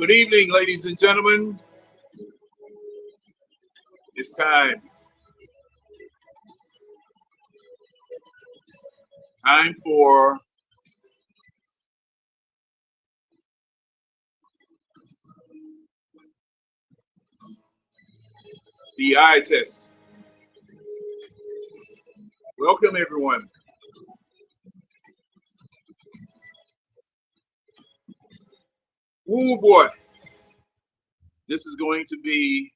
Good evening, ladies and gentlemen. It's time for the eye test. Welcome, everyone. Oh boy, this is going to be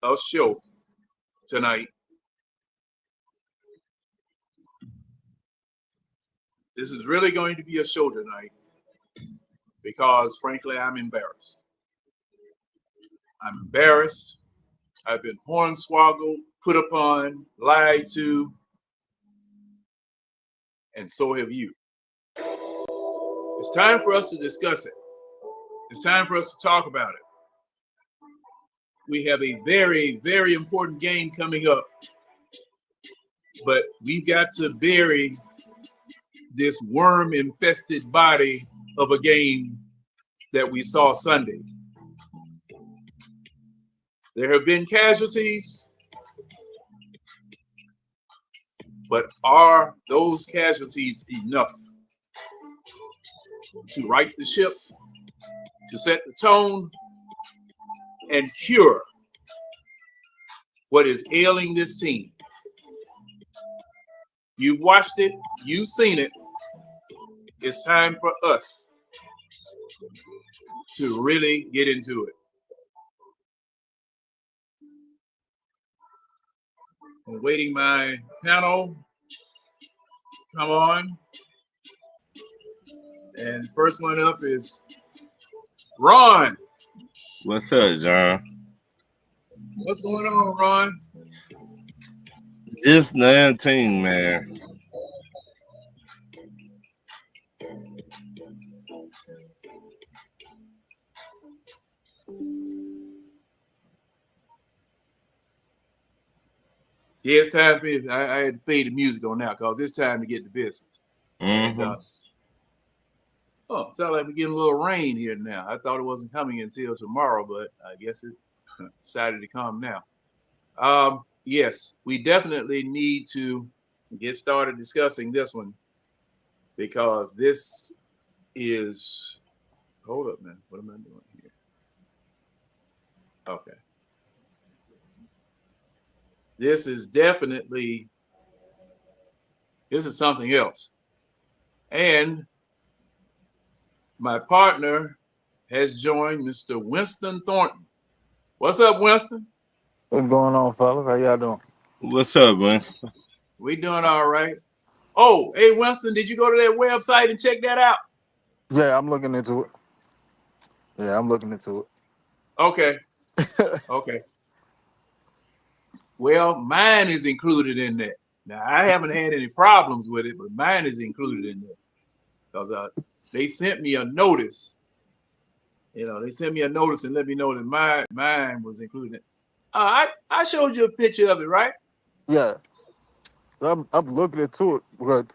a show tonight. This is really going to be a show tonight because, frankly, I'm embarrassed. I'm embarrassed. I've been hornswoggled, put upon, lied to, and so have you. It's time for us to discuss it. It's time for us to talk about it. We have a very, very important game coming up, but we've got to bury this worm-infested body of a game that we saw Sunday. There have been casualties, but are those casualties enough to right the ship, to set the tone, and cure what is ailing this team? You've watched it, you've seen it. It's time for us to really get into it. I'm waiting my panel. Come on. And first one up is Ron. What's up, John? What's going on, Ron? Just 19, man. Yeah, it's time for me. I had to fade the music on now because it's time to get to business. Oh, sounds like we're getting a little rain here now. I thought it wasn't coming until tomorrow, but I guess it decided to come now. Yes, we definitely need to get started discussing this one because this is, hold up, man. What am I doing here? Okay. This is definitely, this is something else. And my partner has joined, Mr. Winston Thornton. What's up, Winston? What's going on, fellas? How y'all doing? What's up, man? We doing all right. Oh, hey, Winston, did you go to that website and check that out? Yeah, I'm looking into it. Okay. Okay. Well, mine is included in that. Now, I haven't had any problems with it, but mine is included in there because they sent me a notice. You know, they sent me a notice and let me know that mine was included. I showed you a picture of it, right? Yeah, I'm looking into it, but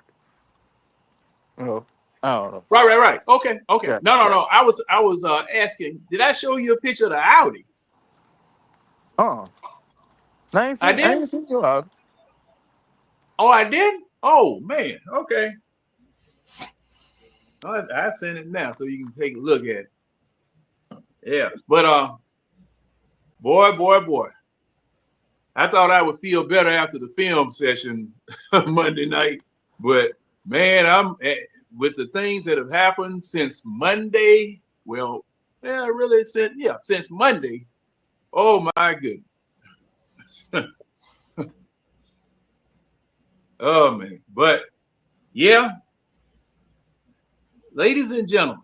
I don't know. Right. Okay. Yeah, No. I was asking, did I show you a picture of the Audi? I ain't seen you out. Oh, I did? Oh, man. Okay. I sent it now so you can take a look at it. Yeah. But boy. I thought I would feel better after the film session Monday night. But man, I'm with the things that have happened since Monday. Well, yeah, really since Monday. Oh my goodness. Oh man. But yeah, ladies and gentlemen,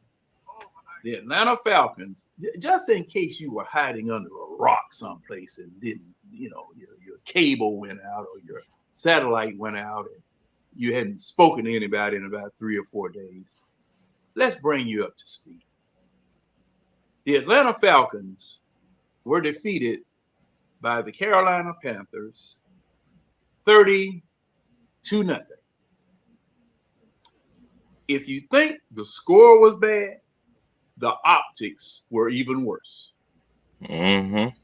the Atlanta Falcons, just in case you were hiding under a rock someplace and didn't, your cable went out or your satellite went out and you hadn't spoken to anybody in about 3 or 4 days, let's bring you up to speed. The Atlanta Falcons were defeated by the Carolina Panthers 30-0. If you think the score was bad, the optics were even worse. Mm-hmm.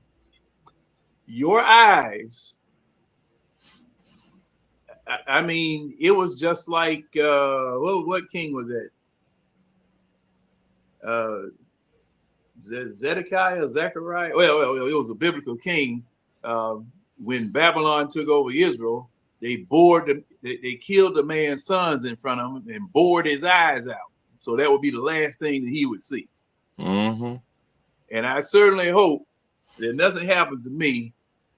Your eyes, I mean, it was just like, what king was that? Zedekiah, Zechariah? Well, it was a biblical king. When Babylon took over Israel, they killed the man's sons in front of him and bored his eyes out. So that would be the last thing that he would see. Mm-hmm. And I certainly hope that nothing happens to me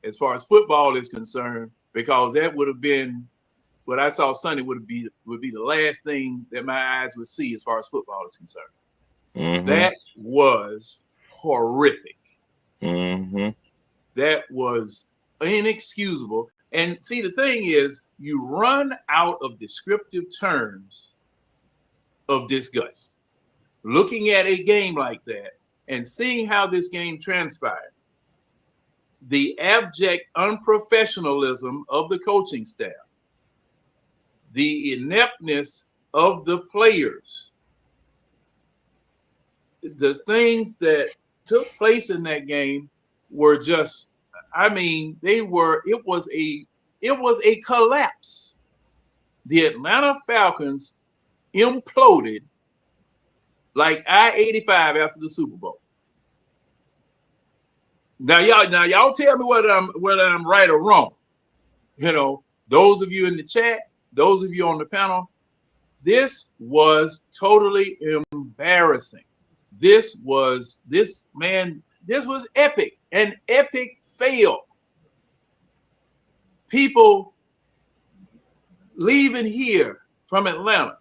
as far as football is concerned, because that would have been what I saw Sunday would be the last thing that my eyes would see as far as football is concerned. Mm-hmm. That was horrific. Mm-hmm. That was inexcusable. And see, the thing is, you run out of descriptive terms of disgust. Looking at a game like that and seeing how this game transpired, the abject unprofessionalism of the coaching staff, the ineptness of the players, the things that took place in that game were just, I mean, it was a collapse. The Atlanta Falcons imploded like I-85 after the Super Bowl. Now y'all tell me whether I'm right or wrong. You know, those of you in the chat, those of you on the panel, this was totally embarrassing. This was epic, an epic fail. People leaving here from Atlanta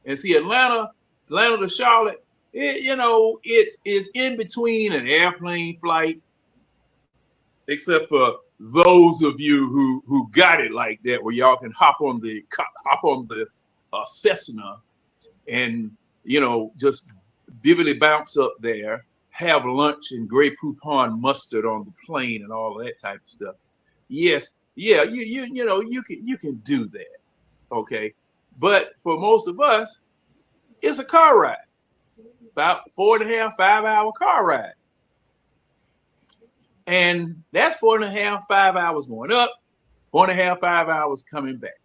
and see Atlanta to Charlotte, it's in between an airplane flight, except for those of you who got it like that, where y'all can hop on the Cessna and just vividly bounce up there, have lunch and Grey Poupon mustard on the plane and all of that type of stuff. Yes, yeah, you can do that, okay. But for most of us, it's a car ride, about 4.5, 5 hour car ride. And that's 4.5, 5 hours going up, 4.5, 5 hours coming back.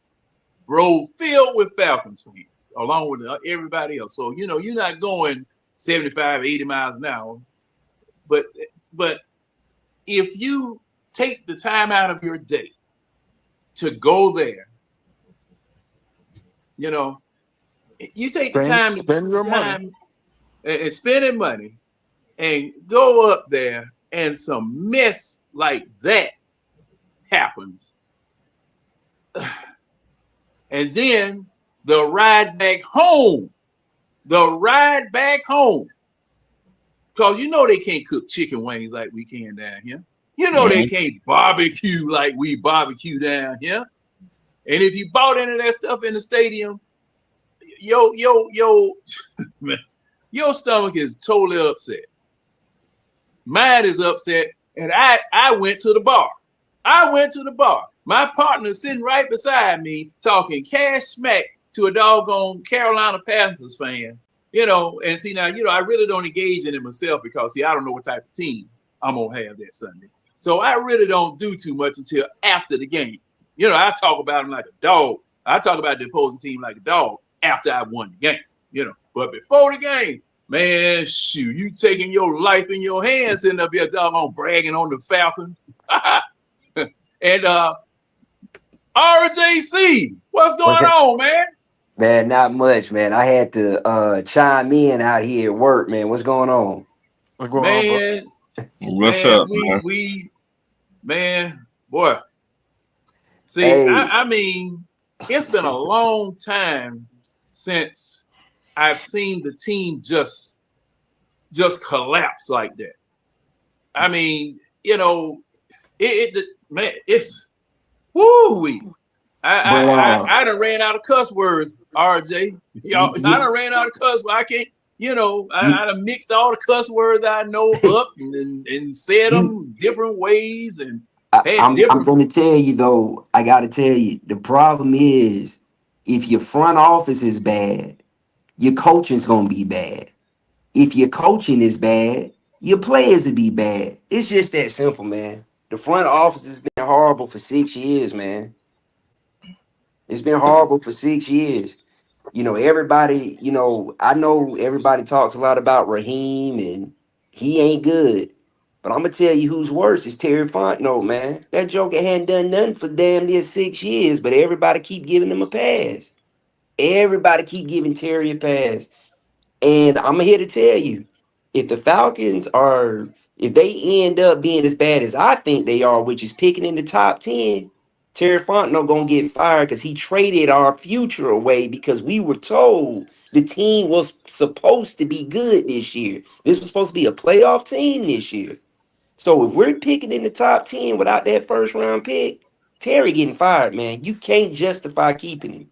Road filled with Falcons fans, along with everybody else. So, you're not going 75, 80 miles an hour. But if you take the time out of your day to go there, you take the time to spend your money and spending money and go up there and some mess like that happens. And then the ride back home, because they can't cook chicken wings like we can down here. They can't barbecue like we barbecue down here. And if you bought any of that stuff in the stadium, your stomach is totally upset. Mine is upset, and I went to the bar. My partner sitting right beside me, talking cash smack to a doggone Carolina Panthers fan. And see, now, I really don't engage in it myself because, I don't know what type of team I'm going to have that Sunday. So I really don't do too much until after the game. I talk about them like a dog. I talk about the opposing team like a dog after I won the game, But before the game, man, shoot, you taking your life in your hands and up here doggone bragging on the Falcons. And RJC, what's going on, man? Man, not much, man. I had to chime in out here at work, man. What's going on? What's going on, bro? What's up, man? Boy. See, Hey. I mean, it's been a long time since I've seen the team just collapse like that. I mean, it's woo-wee. I done ran out of cuss words, RJ. Y'all, I done ran out of cuss words. I can't, I done mixed all the cuss words I know up and said them different ways. And I'm going to tell you, though, I got to tell you, the problem is if your front office is bad, your coaching's going to be bad. If your coaching is bad, your players will be bad. It's just that simple, man. The front office has been horrible for 6 years, man. It's been horrible for 6 years. Everybody, I know everybody talks a lot about Raheem and he ain't good. But I'm gonna tell you who's worse is Terry Fontenot, man. That joker hadn't done nothing for damn near 6 years, but everybody keep giving him a pass. Everybody keep giving Terry a pass. And I'm here to tell you, if the Falcons if they end up being as bad as I think they are, which is picking in the top 10, Terry Fontenot gonna get fired because he traded our future away because we were told the team was supposed to be good this year. This was supposed to be a playoff team this year. So if we're picking in the top 10 without that first round pick, Terry getting fired, man. You can't justify keeping him.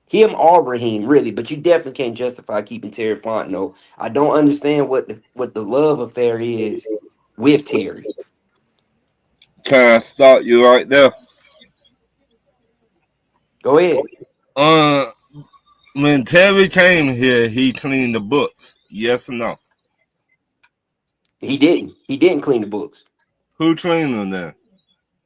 Him or Raheem, really, but you definitely can't justify keeping Terry Fontenot. I don't understand what the love affair is with Terry. Can I start you right there? Go ahead. When Terry came here, he cleaned the books. Yes or no? He didn't. He didn't clean the books. Who cleaned them then?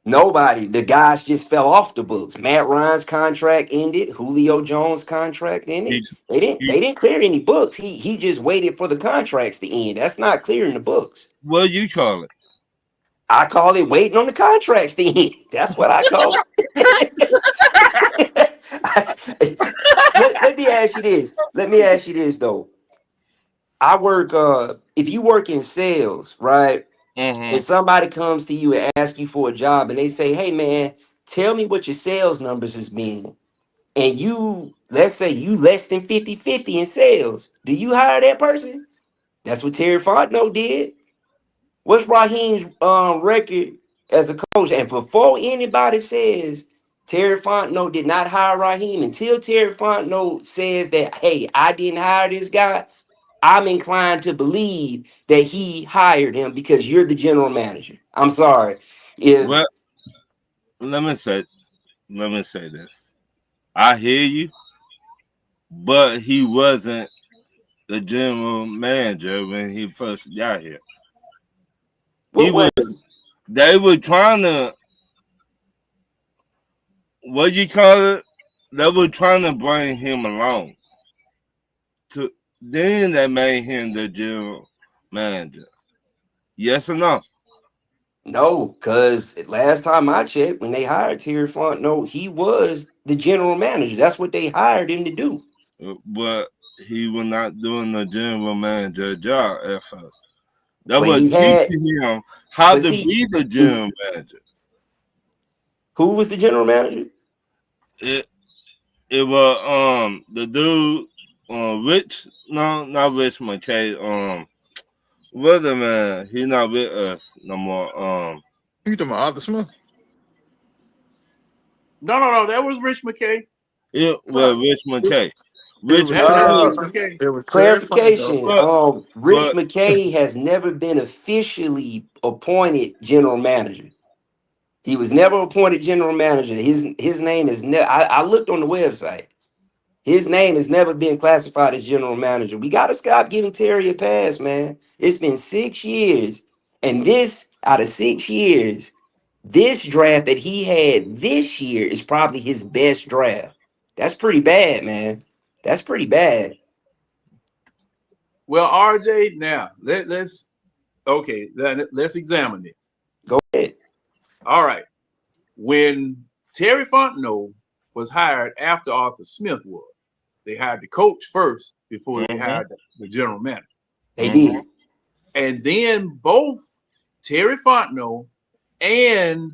Nobody. The guys just fell off the books. Matt Ryan's contract ended. Julio Jones' contract ended. They didn't clear any books. He just waited for the contracts to end. That's not clearing the books. What do you call it? I call it waiting on the contracts to end. That's what I call it. Let me ask you this. Let me ask you this though. I work if you work in sales, right? And somebody comes to you and asks you for a job and they say, hey man, tell me what your sales numbers has been. And let's say you less than 50-50 in sales. Do you hire that person? That's what Terry Fontenot did. What's Raheem's record as a coach? And before anybody says Terry Fontenot did not hire Raheem, until Terry Fontenot says that, hey, I didn't hire this guy, I'm inclined to believe that he hired him because you're the general manager. I'm sorry. Well, let me say this. I hear you, but he wasn't the general manager when he first got here. They were trying to, what you call it? They were trying to bring him along. Then they made him the general manager. Yes or no? No, because last time I checked, when they hired Terry Fontenot, he was the general manager. That's what they hired him to do. But he was not doing the general manager job at first. That But was teaching him how to be the general manager. Who was the general manager? It was the dude Rich, no, not Rich McKay. What the man? He's not with us no more. You talking about Arthur Smith? No. That was Rich McKay. It was Rich McKay. It was clarification. Rich McKay has never been officially appointed general manager. He was never appointed general manager. His name is I looked on the website. His name has never been classified as general manager. We got to stop giving Terry a pass, man. It's been 6 years. And out of 6 years, this draft that he had this year is probably his best draft. That's pretty bad, man. That's pretty bad. Well, RJ, now let's examine this. Go ahead. All right. When Terry Fontenot was hired after Arthur Smith was, they hired the coach first before they hired the general manager. They did. And then both Terry Fontenot and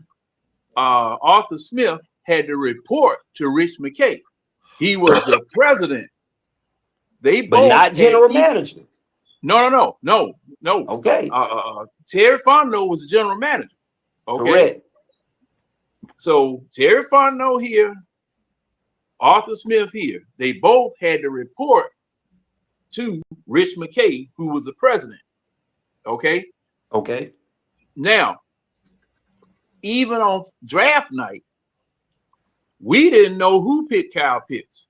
Arthur Smith had to report to Rich McKay. He was the president. But not general manager. No. Okay. Terry Fontenot was the general manager. Okay. Correct. So Terry Fontenot here, Arthur Smith here, they both had to report to Rich McKay, who was the president. Okay. Okay. Now, even on draft night, we didn't know who picked Kyle Pitts.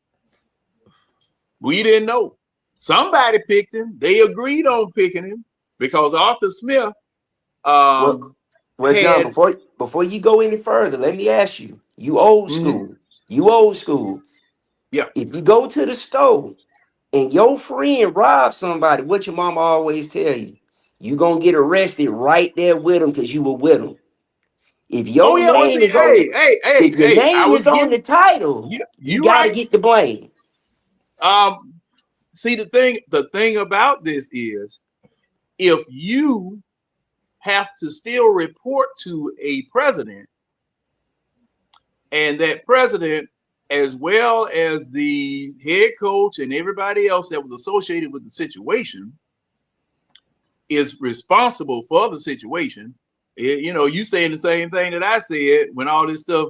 We didn't know. Somebody picked him. They agreed on picking him because Arthur Smith Well, John, had. before you go any further, let me ask you. You old school. You old school. Yeah. If you go to the store and your friend robs somebody, what your mama always tell you? You gonna get arrested right there with him because you were with him. If Oh your yeah, well name see, is on the if your I name was is on the getting title, you you gotta right. get the blame. See the thing about this is if you have to still report to a president, and that president, as well as the head coach and everybody else that was associated with the situation, is responsible for the situation. You saying the same thing that I said when all this stuff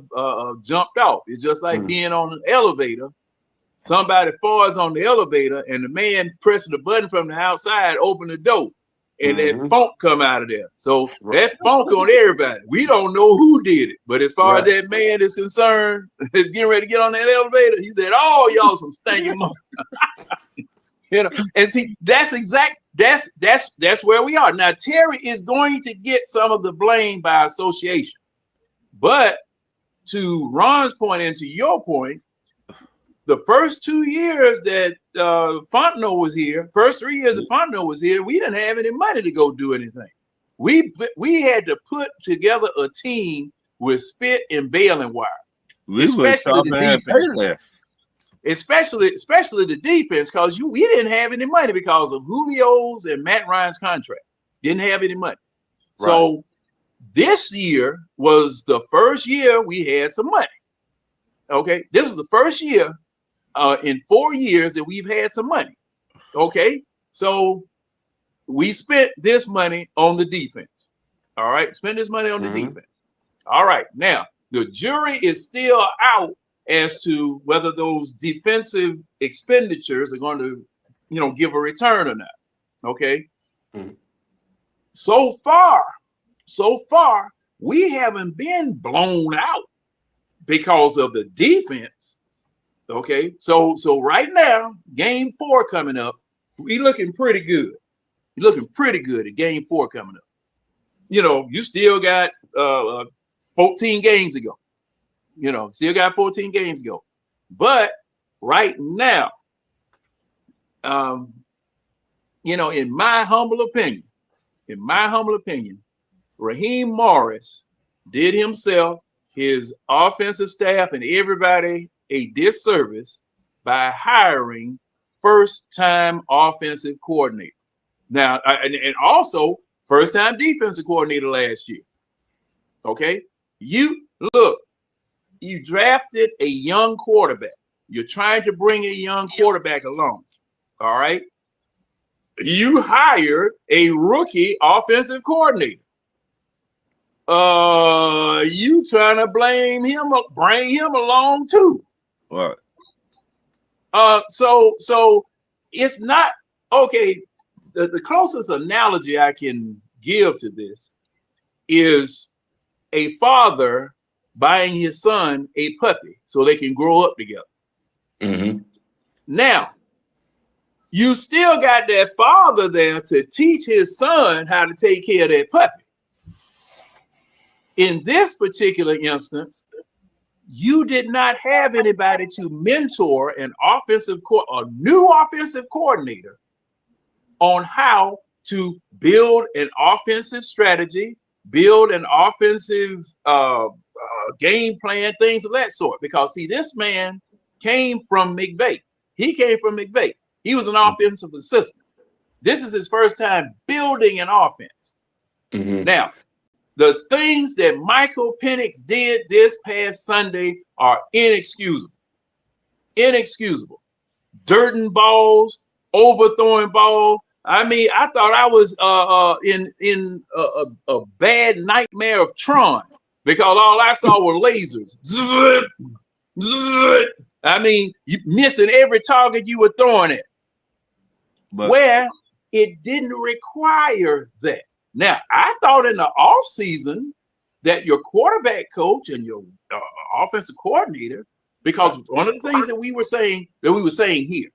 jumped off. It's just like being on an elevator. Somebody falls on the elevator and the man pressing the button from the outside open the door, and that funk come out of there. So that funk on everybody. We don't know who did it, but as far as that man is concerned, is getting ready to get on that elevator, he said, "Oh, y'all some stinking motherfuckers." And see, that's where we are now. Terry is going to get some of the blame by association, but to Ron's point and to your point, the first 2 years that Fontenot was here, first 3 years that Fontenot was here, we didn't have any money to go do anything. We had to put together a team with spit and baling wire, especially the defense. Especially the defense, because we didn't have any money because of Julio's and Matt Ryan's contract. Didn't have any money. Right. So this year was the first year we had some money. Okay, this is the first year in 4 years that we've had some money. Okay, so we spent this money on the defense. All right, spend this money on the defense. All right, now the jury is still out as to whether those defensive expenditures are going to, give a return or not. Okay. So far, we haven't been blown out because of the defense. Okay, so right now, game 4 coming up, we looking pretty good. You're looking pretty good at game 4 coming up. You still got 14 games to go. Still got 14 games to go. But right now, in my humble opinion, Raheem Morris did himself, his offensive staff, and everybody a disservice by hiring first-time offensive coordinator. Now, and also first-time defensive coordinator last year. Okay, you drafted a young quarterback. You're trying to bring a young quarterback along. All right, you hired a rookie offensive coordinator. You trying to bring him along too. Right. So it's not okay. The closest analogy I can give to this is a father buying his son a puppy so they can grow up together. Now, you still got that father there to teach his son how to take care of that puppy. In this particular instance, you did not have anybody to mentor a new offensive coordinator on how to build an offensive strategy, build an offensive game plan, things of that sort. Because see, this man came from McVay. He was an offensive assistant. This is his first time building an offense. Now, the things that Michael Penix did this past Sunday are inexcusable. Dirting balls, overthrowing balls. I mean, I thought I was in a bad nightmare of Tron because all I saw were lasers. I mean, you missing every target you were throwing at. But where it didn't require that. Now, I thought in the offseason that your quarterback coach and your offensive coordinator, because one of the things that we were saying here,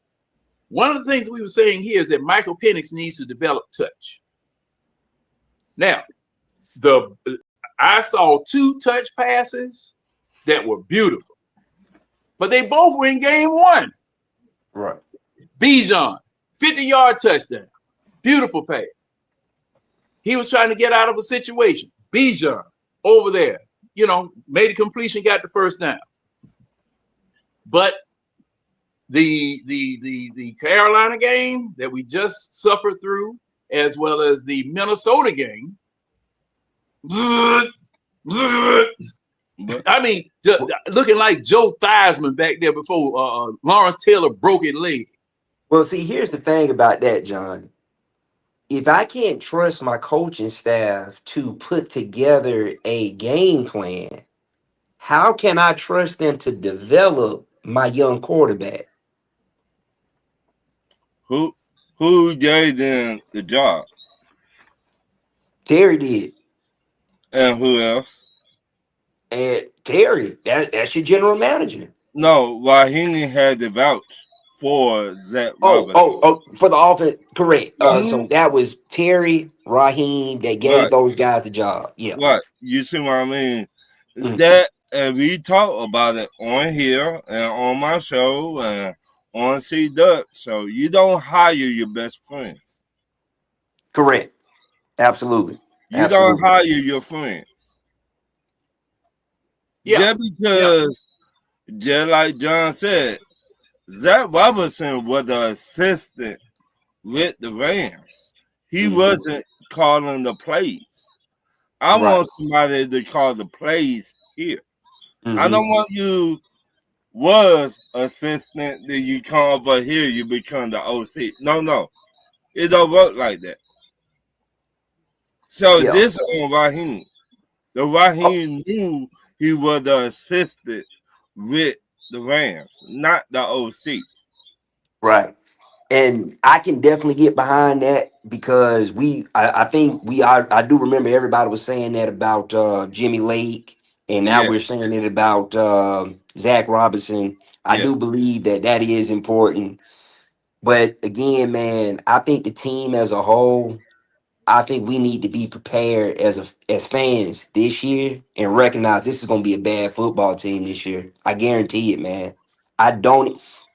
One of the things we were saying here is that Michael Penix needs to develop touch. Now, I saw 2 touch passes that were beautiful, but they both were in game 1. Right. Bijan, 50-yard touchdown, beautiful pass. He was trying to get out of a situation. Bijan over there, made a completion, got the first down. But the Carolina game that we just suffered through, as well as the Minnesota game, I mean, looking like Joe Theismann back there before Lawrence Taylor broke his leg. Well, see, here's the thing about that, John. If I can't trust my coaching staff to put together a game plan, how can I trust them to develop my young quarterback? Who gave them the job? Terry did. And who else? And Terry, that's your general manager. No, Rahimi had to vouch for Zach Roberts. Oh, for the offense, correct. So that was Terry, Raheem, that gave those guys the job. Yeah. Right. You see what I mean? Mm-hmm. That, and we talk about it on here and on my show and on C-Duck. So you don't hire your best friends. Correct. Absolutely. You don't hire your friends. Yeah. Just because, just like John said, Zach Robinson was the assistant with the Rams. He wasn't calling the plays. I want somebody to call the plays here. I don't want you was assistant, then you come over here, you become the OC. No. It don't work like that. So this on Raheem. The Raheem knew he was the assistant with the Rams, not the OC. Right. And I can definitely get behind that because I do remember everybody was saying that about Jimmy Lake, and now we're saying it about Zach Robinson. I do believe that is important. But again, man, I think the team as a whole, I think we need to be prepared as fans this year and recognize this is going to be a bad football team this year. I guarantee it, man.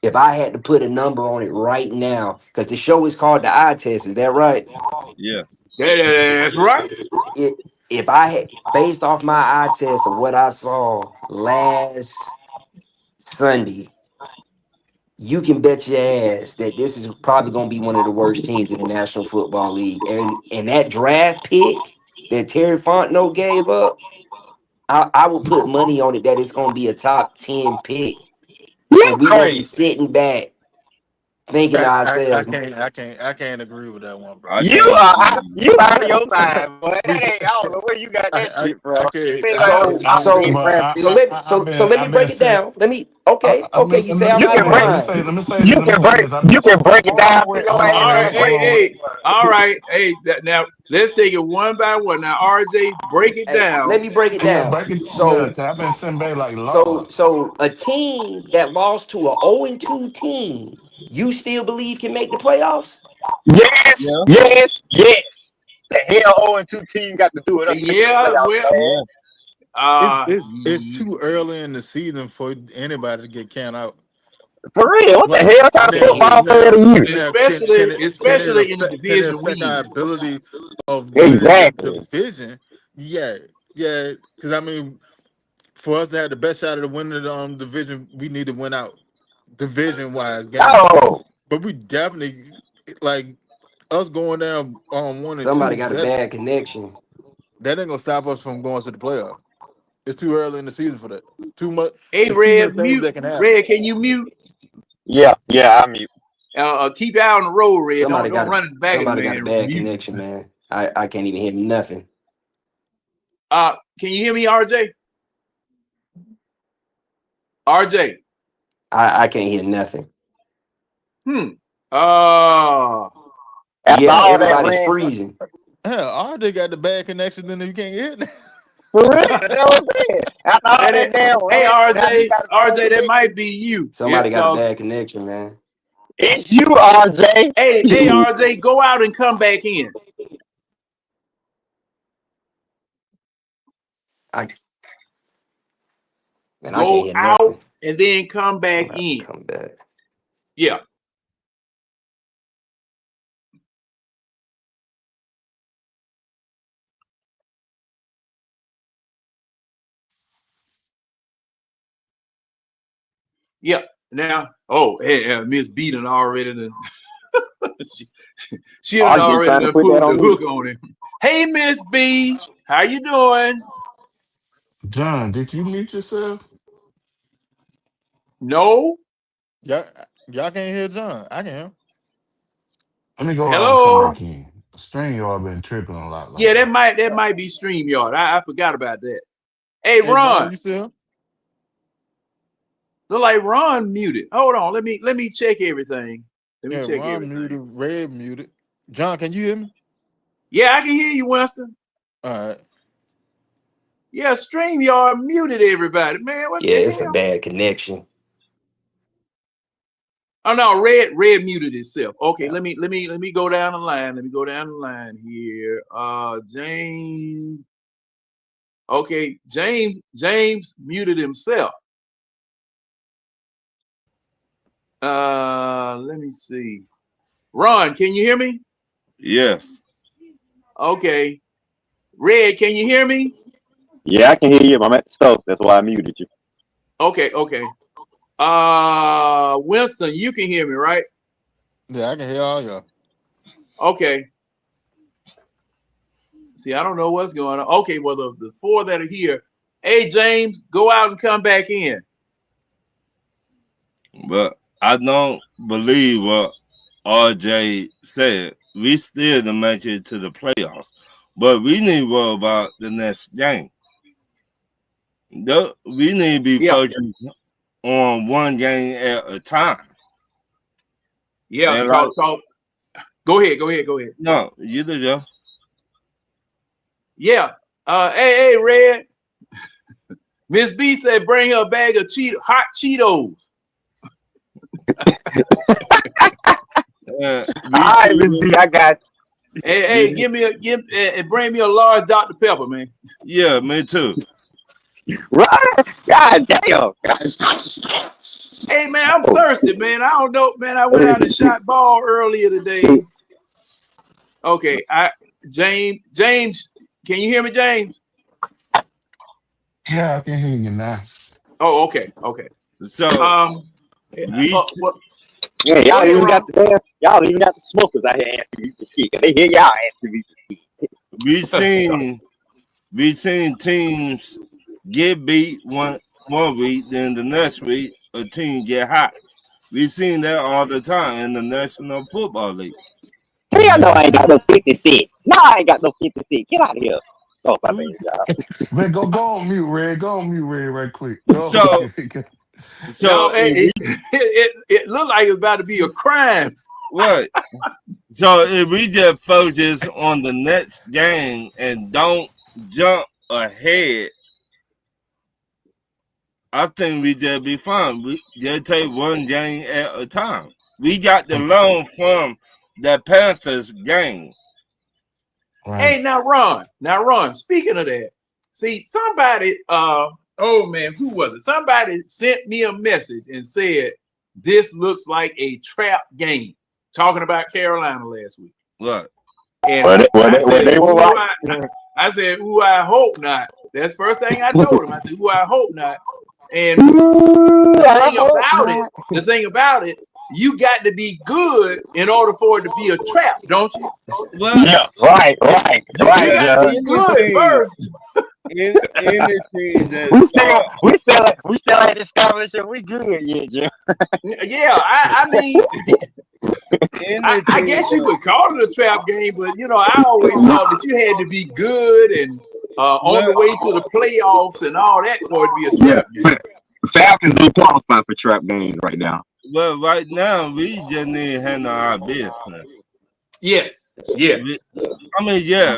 If I had to put a number on it right now, because the show is called the Eye Test, is that right? Yeah. That's right. If I had, based off my eye test of what I saw last Sunday, you can bet your ass that this is probably going to be one of the worst teams in the National Football League. And that draft pick that Terry Fontenot gave up, I would put money on it that it's going to be a top 10 pick. And we're going to be sitting back thinking to ourselves. I can't agree with that one, bro. You out of your mind, boy. I don't know where you got that shit from. So let me break it down. Let me you say I'm out of mind. Let me say you can break it down. All right. Hey, now let's take it one by one. Now, RJ, break it down. Let me break it down. I've been sitting back like so a team that lost to a 0-2 team, you still believe can make the playoffs? Yes. The hell 0-2 team got to do it. It's too early in the season for anybody to get counted out. For real, what the hell kind of football player are you? Especially in the division we our ability of the division. Yeah. Because I mean, for us to have the best shot at the winning the division, we need to win out division-wise. But we definitely like us going down on 1 and 2. Somebody got a bad connection. That ain't gonna stop us from going to the playoffs. It's too early in the season for that. Too much. Hey, Red, mute. Red, can you mute? Yeah, I mute. Keep out on the road, Red. Somebody don't run it back. Somebody got a bad connection, man. I can't even hear nothing. Can you hear me, RJ? RJ. I can't hear nothing. Everybody's freezing. Hell, RJ got the bad connection, then you can't hear it. For real, that's what I'm saying. Hey, RJ, that might be you. Somebody got a bad connection, man. It's you, RJ. Hey, RJ, go out and come back in. I can't Go hear out nothing. and then come back I'm in. come back. Yeah. Yeah. Now, hey, Miss B done already done, she done RJ already trying to done put that pulled the on me. hook on him. Hey, Miss B, how you doing? John, did you mute yourself? No. Y'all can't hear John. I can hear him. Let me go out and come Hello. back in. StreamYard been tripping a lot Yeah, lately. that might be StreamYard. I forgot about that. Hey, Hey, John, Ron. you still? Look like Ron muted. Hold on. Let me check everything. Let me Yeah, check Ron everything. muted, Red muted. John, can you hear me? Yeah, I can hear you, Winston. All right. Yeah, StreamYard muted everybody. Man, what Yeah, the it's a hell? bad connection. Oh no, Red muted itself. Okay, let me go down the line. Let me go down the line here. James. Okay, James muted himself. Let me see. Ron, can you hear me? Yes. Okay. Red, can you hear me? Yeah, I can hear you. I'm at the stove. That's why I muted you. Okay. Winston, you can hear me, right? Yeah, I can hear all y'all. Okay. See, I don't know what's going on. Okay, well, the four that are here. Hey, James, go out and come back in. But I don't believe what RJ said. We still to make it to the playoffs, but we need to worry about the next game. We need to be focused on one game at a time. Yeah, And go ahead. No, you do, Joe. Yeah. Hey, Red. Miss B said bring her a bag of hot Cheetos. All right, Miss B, I got you. Hey, bring me a large Dr. Pepper, man. Yeah, me too. Right? God damn. Hey, man, I'm thirsty, man. I don't know, man. I went out and shot ball earlier today. Okay, James, can you hear me, James? Yeah, I can hear you now. Oh, okay. So yeah, y'all even got the smokers out here asking me for shit. They hear y'all asking me for shit. we seen teams get beat one week, then the next week a team get hot. We seen that all the time in the National Football League. Hell no, I ain't got no 50 cent. No, I ain't got no 50 cent. Get out of here. Oh, my bad, y'all. Man, go on mute, Red. Go on mute, Red, right quick. So it looked like it's about to be a crime. what? So if we just focus on the next game and don't jump ahead, I think we just be fine. We just take one game at a time. We got to learn from the Panthers game. Right. Hey, now Ron, speaking of that, see, somebody, oh man, who was it? Somebody sent me a message and said, this looks like a trap game, talking about Carolina last week. What? And I said, ooh, I hope not. That's the first thing I told him. I said, ooh, I hope not. And the thing about it, you got to be good in order for it to be a trap, don't you? Well, yeah, right. You got to be good first. Anything that we still ain't established we good yet, Jim. Yeah, I mean, I guess you could call it a trap game, but I always thought that you had to be good and on the way to the playoffs and all that for it to be a trap game. Falcons don't qualify for trap games right now. Well, right now we just need to handle our business. Yes.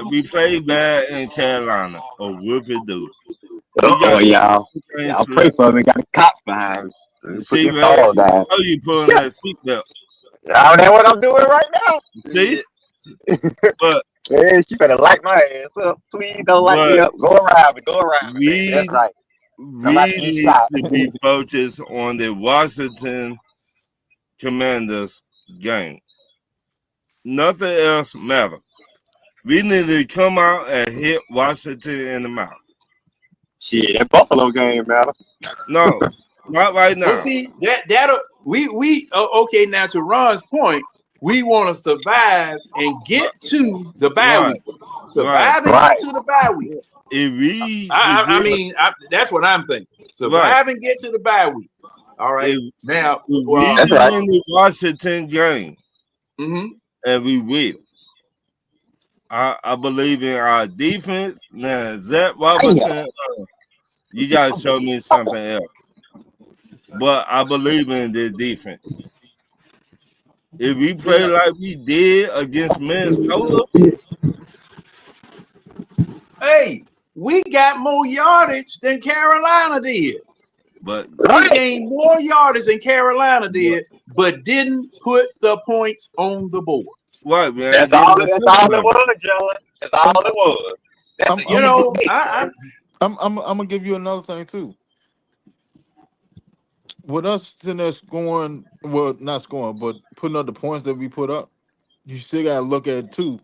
We played bad in Carolina. Or whoopie do. Y'all pray for me. Got the cops behind me. See, man, how you pulling that seatbelt? That's what I'm doing right now. See? But Yeah, she better light my ass up. Please don't light me up. Go around me. Go around me, man. That's right. I'm about to get need shot. to be focused on the Washington Commanders game. Nothing else matters. We need to come out and hit Washington in the mouth. Shit, that Buffalo game, man. No, not right now. Well, see that'll okay. Now to Ron's point, we want to survive and get to the bye week. Survive and get to the bye week. If we, I mean, that's what I'm thinking. Survive and get to the bye week. All right. Now, we win the Washington game, and we will. I believe in our defense. Now, Zach Robinson, you gotta show me something else. But I believe in the defense. If we play like we did against Minnesota, hey, we got more yardage than Carolina did. But we gained more yardage than Carolina did, but didn't put the points on the board. Right, man. That's all it was, John. That's all it was. I'm gonna give you another thing too. With us sitting there scoring, well, not scoring, but putting up the points that we put up, you still gotta look at it too.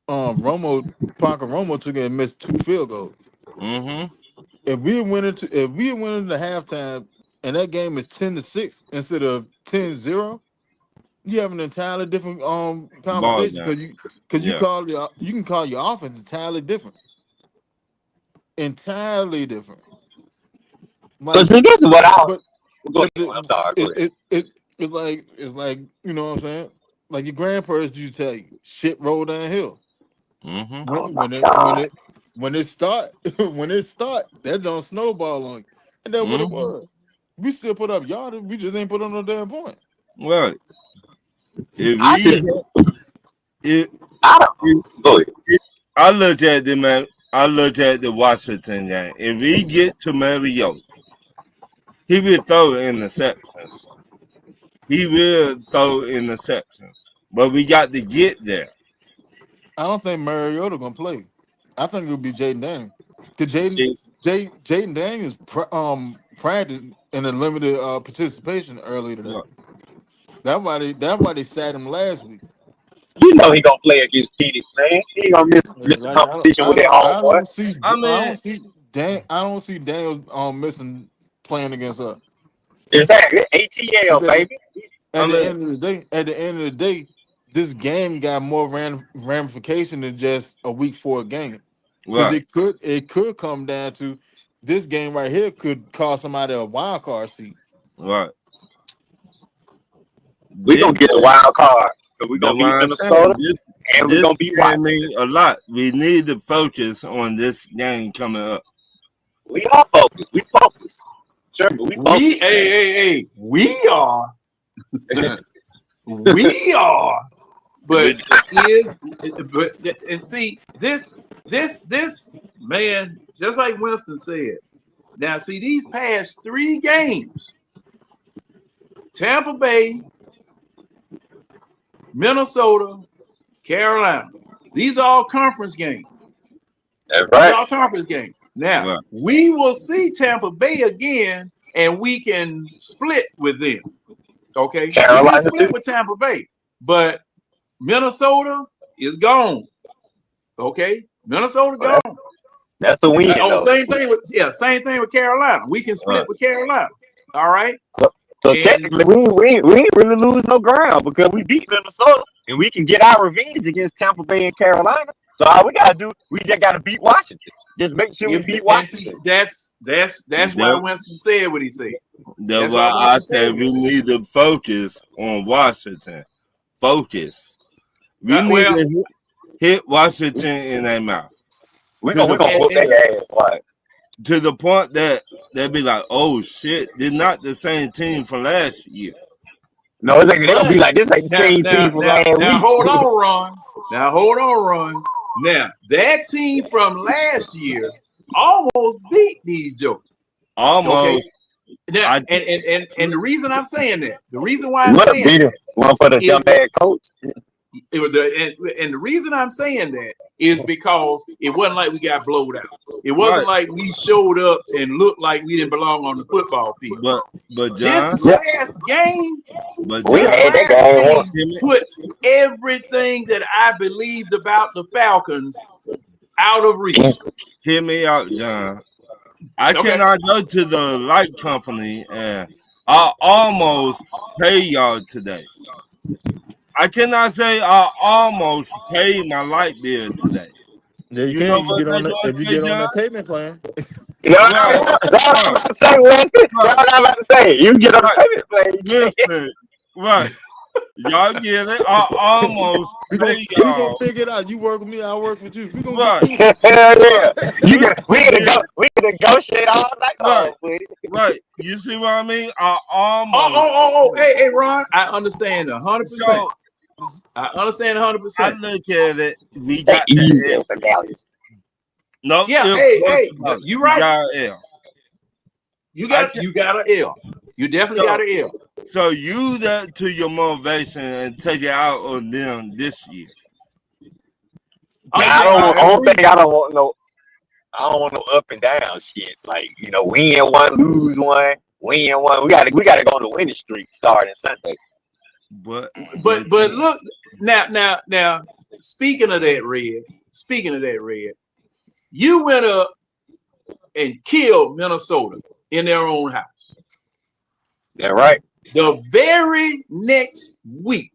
Parker Romo took it and missed 2 field goals. If we went into halftime and that game is 10-6 instead of 10-0, you have an entirely different conversation because you can call your offense entirely different. Entirely different. Like, this is what I'm sorry. It's like you know what I'm saying. Like your grandparents used to tell you, shit roll downhill. When it start, that don't snowball on you, and that's what it was. We still put up yardage, we just ain't put on no damn point. Right. I look at the man. I look at the Washington game. If we get to Mariota, he will throw interceptions. But we got to get there. I don't think Mariota gonna play. I think it'll be Jaden Daniels. Cause Jaden Daniels practiced in a limited participation earlier today. That's why they sat him last week. You know he gonna play against Keenan, man. He gonna miss competition with that homeboy. I don't see Daniels missing playing against us. Exactly. ATL, baby. At the end of the day, this game got more ramification than just a week 4 game. Because it could come down to this game right here could cost somebody a wild card seat. Right. We're gonna get a wild card. We're gonna beat Minnesota and we're gonna beat Washington. A lot. We need to focus on this game coming up. We are focused. We focus. Sure, we focus. We are. We are. But see this man, just like Winston said. Now see these past 3 games, Tampa Bay, Minnesota, Carolina. These are all conference games. That's right. These are all conference games. Now we will see Tampa Bay again, and we can split with them. Okay, Carolina we can split with Tampa Bay, but Minnesota is gone. Okay, Minnesota gone. That's a win. Same thing with Carolina. We can split with Carolina. All right. So technically, we ain't really lose no ground because we beat Minnesota and we can get our revenge against Tampa Bay and Carolina. So all we gotta do, we just gotta beat Washington. Just make sure we beat Washington. That's why Winston said what he said. That's why I said we need to focus on Washington. Focus. We need to hit Washington in their mouth. We're gonna whoop their ass. Like. To the point that they'll be like, oh shit, they're not the same team from last year. No, they're gonna be like, this ain't the same team from last week. Now hold on, Ron. Now that team from last year almost beat these jokers. Almost. Okay? Now, and the reason I'm saying that, the reason why I'm saying that one for the is dumbass coach. and the reason I'm saying that is because it wasn't like we got blowed out. It wasn't like we showed up and looked like we didn't belong on the football field. But This John, last game, We had that game won. puts everything that I believed about the Falcons out of reach. hear me out, John. I Okay. cannot go to the light company and I almost pay y'all today. I cannot say I almost paid my light bill today. Yeah, you You know can. You what get they on the, doing if you today, get on John? that payment plan. That's what I'm about to say, Wesley. That's what I'm about to say. You get on the payment plan. Listen, right. Y'all get it? I almost We pay gonna y'all. figure it out. You work with me, I work with you. We gonna Right. get through Hell yeah. Right. We can negotiate all night long, buddy. Right. You see what I mean? I almost. Hey, Ron, I understand 100%. So I understand I 100%. look at it. We They got easy the L. for Dallas. No, Yeah, if you we right. got an L. You got an L. You definitely got an L. So use that to your motivation and take it out on them this year. I don't want no up and down shit. Like, win one, lose one, win one. We gotta go on the winning streak starting Sunday. But look now. Speaking of that, Red. You went up and killed Minnesota in their own house. Yeah, right. The very next week,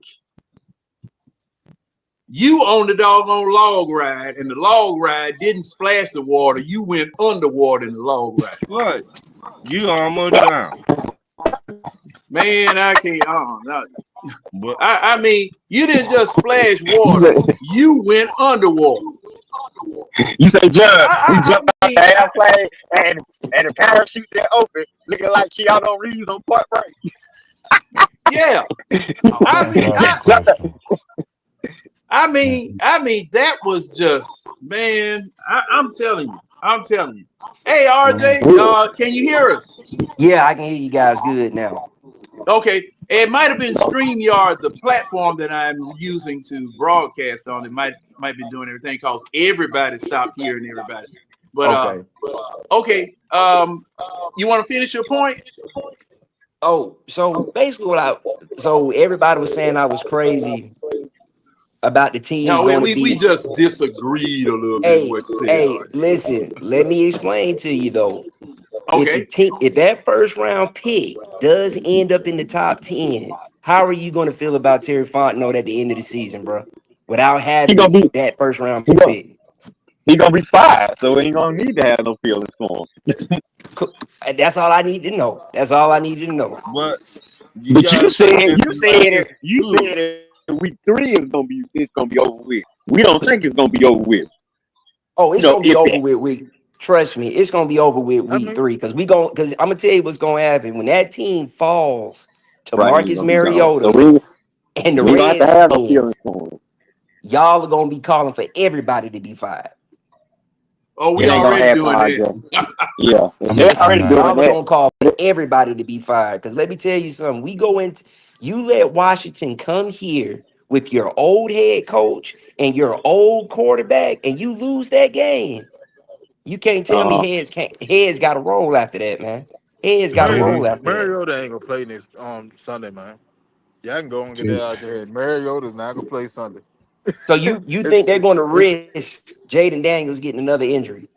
you on the doggone log ride, and the log ride didn't splash the water. You went underwater in the log ride. what? You almost drowned. Man, I can't. No. But I mean, you didn't just splash water. You went underwater. You say, John, we jumped out the airplane and the parachute that open, looking like Keanu Reeves on Point Break. Yeah. I mean, that was just, man. I'm telling you. Hey, RJ, can you hear us? Yeah, I can hear you guys good now. Okay. It might have been StreamYard, the platform that I'm using to broadcast on. It might be doing everything because everybody stopped hearing everybody. But okay. You want to finish your point? Oh, so basically so everybody was saying I was crazy about the team going to be. We just disagreed a little bit with what you said. Hey, listen, let me explain to you though. Okay. If that first round pick does end up in the top 10, how are you going to feel about Terry Fontenot at the end of the season, bro? Without having that first round pick. He gonna be 5, so he ain't gonna need to have no feelings for him. That's all I need to know. But you said week 3 it's gonna be over with. We don't think it's gonna be over with. Oh, it's gonna be over with week. Trust me, it's gonna be over with week 3 because I'm gonna tell you what's gonna happen when that team falls to Marcus Mariota and the Redskins. Y'all are gonna be calling for everybody to be fired. Oh, we already doing that. Yeah, they're already doing that. Y'all are gonna call for everybody to be fired because let me tell you something. You let Washington come here with your old head coach and your old quarterback, and you lose that game. You can't tell me heads got to roll after that, man. Heads got to roll after that. Mariota ain't gonna play next Sunday, man. Y'all can go and get that out your head. Mariota's not gonna play Sunday. So you think they're going to risk Jaden Daniels getting another injury?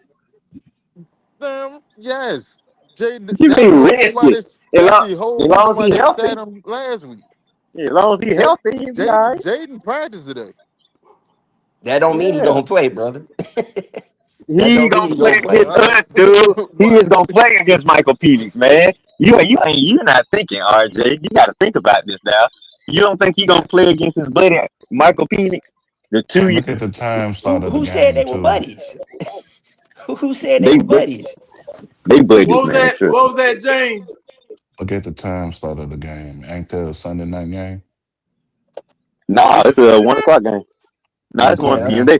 Yes. Jaden. You mean risk it? That's the whole reason why they sat him last week. Yeah, as long as he's healthy, he's right. Jaden practiced today. That don't mean he's gonna play, brother. He gonna play against us, dude. He is gonna play against Michael Penix, man. You're not thinking, RJ. You got to think about this now. You don't think he gonna play against his buddy Michael Penix? Look at the time start of the game. Who said they were buddies? Who said they were buddies? They buddies. What was that, James? Look at the time start of the game. Ain't that a Sunday night game? No, it's a 1 o'clock game. No, it's 1 p.m. They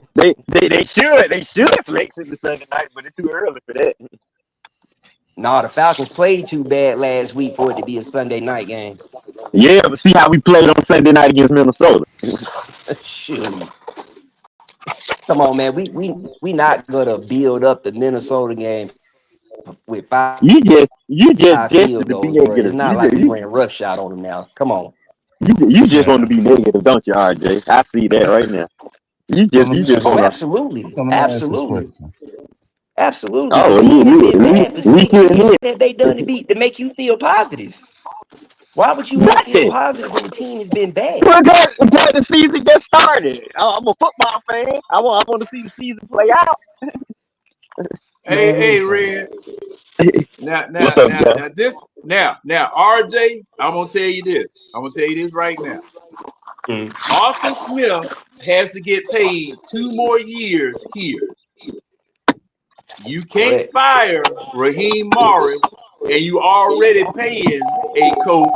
should flex it to Sunday night, but it's too early for that. Nah, the Falcons played too bad last week for it to be a Sunday night game. Yeah, but see how we played on Sunday night against Minnesota. Shoot. Come on, man. We not gonna build up the Minnesota game with five You just field destined goals, to be bro. It's not negative. like we ran roughshod on them now. Come on. You just want to Yeah. be negative, don't you, RJ? I see that right now. So let You me just ask Oh, you. want to. absolutely. So let me ask this Absolutely. question. Absolutely. The Oh, team has been bad for we 6 shouldn't years. hit What have they done to make you feel positive? Why would you want to feel nothing. positive when the team has been bad? Until the season gets started. I'm a football fan. I want to see the season play out. Hey, Man, hey, listen. Red. Now, What's now, up, now, Joe? now, this, now, RJ, I'm gonna tell you this. I'm gonna tell you this right now. Mm, Arthur Smith has to get paid 2 more years here. You can't correct. fire Raheem Morris, and you already paying a coach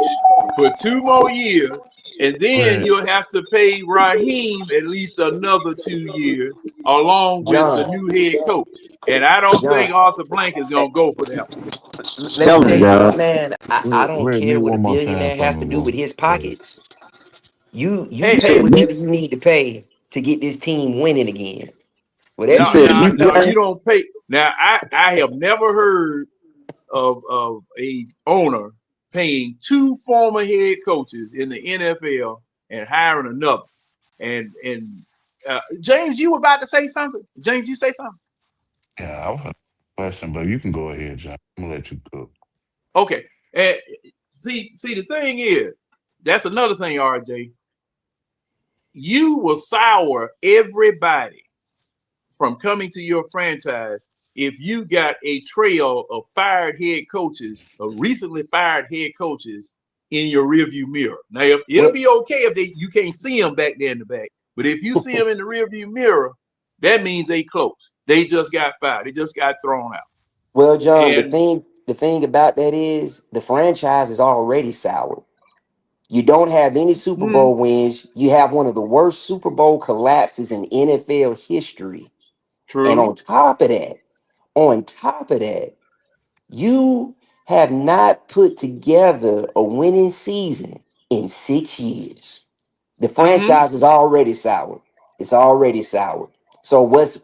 for 2 more years, and then Red, you'll have to pay Raheem at least another 2 years, along with the John, new head coach. And I don't John, think Arthur Blank is eh, gonna go for that. let me Tell tell me, you John. something, man. I don't Red, care mute what a one more time billionaire for has me, to do bro. with his Red. pockets. You Hey, pay hey, whatever you need to pay to get this team winning again. You Whatever now, you said now, need to mute now, one. you do. don't pay. Now, I have never heard of a owner paying 2 former head coaches in the NFL and hiring another. And James, you were about to say something. James, you say something. Yeah, I was a question, but you can go ahead, John. I'm gonna let you cook. Okay. And see, the thing is, that's another thing, RJ. You will sour everybody from coming to your franchise if you got a trail of fired head coaches or recently fired head coaches in your rearview mirror. Now, it'll Well, be okay if you can't see them back there in the back, but if you see them in the rearview mirror, that means they close. They just got fired. They just got thrown out. well, John, And the thing about that is the franchise is already sour. You don't have any Super Bowl wins. You have one of the worst Super Bowl collapses in NFL history. And true. on top of that, you have not put together a winning season in 6 years. The Mm-hmm. franchise is already sour. It's already sour. So what's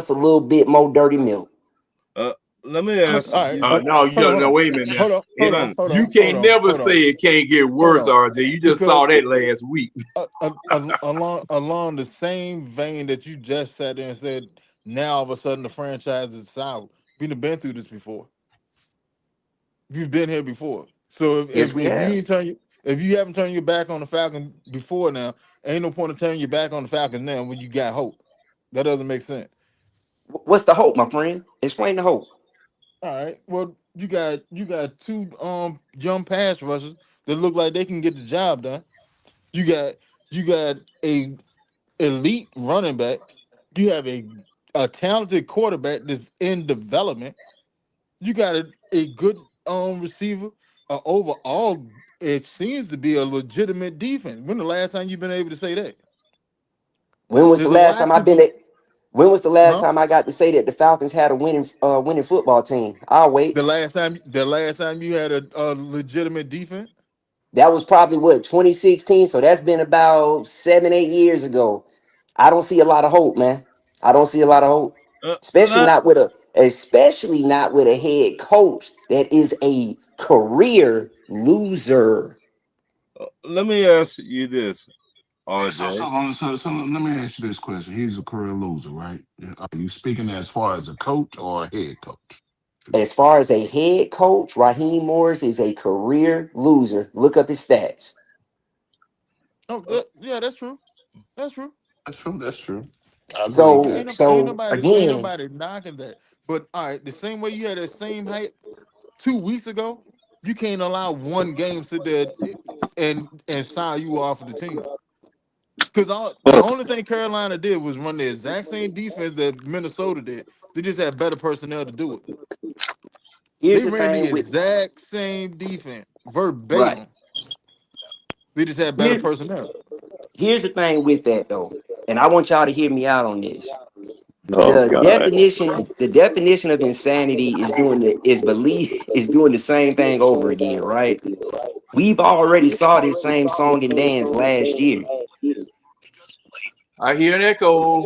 a little bit more dirty milk? Uh, let me All ask right. you. No, Hold on, hold no, on. wait a minute now. Hold on, hold It, on, Run. hold you on, hold can't on, never hold say on, it can't get hold worse, on. RJ. You just Because saw that last week. along the same vein that you just sat there and said, now all of a sudden the franchise is sour. We've been through this before. You've been here before. So Yes, we if you have. ain't if you haven't turned your back on the Falcons before now, ain't no point in turning your back on the Falcons now when you got hope. That doesn't make sense. What's the hope, my friend? Explain the hope. All right. Well, you got two young pass rushers that look like they can get the job done. You got you got a elite running back. You have a talented quarterback that's in development. You got a good receiver. Overall, it seems to be a legitimate defense. When the last time you've been able to say that? When was the There's a last time lot I've to been be, at when was the last huh? time I got to say that the Falcons had a winning football team? I'll wait. The last time you had a legitimate defense. That was probably what 2016. So that's been about 7, 8 years ago. I don't see a lot of hope, man. I don't see a lot of hope, especially Let, not with a head coach that is a career loser. let me ask you this, Okay, so, RJ. so, so let me ask you this question. He's a career loser, right? Are you speaking as far as a coach or a head coach? As far as a head coach, Raheem Morris is a career loser. Look up his stats. Oh, Uh, yeah, that's true. That's true. That's true. That's true. I agree with So that. Ain't again, nobody knocking that. But all right, the same way you had that same hype 2 weeks ago, you can't allow one game sit there and sign you off of the team. Because the only thing Carolina did was run the exact same defense that Minnesota did. They just had better personnel to do it. here's They the ran the thing with exact same defense right. verbatim. They just had better Here, personnel. here's the thing with that though, and I want y'all to hear me out on this. Oh God. The definition of insanity is doing the same thing over again, right? We've already saw this same song and dance last year. I hear an echo.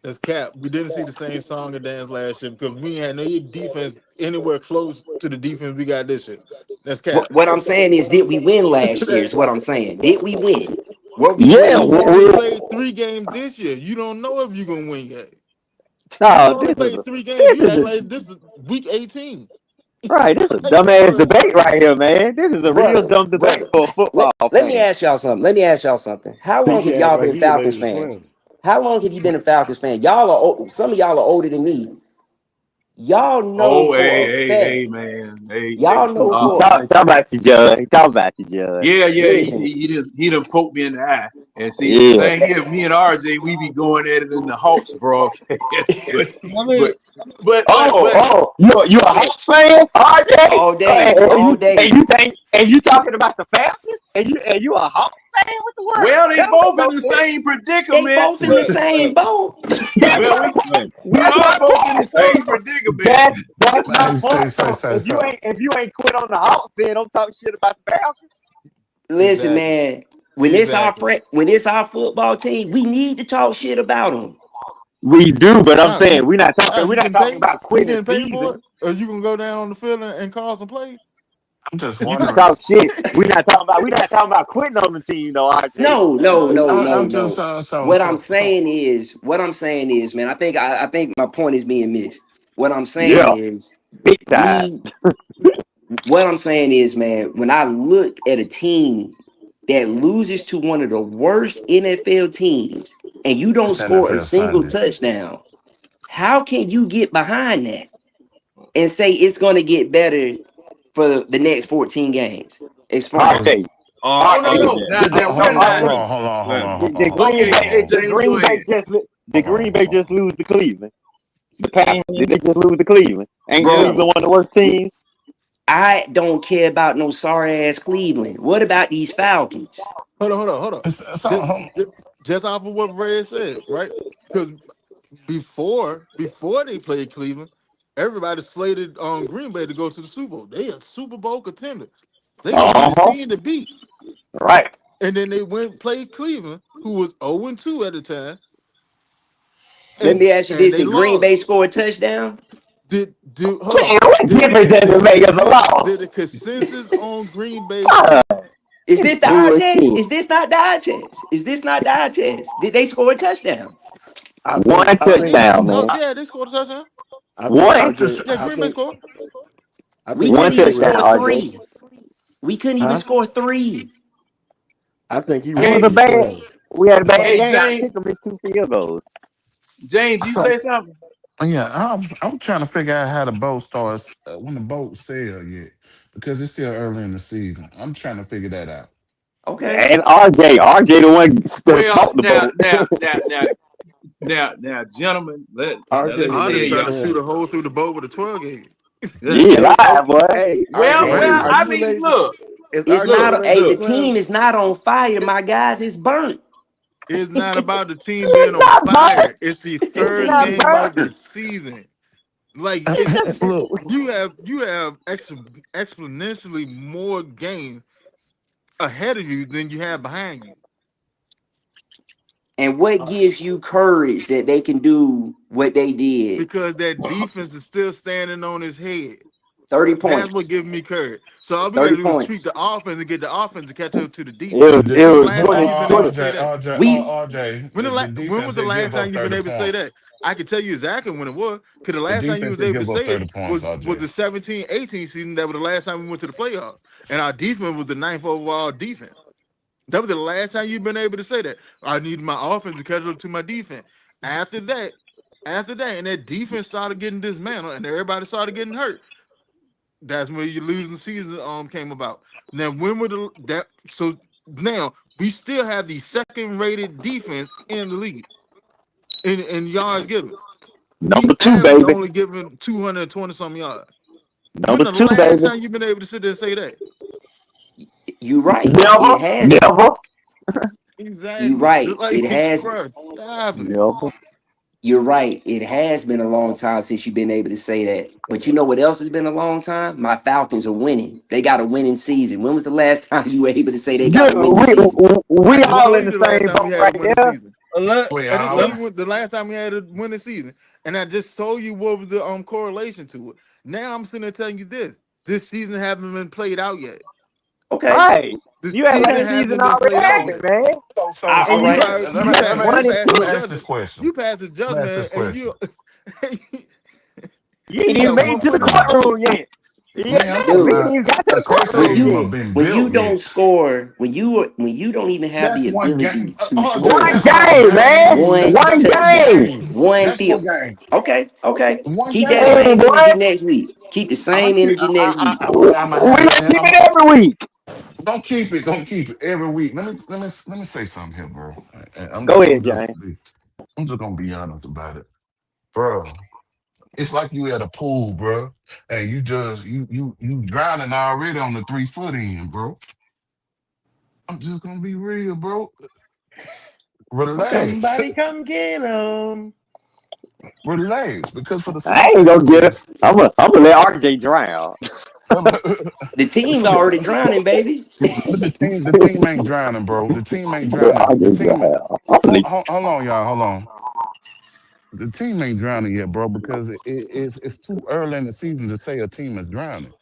That's cap. We didn't see the same song and dance last year because we had no defense anywhere close to the defense we got this year. That's cap. What I'm saying is, did we win last year? Is what I'm saying. Did we win? Were we Yeah, We close? only played 3 games this year. You don't know if you're gonna win yet. You no, only this is played 3 games. You this act is like this is week 18. right. This is a Like, dumbass brother, debate right here, man. This is a real brother, dumb debate brother. for a football Let me fan. ask y'all something. How long have PK act y'all like been he ready Falcons to fans? swim. How long have you been a Falcons fan? Y'all are some of y'all are older than me. Y'all know Oh, for hey, a hey, fact. hey, man. Hey, hey. Y'all know He for talk about you, Judge. He talk about you, Judge. Yeah, yeah. listen. He done poked me in the eye. And see, the Yeah. thing is, me and RJ, we be going at it in the Hawks broadcast. I mean, but, but, but, Oh, but, oh, you a Hawks fan, RJ? All day, all day. And you talking about the Falcons? And you a Hawks fan? What the word? well, they That don't both make in no the sense. same They predicament. both in the same boat. That's Well, my point. hey, we That's are my both in the point. same predicament. That's my Hey, point. So if you so ain't quit on the Hawks, then don't talk shit about the Falcons. Listen, exactly. man. Exactly. When it's our football team, we need to talk shit about them. We do, but I'm Nah, saying we're not talking. you We're not getting talking paid? about You quitting the getting paid for season. it? Or you can go down on the field and call some plays? I'm just You can wondering. talk shit. We're not talking about quitting on the team, though, RJ. No, no, no, no, I'm just no. What I'm so. saying is, man, I think my point is being missed. What I'm saying Yeah, is, big time. we what I'm saying is, man, when I look at a team that loses to one of the worst NFL teams and you don't It's score a NFL single Sunday. touchdown, how can you get behind that and say it's going to get better for the next 14 games? Explain. Because RJ, Oh, no, RJ, no. RJ, Now hold we're on, not. RJ. The Green Okay, Bay, hey, the James, go Green Bay ahead. just lose to Cleveland. The Pains, did they just lose to Cleveland? Ain't bro. Cleveland one of the worst teams? I don't care about no sorry ass Cleveland. What about these Falcons? Hold on. so, Just, just off of what Red said, right? Because before they played Cleveland, everybody slated on Green Bay to go to the Super Bowl. They a Super Bowl contender. They gonna be the Uh-huh. team to beat. Right. And then they went and played Cleveland, who was 0-2 at the time, Let me ask you and this: they did Green Bay lost. score a touchdown? Hold on? Man, what difference does it make as a law? Did the consensus on Green Bay win? Is It's this the eye test? bullshit. Is this not the eye test? Is this not the eye test? Did they score a touchdown? I One think I think Yeah. touchdown, Oh man. yeah, they scored a touchdown. I think One. I'm just. RJ Yeah, Green Bay scored. I We think couldn't One even RJ touchdown, ready. score RJ. three. We couldn't even Huh? score three. I think he It was ready a Hey, to bad. swim. We had a bad hey, game. I James, kicked him missed 2 field goals. James, you So say something? yeah, I'm trying to figure out how the boat starts when the boat sail yet because it's still early in the season. I'm trying to figure that out. Okay. And RJ the one that Well, bought the boat. gentlemen, let RJ me is tell Andre ready to trying to y'all. shoot a swim. hole through the boat with a 12 gauge. Yeah, Hey, live, boy. hey, Well, RJ, well, Hey, are I you mean, ready? look, Is it's RJ look, not. ready Hey, to the look. swim? team is not on fire, my guys. It's burnt. It's not about the team being It's on not burnt. fire. It's the The It's third not team. game of the burnt. season. Like It's it's just Look, you have exponentially more games ahead of you than you have behind you. And what Uh, gives you courage that they can do what they did? Because that defense is still standing on his head. 30 That's what points. gives me courage. So all we got 30 to do is tweak points. the offense and get the offense to catch up to the it defense. was the, it When the was last time 20 you've been able to 20. say that? We The When was defense the did last give time up you've been 30 able to say points. that? I can tell you exactly when it was. Because the The last time you defense was did able to give up say it 30 points, was RJ. the 17-18 season. That was the last time we went to the playoffs. And our defense was the ninth overall defense. That was the last time you've been able to say that. I need my offense to catch up to my defense. After that, and that defense started getting dismantled and everybody started getting hurt. That's when your losing season came about. Now when were the that so now we still have the second rated defense in the league in yards given. We Number two, average baby. only giving 220 some yards. When Number the two, last baby. time you've been able to sit there and say that? you right. Never, It has never, you Exactly. right. Like, It has bro, stop it. never. You're right. It has been a long time since you've been able to say that. But you know what else has been a long time? My Falcons are winning. They got a winning season. When was the last time you were able to say they got Dude, a winning season? we I just all told in you the the last same time we boat had a right winning there. season. Let, We I just all told let, you the last time we had a winning season, and I just told you what was the correlation to it. Now I'm sitting there telling you this: this season haven't been played out yet. Okay. Right. The You act like season the Okay. season hasn't been already played out happened, yet. man. so All And And you you right. got are you got let one me and passed let the me two. ask this judgment. question. You passed the Let me ask judgment, this and question. You ain't you even got made one it to the foot in. courtroom yet. Yeah, Man, I'm damn, talking we Dude, ain't about even got to a the case when courtroom ain't yet. even you been when you built don't yet. score, when you don't even have the That's one ability game. to RJ, One score that's one game, man. game. one One That's one game. game. one That's one field. game. Okay, okay. One Keep that game. Hey, same boy. energy next week. Keep the I'm same energy next week. well, I'm gonna We have it. don't And keep it every week. don't keep it. Don't keep it every week. Let me say something here, bro. And Go ahead, James. I'm just gonna be honest about it, bro. It's like you at a pool, bro, and you just you drowning already on the 3 foot end, bro. I'm just gonna be real, bro. Okay. Relax, Somebody come get him. relax, because for the I simple ain't fact gonna get it. is, I'm gonna let RJ drown. The team's for the already drowning, baby. but the team ain't drowning, bro. The team ain't drowning. The RJ team. drown. I'm gonna Hold on, y'all. Hold on. The team ain't drowning yet, bro, because it's too early in the season to say a team is drowning.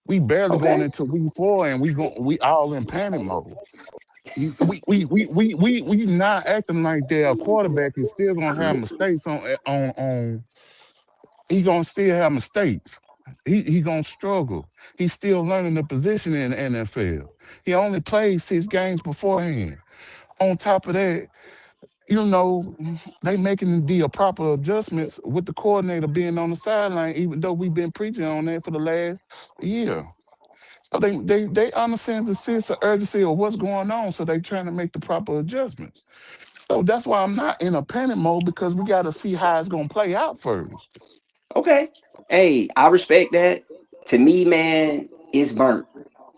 We barely going Okay. into week 4, and we all in panic mode. We not acting like their quarterback is still gonna have mistakes on. He gonna still have mistakes. He gonna struggle. He's still learning the position in the NFL. He only played 6 games beforehand. On top of that, they making the proper adjustments with the coordinator being on the sideline, even though we've been preaching on that for the last year. So they understand the sense of urgency of what's going on, so they trying to make the proper adjustments. So that's why I'm not in a panic mode, because we got to see how it's gonna play out first. Okay. Hey, I respect that. To me, man, it's burnt.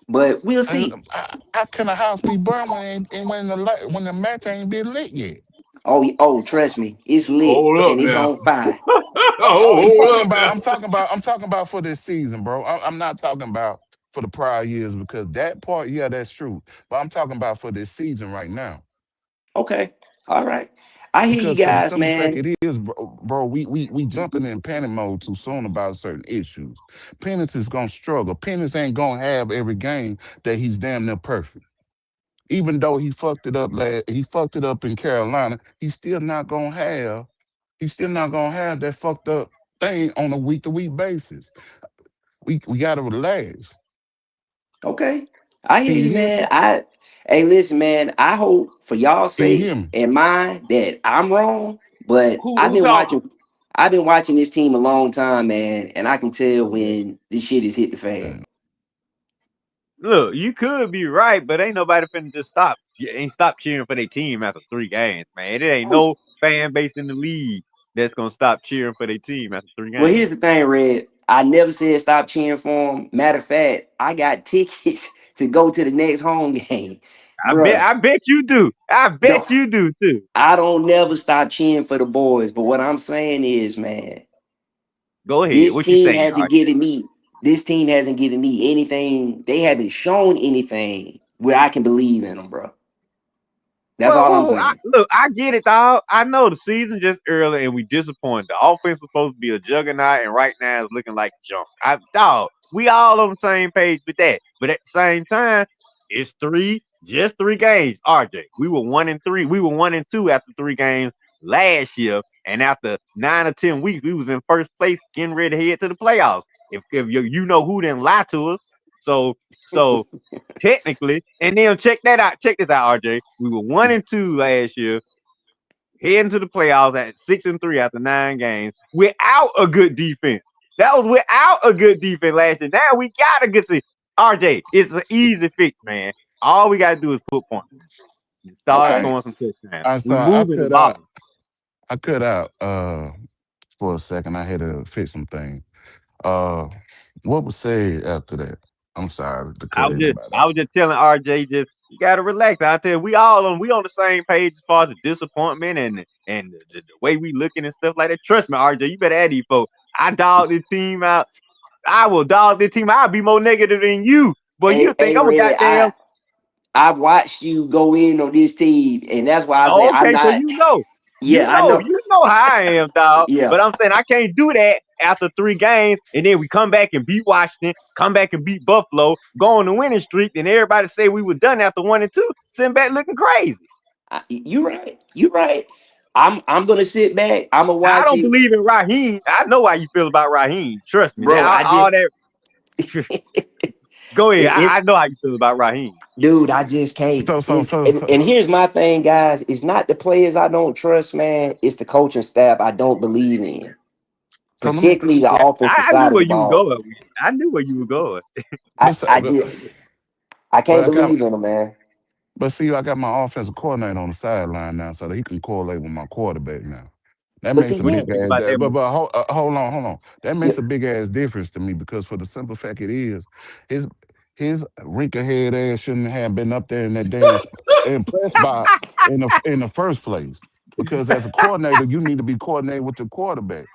But we'll And see. how can a house be burned when the match ain't been lit yet? Oh, trust me, it's lit Hold up and it's now. on fire. Hold up now. I'm talking about for this season, bro. I'm not talking about for the prior years, because that part, yeah, that's true. But I'm talking about for this season right now. Okay. All right. I hear you Because for the guys, simple fact man. it is, bro, we jumping in panic mode too soon about certain issues. Pennis is gonna struggle. Pennis ain't gonna have every game that he's damn near perfect. Even though he fucked it up in Carolina, he's still not gonna have that fucked up thing on a week to week basis. We gotta relax. Okay. I hear Can you you, hear man. me? Hey, listen, man. I hope for y'all's Can you sake hear me? and mine that I'm wrong. But Who talking? I've been watching this team a long time, man, and I can tell when this shit has hit the fan. Uh, look. You could be right, but ain't nobody finna just stop. Ain't stop cheering for their team after 3 games, man. It ain't no fan base in the league that's gonna stop cheering for their team after three Well, games. here's the thing, Red. I never said stop cheering for him. Matter of fact, I got tickets to go to the next home game. Bruh, I bet you do. I no, bet you do too. I don't never stop cheering for the boys. But what I'm saying is, man, Go ahead. this What you team saying, hasn't given me this team hasn't given me anything. They haven't shown anything where I can believe in them, bro. That's all I'm Well, saying. look, I get it, dog. I know the season just early and we disappointed. The offense was supposed to be a juggernaut, and right now it's looking like junk. Dog, we all on the same page with that. But at the same time, it's just 3 games. RJ, we were 1-3. We were 1-2 after 3 games last year, and after 9 or 10 weeks, we was in first place, getting ready to head to the playoffs. If you know who didn't lie to us, so technically. And then check that out. Check this out, RJ. We were 1-2 last year, heading to the playoffs at 6-3 after 9 games without a good defense. That was without a good defense last year. Now we got a good team. RJ, it's an easy fix, man. All we gotta do is put points. Start Okay. I scoring some touchdowns. I We saw moving the ball. I cut out for a second. I had to fix some things. Uh, what was said after that? I'm sorry to I cut was just everybody I off. was just telling RJ, just You gotta relax out there. We on the same page as far as the disappointment and the way we looking and stuff like that. Trust me, RJ, you better add these folks. I dog this team out. I will dog this team. I'll be more negative than you. But you think Hey, I'm a Red, goddamn I watched you go in on this team, and that's why I say oh, I'm okay, so not. you know. You Yeah, I know, know. you know how I am, dog. Yeah, But I'm saying I can't do that after 3 games, and then we come back and beat Washington, come back and beat Buffalo, go on the winning streak, and everybody say we were done after 1 and 2, sitting back looking crazy. you right. You right. I'm gonna sit back. I'm gonna I watch don't it, believe in Raheem. I know how you feel about Raheem. Trust me. bro. Now I just all that. Go ahead. it's I know how you feel about Raheem. dude. I just can't. So so It's so so and here's my thing, guys. It's not the players I don't trust, man. It's the coaching staff I don't believe in, so let me particularly the Yeah, offensive I knew side of where the you were ball. going with. I knew where you were going. I but say- I just I but can't I got believe in them, man. but see I got my offensive coordinator on the sideline now so that he can correlate with my quarterback now. That But makes see, a What you big yeah, think ass. about that move? Hold on. That yeah. makes a big ass difference to me because for the simple fact it is, his his wrinkle head ass shouldn't have been up there in that damn impressed by in the first place. Because as a coordinator, you need to be coordinated with the quarterback,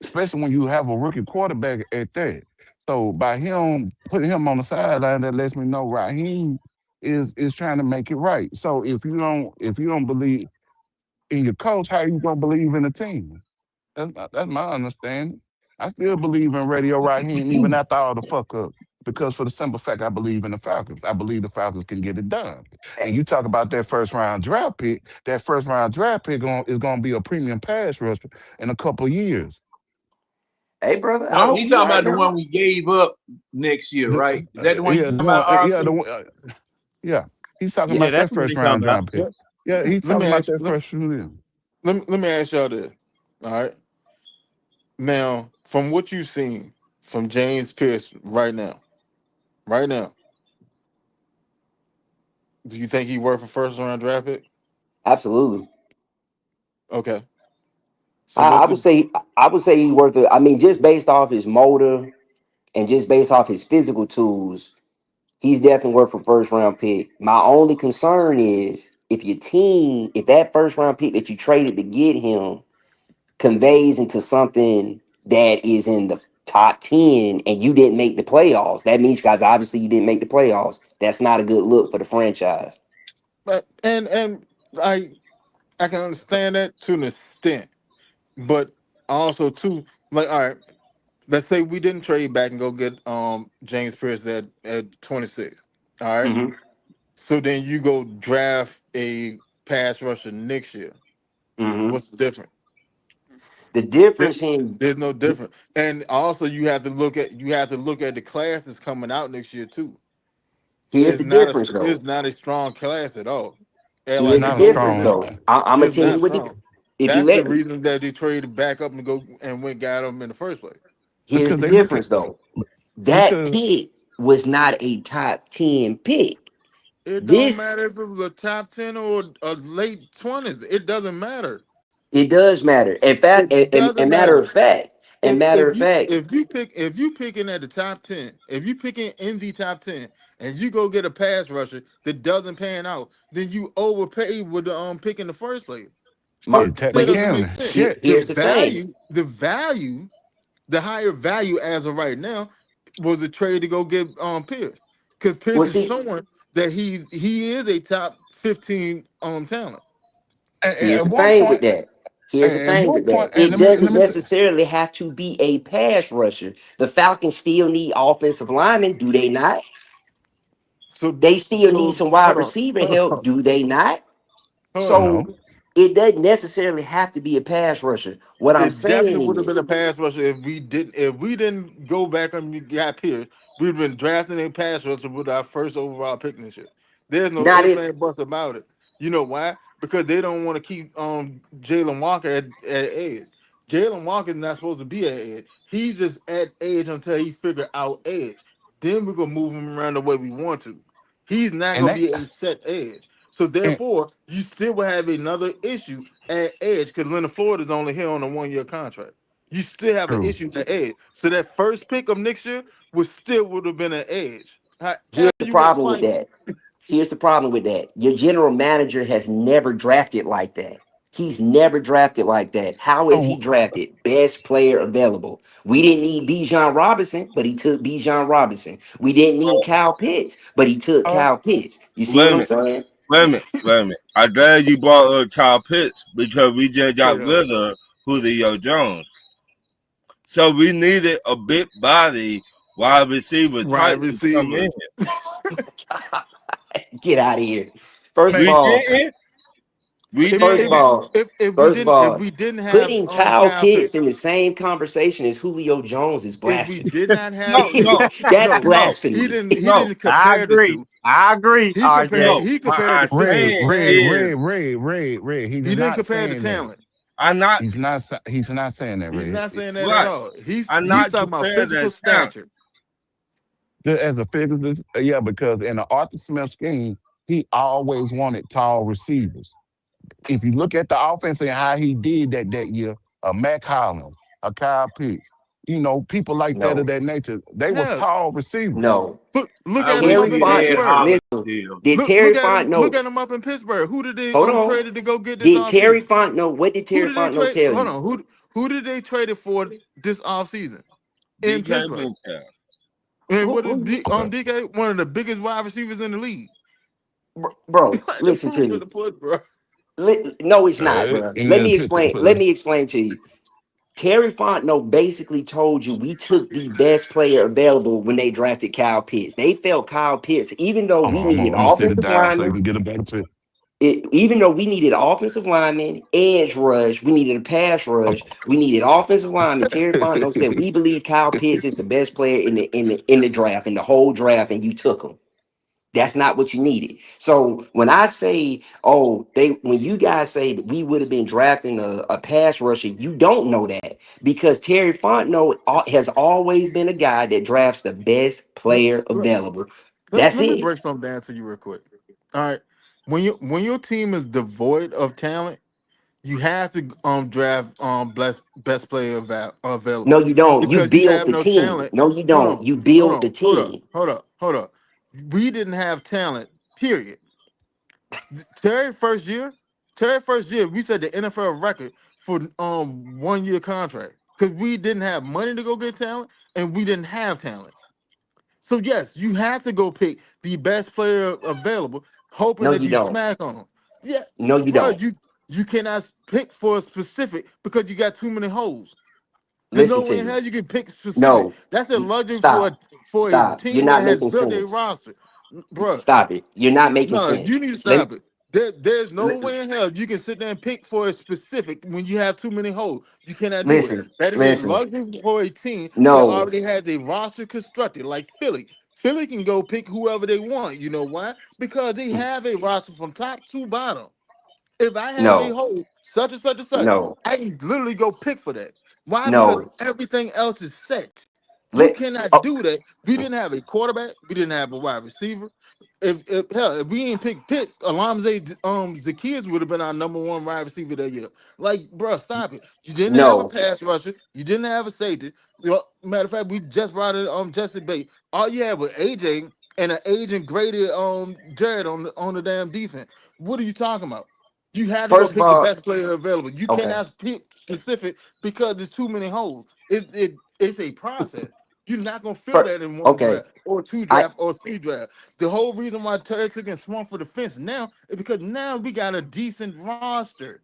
especially when you have a rookie quarterback at that. So by him putting him on the sideline, that lets me know Raheem is trying to make it right. So if you don't believe in your coach, how you gonna believe in the team? That's my understanding. I still believe in Radio Raheem even after all the fuck up. Because for the simple fact, I believe in the Falcons. I believe the Falcons can get it done. And you talk about that first round draft pick. That first round draft pick is going to be a premium pass rusher in a couple of years. Hey, brother, I No, hope he's you're talking right about the now. one we gave up next year, right? Is that the one you Yeah, talking the about, one. Yeah, RC? yeah. He's talking Yeah, Yeah, about that's that what first he's talking round about. draft pick. Yeah. Yeah, he's Let me talking about ask. that first round. Let me ask y'all this. All right. Now, from what you've seen from James Pierce right now, do you think he worth a first round draft pick? absolutely. Okay. So I, what's I the would say I would say he's worth it. I mean, just based off his motor and just based off his physical tools, he's definitely worth a first round pick. My only concern is if that first round pick that you traded to get him conveys into something that is in the top 10 and you didn't make the playoffs, that means, guys, obviously you didn't make the playoffs. That's not a good look for the franchise. and I can understand that to an extent, but also too like all right. Let's say we didn't trade back and go get James Pierce at 26. All right. Hmm. So then you go draft a pass rusher next year. Hmm. What's the difference? The There- difference in There's no difference. And also you have to look at the classes coming out next year too. here's the difference though. It's not a strong class at all. And It's like Here's you the not a told difference me, strong. though. I'm gonna it's tell not you what strong. if you That's the let reason that they traded back up and go and went got him in the first place. here's Because the they look at difference though. That because pick was not a top 10 pick. It don't This matter if it was a top 10 or a late 20s. It doesn't matter. it does matter. In fact, It doesn't and matter matter. of fact, and If matter if of you fact, if you picking at the top 10, if you picking in the top 10 and you go get a pass rusher that doesn't pan out, then you overpaid with the pick in the first place. So my, it but still here, doesn't make technicality, sense. shit. The here's the thing. value, the higher value as of right now was a trade to go get Pierce. Because Well, Pierce is see, showing that he is a top 15 talent. here's At the one thing with point, that. Here's the at thing one with point, that. and It let doesn't me say, necessarily have to be a pass rusher. The Falcons still need offensive linemen, do they not? So They still need so some wide hold on. receiver help, do they not? Hold on. no. So it doesn't necessarily have to be a pass rusher. What I'm It definitely would saying have been is, a pass rusher if we didn't go back and got Pierce. We'd been drafting a pass rusher with our first overall pick this year. There's no not ifs it. and buts about it. You know why? Because they don't want to keep Jalen Walker at edge. Jalen Walker's not supposed to be at edge. He's just at edge until he figure out edge. Then we're gonna move him around the way we want to. He's not And gonna that be a set edge. So and therefore, you still will have another issue at edge because Leonard Floyd is only here on a 1 year contract. You still have an true. issue at edge. So that first pick of next year would have been an edge. Here's However the you want to problem with slice it. that. Here's the problem with that. Your general manager has never drafted like that. He's never drafted like that. How is he So drafted? Best player available. We didn't need Bijan Robinson, but he took Bijan Robinson. We didn't need Kyle Pitts, but he took uh, Kyle Pitts. You see Wait what a I'm minute. saying? Wait a minute. I'm glad you brought Kyle Pitts because we just got Yeah. rid of Julio Jones. So we needed a big body wide receiver Wide type to come receiver. in. Get out of here. First of We Man, all, didn't. We if first of didn't. all, first of if all, we didn't have putting Kyle Kyle Pitts Pitts, in the same conversation as Julio Jones is if we blasphemy. did not have No, no, That's no, no, blasphemy. he no, didn't I compare the agree. two. I agree, RJ. no. He What compared I'm the system. saying They had the is, Ray. He's he didn't not compare the saying that. talent. I'm not He's not saying that, He's Ray. not saying that at right. all. I'm He's not talking about comparing physical that talent. stature. Just as a figure, yeah, because in the Arthur Smith scheme, he always wanted tall receivers. If you look at the offense and how he did that year, Mac Hollins, a Kyle Pitts, people like that of No, that nature, they was Yeah. tall receivers. no. Look I at him wish up Terry in we Font, had Pittsburgh. Holland listen, still. did Terry Look Fontenot, at him up in Pittsburgh. Who did they hold on, traded to go get this did Terry offseason? Fontenot, what did Who Terry did they Fontenot trade? tell Hold you? on. Who did they trade it for this offseason in DK Pittsburgh? Metcalf. And Who, what is who, DK? One of the biggest wide receivers in the league. bro, The listen to proof of me. the push, bro. No, it's not, bro. And Let then me explain. Let me explain to you. Terry Fontenot basically told you we took the best player available when they drafted Kyle Pitts. They felt Kyle Pitts, even though hold we on, needed I'm gonna sit it offensive down so you linemen, can get a better picture. even though we needed offensive linemen, edge rush, we needed a pass rush, we needed offensive linemen. Terry Fontenot said we believe Kyle Pitts is the best player in the draft, in the whole draft, and you took him. That's not what you needed. So when I say, when you guys say that we would have been drafting a pass rusher, you don't know that because Terry Fontenot has always been a guy that drafts the best player available. That's Let me it. break something down to you real quick. All right. When your team is devoid of talent, you have to draft best player No, available you don't. You because you build have the no team. talent. No, you Hold don't. on, You build the team. hold up. We didn't have talent. Period. Terry first year, we set the NFL record for 1 year contract because we didn't have money to go get talent and we didn't have talent. So yes, you have to go pick the best player available, hoping No, that you you don't. smack on them. Yeah, No, you bro, don't. you cannot pick for a specific because you got too many holes. There's Listen no to way in me. hell you can pick specific. No, That's a luxury for stop. a Stop. You're team not that has making built a sense. roster, bro. Stop it. You're not making No, you sense. need to Let, stop it. There's no way in hell you can sit there and pick for a specific when you have too many holes. You cannot do it. listen. That is a Listen. luxury for a team that No. already has a roster constructed, like Philly. Philly can go pick whoever they want. You know why? Because they have a roster from top to bottom. If I have a No. hole, such and such and such, No. I can literally go pick for that. Why? Because No. everything else is set. You Let. cannot Oh, do that. We didn't have a quarterback. We didn't have a wide receiver. If hell, if we ain't picked Pitts, Alonzo Zaccheaus would have been our number one wide receiver that year. Like, bro, stop it. You didn't have a no. pass rusher. You didn't have a safety. Matter of fact, we just brought in Justin Bates. All you had was AJ and an aging graded Jared on the damn defense. What are you talking about? You had to go First of pick the all, best player available. You okay. cannot pick specific because there's too many holes. It's a process. You're not gonna feel that in one Okay. draft or two I draft or three draft. The whole reason why Terry took and swung for the fence now is because now we got a decent roster.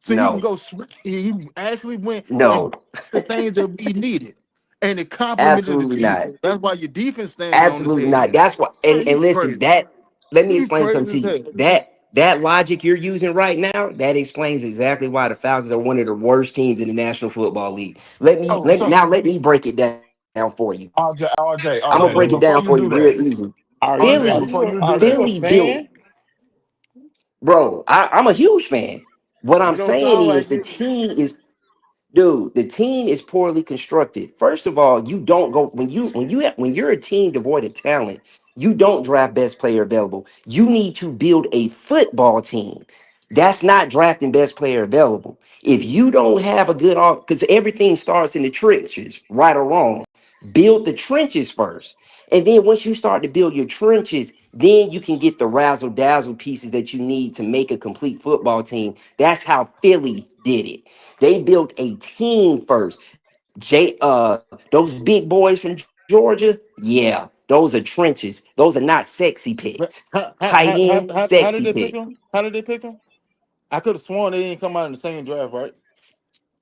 So he can no. go switch. He actually went and No. got the things that we needed. And it complemented the Absolutely team. not. That's why your defense standing on his Absolutely head not. now. That's what. Man, And you listen. crazy. That. Let me You explain something crazy to as you. hell. That logic you're using right now, that explains exactly why the Falcons are one of the worst teams in the National Football League. Oh, so Let me break it down for you. I'm gonna break it Before down you for you do real that, easy. RJ, Philly, before you do Are you that, a Philly built, fan? bro. I'm a huge fan. What I'm You don't saying sound is like the it. team is Dude, the team is poorly constructed. First of all, you don't go when you're a team devoid of talent, you don't draft best player available. You need to build a football team. That's not drafting best player available. If you don't have a good off, because everything starts in the trenches, right or wrong. Build the trenches first. And then once you start to build your trenches, then you can get the razzle dazzle pieces that you need to make a complete football team. That's how Philly did it. They built a team first. Those big boys from Georgia, yeah, those are trenches. Those are not sexy But picks. Tight end, how did sexy they pick pick. him? How did they pick him? I could have sworn they didn't come out in the same draft, right?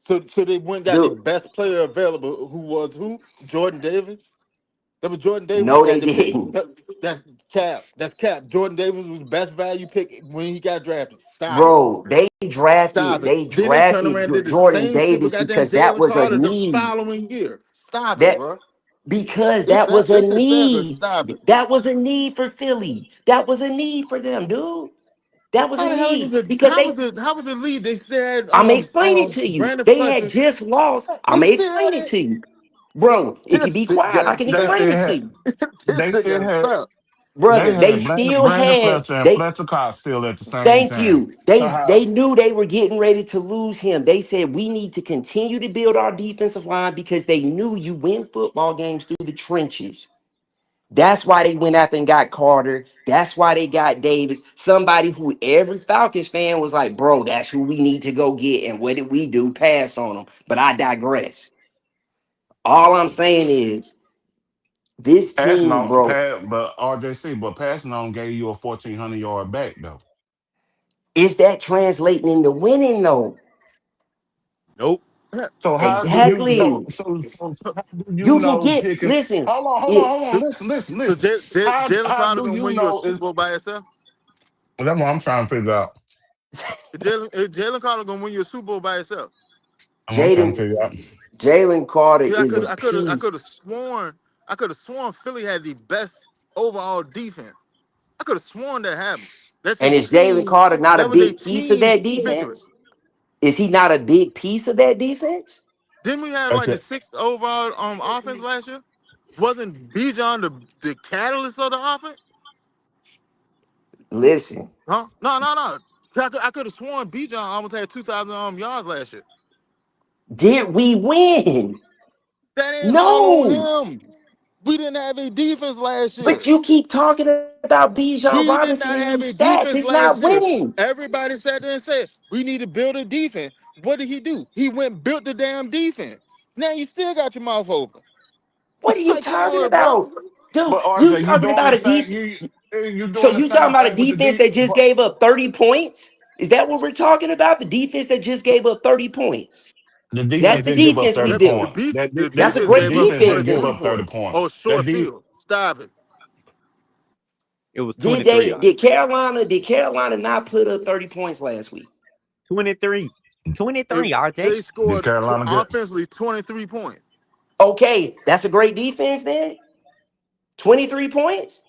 So they went and got the Dude, best player available, who was who? Jordan Davis. That was Jordan Davis no, they had the pick. didn't. That's Cap. That's Cap. Jordan Davis was the best value pick when he got drafted. Stop it. Bro, they Stop drafted it. they Then they turned drafted around and did the Jordan same shit with Davis goddamn because that Jalen was a Carter the need. following year. Stop it, That bro. because This that was a shit sound good. need. Stop it. That was a need for Philly. That was a need for them, dude. That was a How the hell it need was a because they. how was the lead? They said I'm gonna explain it to you. Brandon They had Fletcher. just lost. I'm They gonna still explain had it it. to you, bro. If you This be shit quiet, I got can They stop. explain still it to had you, This they shit still got had stop. they brother. They had still Brandon had Fletcher and they. Fletcher Cox still at the same Thank time. you. So They how knew they were getting ready to lose him. They said we need to continue to build our defensive line because they knew you win football games through the trenches. That's why they went after and got Carter. That's why they got Davis. Somebody who every Falcons fan was like, bro, that's who we need to go get. And what did we do? Pass on them. But I digress. All I'm saying is this passing team, on bro, pass but RJC, but passing on gave you a 1,400 yard back though. is that translating into winning though? Nope. So how do you Exactly. so how do you You can know get, picking listen, hold it on, So listen. Jalen How Carter do gonna you win you a know Super is Bowl by itself? that's what I'm trying to figure out. Is Jalen Carter gonna win you a Super Bowl by itself? I'm trying to Jaden, figure out. Jalen Carter Yeah, is a I piece. could have sworn Philly had the best overall defense. I could have sworn that happened. That's a And is Jalen team. Carter not a That was a big piece of team that victory. defense? Is he not a big piece of that defense? Didn't we have like Okay. the sixth overall offense last year? Wasn't Bijan the catalyst of the offense? Listen, Huh? No. I could have sworn Bijan almost had 2,000 yards last year. did we win? That ain't all No. on him. We didn't have a defense last But year. you keep talking about Bijan We did Robinson not and have these a stats. defense It's last not year. winning. Everybody sat there and said, we need to build a defense. What did he do? He went and built the damn defense. Now you still got your mouth open. What are you Like, come talking on, bro. about? Dude, But you RJ, you talking doing about the a same defense. you So doing the you talking same about a thing with the defense D that just gave up 30 points? Is that what we're talking about? The defense that just gave up 30 points. the defense That's the didn't give up defense we 30 The built. points. beef, the That's a defense The great gave up defense defense didn't give 23 up then. 30 points. Oh, points. That short field. Stop it. It was Did 23. they did Carolina not put up 30 points last week? 23. They, 23, RJ. they did scored Carolina get offensively 23 points. Okay, that's a great defense then. 23 points?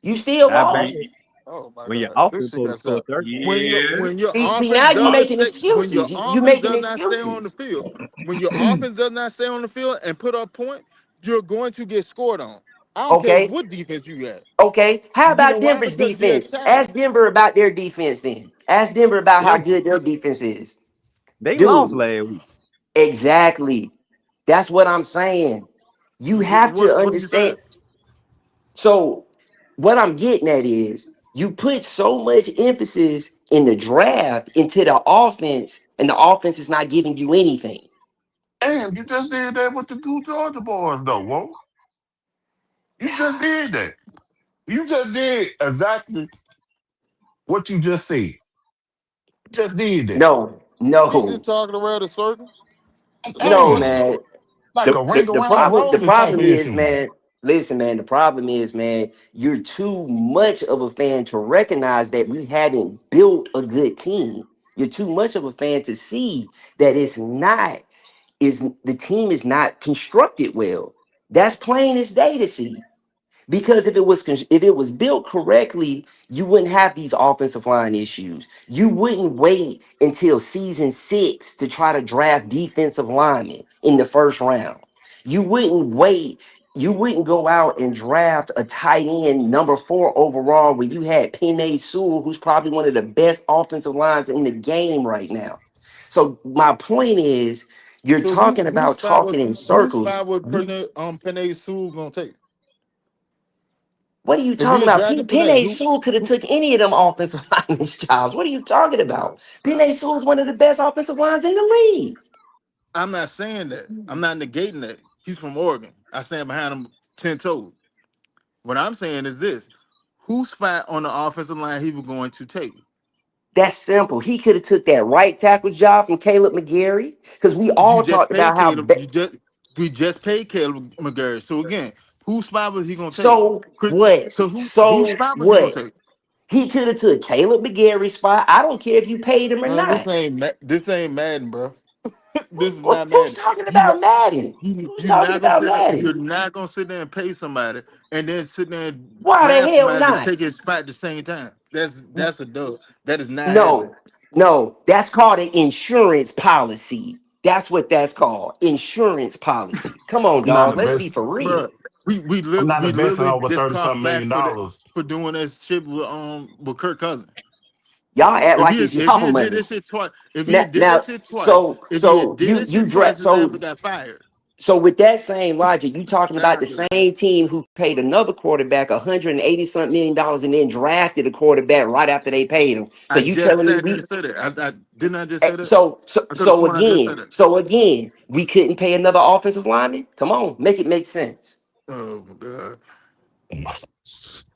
You still Not bad. lost? Oh my When your God, this offense shit supposed to got score stopped. 30. When your Yes. See, offense now you does not making stay when your excuses. You offense making does not stay on the excuses. field, when your offense does not stay on the field and put up points, you're going to get scored on. I don't care Okay. what defense you got. Okay. How You know about why? Denver's Because you're defense? attacked. Ask Denver about their defense then. Ask Denver about how Them, good their defense is. they lost Dude, last week. exactly. That's what I'm saying. You have to What are you saying? understand. So, what I'm getting at is you put so much emphasis in the draft into the offense, and the offense is not giving you anything. damn, you just did that with the two Georgia boys though, whoa. You just did that. You just did exactly what you just said. You just did that. No, He just no, talking around the circle. What no, Damn. man. Like the, a the, ring the around the problem the rosy type problem of is, issue. man, listen, man, the problem is, man, you're too much of a fan to recognize that we haven't built a good team. You're too much of a fan to see that the team is not constructed well. That's plain as day to see. Because if it was built correctly, you wouldn't have these offensive line issues. You wouldn't wait until season 6 to try to draft defensive linemen in the first round. You wouldn't wait. You wouldn't go out and draft a tight end number 4 overall when you had Penei Sewell, who's probably one of the best offensive lines in the game right now. So my point is, You're So talking whose about spot talking was in whose circles. spot was Penei Sewell gonna take? What are you If he talking had about? drafted Penei, Penei Sewell could have who took any of them offensive linemen's jobs. What are you talking about? Penei Sewell is one of the best offensive lines in the league. I'm not saying that. I'm not negating that. He's from Oregon. I stand behind him 10 toes. What I'm saying is this: whose spot on the offensive line he was going to take? That's simple. He could have took that right tackle job from Caleb McGarry because we You all just talked paid about how. Caleb. We just paid Caleb McGarry. So again, whose spot was he gonna take? So what? So whose So spot was he gonna what? take? He could have took Caleb McGarry's spot. I don't care if you paid him or Man, not. this ain't Madden, bro. This is not Who's Madden. talking You about Madden? Who's you're talking not gonna about sit there. Madden? You're not gonna sit there and pay somebody and then sit there and Why the draft hell somebody to not? take his spot at the same time. That's a dub. That is not happening. No, no, that's called an insurance policy. That's what that's called. Insurance policy. Come on, I'm not dog. Let's be investing. for real. Bro, we I'm not we investing literally over just 30 caught something flack million for that dollars. for doing that shit with Kirk Cousins. Y'all act like it's If he y'all had did money. this shit twice, if he Now, had did that now, shit twice, so if he had so did that you shit twice, draft his ass would so got fired. so with that same logic, you talking about the Exactly. same team who paid another quarterback 180 something million dollars and then drafted a quarterback right after they paid him. So I you just telling me sat there we and said it. I didn't I just say that? so so I could have so sworn I just again, said it. so again, we couldn't pay another offensive lineman? Come on, make it make sense. Oh my god.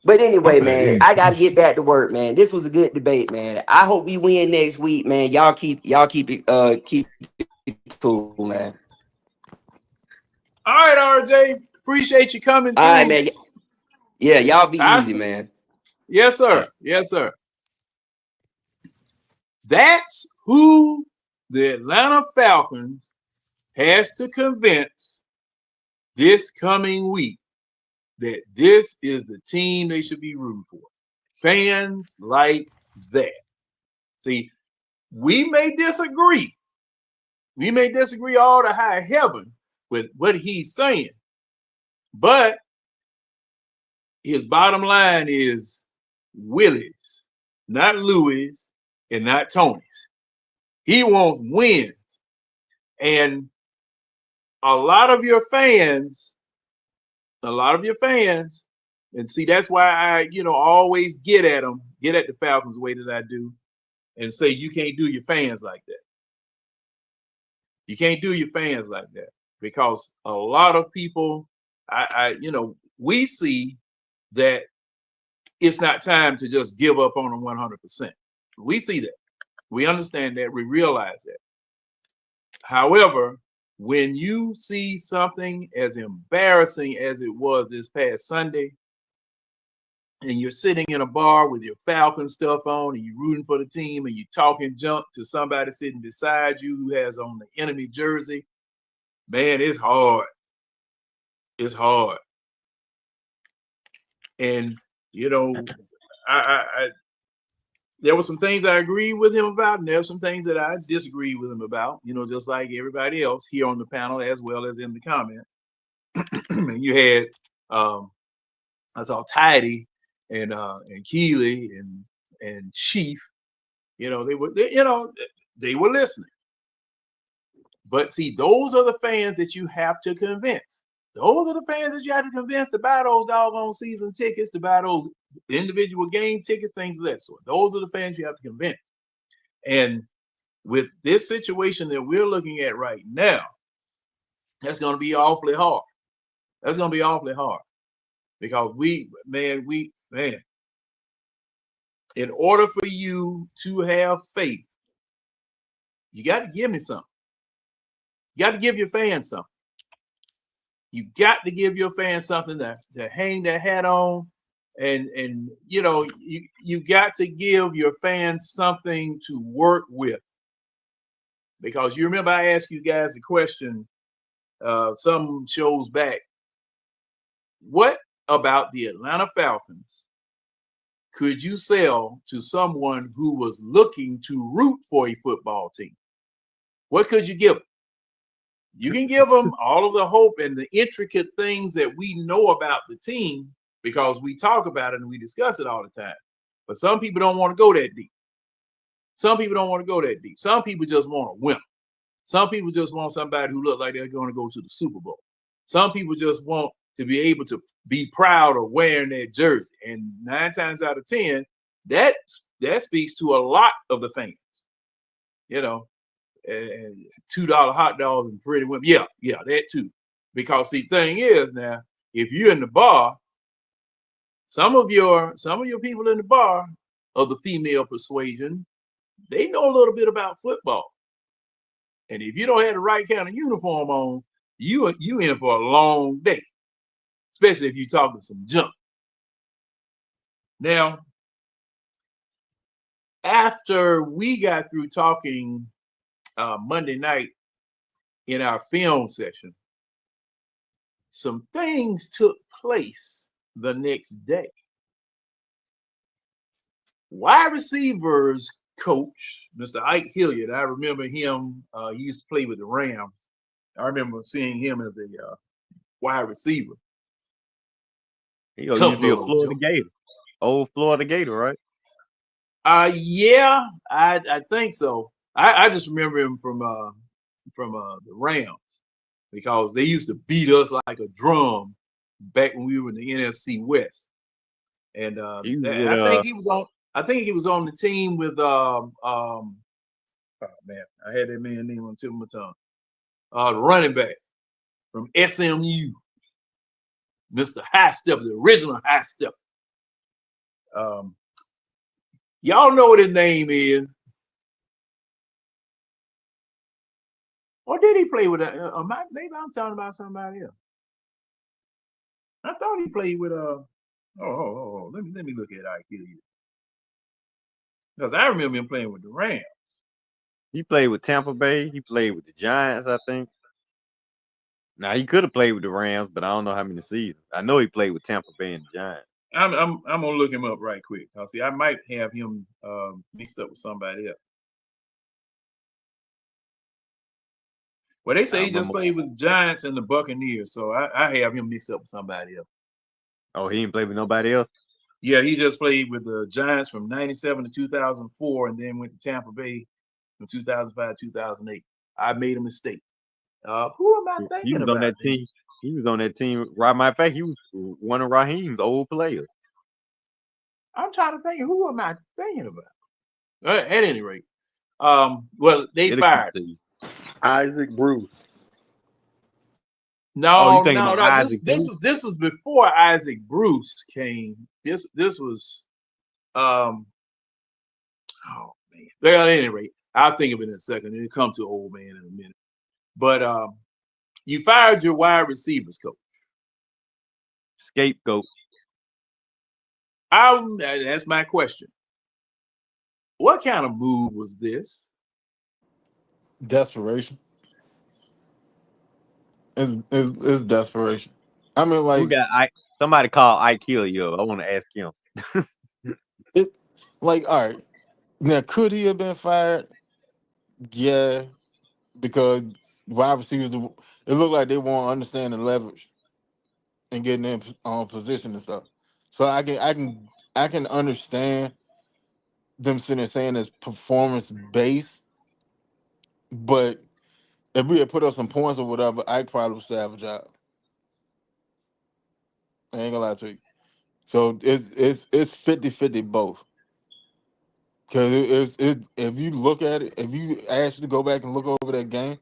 But I'm anyway, man, saying I got to get back to work, man. This was a good debate, man. I hope we win next week, man. Keep it cool, man. All right, RJ. Appreciate you coming All right, through. man. Yeah, y'all be I easy, see. man. Yes, sir. Yes, sir. That's who the Atlanta Falcons has to convince this coming week that this is the team they should be rooting for. Fans like that. See, we may disagree. We may disagree all to high heaven with what he's saying, but his bottom line is Willie's, not Louis and not Tony's. He wants wins. And a lot of your fans, and see, that's why I, always get at them, get at the Falcons the way that I do, and say, you can't do your fans like that. You can't do your fans like that because a lot of people, we see that it's not time to just give up on them 100%. We see that. We understand that. We realize that. However, when you see something as embarrassing as it was this past Sunday, and you're sitting in a bar with your Falcon stuff on and you're rooting for the team and you're talking junk to somebody sitting beside you who has on the enemy jersey, man, it's hard. It's hard. And, I there were some things I agree with him about, and there were some things that I disagree with him about, just like everybody else here on the panel as well as in the comments. You had I saw Tidy and Keeley and Chief, they were listening. But see, those are the fans that you have to convince. Those are the fans that you have to convince to buy those doggone season tickets, to buy those individual game tickets, things of that sort. Those are the fans you have to convince. And with this situation that we're looking at right now, that's going to be awfully hard. That's going to be awfully hard because in order for you to have faith, you got to give me something. You got to give your fans something. You got to give your fans something to hang their hat on. And you got to give your fans something to work with. Because you remember I asked you guys a question some shows back. What about the Atlanta Falcons could you sell to someone who was looking to root for a football team? What could you give them? You can give them all of the hope and the intricate things that we know about the team because we talk about it and we discuss it all the time. But some people don't want to go that deep. Some people don't want to go that deep. Some people just want to win. Some people just want somebody who look like they're going to go to the Super Bowl. Some people just want to be able to be proud of wearing that jersey. And 9 times out of 10, that speaks to a lot of the fans. You know, and $2 hot dogs and pretty women. Yeah, that too. Because see, thing is now, if you're in the bar, some of your people in the bar of the female persuasion, they know a little bit about football. And if you don't have the right kind of uniform on, you in for a long day, especially if you're talking some junk. Now, after we got through talking Monday night in our film session, some things took place the next day. Wide receivers coach, Mr. Ike Hilliard, I remember him, he used to play with the Rams. I remember seeing him as a wide receiver. He used to be a Florida Gator. Old Florida Gator, right? Yeah, I think so. I just remember him from the Rams because they used to beat us like a drum back when we were in the NFC West. And I think he was on the team with oh man, I had that man's name on the tip of my tongue. The running back from SMU, Mr. High Step, the original High Step. Y'all know what his name is. Or did he play with maybe I'm talking about somebody else. I thought he played with let me look at Ike Hilliard. Because I remember him playing with the Rams. He played with Tampa Bay. He played with the Giants, I think. Now he could have played with the Rams, but I don't know how many seasons. I know he played with Tampa Bay and the Giants. I'm gonna look him up right quick. See, I might have him mixed up with somebody else. Well, they say he just played with the Giants and the Buccaneers, so I have him mixed up with somebody else. Oh, he didn't play with nobody else? Yeah, he just played with the Giants from 97 to 2004 and then went to Tampa Bay from 2005 to 2008. I made a mistake. Who am I thinking about? He was on that team. Right, matter of fact, he was one of Raheem's old players. I'm trying to think, who am I thinking about? At any rate, well, they fired Isaac Bruce. No, this was before Isaac Bruce came. This was oh man. Well, at any rate, I'll think of it in a second. It'll come to old man in a minute. But you fired your wide receivers coach. Scapegoat. That's my question. What kind of move was this? Desperation. It's desperation. I mean, like, somebody call Ike Hilliard. I want to ask him. All right. Now, could he have been fired? Yeah, because wide receivers, it looked like they won't understand the leverage and getting in position and stuff. So I can understand them sitting there saying it's performance based, but if we had put up some points or whatever, Ike probably would still have a job. I ain't gonna lie to you. So it's 50-50 both. Because if you look at it, if you actually go back and look over that game,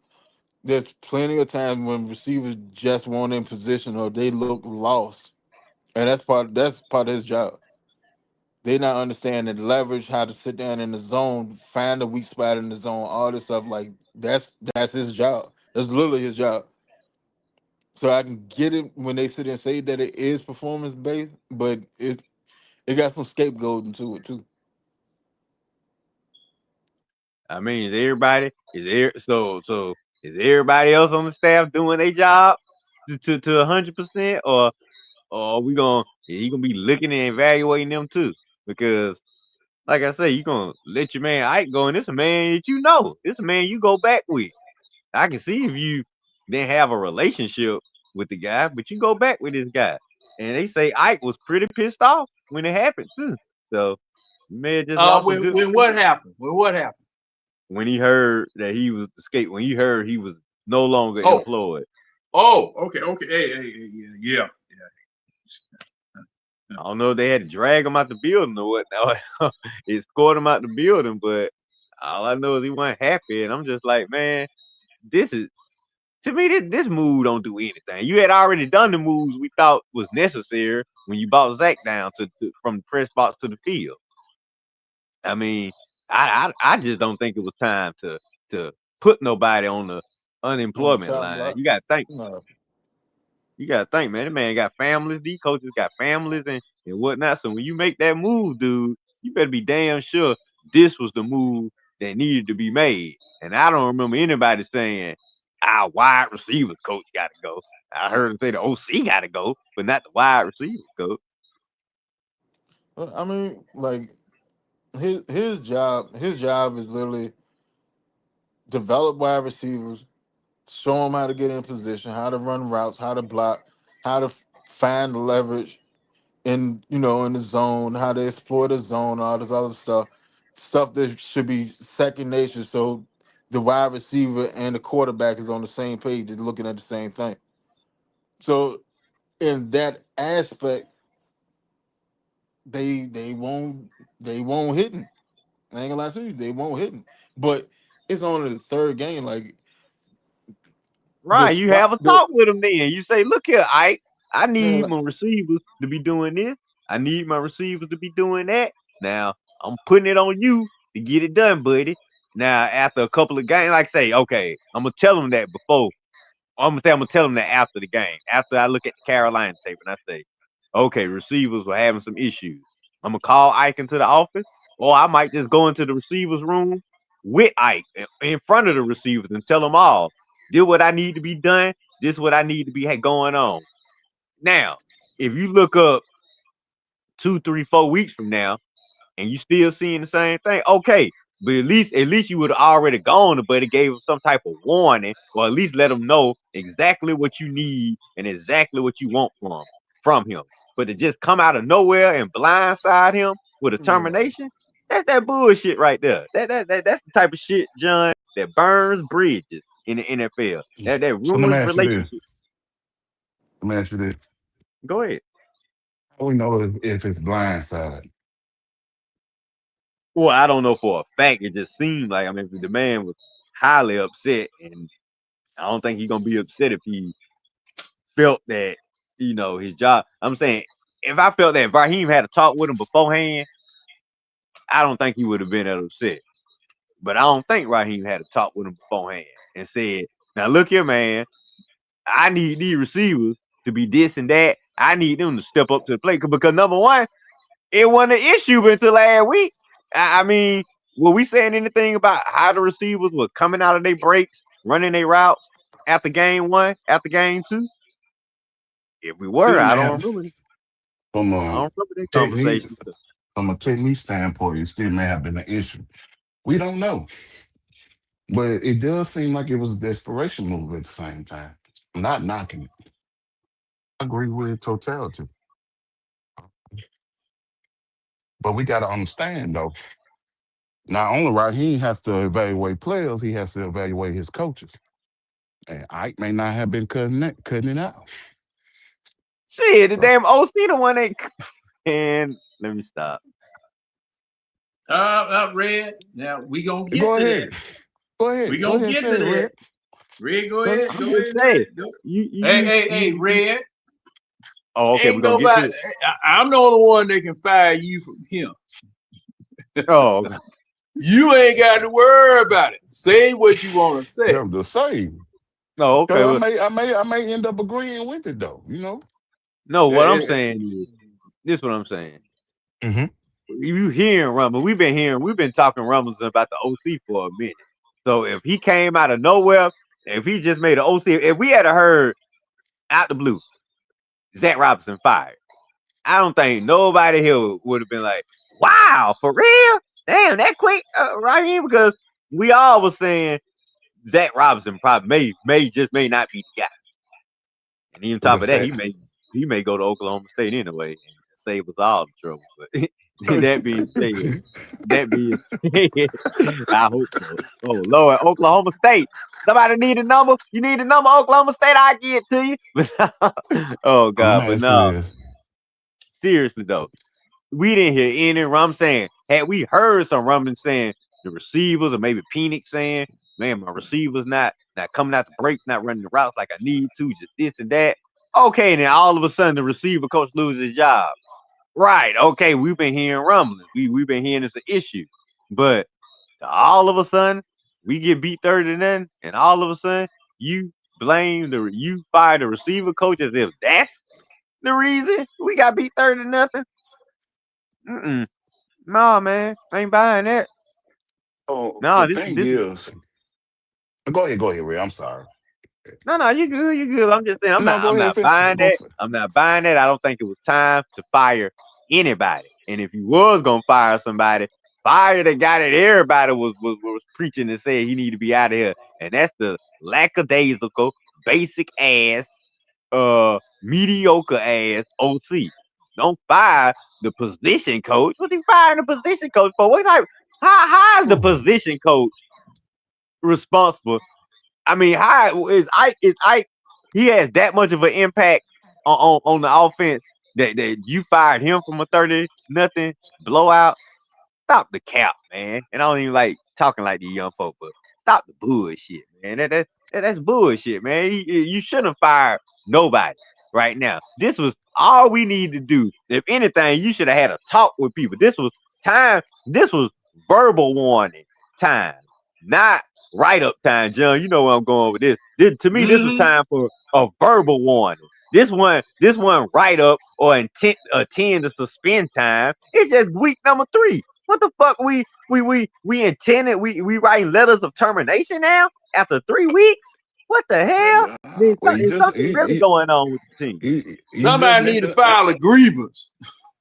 there's plenty of times when receivers just weren't in position or they look lost, and that's part of his job. They not understanding the leverage, how to sit down in the zone, find a weak spot in the zone, all this stuff. Like that's his job. That's literally his job. So I can get it when they sit there and say that it is performance based, but it got some scapegoating to it too. I mean, is everybody else on the staff doing their job to 100%, or are he gonna be looking and evaluating them too? Because, like I say, you gonna let your man Ike go, and it's a man that you know, it's a man you go back with. I can see if you didn't have a relationship with the guy, but you go back with this guy, and they say Ike was pretty pissed off when it happened too. So, you may have just lost. When what happened? When what happened? when he heard that he was escaped, when he heard he was no longer Oh, employed. okay. Hey, yeah. I don't know if they had to drag him out the building or what. Now, escort him out the building, but all I know is he wasn't happy, and I'm just like, man, this is to me. This move don't do anything. You had already done the moves we thought was necessary when you brought Zach down from the press box to the field. I mean, I just don't think it was time to put nobody on the On the unemployment top line. block. You gotta think. No. You gotta think, man. The man got families. These coaches got families and whatnot. So when you make that move, dude, you better be damn sure this was the move that needed to be made. And I don't remember anybody saying our wide receiver coach got to go. I heard him say the OC got to go, but not the wide receiver coach. Well, I mean, like his job is literally develop wide receivers, show them how to get in position, how to run routes, how to block, how to find leverage in in the zone, how to explore the zone, all this other stuff that should be second nature. So the wide receiver and the quarterback is on the same page, they're looking at the same thing. So in that aspect, they won't hit him. I ain't gonna lie to you, they won't hit him. But it's only the third game. Like the Right, you spot, have a talk with him then. You say, look here, Ike, I need like, my receivers to be doing this. I need my receivers to be doing that. Now, I'm putting it on you to get it done, buddy. Now, after a couple of games, like say, okay, I'm gonna tell him that before. I'm gonna tell him that after the game. After I look at the Carolina tape and I say, okay, receivers were having some issues. I'm gonna call Ike into the office, or I might just go into the receivers room with Ike in front of the receivers and tell them all, do what I need to be done. This is what I need to be going on. Now, if you look up 2, 3, 4 weeks from now and you still seeing the same thing, okay. But at least you would have already gone, but it gave them some type of warning, or at least let them know exactly what you need and exactly what you want from him. But to just come out of nowhere and blindside him with a yeah, termination, that's that bullshit right there. That's the type of shit, John, that burns bridges in the NFL. That So let me ruins ask you this. relationships. Let me ask you this. Go ahead. How we know if it's blindside? Well, I don't know for a fact. It just seemed like, I mean, the man was highly upset, and I don't think he's gonna be upset if he felt that, his job. I'm saying, if I felt that Raheem had a talk with him beforehand, I don't think he would have been that upset. But I don't think Raheem had a talk with him beforehand and said, "Now look here, man. I need these receivers to be this and that. I need them to step up to the plate because number one, it wasn't an issue until last week. I mean, were we saying anything about how the receivers were coming out of their breaks, running their routes after game one, after game two? If we were, Still I may don't have remember. from I a don't remember that technique conversation. from a technique standpoint, it still may have been an issue. We don't know. But it does seem like it was a desperation move at the same time. I'm not knocking it. I agree with totality. But we gotta understand though, not only Raheem has to evaluate players, he has to evaluate his coaches. And Ike may not have been cutting it out. Shit, the So, damn OC the one ain't. And let me stop. Red. Now we gonna get go to ahead. that. Go We ahead. Go gonna ahead and get say to it, that. Red. Red, go Go ahead. ahead. I'm Go just ahead and say saying. it. Go. You Hey, Red. Oh, okay, we're Ain't gonna get to nobody. it. I'm the only one that can fire you from him. Oh, You ain't got to worry about it. Say what you want to say. I'm just saying. no, okay. Because Well, I may end up agreeing with it though, you know? no, Eh, what I'm eh, saying is this is what I'm saying. Mm-hmm. You hearing rumble. We've been talking rumbles about the OC for a minute. So if he came out of nowhere, if he just made an OC, if we had heard out the blue, Zach Robinson fired, I don't think nobody here would have been like, wow, for real? Damn, that quick, right here, because we all was saying Zach Robinson probably may not be the guy. And even But top the of that, fact he may go to Oklahoma State anyway and save us all the trouble. But That being said, that being said, I hope so. Oh Lord, Oklahoma State. Somebody need a number. You need a number, Oklahoma State. I get to you. Oh Let me God, but ask you no, this. seriously though, we didn't hear any rum saying. Had we heard some rumbling saying the receivers or maybe Penix saying, "Man, my receivers not coming out the break, not running the routes like I need to, just this and that." Okay, then all of a sudden the receiver coach loses his job. Right. Okay, we've been hearing rumblings. We've been hearing it's an issue. But all of a sudden, we get beat 30-0, and all of a sudden you fire the receiver coach as if that's the reason we got beat 30-0. Mm-mm. No, man. I ain't buying that. Oh, No, the this thing this is is, go ahead, Ray. I'm sorry. no, you good. I'm just saying No, go I'm ahead. not buying Go. that. I'm not buying that. I don't think it was time to fire anybody. And if you was gonna fire somebody, fire the guy that everybody was preaching and said he need to be out of here. And that's the lackadaisical, basic ass, mediocre ass OC. Don't fire the position coach. What he firing the position coach for? What's like how is the Oh, position coach responsible? I mean, how is Ike? He has that much of an impact on the offense that you fired him from a 30-0 blowout. Stop the cap, man. And I don't even like talking like these young folk, but stop the bullshit, man. That's bullshit, man. You shouldn't have fired nobody right now. This was all we need to do. If anything, you should have had a talk with people. This was time. This was verbal warning time, not write up time, John. You know where I'm going with this. To me, this was Mm-hmm. time for a verbal warning. This one write up or attend the suspend time. It's just week number 3. What the fuck we intended we writing letters of termination now after 3 weeks? What the hell? well, Is something really going on with the team? you just Somebody need to mentioned. file a grievance.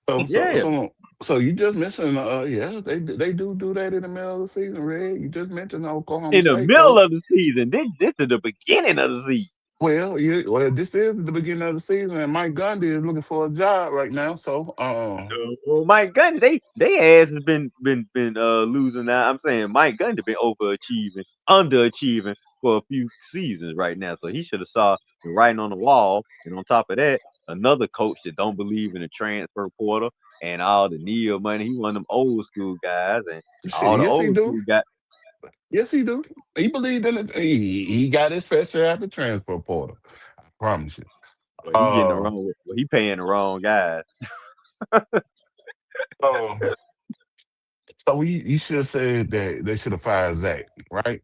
So, so, Yeah. so, so you just mentioned. Yeah, they do that in the middle of the season, Red. You just mentioned Oklahoma In the State middle coach. of the season. This is the beginning of the season. Well, this is the beginning of the season, and Mike Gundy is looking for a job right now. So, Well, Mike Gundy, they ass has been losing now. I'm saying Mike Gundy been overachieving, underachieving for a few seasons right now. So he should have saw the writing on the wall. And on top of that, another coach that don't believe in the transfer portal and all the Neil money. He one of them old school guys, and shit, all the yes he old do. school guys. Yes he do. He believed in it. He got his fair share at the transfer portal. I promise you. Well, he getting the Uh, wrong. Well, he paying the wrong guys. so, so you should have said that they should have fired Zach, right?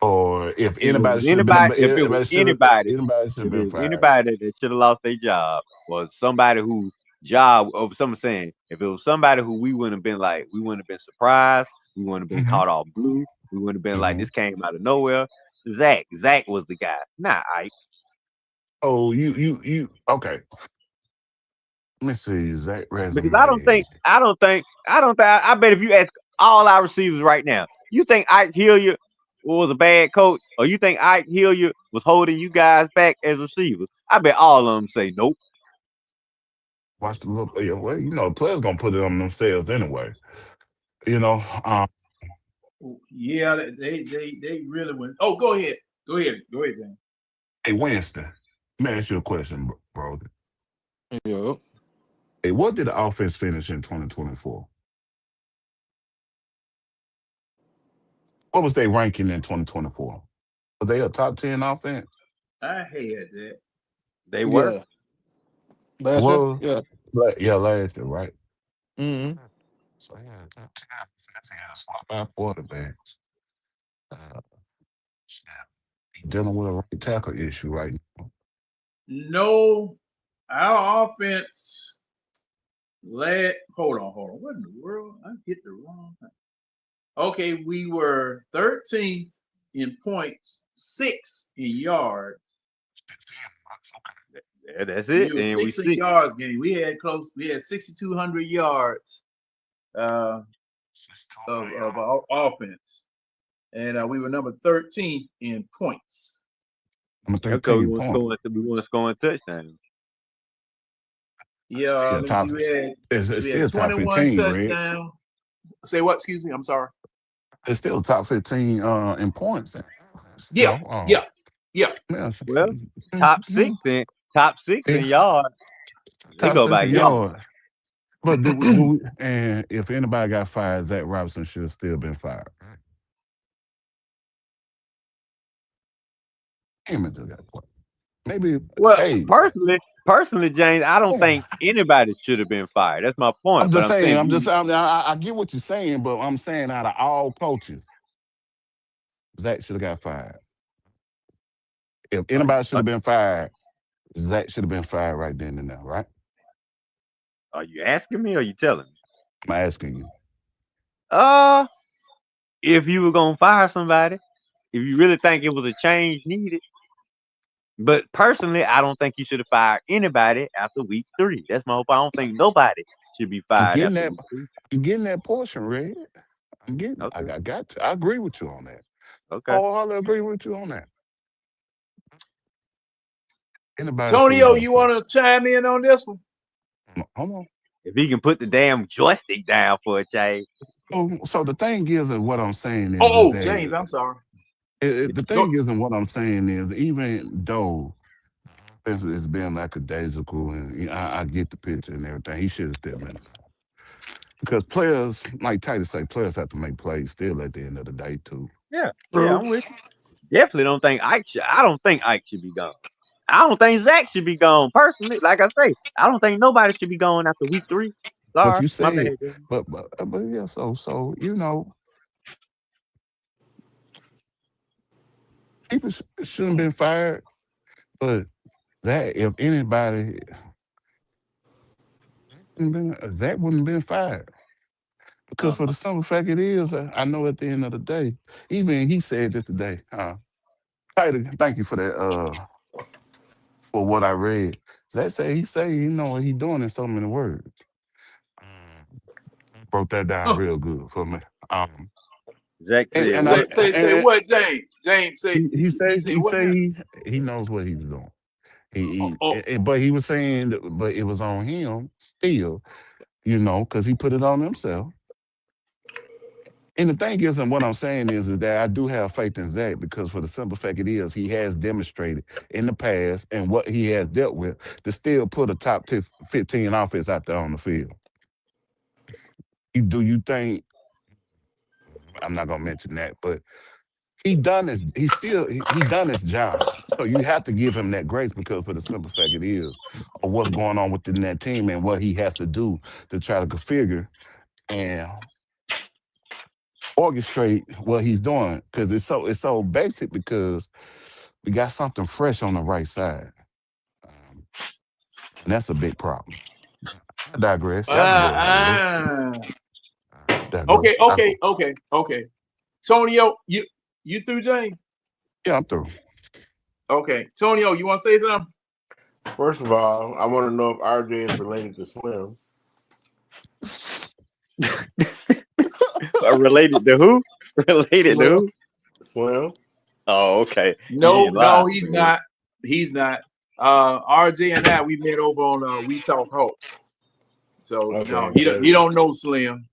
Or if If it was anybody should have been, anybody, if it was anybody should have if it been was fired. anybody that should have lost their job, or somebody who job, or someone saying, if it was somebody who we wouldn't have been like, we wouldn't have been surprised, we wouldn't have been Hmm. caught off blue, we wouldn't have been like Hmm. this came out of nowhere. Zach was the guy, not Ike, Oh, okay. Let me see Zach because I don't think, resume. I don't think, I don't think, I bet if you ask all our receivers right now, you think Ike Hilliard was a bad coach, or you think Ike Hilliard was holding you guys back as receivers? I bet all of them say nope. Watch the look. Yeah, well, the players gonna put it on themselves anyway. You know, Yeah, they really went. Oh, go ahead, James. hey Winston, let me ask you a question, bro. Yep. Hey, what did the offense finish in 2024? What was they ranking in 2024? Were they a top 10 offense? I had that. They were. Yeah. Last year? Well, Yeah. yeah, last year, right? Mm-hmm. So yeah, top 10 offense. He had a slot by quarterbacks. Uh, yeah, he dealing with a right tackle issue right now. No, our offense led. Hold on. What in the world? I get the wrong thing. Okay, we were 13th in points, 6th in yards. 16 months, okay. Yeah, that's We it. were And we 6th in see. yards game. We had 6,200 yards uh, 62 of our offense, and we were number 13th in points. number That's because 13 point. we want to score in touchdowns. Yeah, Yeah, let me top. see. We had It's we had still top 21 15, Red. touchdowns. Say what? Excuse me. I'm sorry. It's still top 15 in points. You Yeah, know, yeah, yeah. yeah, Well, top six mhm. in Yeah, yards. They top go six by in Yeah. yards. yards. But do we, and if anybody got fired, Zach Robinson should have still been fired. Him and got what? Maybe. Well, Hey, personally, James, I don't yeah. think anybody should have been fired. That's my point. I'm But just I'm saying. saying, you, I get what you're saying, but I'm saying out of all coaches, Zach should have got fired. If are you, anybody should have been fired, Zach should have been fired right then and now, right? are you asking me or are you telling me? I'm asking you. Uh, if you were gonna fire somebody, if you really think it was a change needed. But personally, I don't think you should have fired anybody after week 3. That's my hope. I don't think nobody should be I'm fired getting after that. week 3. I'm getting that portion, Red. I'm getting it. Okay. I got to. I agree with you on that. Okay. I agree with you on that. Anybody should have Tonio, got you fired. want to chime in on this one? Hold on. If he can put the damn joystick down for a change. So the thing is, and what I'm saying is Oh, that James, I'm sorry. the Go. thing is, and what I'm saying is, even though it's been lackadaisical, and I get the picture and everything, he should have still been. Because players, like Titus say, players have to make plays still at the end of the day too. Yeah. Yeah, True. I'm with you. Definitely don't think I don't think Ike should be gone. I don't think Zach should be gone. Personally, like I say, I don't think nobody should be gone after week 3. But Sorry, you my said, bad. James. but yeah, so people shouldn't have been fired. But that if anybody, Zach wouldn't have been fired. Because for Uh-huh. the simple fact it is, I know at the end of the day, even he said this today. Titus, thank you for that. For what I read, Zach say he know what he doing in so many words. Broke that down Huh. real good for me. Um, Zach and, said and I what? Say and what, James? James say he say he what say now? he knows what he was doing. Oh, oh, But he was saying, but it was on him still, because he put it on himself. And the thing is, and what I'm saying is that I do have faith in Zach because for the simple fact it is, he has demonstrated in the past and what he has dealt with to still put a top 15 offense out there on the field. You think, I'm not gonna mention that, but he done his job. So you have to give him that grace because for the simple fact it is of what's going on within that team and what he has to do to try to configure and orchestrate what he's doing. Because it's so basic because we got something fresh on the right side. Um, and that's a big problem. I digress. Y'all can go ahead, Red. uh. I digress. Okay. Tonio, you through, James? Yeah, I'm through. Okay, Tonio, you want to say something? First of all, I want to know if RJ is related to Slim. Related to who? Related to Slim? who? Slim? Oh, okay. You No, ain't lying. he's not. He's not. RJ and I, we met over on We Talk Hawks. So no, Okay, he don't know Slim.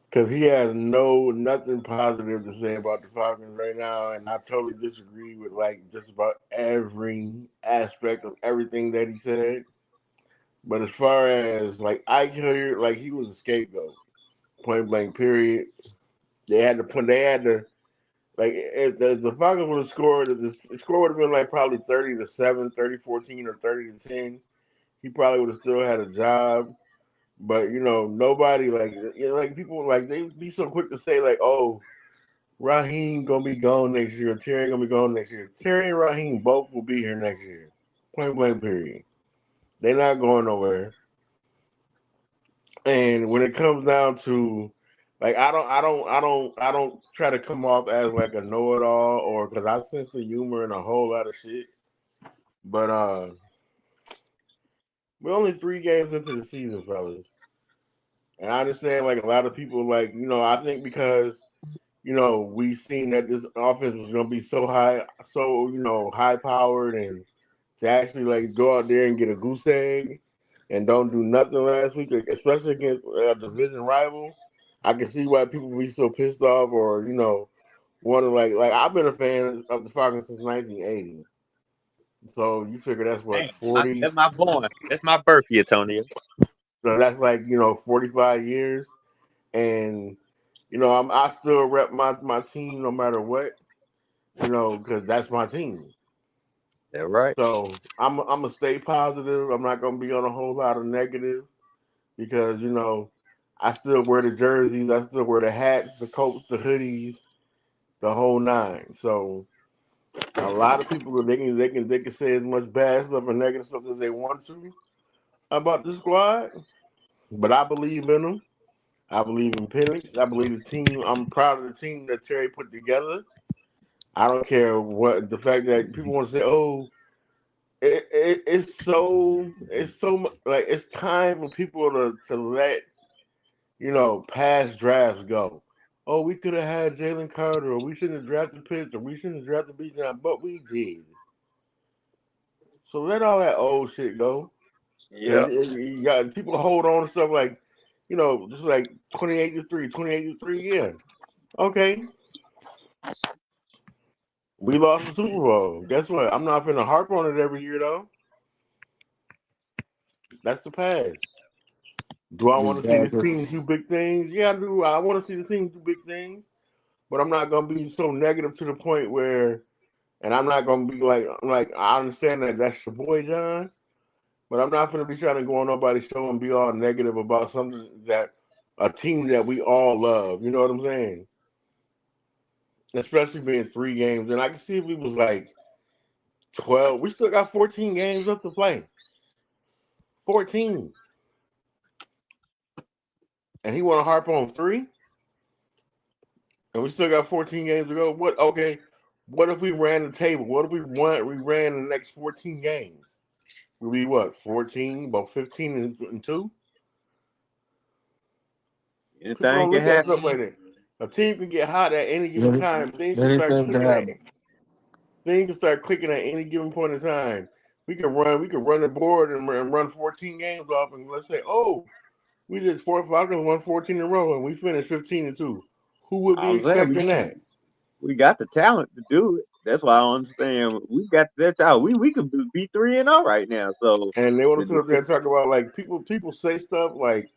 because he has nothing positive to say about the Falcons right now, and I totally disagree with like just about every aspect of everything that he said. But as far as like I heard, like he was a scapegoat, point blank. Period. They had to put. They had to like if the Falcons would have scored, the score would have been like probably 30-7, 30-14, or 30-10. He probably would have still had a job. But nobody like people like they be so quick to say like, oh, Raheem gonna be gone next year, Terry gonna be gone next year. Terry and Raheem both will be here next year. Point blank period. They're not going nowhere. And when it comes down to like I don't try to come off as like a know it all or because I sense the humor in a whole lot of shit. But we're only 3 games into the season, fellas. And I understand like a lot of people like, I think because we seen that this offense was gonna be so high, so high powered, and to actually like go out there and get a goose egg, and don't do nothing last week, especially against a division rival, I can see why people be so pissed off, or want to like. I've been a fan of the Falcons since 1980, so you figure that's what Damn, 40. that's my born. That's my birth year, Tony. So that's like 45 years, and I still rep my team no matter what, because that's my team. Yeah, right. So I'm gonna stay positive. I'm not gonna be on a whole lot of negative because I still wear the jerseys, I still wear the hats, the coats, the hoodies, the whole nine. So a lot of people they can say as much bad stuff and negative stuff as they want to about the squad, but I believe in them. I believe in Penix. I believe the team. I'm proud of the team that Terry put together. I don't care what the fact that people want to say, "Oh, it's so like it's time for people to let past drafts go. Oh, we could have had Jalen Carter, or we shouldn't have drafted Pitts, or we shouldn't have drafted Bijan, but we did. So let all that old shit go. Yeah. Because you got people hold on to stuff like, just like 28-3, 28-3. Yeah, okay, we lost the Super Bowl. Guess what? I'm not gonna harp on it every year though. That's the past. Do I want to see this Exactly. team do big things? Yeah, I do. I want to see the team do big things, but I'm not gonna be so negative to the point where, and I'm not gonna be like I understand that that's your boy John, but I'm not gonna be trying to go on nobody's show and be all negative about something that a team that we all love. You know what I'm saying? Especially being 3 games, and I can see if we was like 12. We still got 14 games left to play. 14, and he want to harp on 3. And we still got 14 games to go. What? Okay. What if we ran the table? What if we ran the next 14 games? We'll be what? 14, about 15 and 2. People Anything don't can look at happen. stuff like that. A team can get hot at any given Any- time. Things can start Anything can clicking at. happen. Things can start clicking at any given point in time. We can run the board and run 14 games off, and let's say, oh, we did 4 Falcons won 14 in a row, and we finished 15-2. Who would be I'm saying expecting that? we got the talent to do it. That's why I understand we got that talent. We could be 3-0 right now. So And they want to sit up there the, and talk about like people say stuff like,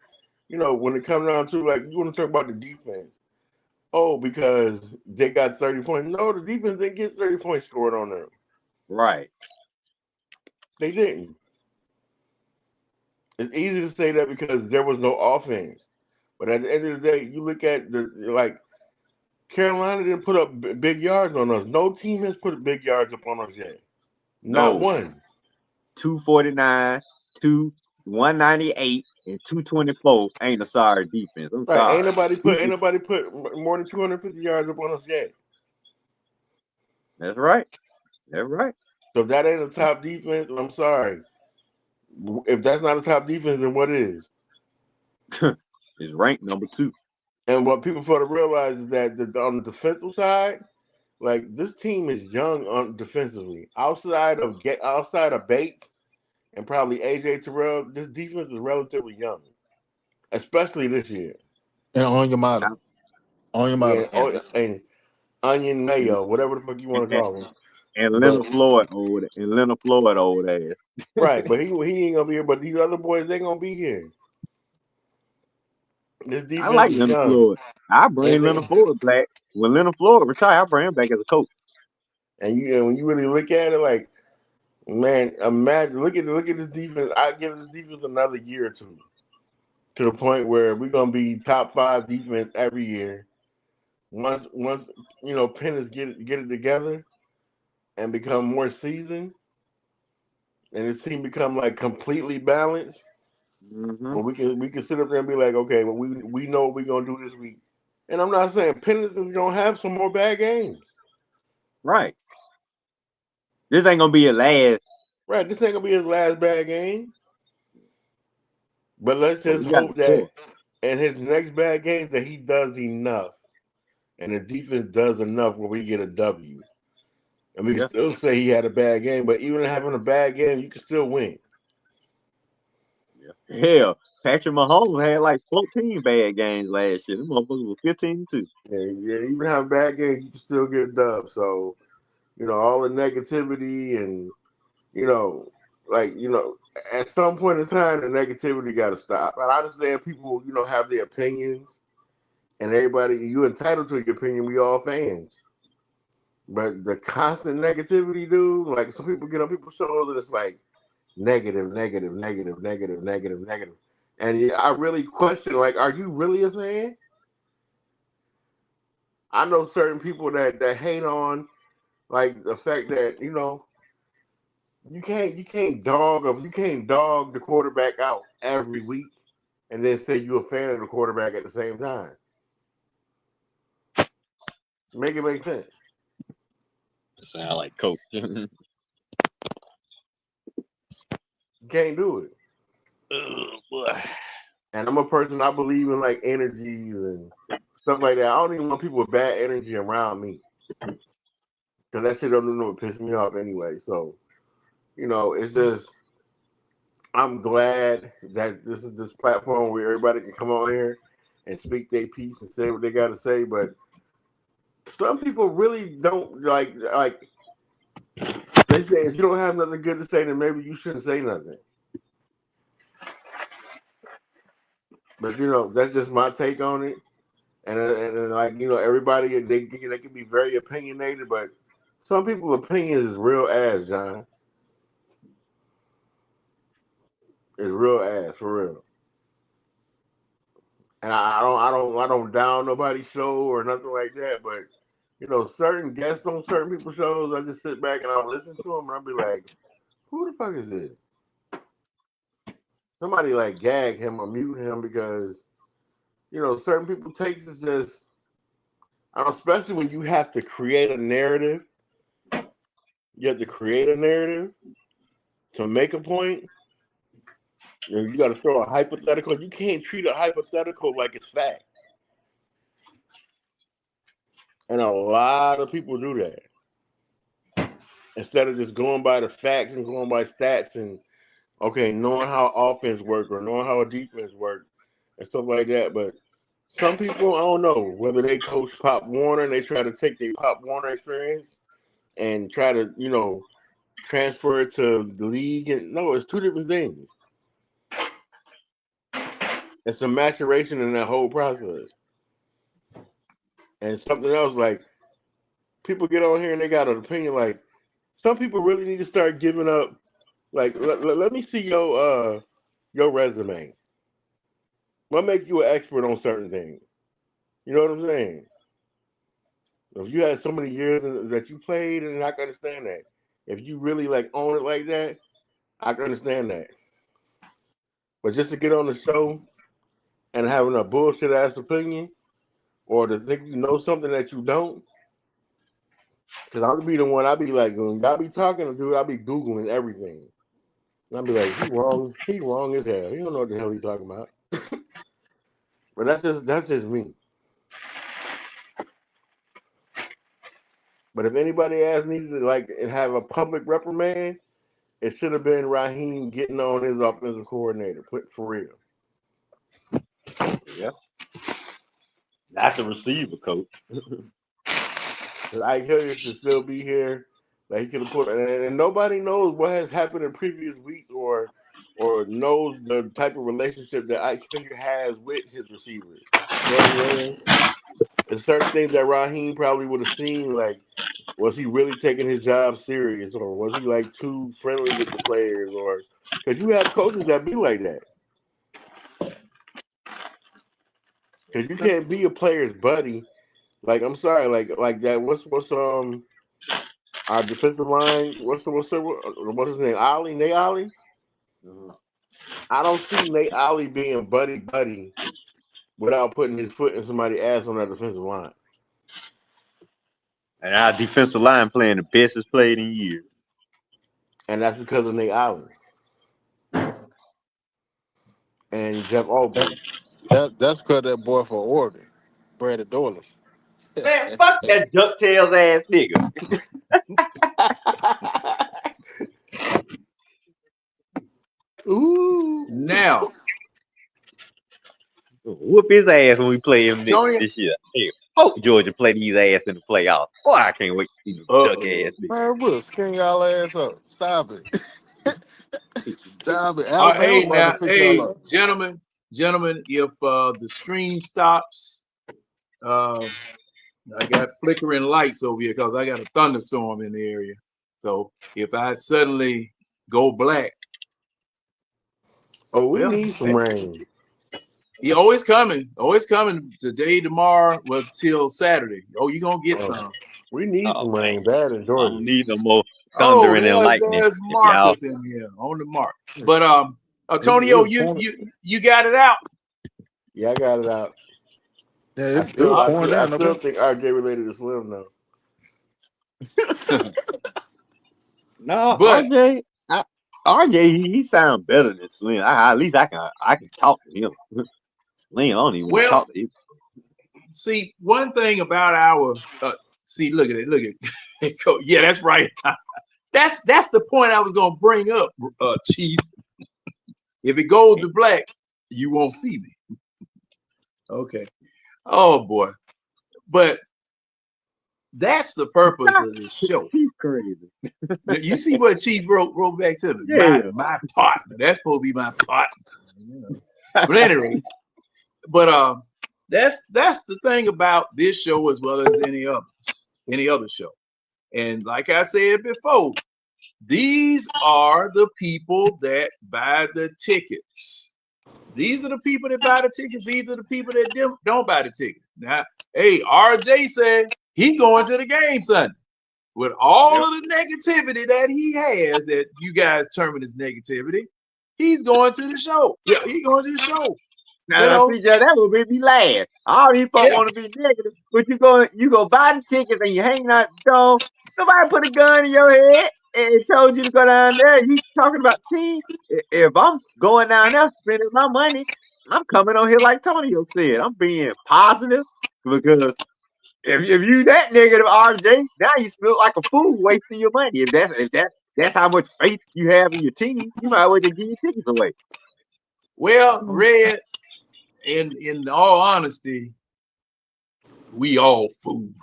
when it comes down to like you want to talk about the defense. Oh, because they got 30 points. No, the defense didn't get 30 points scored on them. right. They didn't. It's easy to say that because there was no offense. But at the end of the day, you look at Carolina didn't put up big yards on us. No team has put big yards up on us yet. Not No. one. 249, 198, and 224 ain't a sorry defense. I'm Right? sorry. Ain't nobody put more than 250 yards up on us yet. That's right. That's right. So if that ain't a top defense, I'm sorry. If that's not a top defense, then what is? It's ranked number 2. And what people fail to realize is that on the defensive side, like this team is young on defensively. Outside of Bates and probably AJ Terrell, this defense is relatively young, especially this year. And on your model. And, On your Yeah, model. and Onion and, Mayo, whatever the fuck you want to and, call him. and But Leonard Floyd old ass. right, but he ain't gonna be here. But these other boys, they gonna be here. This I defense like is Leonard young, Floyd. I bring and Leonard Floyd back. When Leonard Floyd retire, I bring him back as a coach. and when you really look at it, like man, imagine look at this defense. I give this defense another year or two to the point where we're gonna be top 5 defense every year. Once Pennis get it together and become more seasoned, and his team become like completely balanced. Mm-hmm. Well, we can sit up there and be like, okay, well we know what we're gonna do this week. And I'm not saying Pennis is gonna have some more bad games. Right. This ain't gonna be a last, Right, this ain't gonna be his last bad game. But let's but just we got hope the that core. in his next bad games that he does enough, and the defense does enough where we get a W. And we can Yeah. still say he had a bad game, but even having a bad game, you can still win. Hell, Patrick Mahomes had like 14 bad games last year. Them motherfuckers were 15-2. Yeah, even have a bad game, you can still get a dub. So, all the negativity and, you know, at some point in time, the negativity got to stop. And I understand people, have their opinions, and everybody, you entitled to your opinion. We all fans. But the constant negativity, dude, like some people get on people's shows and it's like negative, negative, negative, negative, negative, negative. And I really question, like, are you really a fan? I know certain people that hate on like the fact that you can't dog the quarterback out every week and then say you're a fan of the quarterback at the same time. Make it make sense. Sound like coach. You can't do it. Oh boy. And I'm a person, I believe in like energies and stuff like that. I don't even want people with bad energy around me. Because that shit don't know what piss me off anyway. So, it's just, I'm glad that this is this platform where everybody can come on here and speak their piece and say what they got to say. But some people really don't like they say if you don't have nothing good to say, then maybe you shouldn't say nothing. But that's just my take on it. And like everybody they can be very opinionated, but some people's opinions is real ass, John. It's real ass for real. And I don't down nobody's show or nothing like that. But certain guests on certain people's shows, I just sit back and I'll listen to them and I'll be like, who the fuck is this? Somebody like gag him or mute him because certain people takes is just, especially when you have to create a narrative. You have to create a narrative to make a point. You got to throw a hypothetical. You can't treat a hypothetical like it's fact. And a lot of people do that. Instead of just going by the facts and going by stats and, knowing how offense work or knowing how a defense work and stuff like that. But some people, I don't know, whether they coach Pop Warner and they try to take their Pop Warner experience and try to, transfer it to the league. And no, it's two different things. It's a maturation in that whole process. And something else, like, people get on here and they got an opinion, like, some people really need to start giving up. Like, let me see your resume. What makes you an expert on certain things? You know what I'm saying? If you had so many years that you played, and I can understand that. If you really like own it like that, I can understand that. But just to get on the show and having a bullshit ass opinion, or to think you know something that you don't, because I'll be the one. I'll be like, when y'all be talking to dude, I'll be googling everything. And I'll be like, he wrong as hell. He don't know what the hell he's talking about. But that's just me. But if anybody else needed to like have a public reprimand, it should have been Raheem getting on his offensive coordinator. For real. Yeah. Not the receiver, coach. Ike Hilliard should still be here. Like he could have put, and nobody knows what has happened in previous weeks or knows the type of relationship that Ike Hilliard has with his receivers. You know what I'm saying? There's certain things that Raheem probably would have seen, like, was he really taking his job serious, or was he like too friendly with the players, or because you have coaches that be like that. Because you can't be a player's buddy. Like, I'm sorry, like that. What's our defensive line? What's his name? Ollie, Nate Ollie. Mm-hmm. I don't see Nate Ollie being buddy without putting his foot in somebody's ass on that defensive line. And our defensive line playing the best it's played in years. And that's because of Nate Ollie and Jeff Albrecht. That's because that boy for Oregon, Brandon Doyless. Man, fuck that DuckTales ass nigga. Ooh. Now, Whoop his ass when we play him Tony. this year. Hey, hope Georgia play these ass in the playoffs. Boy, I can't wait to see them duck ass. Man, we'll skin y'all ass up. Stop it. Stop it. Alabama Hey about to now, pick y'all hey up. gentlemen, if the stream stops, I got flickering lights over here because I got a thunderstorm in the area. So if I suddenly go black, Oh, we well, need some rain. he always coming today, tomorrow, well, till Saturday. Oh, you gonna get some. We need some Man, rain bad in I Georgia. don't need no more Oh, thundering and lightning. there's Y'all, Marcus in here on the mark. But Antonio, It was you got it out. Yeah, I got it out. Yeah, I it was pouring down. still think RJ related to Slim though. no, But RJ, he sound better than Slim. At least I can talk to him. Slim, I don't even want to well, talk to him. see, one thing about our see, look at it. Yeah, that's right. That's the point I was gonna bring up, Chief. If it goes to black, you won't see me. Okay. Oh boy. But that's the purpose of this show. He's crazy. You see what Chief wrote back to me. Yeah. My partner. That's supposed to be my partner. But anyway, but that's the thing about this show as well as any other show. And like I said before, these are the people that buy the tickets. These are the people that buy the tickets. These are the people that don't buy the ticket. Now, hey, RJ said he going to the game Sunday. With all of the negativity that he has, that you guys term as negativity, he's going to the show. Yeah, he's going to the show. Now, CJ, that would make me laugh. All these folks want to be negative, but you go buy the tickets and you hanging out the door. Nobody put a gun in your head and told you to go down there. You talking about team? If I'm going down there spending my money, I'm coming on here like Tonio said. I'm being positive because if you that negative, RJ, now you feel like a fool wasting your money. If that's how much faith you have in your team, you might as well just give your tickets away. Well, Red, in all honesty, we all fools.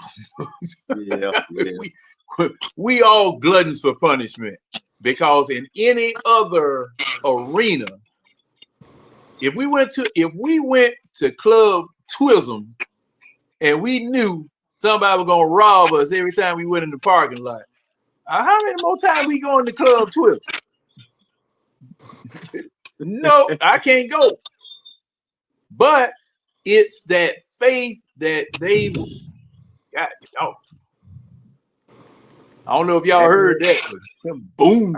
Yeah. we all gluttons for punishment, because in any other arena, if we went to Club Twism and we knew somebody was gonna rob us every time we went in the parking lot, how many more times we go in the Club Twism? No, I can't go. But it's that faith that they've got. Oh, I don't know if y'all heard that, but boom.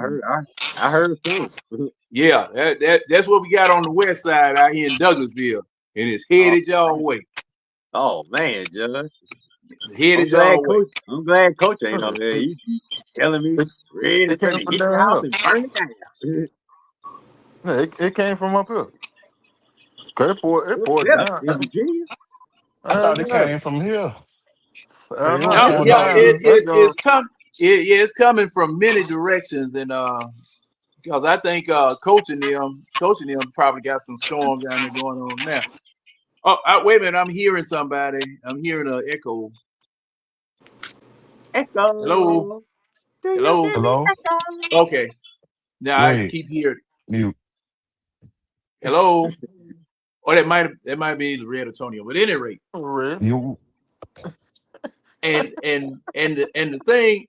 I heard too. Yeah, that's what we got on the west side out here in Douglasville, and it's headed y'all way. Oh man, Judge. Headed y'all way. I'm glad Coach ain't on there. He's telling me ready to hit the house and burn it down. Yeah, it came from up here. It poured Yeah, down. in Virginia. I thought it came from here. It was No, going yeah, down here. it's coming from many directions, and because I think coaching them probably got some storm down there going on now. Oh, wait a minute, I'm hearing somebody. I'm hearing an echo. Echo. Do you Hello. hear me? Hello? Echo. Okay. Now I Wait, keep hearing. mute. Hello. Or that might be the Red Antonio, but at any rate. You And the thing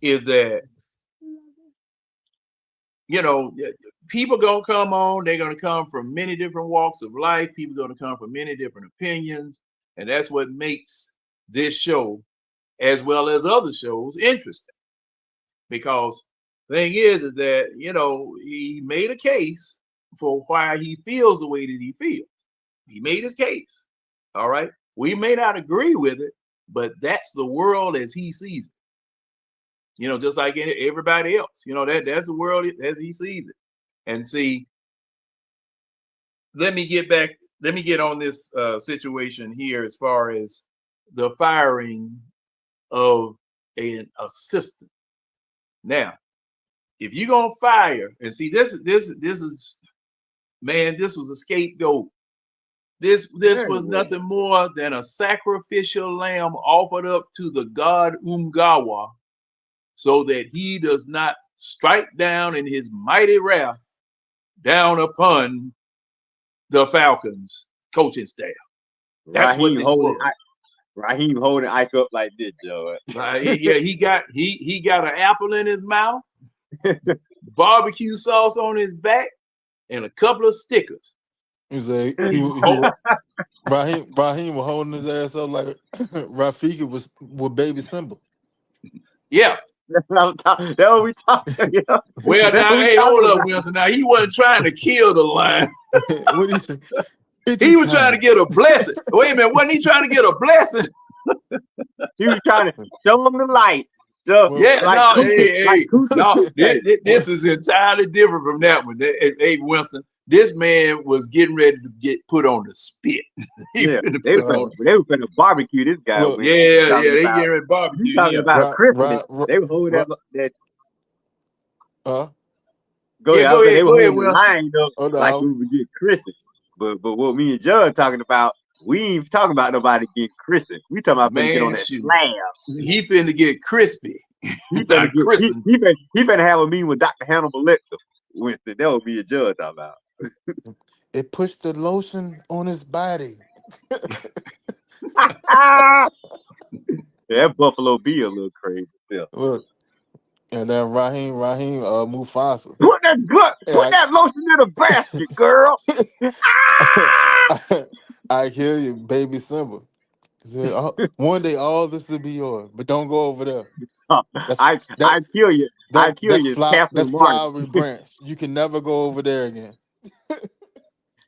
is that, you know, people gonna come on. They're gonna come from many different walks of life. People gonna come from many different opinions, and that's what makes this show, as well as other shows, interesting. Because the thing is that, you know, he made a case for why he feels the way that he feels. He made his case. All right. We may not agree with it, but that's the world as he sees it. You know, just like everybody else. You know, that's the world as he sees it. And see, let me get on this situation here as far as the firing of an assistant. Now, if you're gonna fire, and see this is man, this was a scapegoat. This was nothing more than a sacrificial lamb offered up to the god Umgawa, so that he does not strike down in his mighty wrath down upon the Falcons coaching staff. That's what this was. Raheem holding Ike up like this, Joe. Yeah, he got an apple in his mouth, barbecue sauce on his back, and a couple of stickers. Raheem was holding his ass up like Rafiki was with baby Simba. Yeah. That's what we talking. Yeah. Well, now, hey, hold up, Wilson. Now, he wasn't trying to kill the lion. What he say? He was trying to get a blessing. Wait a minute, wasn't he trying to get a blessing? He was trying to show him the light. So, yeah, like, this is entirely different from that one. Hey, Winston, this man was getting ready to get put on the spit. They were finna barbecue this guy. Well, they getting ready to barbecue. You talking about Christmas? They were holding that. Go ahead. They were holding the line up like we would get Christmas. But what me and Judge talking about, we ain't talking about nobody getting Christmas. We talking about finna get on that slab. He finna get crispy. He finna have a meeting with Dr. Hannibal Lecter. Winston, that would be a Judge talking about. It pushed the lotion on his body. That Buffalo be a little crazy still. Look. And then Raheem Mufasa. Put that lotion in a basket, girl. I hear you, baby Simba. One day all this will be yours, but don't go over there. I kill you. I kill you. That flowery branch. You can never go over there again.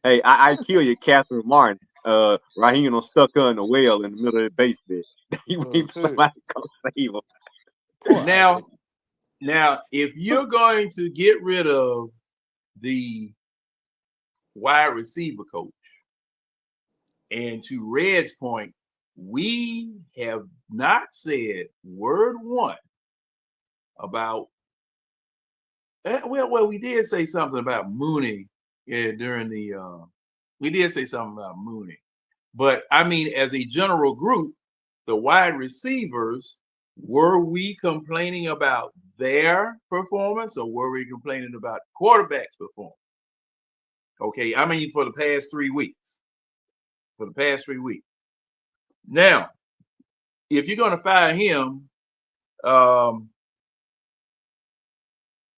Hey, I kill you, Catherine Martin. Raheem on stuck her in a well in the middle of the basement. He wait for somebody to come save him. Now, if you're going to get rid of the wide receiver coach, and to Red's point, we have not said word one about. Well, we did say something about Mooney during the. We did say something about Mooney, but I mean, as a general group, the wide receivers, were we complaining about their performance, or were we complaining about quarterback's performance? Okay, I mean, for the past 3 weeks. Now, if you're going to fire him,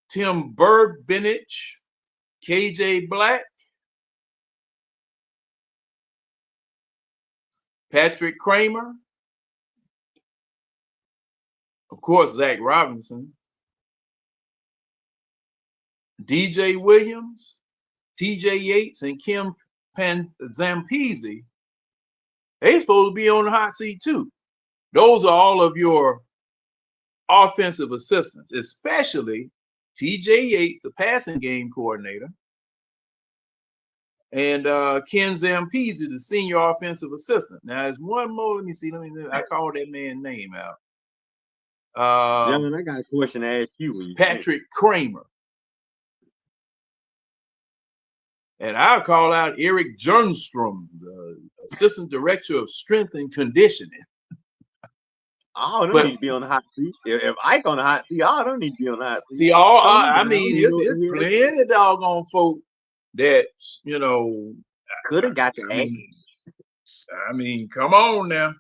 Tim Burbenich, KJ Black, Patrick Kramer, of course, Zach Robinson, DJ Williams, TJ Yates, and Kim Zampese, they supposed to be on the hot seat too. Those are all of your offensive assistants, especially TJ Yates, the passing game coordinator, and Ken Zampese, the senior offensive assistant. Now, there's one more. Let me see. I call that man's name out. John, I got a question to ask you. Patrick Kramer. And I'll call out Eric Jernstrom, the assistant director of strength and conditioning. I don't need to be on the hot seat. If Ike on the hot seat, I don't need to be on the hot seat. See, I mean, it's plenty of doggone folk that, could have got the I mean, come on now.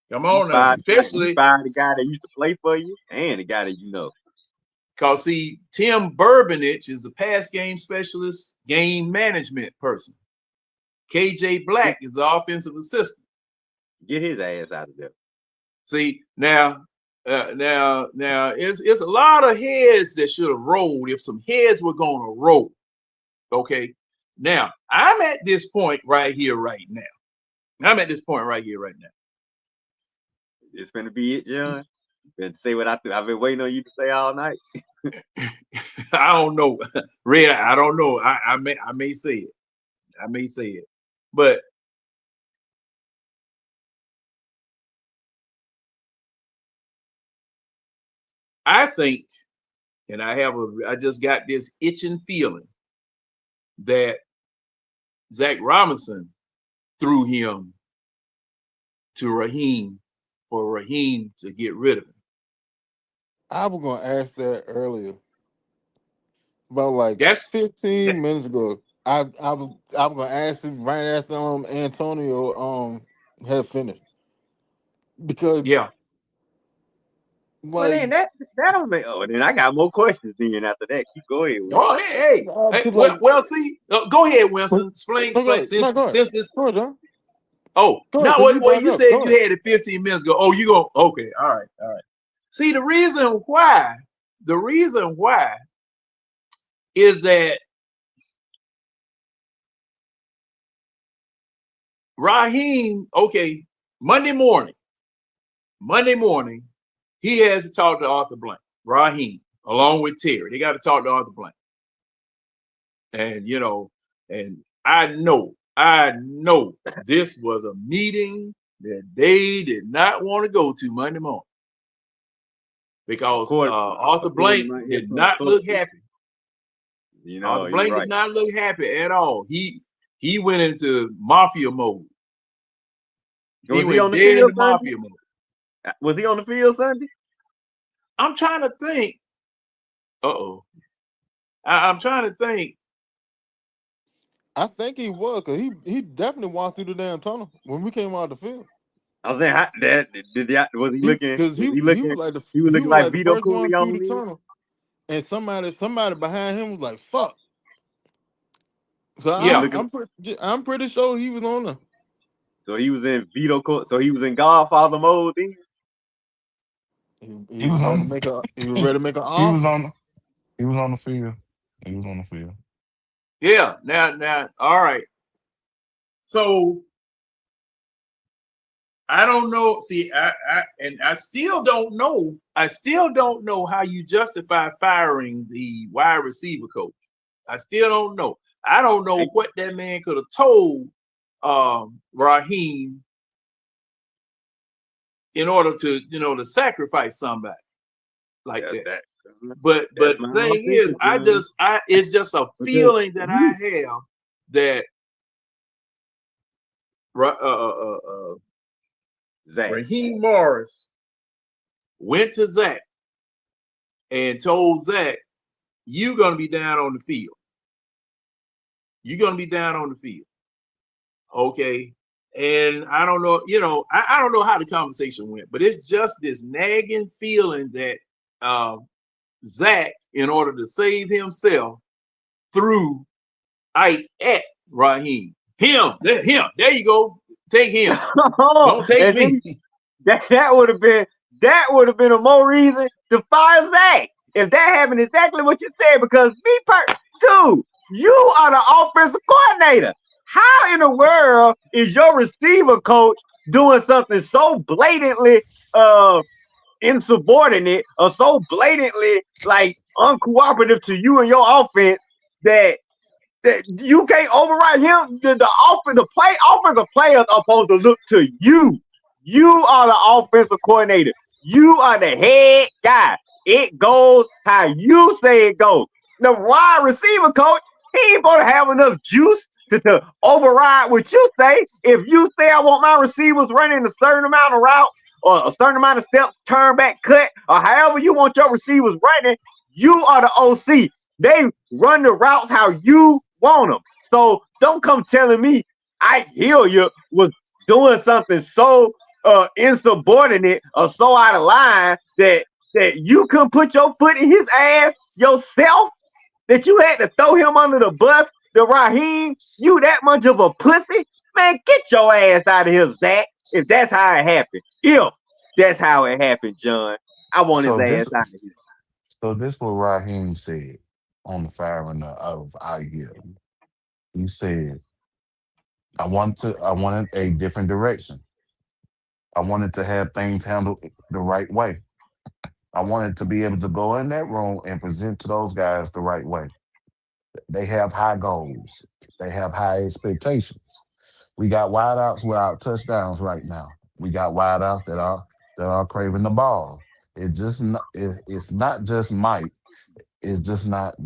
Especially the guy that used to play for you and the guy that you know. Because, see, Tim Burbenich is the pass game specialist, game management person. KJ Black is the offensive assistant. Get his ass out of there. See, now, it's a lot of heads that should have rolled if some heads were going to roll. Okay. Now, I'm at this point right here, right now. It's going to be it, John. Been say what I've been waiting on you to say all night. I don't know, Red. I don't know. I may say it. But I think and I just got this itching feeling that Zach Robinson threw him to Raheem for Raheem to get rid of him. I was gonna ask that earlier, about like That's 15 minutes ago. I was gonna ask him right after Antonio had finished, because yeah. Well, then like that don't make. Oh, then I got more questions. Then after that, keep going. Oh, hey. cause Well, see, go ahead, no, Winston. Explain, go ahead. No, since go ahead. this. Go ahead, John. Oh, Go ahead, not cause you what brought it you up. said. Go You ahead. had it 15 minutes ago. Oh, you go. Okay, all right. See, the reason why is that Raheem. Okay, Monday morning, he has to talk to Arthur Blank. Raheem, along with Terry, they got to talk to Arthur Blank. And and I know this was a meeting that they did not want to go to Monday morning, because Arthur Blank did not look happy. Arthur You're Blank right. did not look happy at all. He went into mafia mode. He Was he on went the dead into field Sunday? mafia mode. Was he on the field Sunday? I'm trying to think. I'm trying to think. I think he was, cause he definitely walked through the damn tunnel when we came out the field. I was saying, was he looking? Cause Was he he looking? was like the He was he looking was like like the Vito first one through the Corleone. tunnel, and somebody behind him was like, "Fuck." So Was he Yeah, looking? I'm pretty sure he was on there. So he was in So he was in Godfather mode then. He He was was ready on to make a an he was offer. on he was on the field. He was on the field. yeah. Now, all right. So I don't know. See, I still don't know. I still don't know how you justify firing the wide receiver coach. I still don't know. I don't know what that man could have told Raheem in order to to sacrifice somebody like that. But That's the my thing is, thinking, John. it's just a Because feeling that I have that Zach. Raheem Morris went to Zach and told Zach, "You're gonna be down on the field. You're gonna be down on the field." Okay. And I don't know, I don't know how the conversation went, but it's just this nagging feeling that Zach, in order to save himself, threw Ike at Raheem. Him. There you go. Take him. Don't take And me. then that would have been a more reason to fire Zach if that happened. Exactly what you said. Because dude, you are the offensive coordinator. How in the world is your receiver coach doing something so blatantly insubordinate or so blatantly like uncooperative to you and your offense that you can't override him? The offensive players are supposed to look to you. You are the offensive coordinator. You are the head guy. It goes how you say it goes. The wide receiver coach, he ain't gonna have enough juice to override what you say. If you say I want my receivers running a certain amount of routes or a certain amount of steps, turn back, cut, or however you want your receivers running, you are the OC. They run the routes how you want them. So don't come telling me Ike Hilliard was doing something so insubordinate or so out of line that you couldn't put your foot in his ass yourself, that you had to throw him under the bus. The Raheem, you that much of a pussy? Man, get your ass out of here, Zach. If that's how it happened. If that's how it happened, John. I want his So ass this out of here. so this what Raheem said on the firing of Ike. He said, I wanted a different direction. I wanted to have things handled the right way. I wanted to be able to go in that room and present to those guys the right way. They have high goals. They have high expectations. We got wideouts without touchdowns right now. We got wideouts that are craving the ball. It's not just Mike. It's just not.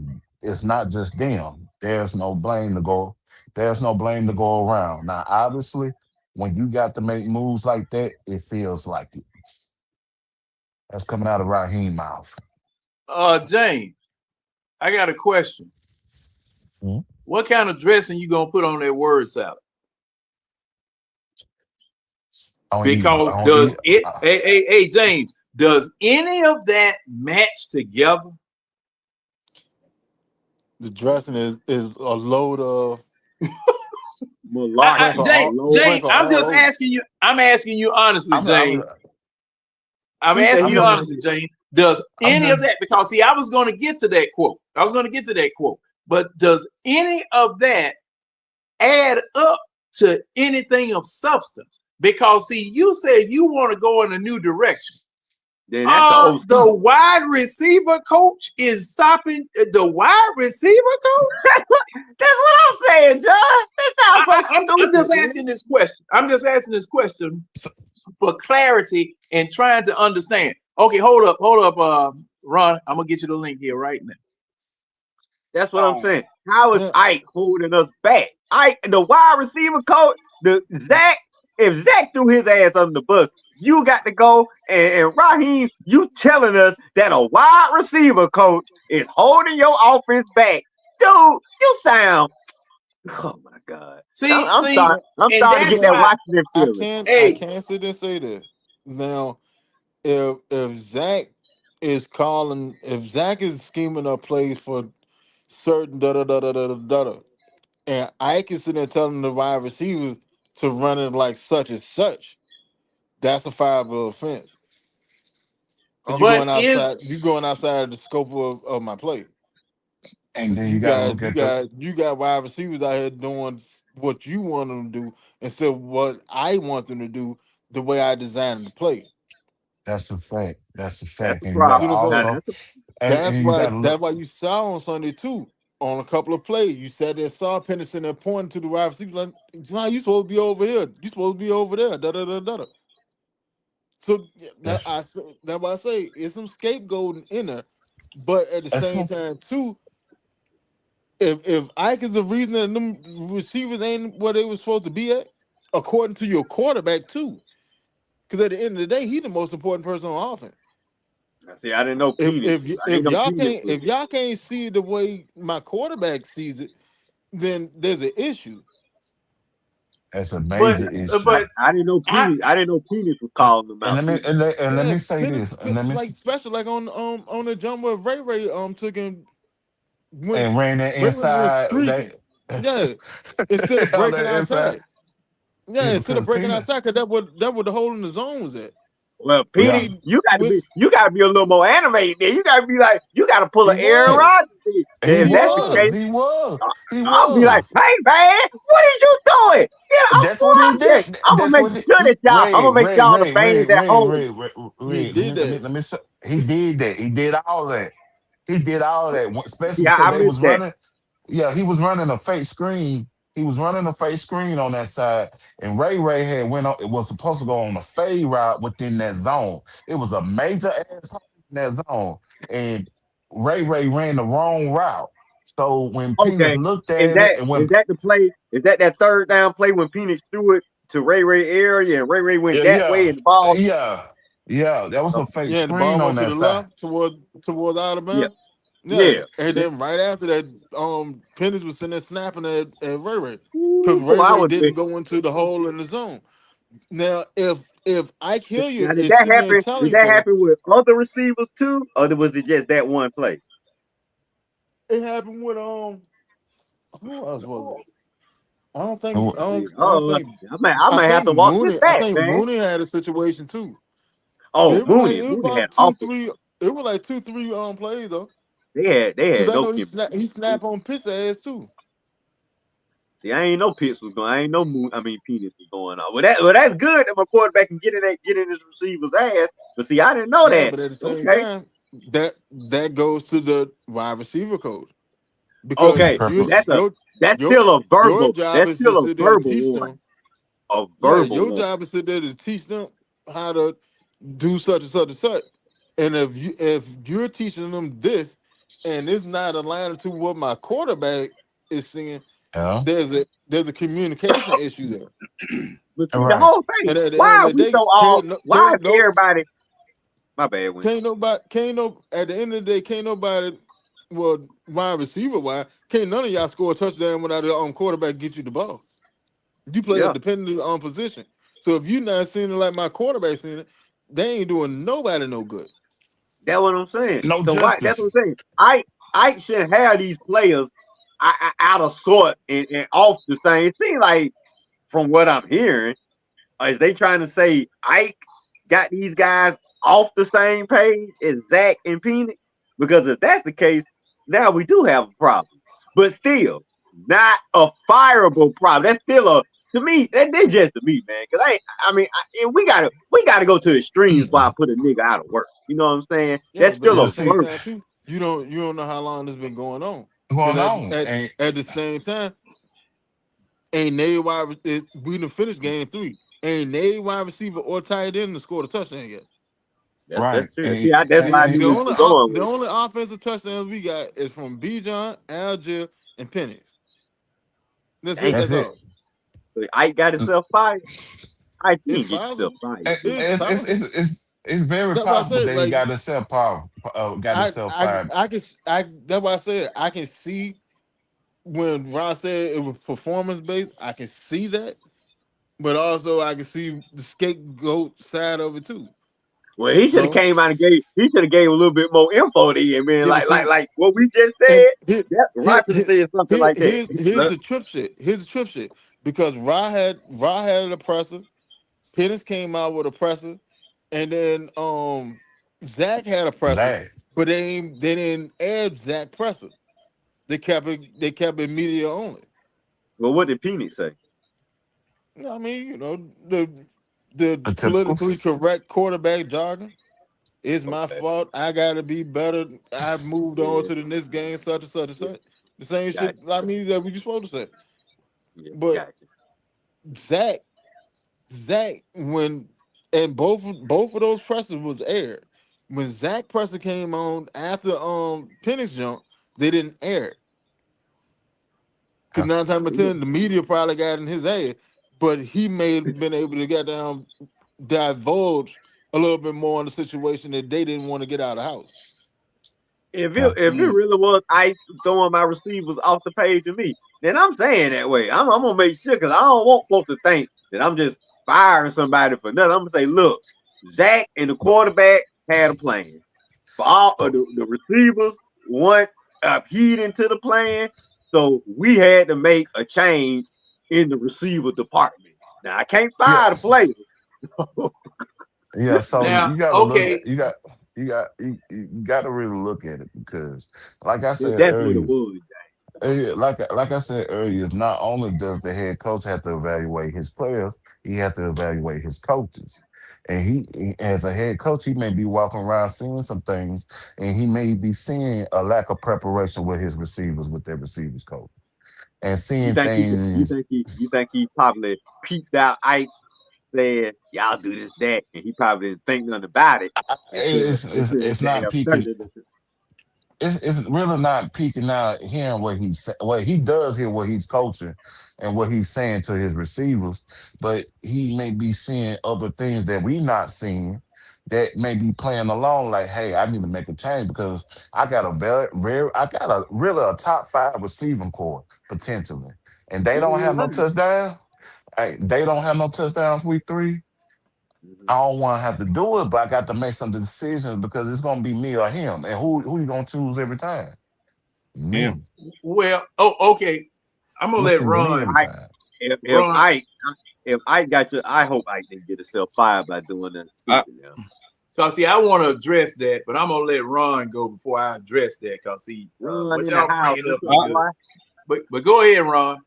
It's not just them. There's no blame to go. There's no blame to go around. Now, obviously, when you got to make moves like that, it feels like it. That's coming out of Raheem's mouth. James, I got a question. Hmm? What kind of dressing you gonna put on that word salad? Because does it? Hey, James, does any of that match together? The dressing is a load of Malarkey. James, I'm all just over. asking you. I'm asking you honestly, James. I'm He said asking he you don't honestly, James. Does I'm any of just. that? Because see, I was going to get to that quote. But does any of that add up to anything of substance? Because see, you said you want to go in a new direction. Then that's the OC. The wide receiver coach is stopping the wide receiver coach. That's what I'm saying, John. That sounds so stupid. I'm just asking this question. I'm just asking this question for clarity and trying to understand. Okay, hold up, Ron. I'm gonna get you the link here right now. That's what I'm saying. How is Ike holding us back? Ike, the wide receiver coach, Zach. If Zach threw his ass under the bus, you got to go. And Raheem, you telling us that a wide receiver coach is holding your offense back, dude? You sound. Oh my God. I'm starting and to get that's that why Washington I feeling. can't sit and say that. Now, if Zach is calling, if Zach is scheming up plays for certain da da da da da da da, and Ike is sitting there telling the wide receiver to run it like such and such, that's a fireable offense. And but is you going outside of the scope of my play. And then You you got to got look at the. you got wide receivers out here doing what you want them to do instead of what I want them to do the way I designed them to play. That's a fact. That's a That's fact. the And you got to See problem. what I'm saying? also, and you got to That's look. why you saw on Sunday too. On a couple of plays, you said that saw Penderson and pointing to the wide receiver like, "Nah, you supposed to be over here. You supposed to be over there." Da da da da. Da. So That's that's why I say it's some scapegoating in there, but at the that's same some. time too, if Ike is the reason that them receivers ain't where they were supposed to be at, according to your quarterback too, because at the end of the day, he's the most important person on offense. See, I didn't know If Penis. if I didn't if know y'all Penis can't was if y'all can't see it the way my quarterback sees it, then there's an issue. That's a but major issue. but I didn't know I Penis. I didn't know Penis was And, calling them and out let me too. let Yeah, me say Pennis, this. And let me like special like on the jump where Ray took him when and ran that Ray went inside. streaking. Yeah, instead of On breaking that inside. outside. Yeah, Yeah, instead of because breaking Peanut. outside, because that what the hole in the zone was at. Well, When Yeah, Petey, he you when got to be a little more animated there. You got to be like, you got to pull he an Aaron was, Rodgers. he If he that's the was. case, was. He was. He I'll be like, was. hey man, what is you doing? Yeah, That's what he I'm did. I'm gonna That's make what sure that y'all. I'm Ray, gonna make Ray, y'all the Ray, Ray, fans at Ray, home. Ray, Ray, He Ray. did that. Let me say, he did that. He did all that. He did all that, especially Yeah, because I they missed was that. running. Yeah, he was running a fake screen. He was running a fake screen on that side, and Ray had went on. It was supposed to go on a fade route within that zone. It was a major ass hole in that zone, and Ray ran the wrong route. So when Penis Okay, looked is at it, that and is when that the play? Is that third down play when Phoenix threw it to Ray area and Ray went yeah, that way yeah, and the ball? yeah, yeah, that was a fake Yeah, the ball screen on went to that the side. left towards Yeah, Alabama. Yeah, yeah. and then right after that, Pennis was sitting there snapping at Ray because Ooh, I Ray was there. didn't go into the hole in the zone. Now, if Ike Hilliard Now, did is that sitting there happen? telling Did you that that, happen with other receivers too, or was it just that one play? it happened with who else was it? I don't think And I don't Yeah, I don't oh, think I I might have think to walk this Mooney I back, think man. Mooney had a situation too. But Oh, it was like Mooney had about two awful. three. It was like 2 3 plays though. They Because had I no know chemistry. he snapped on Pitt's ass too. See, I ain't know Pitts was going. I ain't know Penis was going on. That's good that my quarterback can get in his receiver's ass. But see, I didn't know Yeah, that. but at the same Okay, time, that goes to the wide receiver coach because okay. purple. That's your still a your verbal. job That's is to still a sit there and verbal teach warning. them. A Yeah, verbal your warning. job is to sit there to teach them how to do such and such and such. And if you're teaching them this and it's not aligned to what my quarterback is seeing, Yeah. there's a communication issue there. But All see, the right. whole thing, And at the why end are of the we day, so all? Why is everybody? My bad, Wayne. at the end of the day, can't nobody, well, wide receiver wise, can't none of y'all score a touchdown without the quarterback get you the ball. You play a Yeah, dependent on position. So if you not seeing it like my quarterback seeing it, they ain't doing nobody no good. that's what I'm saying. No So why? That's justice. what I'm saying. I shouldn't have these players out of sort and off the same. It seems like from what I'm hearing, is they trying to say Ike got these guys off the same page as Zach and Penix? Because if that's the case, now we do have a problem. But still, not a fireable problem. That's still a to me. That's just to me, man. Because and we gotta go to extremes before I put a nigga out of work. You know what I'm saying? Yeah, That's but still at But a the same see, first. time too, you don't know how long this been going on. Because going on, and at the same time, ain't they we done finished game 3. Ain't they wide receiver or tight end to score the touchdown yet. right, That's true. See, that's why I The knew what only you were going the with. only offensive touchdowns we got is from Bijan, Algier, and Penix. That's it. Damn, that's That's it. all. so Ike got himself fired. Ike It's didn't get yourself possible. fired, And man. It's possible. it's very That's why I possible said that he like got himself fired. that's why I said I can see when Ron said it was performance based. I can see that, but also I can see the scapegoat side of it too. Well, he should have So came out and gave a little bit more info to you, man. yeah, but Like see, like what we just and said. here, That here, Rock should have here, said something like that. here's Let, the trip shit. Here's the trip shit because Ra had a presser. Pennis came out with a presser, and then Zach had a presser, Zach, but they didn't add Zach presser. They kept it media only. Well, what did Penix say? You know what I mean, the the typical. politically correct quarterback jargon. It's my Okay, fault. I gotta be better. I moved on yeah, to the next game, such and such and yeah, such. The same shit gotcha, I mean that we just supposed to say. yeah, But gotcha. Zach, Zach, when and both of those pressers was aired. When Zach Presser came on after Penix jump, they didn't air it. Because 9 times out of 10, the media probably got in his head, but he may have been able to get down divulge a little bit more on the situation that they didn't want to get out of the house. If Yeah. it really was Ike throwing my receivers off the page to me, then I'm saying that way. I'm gonna make sure because I don't want folks to think that I'm just firing somebody for nothing. I'm gonna say, look, Zach and the But quarterback had a plan. For all of so the receivers weren't keyed into the plan, so we had to make a change in the receiver department. Now I can't yeah, fire the players. yeah. So Now, you got to look at okay, you got to really look at it because, like I said That's what it earlier, was. like I said earlier, not only does the head coach have to evaluate his players, he has to evaluate his coaches. And as a head coach, he may be walking around seeing some things, and he may be seeing a lack of preparation with his receivers, with their receivers coach, and You seeing think he things. you think he probably peeped out Ike said, y'all do this, that, and he probably didn't think nothing about it until It's they not have peaking. started it. It's really not peeking out hearing what he does hear what he's coaching and what he's saying to his receivers, but he may be seeing other things that we not seeing that may be playing along like, hey, I need to make a change because I got a I got a really a top 5 receiving core potentially. And they don't have no Mm-hmm. touchdown. Hey, they don't have no touchdowns week 3. I Mm-hmm. don't want to have to do it, but I got to make some decisions because it's gonna be me or him. And who you gonna choose every time? him. Me. well, okay. I'm I'm gonna gonna let choose me If every Ron. Ike, time. if Ron, Ike, if Ike got you, I hope Ike didn't get himself fired by doing that I, stupid now. cause see, I want to address that, but I'm gonna let Ron go before I address that. Cause see, Run what in the y'all house, bringing up what's is up, I, good. boy? But go ahead, Ron.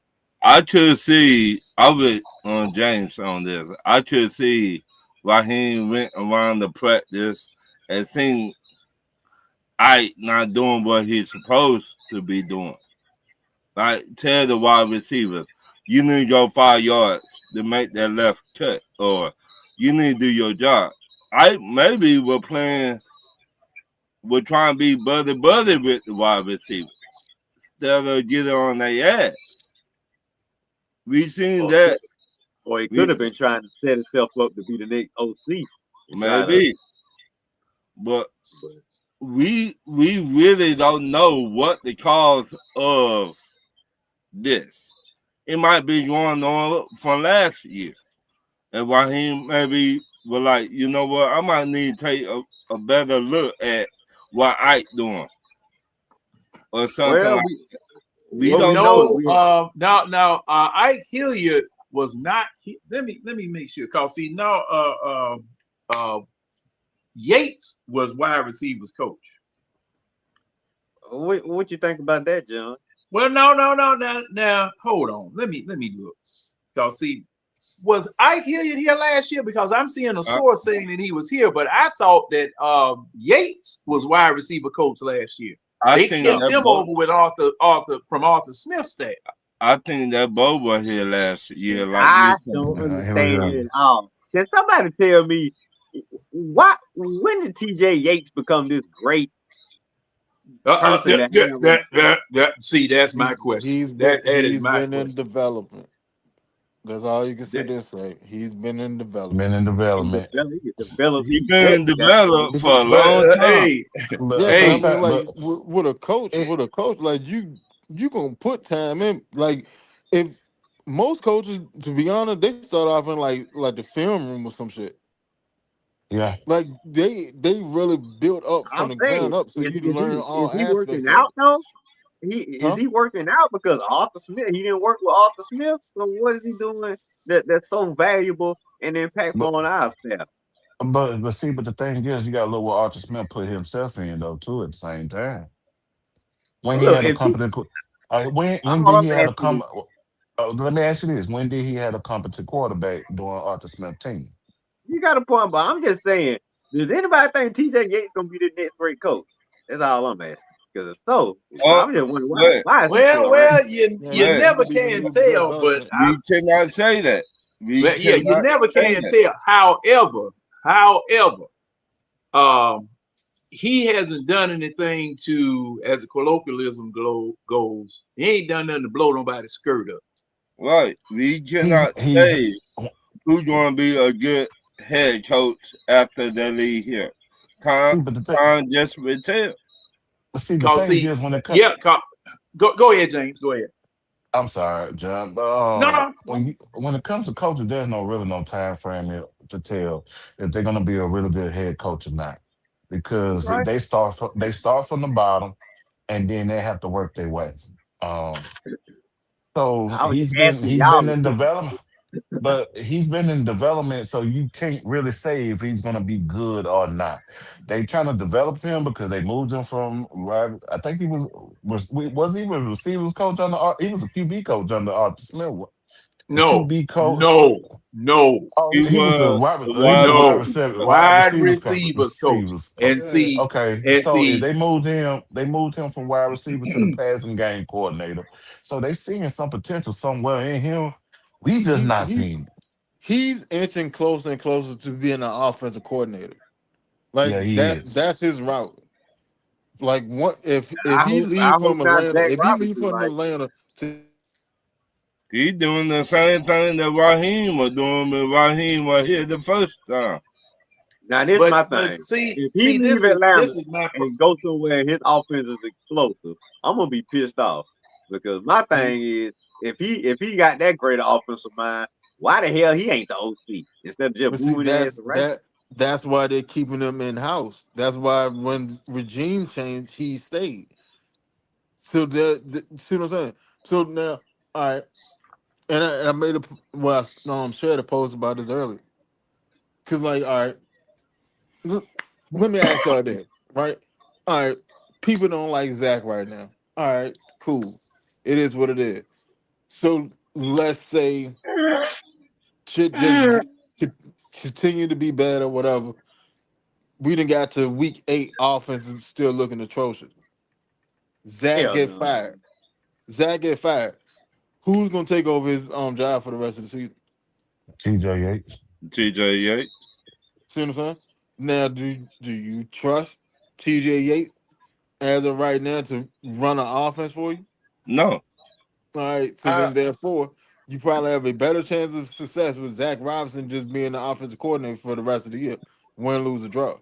I could see, I would on James on this. I could see Raheem went around the practice and seen Ike not doing what he's supposed to be doing. Like tell the wide receivers, you need your 5 yards to make that left cut, or you need to do your job. I maybe were playing would try and be buddy with the wide receivers instead of getting on their ass. We seen that. Or he could have been trying to set himself up to be the next OC. Maybe. But we really don't know what the cause of this. It might be going on from last year. And Raheem maybe was like, you know what, I might need to take a better look at what Ike doing. Or something Well, like that. We Well, don't know. Now, Ike Hilliard was not. Let me make sure. Cause see now, Yates was wide receivers coach. What you think about that, John? Well, no. Now, hold on. Let me do it. Cause see, was Ike Hilliard here last year? Because I'm seeing a source saying that he was here, but I thought that Yates was wide receiver coach last year. They kept him over with Arthur Smith's staff. I think that Bo was here last year. Like I don't understand it all. Can somebody tell me when did TJ Yates become this great person? See, that's my question. He's been in development. That's all you can sit there and say. He's been in development. He's been developed for a long time. With a coach, like you gonna put time in. Like if most coaches, to be honest, they start off in like the film room or some shit. Yeah, like they really built up from the ground up, so you can learn all aspects. Is he working out though? Is he working out because Arthur Smith? He didn't work with Arthur Smith. So what is he doing that's so valuable and impactful on our staff? But the thing is, you got to look what Arthur Smith put himself in though too at the same time. When he had a company, when did he have a company? Let me ask you this: when did he have a competent quarterback during Arthur Smith's team? You got a point, but I'm just saying, does anybody think TJ Yates gonna be the next great coach? That's all I'm asking. Because if so, I'm just wondering why. You never can tell, but we cannot say that. You never can tell. However, he hasn't done anything to, as a colloquialism goes, he ain't done nothing to blow nobody's skirt up. Right. We cannot say who's going to be a good head coach after they leave here. Time just will tell. But see, the thing is, when it comes, go ahead, James. Go ahead. I'm sorry, John. No. When it comes to coaches, there's no time frame to tell if they're going to be a really good head coach or not, because they start from the bottom, and then they have to work their way. So he's been in development. But he's been in development, so you can't really say if he's going to be good or not. They trying to develop him because they moved him from. I think he was he a receivers coach under. He was a QB coach under Arthur Smith. No, QB coach. No. Oh, he was a wide receivers coach. And see, if they moved him from wide receiver to the passing game coordinator. So they seeing some potential somewhere in him. We just not seeing it. He's inching closer and closer to being an offensive coordinator. Like that's his route. Like what if he leaves from Atlanta, he's doing the same thing that Raheem was doing when Raheem was here the first time. Now this is my thing. If he leaves Atlanta and go somewhere his offense is explosive, I'm gonna be pissed off. Because my thing is, if he got that great offensive mind, why the hell he ain't the OC instead of just moving his ass around? That's why they're keeping him in house. That's why when regime changed, he stayed. So see what I'm saying? So now, all right, and I made shared a post about this earlier. Cause like, all right, let me ask y'all that, right? All right, people don't like Zach right now. All right, cool. It is what it is. So let's say shit just continue to be bad or whatever. We done got to week 8, offense is still looking atrocious. Zach get fired. Who's gonna take over his job for the rest of the season? TJ Yates. See what I'm saying? Now, do you trust TJ Yates as of right now to run an offense for you? No. All right, so I then therefore you probably have a better chance of success with Zach Robinson just being the offensive coordinator for the rest of the year. Win, lose, or draw.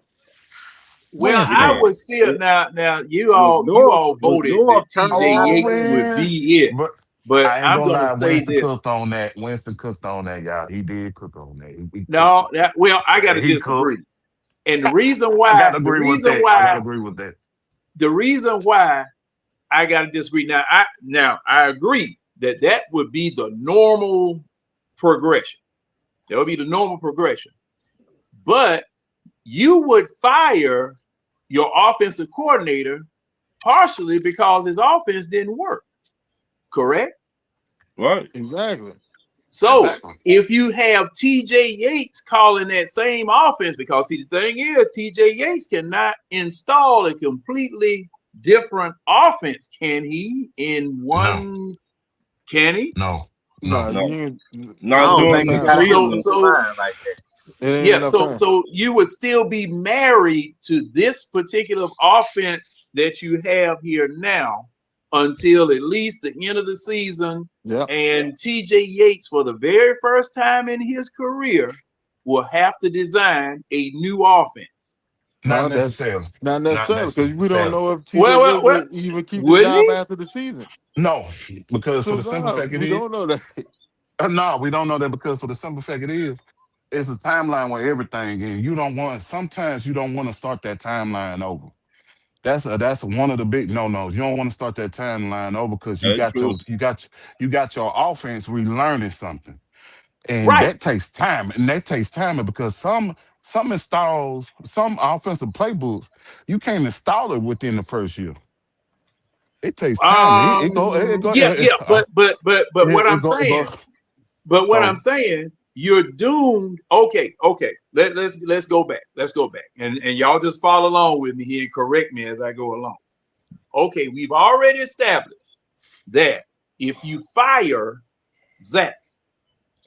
Well, I Winston. Man, would still now with you North all with voted North that turning TJ Oh out Yates players. would man, be it, but but I ain't I'm gonna gonna lie. say Winston that cooked on that. Winston cooked on that, y'all. He did cook on that. He cooked. no, I got to He cooked. disagree. And the reason I why, gotta agree with that. I gotta agree with that. the reason why I got to disagree. Now I agree that would be the normal progression. That would be the normal progression. But you would fire your offensive coordinator partially because his offense didn't work. Correct? Right. Exactly. So Exactly. if you have TJ Yates calling that same offense, because see, the thing is, TJ Yates cannot install a completely different offense, can he? In No, one, can he? no, No, no. No. you ain't, it I Not ain't don't enough during think he the time. got a So season. offensive so line like that. It ain't yeah, enough so time. so you would still be married to this particular offense that you have here now until at least the end of the season. Yep. And TJ Yates, for the very first time in his career, will have to design a new offense. Not No, that's necessarily. not Not necessarily because we don't necessarily. know if TJ Well, Yates would even keep the wouldn't job he? after the season. No, because for So the simple no, fact it we is. don't know that. No, we don't know that because for the simple fact it is, it's a timeline where everything, and you don't want. Sometimes you don't want to start that timeline over. That's one of the big no-nos. You don't want to start that timeline over because That's true. you got your offense relearning something, and Right. that takes time. And that takes time because some installs, some offensive playbooks, you can't install it within the first year. It takes time. Yeah, but what I'm It go. saying, but what I'm So saying, you're doomed. Okay. Let's go back. Let's go back. And y'all just follow along with me here and correct me as I go along. Okay, we've already established that if you fire Zach,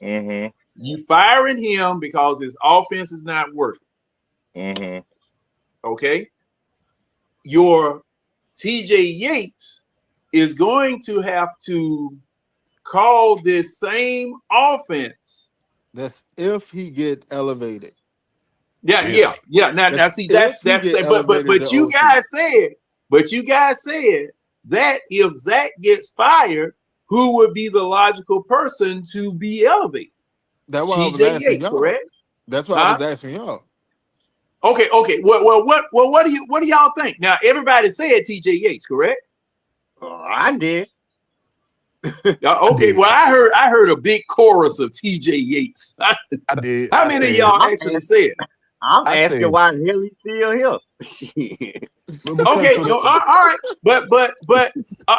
Mm-hmm. you firing him because his offense is not working. Mm-hmm. Okay. Your TJ Yates is going to have to call this same offense. That's if he get elevated. if Yeah. Now That's see if he that's get that. elevated to But you OC. guys said that if Zach gets fired, who would be the logical person to be elevated? That's why I was TJ asking Yates, y'all. correct? That's why I Huh? was asking y'all. Okay. What do y'all think? Now everybody said TJ Yates, correct? Oh, I did. I Okay, did, well, I heard a big chorus of TJ Yates. I did, How I many of said y'all it. I'm actually asking, said? I'm I asking said why the hell he's still here. Shit. because Okay, for the all right, but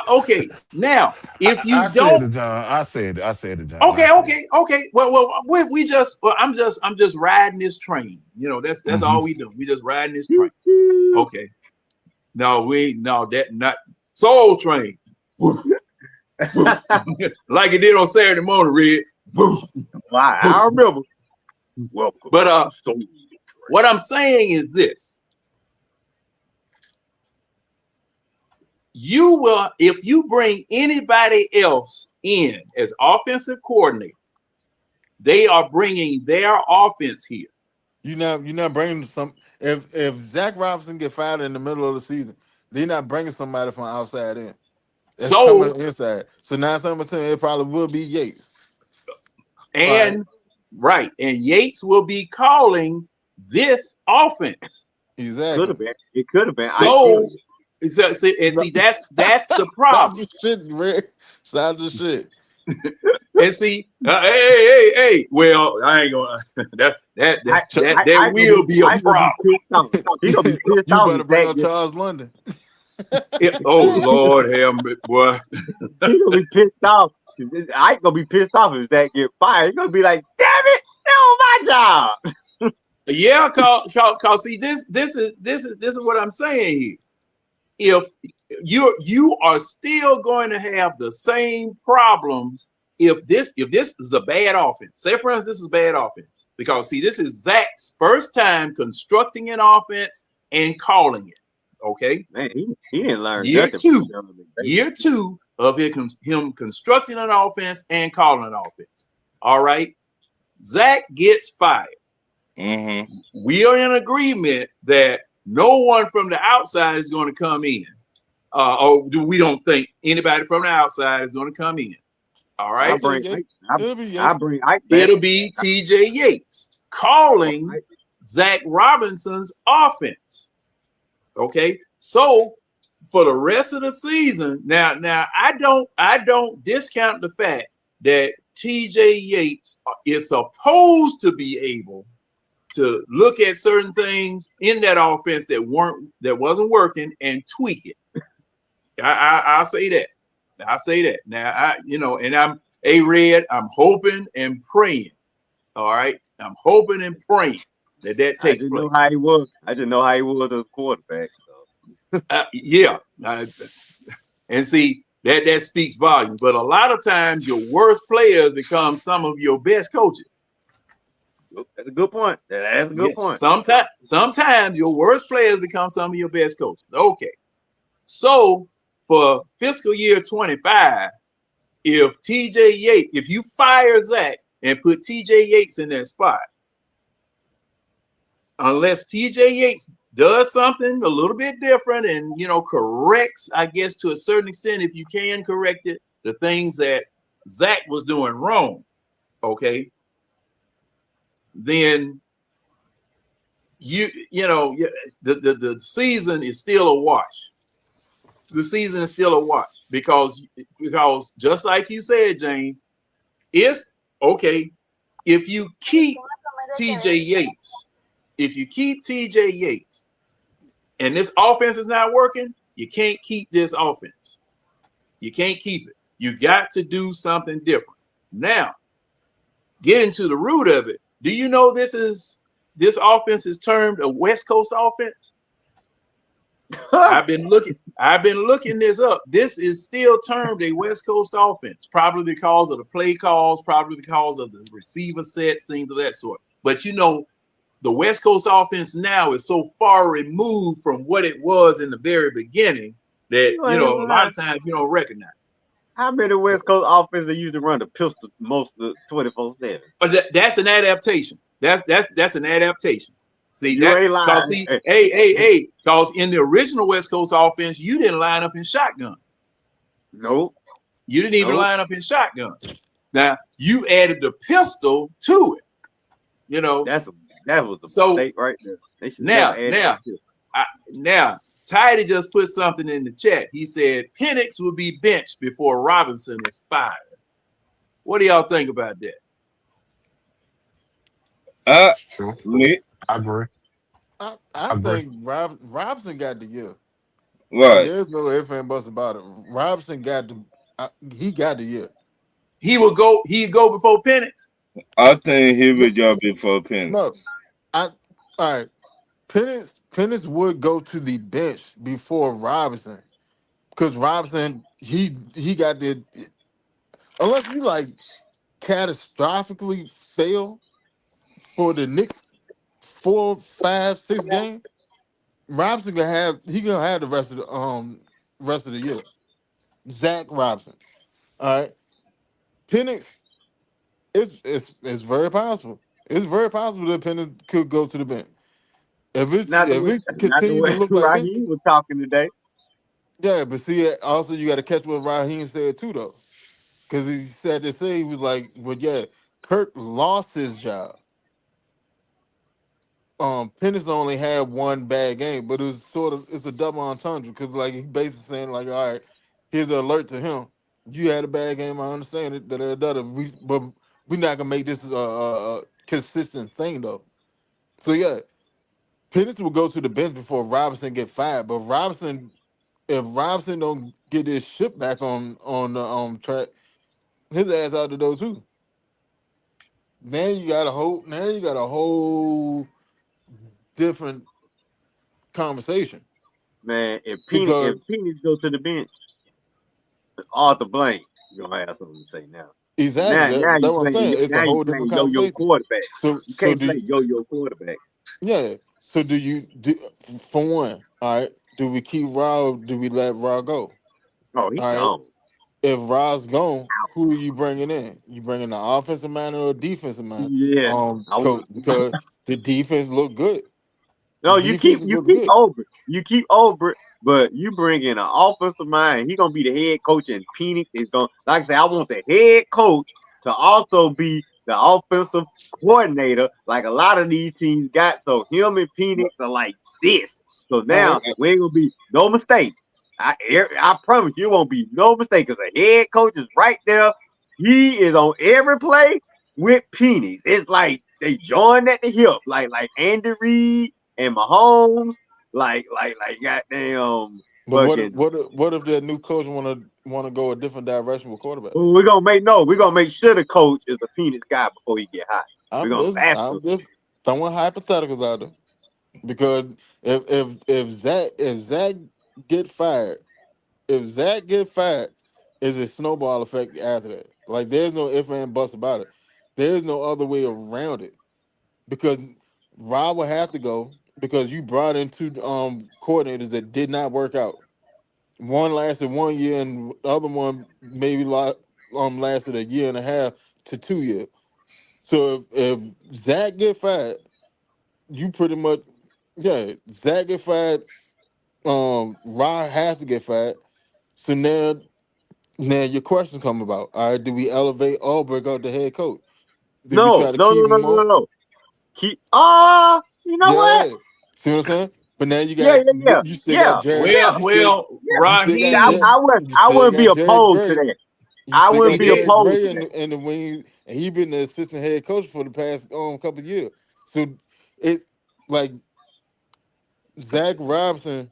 okay. Now, if I you said don't, it, John. I said it, John. I said it. okay. Well, I'm just riding this train. You know, that's Hmm. all we do. We just riding this train. Okay. No, that not Soul Train. Like it did on Saturday morning, Red. I remember. Welcome. But So, what I'm saying is this. You will, if you bring anybody else in as offensive coordinator, they are bringing their offense here. You're not bringing some. If Zach Robinson get fired in the middle of the season, they're not bringing somebody from outside in. It's So, coming inside. So 9-7 it probably will be Yates. Right. and right, and Yates will be calling this offense. could Exactly. have been. It could have been. I So, still. see, that's the Stop problem. the shit, Rick. Stop the shit. And see, hey. Well, I ain't gonna. That will be a I gonna be problem. pissed off. He gonna be pissed You off better if bring Zach up gets. Charles London. Oh Lord, have me, boy. He gonna be pissed off. I ain't gonna be pissed off if Zach get fired. He gonna be like, damn it, that was my job. Yeah, cause see, this is what I'm saying here. If you are still going to have the same problems if this is a bad offense. Say for instance, this is bad offense. Because see, this is Zach's first time constructing an offense and calling it. Okay, Man, he didn't learn year nothing two, from him. year two of him constructing an offense and calling an offense. All right, Zach gets fired. Mm-hmm. We are in agreement that no one from the outside is going to come in. We don't think anybody from the outside is going to come in. All right. I'll bring Ike. It'll be Yates. I'll bring Ike back. It'll be TJ Yates calling Zach Robinson's offense. Okay. So for the rest of the season, now I don't discount the fact that TJ Yates is supposed to be able to look at certain things in that offense that wasn't working and tweak it. I'll say that. I'll say that. Now and I'm A-Red, I'm hoping and praying. All right. I'm hoping and praying that takes place. I just know how he was as a quarterback. So. Yeah. And see, that speaks volumes. But a lot of times your worst players become some of your best coaches. That's a good point. That's a good point. Sometimes your worst players become some of your best coaches. Okay. So for fiscal year 25, if you fire Zach and put TJ Yates in that spot, unless TJ Yates does something a little bit different and corrects, I guess to a certain extent, if you can correct it, the things that Zach was doing wrong, okay, then the season is still a wash. The season is still a wash because just like you said, James, it's okay if you keep TJ Yates, and this offense is not working, you can't keep this offense. You can't keep it. You got to do something different. Now, getting to the root of it, do you know this offense is termed a West Coast offense? I've been looking this up. This is still termed a West Coast offense, probably because of the play calls, probably because of the receiver sets, things of that sort. But the West Coast offense now is so far removed from what it was in the very beginning that a lot of times you don't recognize. How many West Coast offenses used to run the pistol most of the 24/7? But that's an adaptation. That's an adaptation. See, you ain't lying. Because in the original West Coast offense, you didn't line up in shotgun. Nope. You didn't even line up in shotgun. Now you added the pistol to it. That was a mistake right there. They should now Tidy just put something in the chat. He said Penix will be benched before Robinson is fired. What do y'all think about that? Me, I agree. I think Robinson got the year. Right. There's no ifs and buts about it. Robinson got he got the year. He'd go before Penix. I think he would go before Penix. No, all right. Penix would go to the bench before Robinson because Robinson he got the, unless you like catastrophically fail for the next 4, 5, 6 games, Robinson gonna have the rest of the year. Zach Robinson. All right. Penix, it's very possible. It's very possible that Penix could go to the bench. If it continues to look like Raheem was talking today. Yeah, but see, also you got to catch what Raheem said too, though, because he said he was like, "Well, yeah, Kirk lost his job. Penix only had one bad game, but it's a double entendre because like he basically saying like, all right, here's an alert to him. You had a bad game. I understand it. But we're not gonna make this a consistent thing though. So yeah, Penix will go to the bench before Robinson get fired. But if Robinson don't get his shit back on the track, his ass out the door too. Now you got a whole different conversation. Man, if Penix go to the bench, Arthur Blank, you're gonna have something to say now. Exactly. That's what I'm saying. It's a whole different conversation. Quarterback. So you can't play yo-yo quarterback. Yeah. So for one, all right, do we keep Raw? Do we let Raw go? Oh, he All right. gone. If Raw's gone, who are you bringing in? You bringing the offensive man or defensive man? Yeah. I Coach, want. because the defense look good. The No, defense you look keep good. over. You keep over, but you bring in an offensive mind. He gonna be the head coach, and Penix is gonna, like I say, I want the head coach to also be the offensive coordinator, like a lot of these teams got. So him and Penix are like this. So All right. now we ain't gonna be no mistake. I promise you won't be no mistake because the head coach is right there. He is on every play with Penix. It's like they joined at the hip, like Andy Reid and Mahomes, like goddamn But fucking. what if their new coach wanna go a different direction with quarterbacks? We're gonna make sure the coach is a Phoenix guy before he get hot. We're gonna have to. I'm just throwing hypotheticals out there because if Zach get fired, if Zach get fired, is a snowball effect after that. Like there's no if and buts about it. There's no other way around it because Rob will have to go because you brought in two coordinators that did not work out. One lasted 1 year, and the other one maybe lasted a year and a half to 2 years. So if Zach get fired, you pretty much Zach get fired. Ron has to get fired. So now your questions come about. All right, do we elevate Ulbrich up the head coach? Did we No, try to no, keep no, no, him no, no, on? no. Keep. You know what? Yeah. See what I'm saying? But now Yeah, yeah, yeah, you still got yeah, Jared. yeah, You still got yeah. Raheem. Jared. I You still wouldn't be got Jared opposed to Gray. that. You I still wouldn't got be See, Jared opposed Gray to that. in the wing, and he been the assistant head coach for the past couple of years. So it like Zach Robinson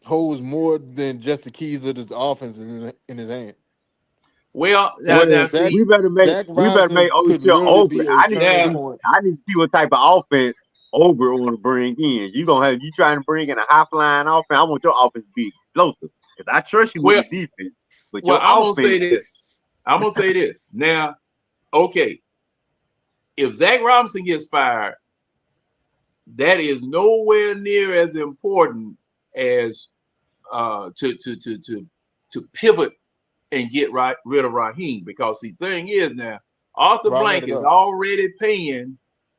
holds more than just the keys of this offense in his hand. well, Zach now Zach see, We better make Robinson could O'Shea literally open. be a turning now point. I need to see what type of offense Over want to bring in. You trying to bring in a high flying offense. I want your offense to be explosive because I trust you with well, the defense, but well, your I'm gonna say offense. this. I'm gonna say this. Now, okay, if Zach Robinson gets fired, that is nowhere near as important as to pivot and get rid of Raheem, because the thing is now Arthur Rob got Blank to is go. already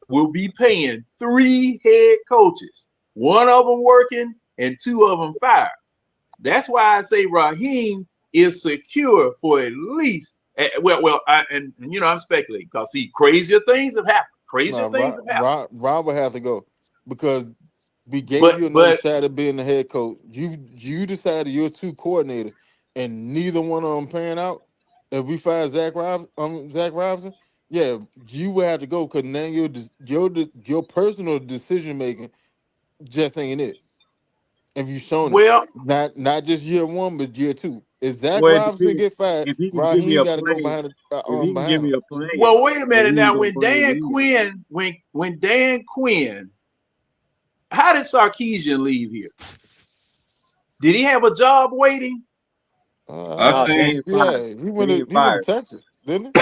will be paying 3 head coaches, one of them working and 2 of them fired. That's why I say Raheem is secure for at least and I'm speculating because crazier things have happened. Crazier No, things have happened. Rob would have to go because we gave But you another but shot at being the head coach. You decided you're two coordinator, and neither one of them pan out. If we fire Zach Robinson, yeah, you would have to go because now your personal decision making just ain't it. If you shown it, well, not just year one, but year two. If Zach Well, it Robinson depends get fired, if he can give me Raheem a got to go plan. If he can give behind me him. a plan, well, wait a then minute he now. gonna When bring Dan me in. Quinn, when Dan Quinn, how did Sarkeesian leave here? Did he have a job waiting? I Uh, No, think Dan fired. yeah, Dan he went to fired. Texas, didn't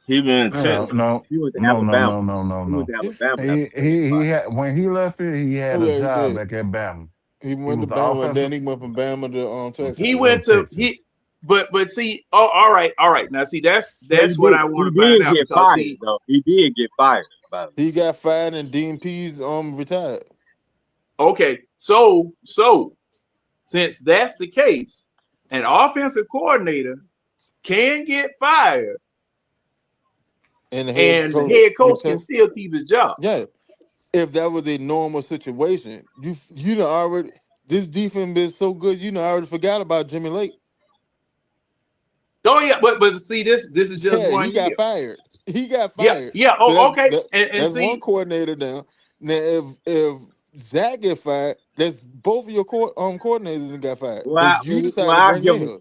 he been in No, Texas. no, He went to no, no, Alabama. no, no, no, He went no. to he? Alabama after Dan He fired. had when he left it, he had Oh a yeah, he job did. back at Bama. He He went to was the Bama, and offensive. then he went from Bama to Texas. He Go went to Texas. but see, oh, all right. Now see, But that's what I he want to find did out get because fired see, though. He did get fired. By the way. He got fired, and Dean Pease retired. okay, so since that's the case, an offensive coordinator can get fired And the head and the coach, head coach can still keep his job. yeah, if that was a normal situation, you know already this defense been so good, you know already forgot about Jimmy Lake. Oh yeah, but see, this is just Yeah, he 1 got year. fired. He got Yeah, fired. yeah. So Oh, okay. And that's one see, coordinator down. Now if Zach get fired, that's both of your coordinators that got fired Well, that you decided well, to bring in here.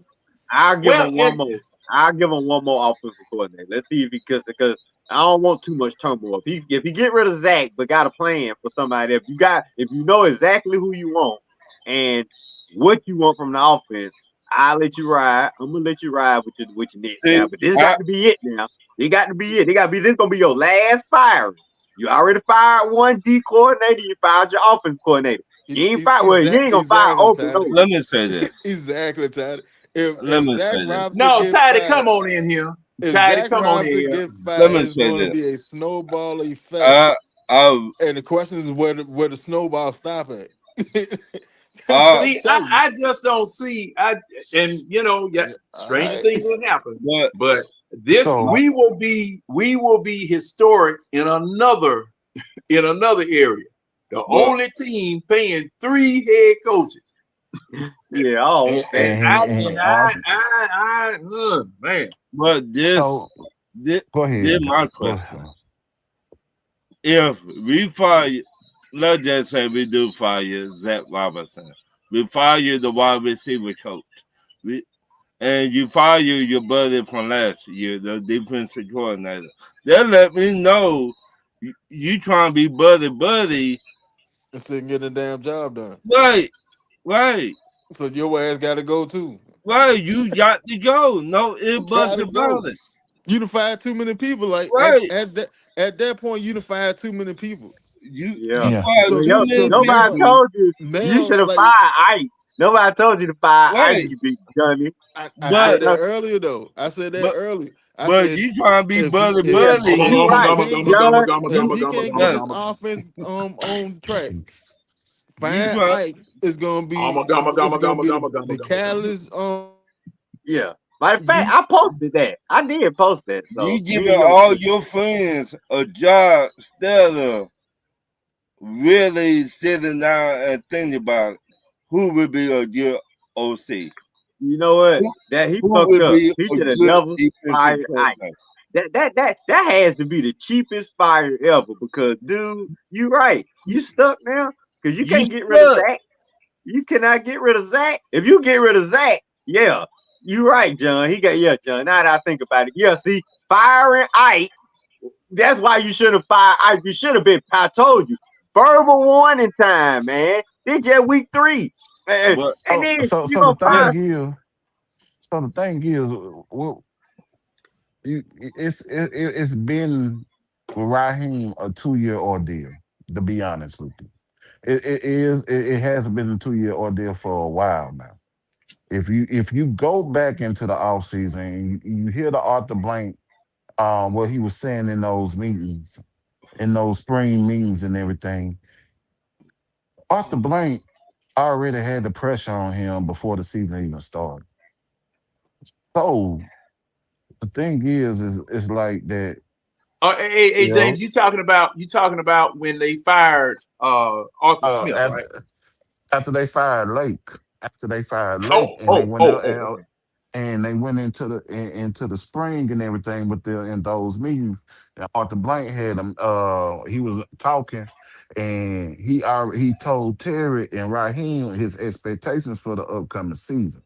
I'll give well, him one more. I'll give him one more offensive coordinator. Let's see if because I don't want too much turmoil. If he get rid of Zach, but got a plan for somebody, if you know exactly who you want and what you want from the offense, I'll let you ride. I'm gonna let you ride with your next guy. See, But this I got to be it now. It got to be it. It got to be this gonna be your last firing. You already fired one D coordinator. You fired your offense coordinator. You ain't fire. Well, you ain't gonna fire Exactly, open Toddy. though. Let me say this. Exactly, Toddy. Let me Zach say this. Robinson No, gets Toddy, fired, come on in here. if Toddy, Zach come on in Robinson here. gets Let fired, me it's say going to this. be a snowball effect. I And the question is where the snowball stop at. See, I just don't see. And you know, yeah, stranger things will happen. But this So we will be historic in another area. The only team paying 3 head coaches. Yeah. Oh, okay. Man. But this so go ahead. my Go question. ahead. If we fire, let's just say we do fire Zach Robinson, we fire the wide receiver coach, and you fire your buddy from last year, the defensive coordinator. They let me know you trying to be buddy. Instead of getting a damn job done. Right. So your ass got to go too. Right, you got to go. No ifs, buts Gotta go. about it. You done fired too many people. Like Right. at that point, you done fired too many people. You Yeah. fired So- too many Nobody people. told you you Now, should have like fired Ike. Nobody told you to fire Ike, Right. you big dummy. I But- said that earlier though. I said that but- earlier. I But said you trying to be if buddy. he You right, John. if he can't get this Yes. offense on track, You fine try- Ike is gonna be the catalyst. Yeah. Matter of fact, I posted that. I did post that. So You giving all your friends a job instead of really sitting down and thinking about who would be a good OC. You know what? That he Who fucked would up. be He a should have good never defensive fired Ike. coordinator? That has to be the cheapest fire ever because, dude, you right. You stuck now because you can't get rid of stuck. Zach. You cannot get rid of Zach. If you get rid of Zach, yeah, you right, John. John. Now that I think about it, yeah. See, firing Ike. That's why you should have fired Ike. You should have been. I told you, verbal warning time, man. This just week 3, and But then So you gonna fire. the thing is, well, it's been with Raheem a 2-year ordeal. To be honest with you, it has been a 2-year ordeal for a while now. If you go back into the offseason and you hear the Arthur Blank, what he was saying in those meetings, in those spring meetings and everything, Arthur Blank already had the pressure on him before the season even started. So the thing is it's like that. Hey, James, you talking about when they fired Arthur Smith, right? After they fired Lake, and they went into the spring and everything with in those meetings. And Arthur Blank had him. He was talking, and he told Terry and Raheem his expectations for the upcoming season.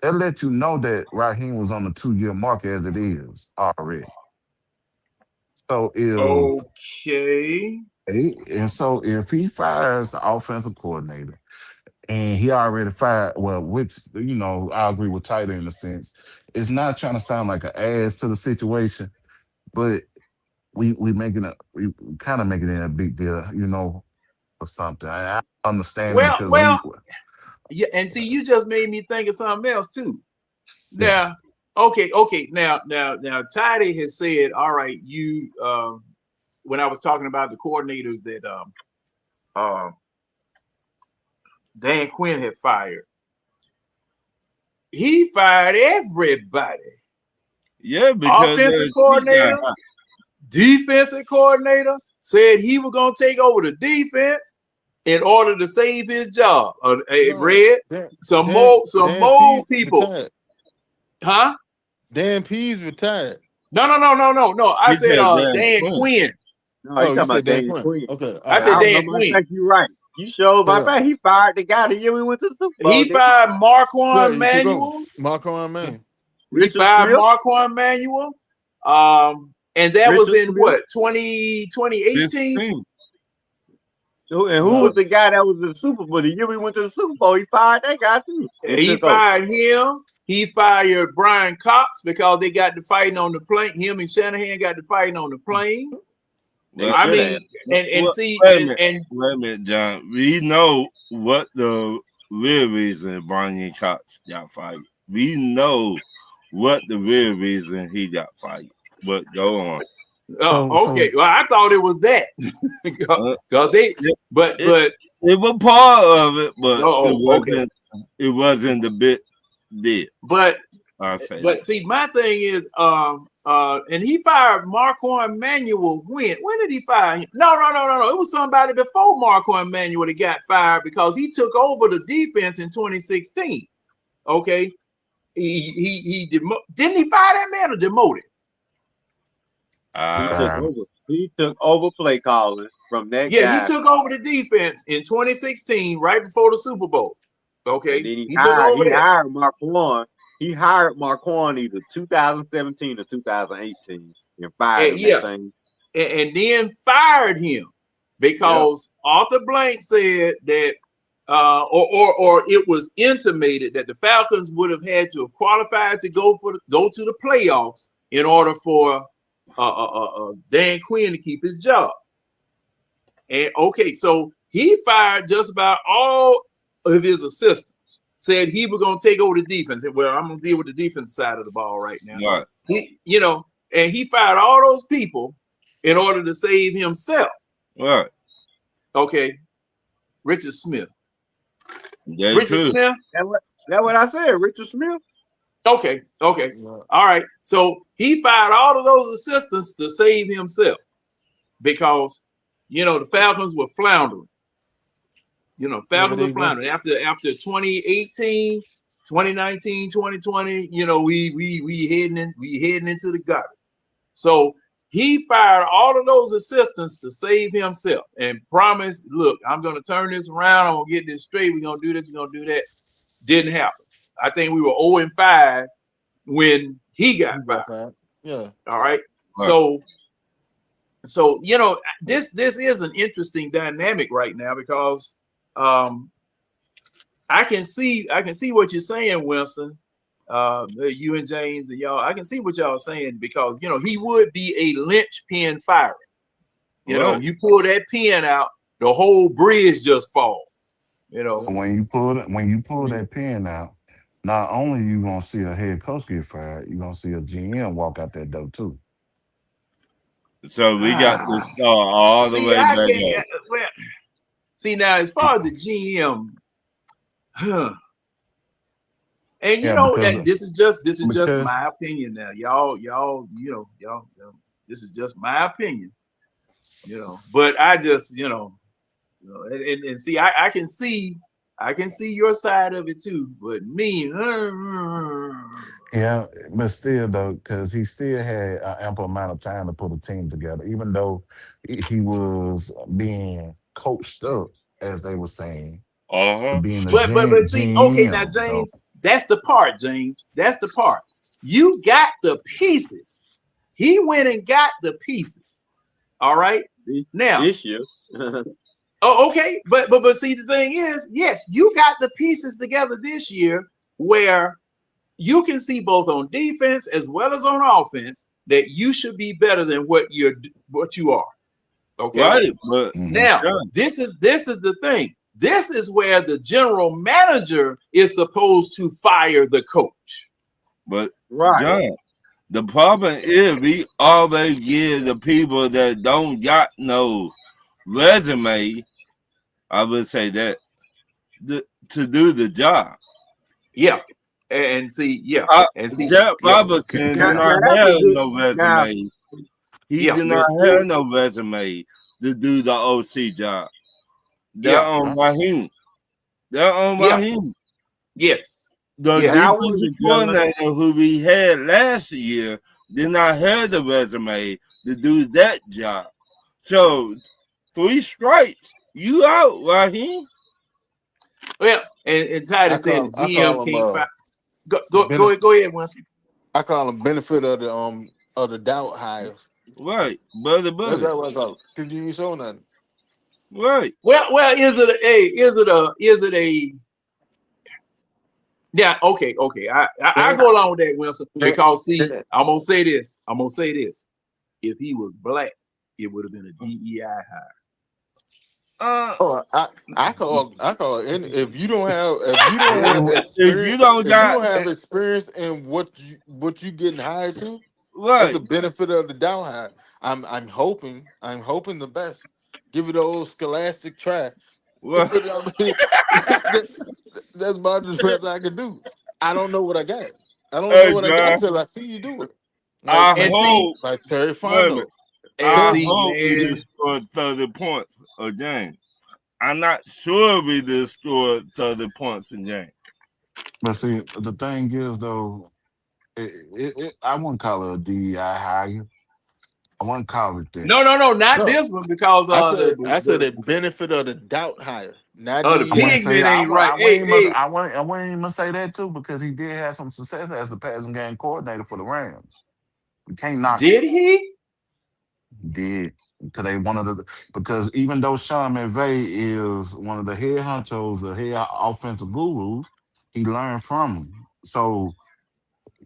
That let you know that Raheem was on the 2-year mark as it is already. So if he fires the offensive coordinator, and he already fired, well, which I agree with Tyler in a sense. It's not trying to sound like an ass to the situation, but we kind of making it a big deal, or something. I understand it because yeah, and see, you just made me think of something else too. Now, okay. Now, Tidy has said, all right, you when I was talking about the coordinators that Dan Quinn had fired, he fired everybody. Yeah, because offensive coordinator, defensive coordinator, said he was gonna take over the defense in order to save his job. Some more people. Retired. Huh? Dan Pease retired. No. I said Dan Quinn. No, you talking about Dan Quinn. Okay. I said Dan Quinn. I think you're right. You showed my back. He fired the guy the year we went to the Super Bowl. He fired Marquand Manuel. He fired Marquand Manuel. And that was in what, 2018? And who was the guy that was in the Super Bowl? The year we went to the Super Bowl, he fired that guy too. He fired him. He fired Brian Cox because they got to fighting on the plane. Him and Shanahan got to fighting on the plane. They I should mean, have. and see, wait a minute, and wait a minute, John. We know what the real reason Brian Cox got fired. We know what the real reason he got fired. But go on. okay. Well, I thought it was that because they, but it was part of it, but okay. It wasn't the bit did. But I say. But see, my thing is, and he fired Marquand Manuel when? When did he fire him? No. It was somebody before Marquand Manuel that got fired because he took over the defense in 2016. Okay, didn't he fire that man or demoted? He took over play calling from that guy. Yeah, he took over the defense in 2016, right before the Super Bowl. Okay, and then he took over that. hired Marquand. He hired Marquand either 2017 or 2018 and fired him. And then fired him because Arthur Blank said that, or it was intimated that the Falcons would have had to have qualified to go to the playoffs in order for Dan Quinn to keep his job. And okay, so he fired just about all of his assistants. Said he was going to take over the defense. Well, I'm going to deal with the defensive side of the ball right now. Right. And he fired all those people in order to save himself. Right. Okay. Richard Smith. Richard Smith? That's what I said, Richard Smith. Okay. All right. So he fired all of those assistants to save himself because, the Falcons were floundering. Falcons were floundering after 2018, 2019, 2020. We heading into the gutter. So he fired all of those assistants to save himself and promised, look, I'm going to turn this around. I'm going to get this straight. We're going to do this. We're going to do that. Didn't happen. I think we were 0-5 when he got fired. Yeah. All right. So this is an interesting dynamic right now because I can see what you're saying, Winston. You and James and y'all, I can see what y'all are saying because he would be a linchpin firing. You pull that pin out, the whole bridge just falls. When you pull that pin out, not only you gonna see a head coach get fired, you're gonna see a GM walk out that door too. So we got to start all the way back up. See now, as far as the GM, and this is just my opinion now, y'all, this is just my opinion, but I just, and see, I can see your side of it too, but me, yeah, but still though, because he still had an ample amount of time to put a team together, even though he was being coached up, as they were saying. Being but see, okay, now James, that's the part, James. That's the part. You got the pieces. He went and got the pieces. All right. Now this year. Oh, okay. But see, the thing is, yes, you got the pieces together this year where you can see both on defense as well as on offense that you should be better than what you are. Okay. Right. But now this is the thing. This is where the general manager is supposed to fire the coach. But John, the problem is we always give the people that don't got no resume, I would say that, to do the job. Yeah. And see, Jack Robertson did not have no resume. He did not have no resume to do the OC job. They're on Raheem. They're on Raheem. Yes. The defensive coordinator who we had last year did not have the resume to do that job. So 3 strikes, you out, Raheem. Well, and Titus said the GM can't find. Go ahead, Winston. I call them benefit of the doubt hires. Right, brother. That's what I call it. Because you ain't show nothing. Right. Well, is it a yeah, okay. I go along with that, Winston, because see, I'm gonna say this. If he was black, it would have been a DEI hire. Oh, I call any if you don't have if you experience don't got experience in what you getting hired to, that's right, the benefit of the doubt hire. I'm hoping the best. Give it the old scholastic try. well, But I mean, that's about the best I can do. I don't know what I got. I don't know hey what I got John, till I see you do it. Like I And like see, hope. like Terry Wait a minute. Fondo. and I see, hope we man. just scored 30 points a game. I'm not sure we just scored 30 points a game. But see, the thing is though, I wouldn't call it a DEI hire. I wouldn't call it that. No, not No, this one because I said the benefit of the doubt hire, not the I wouldn't DEI. say pigment I, ain't would, right. I wouldn't even Hey, I wouldn't even say that too because he did have some success as the passing game coordinator for the Rams. We can't knock did that. he? He did because they one of the because even though Sean McVay is one of the head honchos, the head offensive gurus, he learned from him. So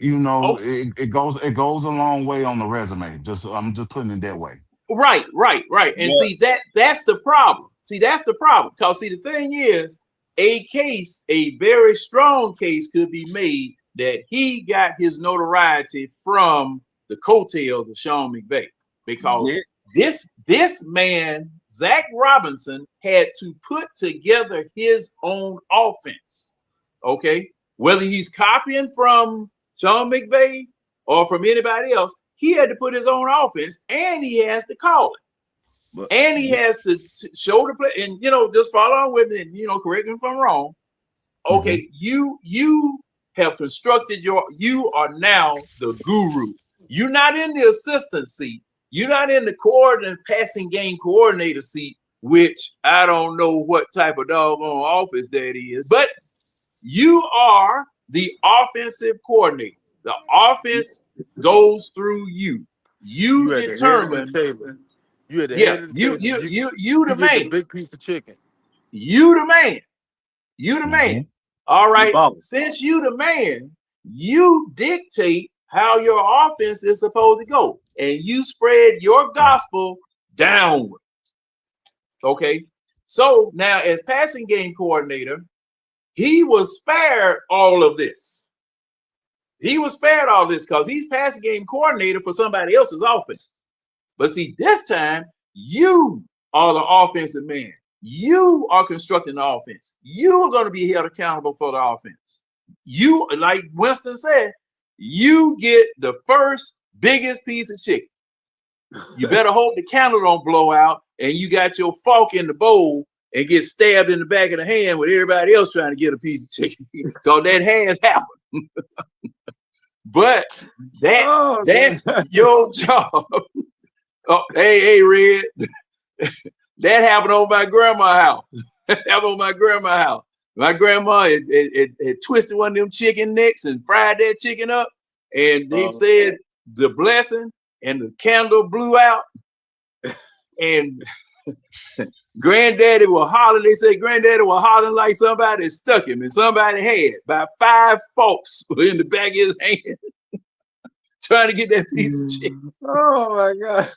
Oh, it goes a long way on the resume. Just I'm just putting it that way. right. And But see that's the problem. See, that's the problem. Because see, the thing is, a very strong case could be made that he got his notoriety from the coattails of Sean McVay. Because yeah, this man, Zach Robinson, had to put together his own offense. Okay. Whether he's copying from Sean McVay or from anybody else, he had to put his own offense and he has to call it. but And he has to show the play, and just follow on with it, and correct me if I'm wrong. Okay, you have constructed you are now the guru. You're not in the assistant seat. You're not in the passing game coordinator seat, which I don't know what type of doggone office that is, but you are the offensive coordinator. The offense goes through you. You You at the head of the determine. table. You at the Yeah, head of the you table. you You you you the you get the man. big piece of chicken. You the man. You the man. All You right. boss. Since you the man, you dictate how your offense is supposed to go, and you spread your gospel downward. Okay. So now, as passing game coordinator, he was spared all of this. He was spared all this because he's passing game coordinator for somebody else's offense. But see, this time you are the offensive man. You are constructing the offense. You are going to be held accountable for the offense. You, like Winston said, you get the first biggest piece of chicken. You better hope the candle don't blow out and you got your fork in the bowl and get stabbed in the back of the hand with everybody else trying to get a piece of chicken because that has happened. But that's your job. Oh, hey, Red. That happened on my grandma's house. That happened on my grandma's house. My grandma had twisted one of them chicken necks and fried that chicken up. And they said the blessing and the candle blew out. And Granddaddy was hollering. They said Granddaddy was hollering like somebody stuck him. And somebody had about 5 forks in the back of his hand trying to get that piece of chicken. Oh my God.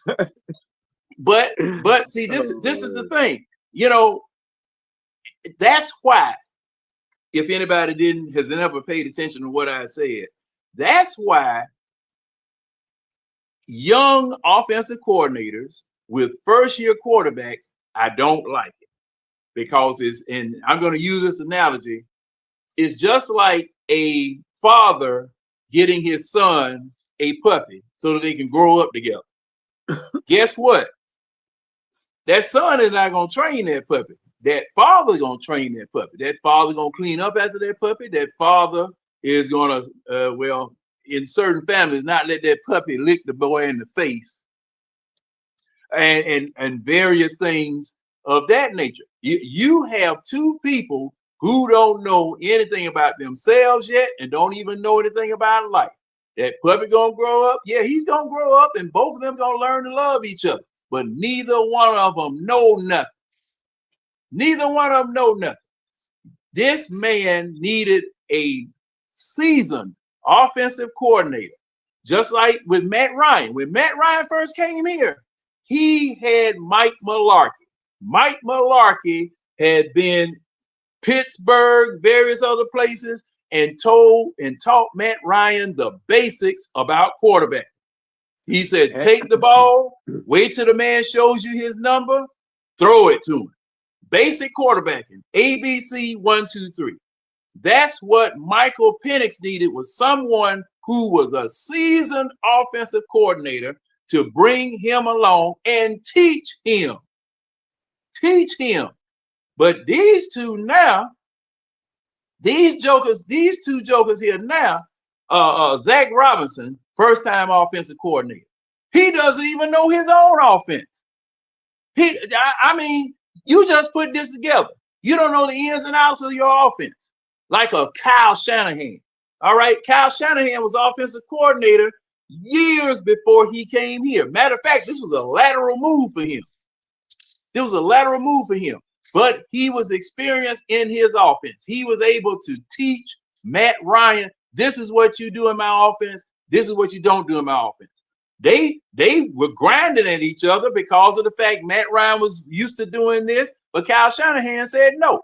But see, this is the thing. That's why, if anybody has never paid attention to what I said, that's why young offensive coordinators with first-year quarterbacks, I don't like it. Because and I'm going to use this analogy, it's just like a father getting his son a puppy so that they can grow up together. Guess what? That son is not going to train that puppy. That father is going to train that puppy. That father is going to clean up after that puppy. That father is going to, in certain families, not let that puppy lick the boy in the face. And various things of that nature. You have 2 people who don't know anything about themselves yet and don't even know anything about life. That puppy gonna grow up. Yeah, he's gonna grow up, and both of them gonna learn to love each other. But neither one of them know nothing. Neither one of them know nothing. This man needed a seasoned offensive coordinator, just like with Matt Ryan. When Matt Ryan first came here, he had Mike Mularkey. Mike Mularkey had been Pittsburgh, various other places, and taught Matt Ryan the basics about quarterback. He said, take the ball, wait till the man shows you his number, throw it to him. Basic quarterbacking, ABC 1, 2, 3. That's what Michael Penix needed, was someone who was a seasoned offensive coordinator to bring him along and teach him. Teach him. But these two now, these two jokers here now, Zach Robinson, first-time offensive coordinator. He doesn't even know his own offense. I mean, you just put this together. You don't know the ins and outs of your offense. Like a Kyle Shanahan. All right, Kyle Shanahan was offensive coordinator years before he came here. Matter of fact, this was a lateral move for him. It was a lateral move for him. But he was experienced in his offense. He was able to teach Matt Ryan, this is what you do in my offense. This is what you don't do in my offense. They were grinding at each other because of the fact Matt Ryan was used to doing this, but Kyle Shanahan said no.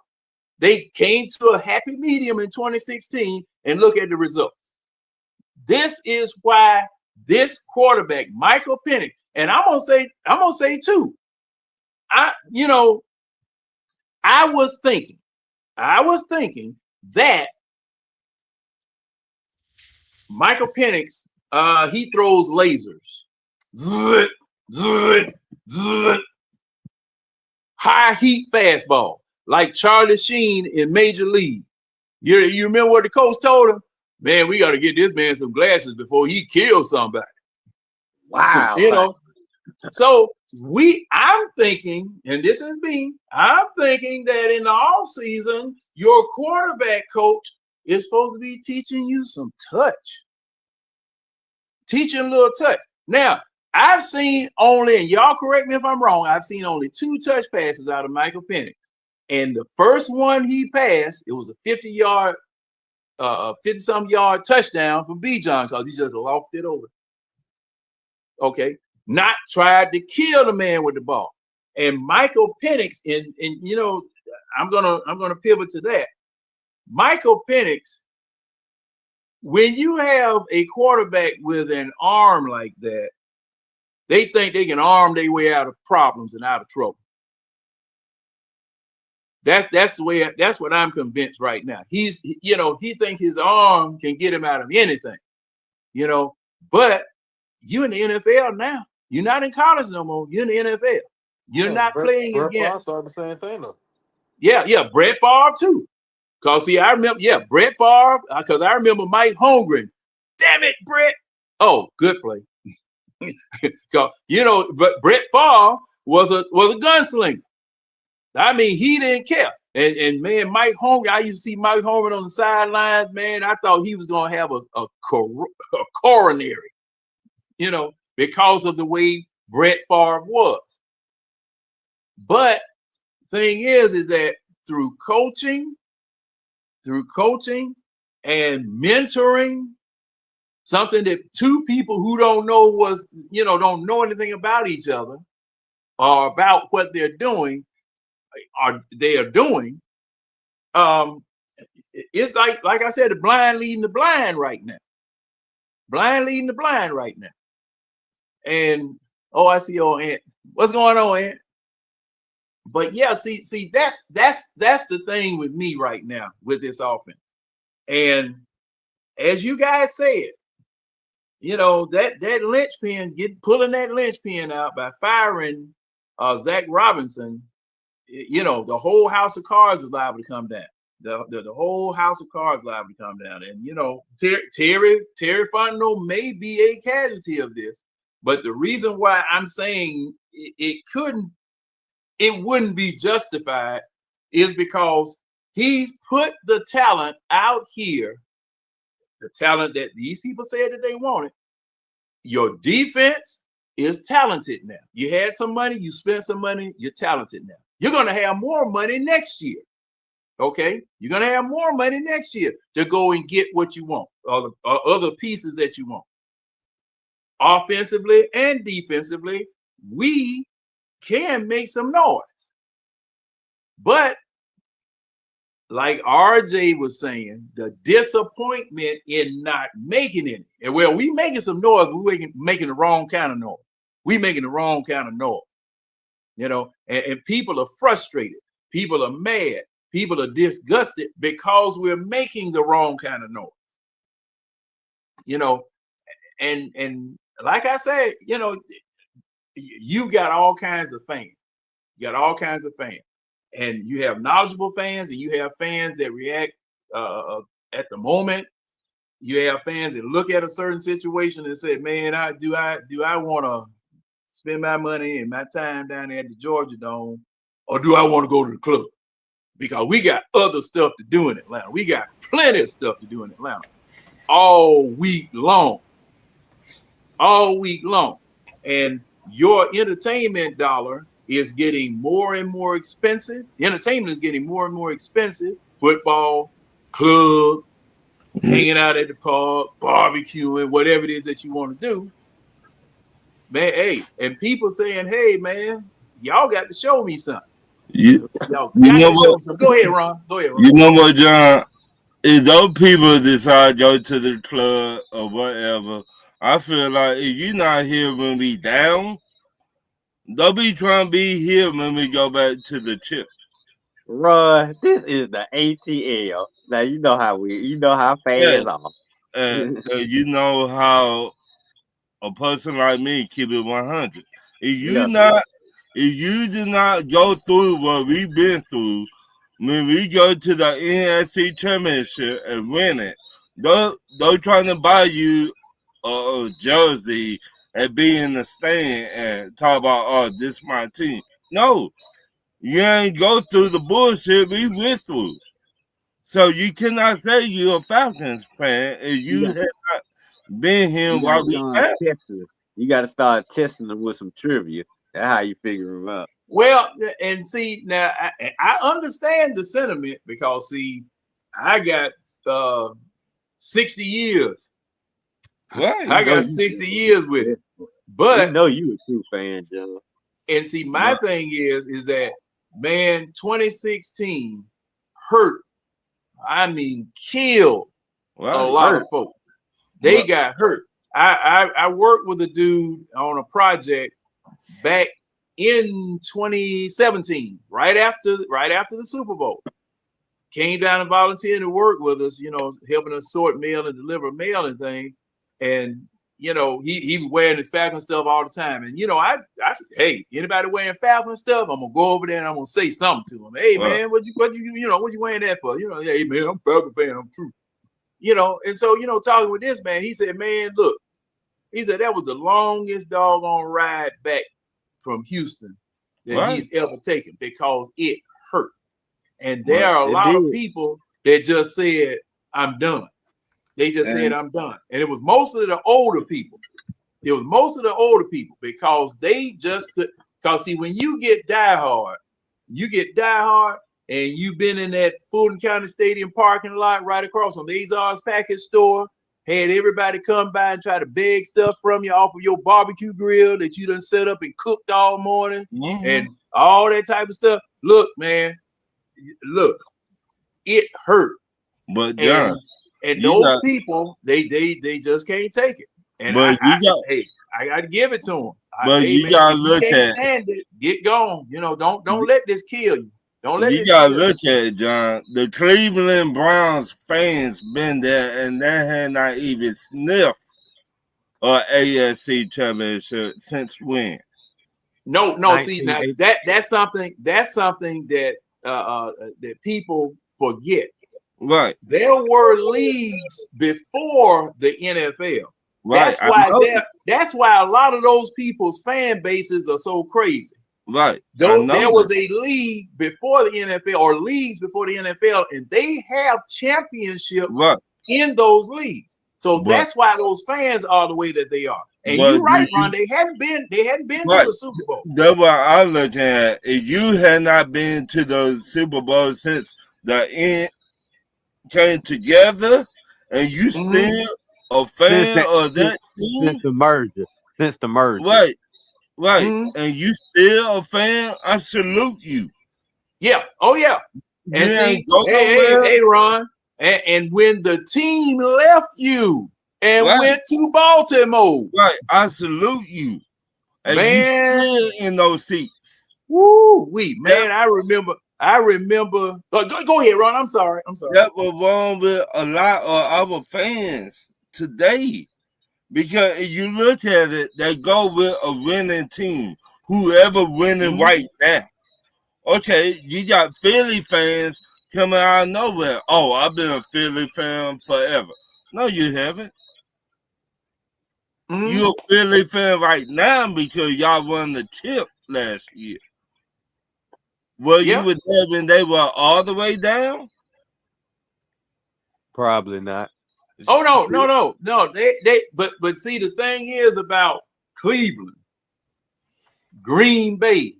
They came to a happy medium in 2016, and look at the result. This is why this quarterback, Michael Penix, and I'm gonna say too, I was thinking that Michael Penix, he throws lasers. Zzz, zzz, zzz. High heat fastball, like Charlie Sheen in Major League. You remember what the coach told him? Man, we got to get this man some glasses before he kills somebody. Wow. So I'm thinking, and this is me, I'm thinking that in the off season, your quarterback coach is supposed to be teaching you some touch. Teaching a little touch. Now, I've seen only, and y'all correct me if I'm wrong, I've seen only 2 touch passes out of Michael Penix. And the first one he passed, it was a 50-yard, 50-some yard touchdown for Bijan because he just lofted it over. Okay. Not tried to kill the man with the ball. And Michael Penix, and I'm gonna pivot to that. Michael Penix, when you have a quarterback with an arm like that, they think they can arm their way out of problems and out of trouble. That's the way. That's what I'm convinced right now. He thinks his arm can get him out of anything. But you in the NFL now. You're not in college no more. You're in the NFL. You're not playing against. Brett Favre the same thing though. Yeah, Brett Favre too. Cause see, I remember, Brett Favre. Cause I remember Mike Holmgren. Damn it, Brett. Oh, good play. Cause but Brett Favre was a gunslinger. I mean, he didn't care. And man, Mike Holmgren. I used to see Mike Holmgren on the sidelines. Man, I thought he was gonna have a coronary. Because of the way Brett Favre was. But thing is that through coaching and mentoring, something that 2 people who don't know anything about each other or about what they're doing, it's like I said, the blind leading the blind right now. Blind leading the blind right now. And I see old Ant. What's going on, Ant? But yeah, see, that's the thing with me right now with this offense. And as you guys said, that linchpin, pulling that linchpin out by firing Zach Robinson, the whole house of cards is liable to come down. The whole house of cards is liable to come down. And Terry Fontenot may be a casualty of this. But the reason why I'm saying it wouldn't be justified is because he's put the talent out here, the talent that these people said that they wanted. Your defense is talented now. You had some money, you spent some money, you're talented now. You're going to have more money next year. Okay? You're going to have more money next year to go and get what you want, or other pieces that you want. Offensively and defensively, we can make some noise. But like RJ was saying, the disappointment in not making it. And well, we making some noise, but we making the wrong kind of noise. We making the wrong kind of noise. You know, and people are frustrated. People are mad. People are disgusted because we're making the wrong kind of noise. You know, and like I said, you know, you got all kinds of fans. You got all kinds of fans. And you have knowledgeable fans, and you have fans that react at the moment. You have fans that look at a certain situation and say, "Man, do I want to spend my money and my time down there at the Georgia Dome, or do I want to go to the club? Because we got other stuff to do in Atlanta. We got plenty of stuff to do in Atlanta all week long, and your entertainment dollar is getting more and more expensive. Entertainment is getting more and more expensive. Football, club, hanging out at the park, barbecuing, whatever it is that you want to do. Man, hey, and people saying, "Hey, man, y'all got to show me something." You Y'all know got to show what? me something. Go ahead, Ron. Go ahead, Ron. You know what, John? If those people decide to go to the club or whatever, I feel like if you're not here when we down, they'll be trying to be here when we go back to the chip. Ron, this is the ATL. Now you know how Yeah, fans are. and you know how a person like me keep it 100. Yeah. If you do not go through what we've been through, when we go to the NFC Championship and win it, they're trying to buy you a jersey and be in the stand and talk about, oh, this is my team. No, you ain't go through the bullshit we went through. So you cannot say you're a Falcons fan if You you got have not been here you got to while we start have. testing. You got to start testing them with some trivia. That's how you figure them out. Well, and see, now I understand the sentiment because, see, I got 60 years. Right. I got 60 years with it. But we know you a true fan, John. And see, my thing is that, man, 2016 hurt. I mean, killed a lot of folks. They got hurt. I worked with a dude on a project back in 2017, right after the Super Bowl. Came down and volunteered to work with us, you know, helping us sort mail and deliver mail and things. And you know, he was wearing his Falcon stuff all the time. And, you know, I said, hey, anybody wearing Falcon stuff, I'm going to go over there and I'm going to say something to him. Hey, man, what you wearing that for? You know, hey, man, I'm a Falcon fan. I'm true. You know, and so, you know, talking with this man, he said, man, look, he said that was the longest doggone ride back from Houston that he's ever taken because it hurt. And there are a lot of people that just said, I'm done. They just said, I'm done. And it was mostly the older people. Because they just could. Because, see, when you get diehard, and you've been in that Fulton County Stadium parking lot right across from the Azar's package store, had everybody come by and try to beg stuff from you off of your barbecue grill that you done set up and cooked all morning and all that type of stuff. Look, man, it hurt. But John, and those people, they just can't take it. And I got to give it to them. But you gotta look at stand it. Get gone. You know, don't let this kill you. Don't let you gotta look at it, John. The Cleveland Browns fans been there and they had not even sniffed an AFC championship since when? No. See, now that's something that that people forget. Right. There were leagues before the NFL. Right. That's why a lot of those people's fan bases are so crazy. Right. There was a league before the NFL or leagues before the NFL, and they have championships in those leagues. So that's why those fans are the way that they are. And you're right, Ron. They hadn't been to the Super Bowl. That's what I look at. If you had not been to the Super Bowl since the end came together, and you still a fan of that team since the merger, right? Right. Mhm. And you still a fan, I salute you. Yeah. Oh yeah. You And see, ain't go hey, nowhere. Ron, and when the team left you and Right. went to Baltimore, Right. I salute you. And you man, still in those seats. man, I remember. Go ahead, Ron. I'm sorry. That was wrong with a lot of our fans today. Because if you look at it, they go with a winning team. Whoever winning Mhm. right now. Okay, you got Philly fans coming out of nowhere. Oh, I've been a Philly fan forever. No, you haven't. Mhm. You're a Philly fan right now because y'all won the chip last year. Well, you Yep. were there when they were all the way down? Probably not. Oh no. But see, the thing is about Cleveland, Green Bay,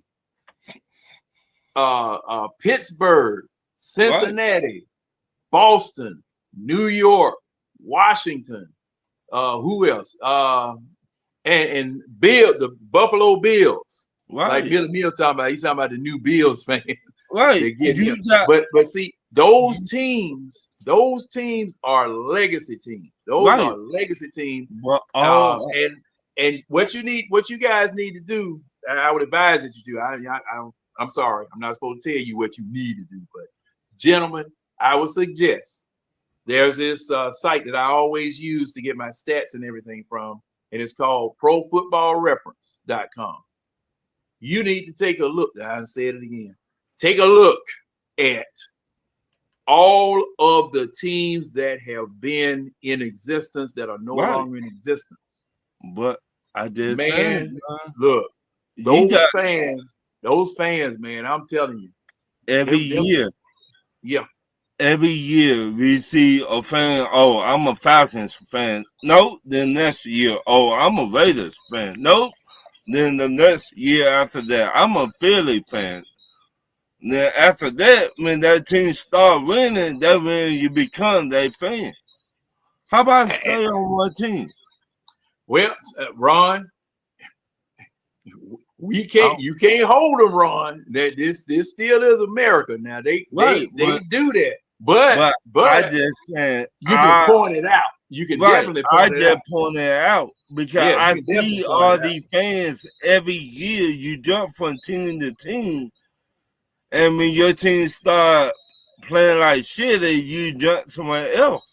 Pittsburgh, Cincinnati, Boston, New York, Washington. Who else? And Bill, the Buffalo Bills. Like Right. Mill talking about, he's talking about the new Bills fan. Right. They get You him. got But see, those teams are legacy teams. Those right. are legacy teams. But all And what you guys need to do, I would advise that you do. I'm sorry, I'm not supposed to tell you what you need to do, but gentlemen, I would suggest there's this site that I always use to get my stats and everything from, and it's called ProFootballReference.com. You need to take a look. I said it again. Take a look at all of the teams that have been in existence that are no right. longer in existence. But I just said, Man, look, you got those fans, man, I'm telling you. every year. Yeah. Every year we see a fan, oh, I'm a Falcons fan. No, then next year, oh, I'm a Raiders fan. Nope. Then the next year after that, I'm a Philly fan. Then after that, when that team start winning, that's when you become their fan. How about stay on one team? Well, Ron, you can't hold them, Ron. That this still is America. Now they do that, but I just can't. you can point it out. You can definitely point it out. I just point it out because I see all these fans every year. You jump from team to team, and when your team start playing like shit, you jump somewhere else.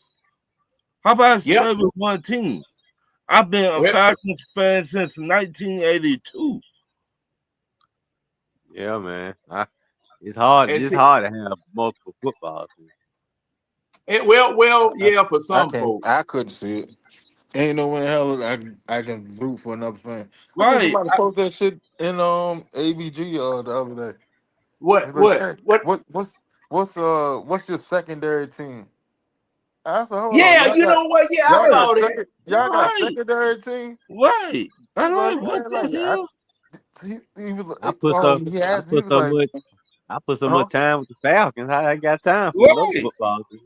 How about stay with one team? I've been a Falcons fan since 1982. Yeah, man. It's hard. It's hard to have multiple football teams. Yeah, for some folks. I couldn't see it. Ain't no way in hell I can root for another fan. I Right. seen somebody post that shit in ABG the other day. What's your secondary team? I said, hold on. Know what? Yeah, I saw that. Y'all got secondary team? Right. I'm like, what the hell? He was I put so much time with the Falcons. I got time for another football team.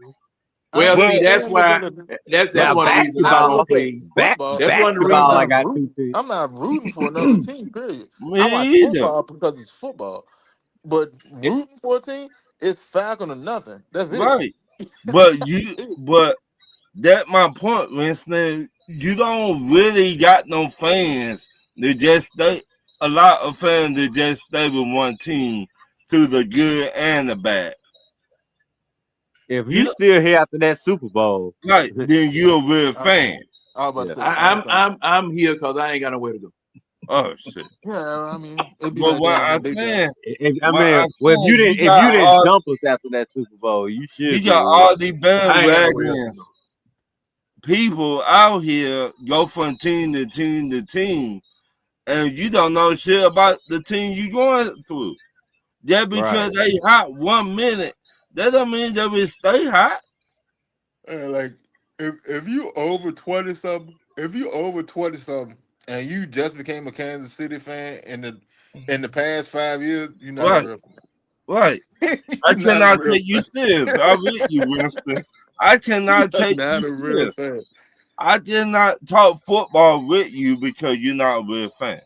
Well, see, that's why. That's one of the reasons I don't play. That's one of the reasons I got two teams. I'm not rooting for another team. Period. Me I watch either. football because it's football, but rooting for a team is Falcon or nothing. That's it. Right. But that's my point, Winston. You don't really got no fans. They just stay. A lot of fans that just stay with one team through the good and the bad. If you still here after that Super Bowl, right, then you're a real fan. I'm here because I ain't got nowhere to go. Oh shit! Yeah, I mean, but what I'm saying, if you didn't jump us after that Super Bowl, you should. You got all these bandwagon people out here go from team to team to team, and you don't know shit about the team you going through. Just because they hot 1 minute, that don't mean they will stay hot. Like if you over 20 something, and you just became a Kansas City fan in the past 5 years, you're not a real fan. Right. I cannot take you serious. I'm with you, Winston. I cannot take you serious. I cannot talk football with you because you're not a real fan.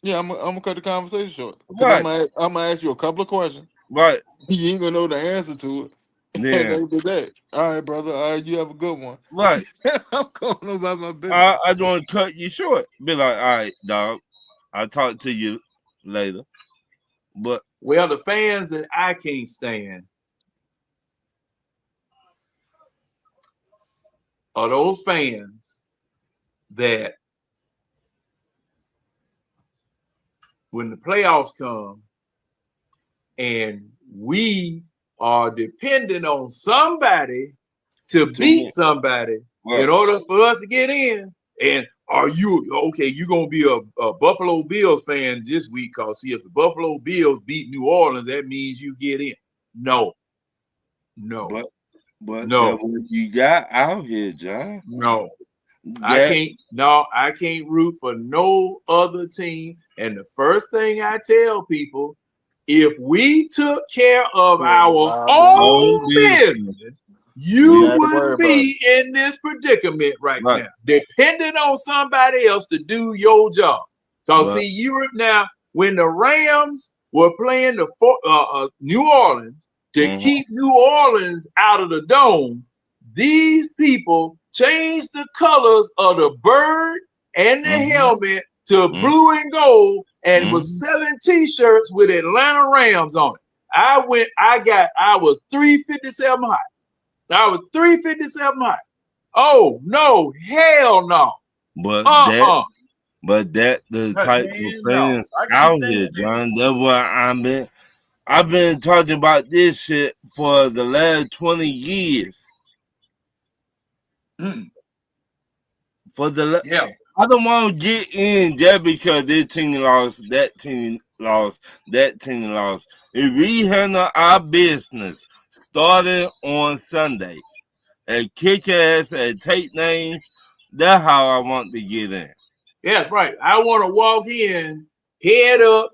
Yeah, I'm gonna cut the conversation short because Right, I'm gonna ask you a couple of questions. right. You ain't gonna know the answer to it, and Yeah, they be that. All right, brother. All right, you have a good one. right. I'm going about my business. I don't want to cut you short. Be like, all right, dog. I'll talk to you later. But Well, the fans that I can't stand are those fans that when the playoffs come and we are depending on somebody to beat somebody in order for us to get in. And are you okay? You're gonna be a Buffalo Bills fan this week, because see, if the Buffalo Bills beat New Orleans, that means you get in. No. but No. that what you got out here, John. No. That, I can't root for no other team. And the first thing I tell people, if we took care of our own business, you wouldn't be in this predicament right now, depending on somebody else to do your job. Because see, Europe now, when the Rams were playing the New Orleans to keep New Orleans out of the dome, these people changed the colors of the bird and the helmet to blue and gold, and was selling T-shirts with Atlanta Rams on it. I was 357 high. I was 357 high. Oh no, hell no. But that the type of fans out here, John. That's what I've been talking about this shit for the last 20 years. I don't want to get in just because this team lost, that team lost, that team lost. If we handle our business starting on Sunday and kick ass and take names, that's how I want to get in. Yeah, right. I want to walk in, head up,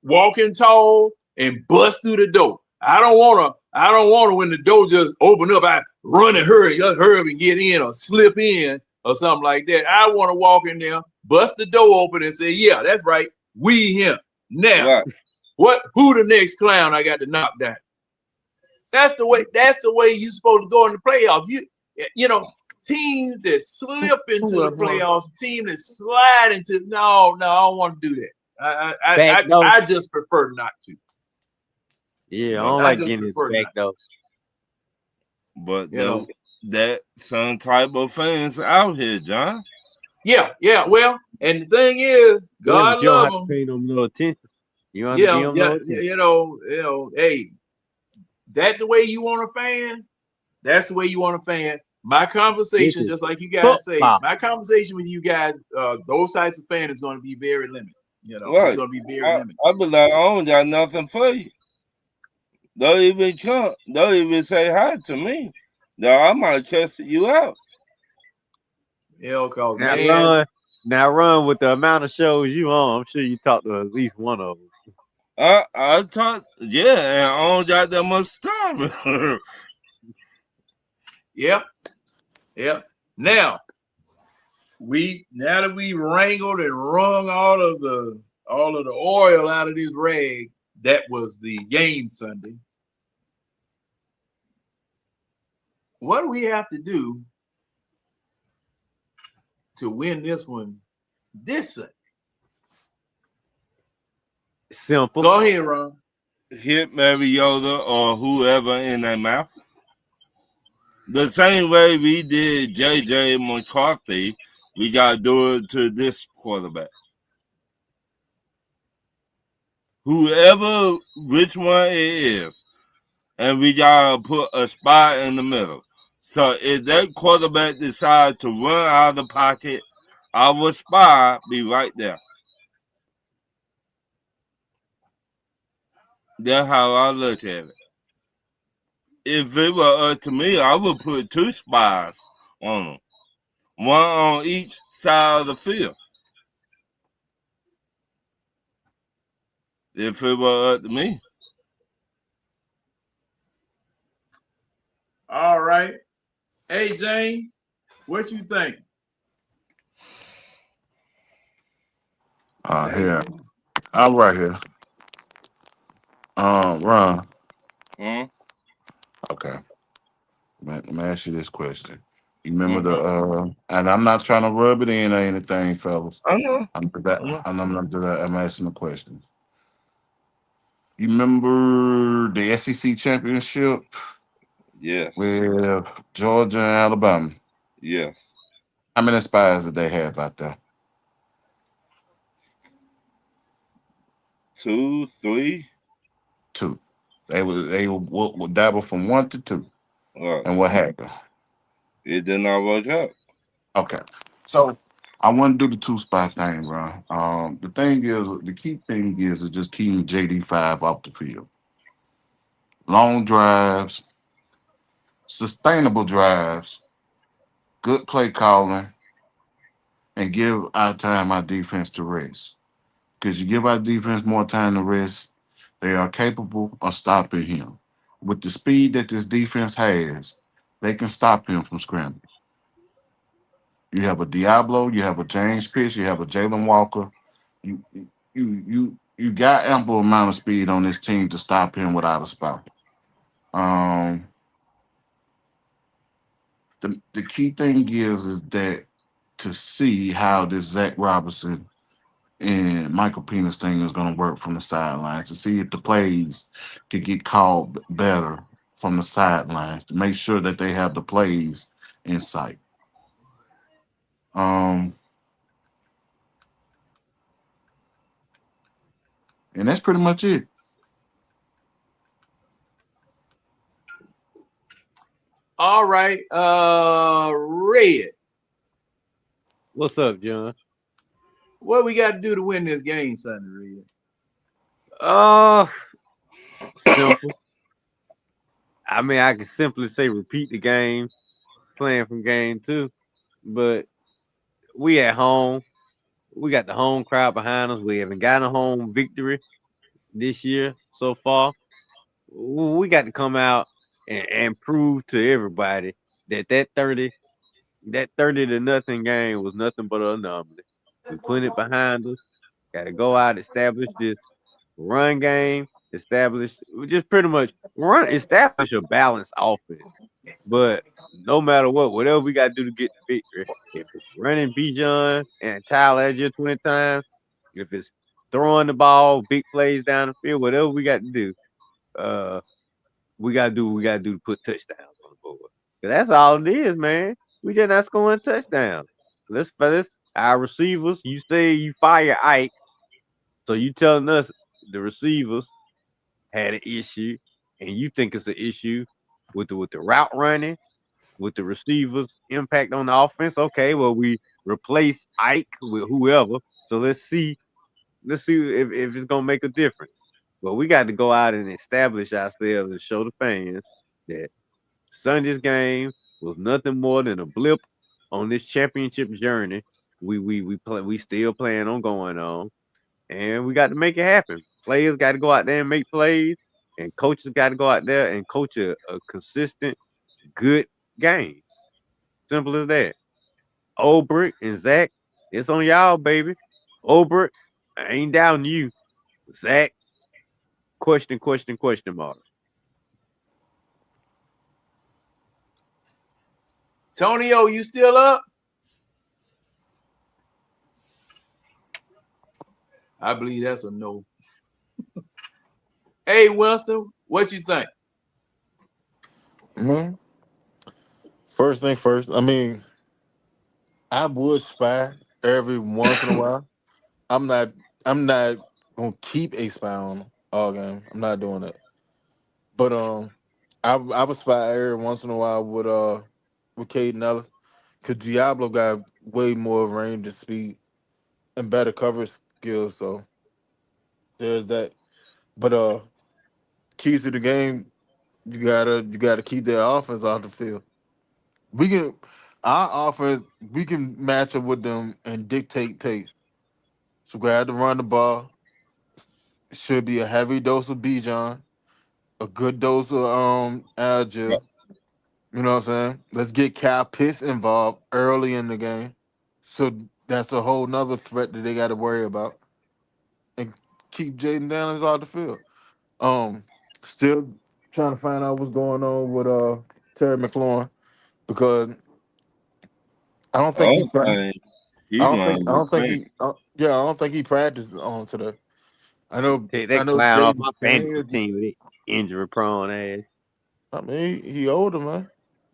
walking tall, and bust through the door. I don't want to when the door just open up, I run and hurry up and get in or slip in or something like that. I want to walk in there, bust the door open and say, yeah, that's right. We him. Now, who the next clown I got to knock down? That's the way you're supposed to go in the playoffs. You know, teams that slip into the playoffs, team that slide into no, I don't want to do that. I just prefer not to. Yeah, I don't like getting his back though. But that some type of fans out here, John. Yeah. Well, and the thing is, God love them. Pay them no attention. You know, hey, that's the way you want a fan. That's the way you want a fan. My conversation, just like you guys say, my conversation with you guys, those types of fans is going to be very limited. You know, it's going to be very limited. I be like, I don't got nothing for you. Don't even come. Don't even say hi to me. No, I might cuss you out. Hell, cause now run with the amount of shows you on. I'm sure you talked to at least one of them. I talk, and I don't got that much time. Yeah. Now that we wrangled and wrung all of the oil out of this rag, that was the game Sunday. What do we have to do to win this one this Sunday? Simple. Go ahead, Ron. Hit Mariota or whoever in their mouth. The same way we did JJ McCarthy, we got to do it to this quarterback. Which one it is. And we got to put a spy in the middle. So if that quarterback decides to run out of the pocket, our spy be right there. That's how I look at it. If it were up to me, I would put 2 spies on them. One on each side of the field. If it were up to me. All right. Hey, Jane, what you think? Here. I'm right here. Ron. Hmm? Okay. Let me ask you this question. You remember Mm-hmm. and I'm not trying to rub it in or anything, fellas. I know. I know. I'm not do that. I'm asking the question. You remember the SEC championship Yes. with Georgia and Alabama? Yes. How many spies did they have out there? 2, 3. Two. They would dabble from 1 to 2. Right. And what happened? It did not work out. Okay. So I want to do the 2 spot thing, bro. The key thing is just keeping JD5 off the field. Long drives, sustainable drives, good play calling, and give our defense to rest. Because you give our defense more time to rest, they are capable of stopping him. With the speed that this defense has, they can stop him from scrambling. You have a Diablo, you have a James Pitts, you have a Jalen Walker. You you got ample amount of speed on this team to stop him without a spot. Um, the key thing is that to see how this Zach Robinson and Michael Penis thing is going to work from the sidelines to see if the plays could get called better from the sidelines to make sure that they have the plays in sight. Um, and that's pretty much it. All right. Red. What's up, John? What we got to do to win this game, Sunday, Red? Simple. I mean, I can simply say repeat the game, playing from game 2, but we at home. We got the home crowd behind us. We haven't got a home victory this year so far. We got to come out and prove to everybody that 30 to nothing game was nothing but an anomaly. We put it behind us. Got to go out, establish this run game, just pretty much establish a balanced offense. But no matter what, whatever we got to do to get the victory, if it's running B. John and Tyler Edger 20 times, if it's throwing the ball, big plays down the field, whatever we got to do, uh, we got to do what we got to do to put touchdowns on the board. 'Cause that's all it is, man. We just not scoring touchdowns. Let's our receivers. You say you fire Ike, so you telling us the receivers had an issue, and you think it's an issue with the route running, with the receivers' impact on the offense. Okay, well we replace Ike with whoever. So let's see if it's gonna make a difference. But we got to go out and establish ourselves and show the fans that Sunday's game was nothing more than a blip on this championship journey. We still plan on going on, and we got to make it happen. Players got to go out there and make plays, and coaches got to go out there and coach a consistent, good game. Simple as that. Obrick and Zach, it's on y'all, baby. Obrick, I ain't doubting you. Zach, question mark. Tonyo, you still up? I believe that's a no. Hey, Winston, what you think? Man, first thing first. I mean, I would spy every once in a while. I'm not. I'm not gonna keep a spy on them all game. I'm not doing that. But I would spy every once in a while with Caden Ellis, cause Diablo got way more range and speed and better coverage skills. So there's that. But keys to the game, you gotta keep their offense off the field. We can our offense we can match up with them and dictate pace. So we have to run the ball. Should be a heavy dose of B John, a good dose of Algill. You know what I'm saying? Let's get Cal Pitts involved early in the game. So that's a whole nother threat that they got to worry about. and keep Jaden Daniels off the field. Still trying to find out what's going on with Terry McLaurin because I don't think he. Okay, I he don't think. might I be don't think playing. he. Yeah, I don't think he practiced on today. I know. Take I that know. clown off Jaden my fantasy Daniels. team with it injury prone ass. I mean, he older, man.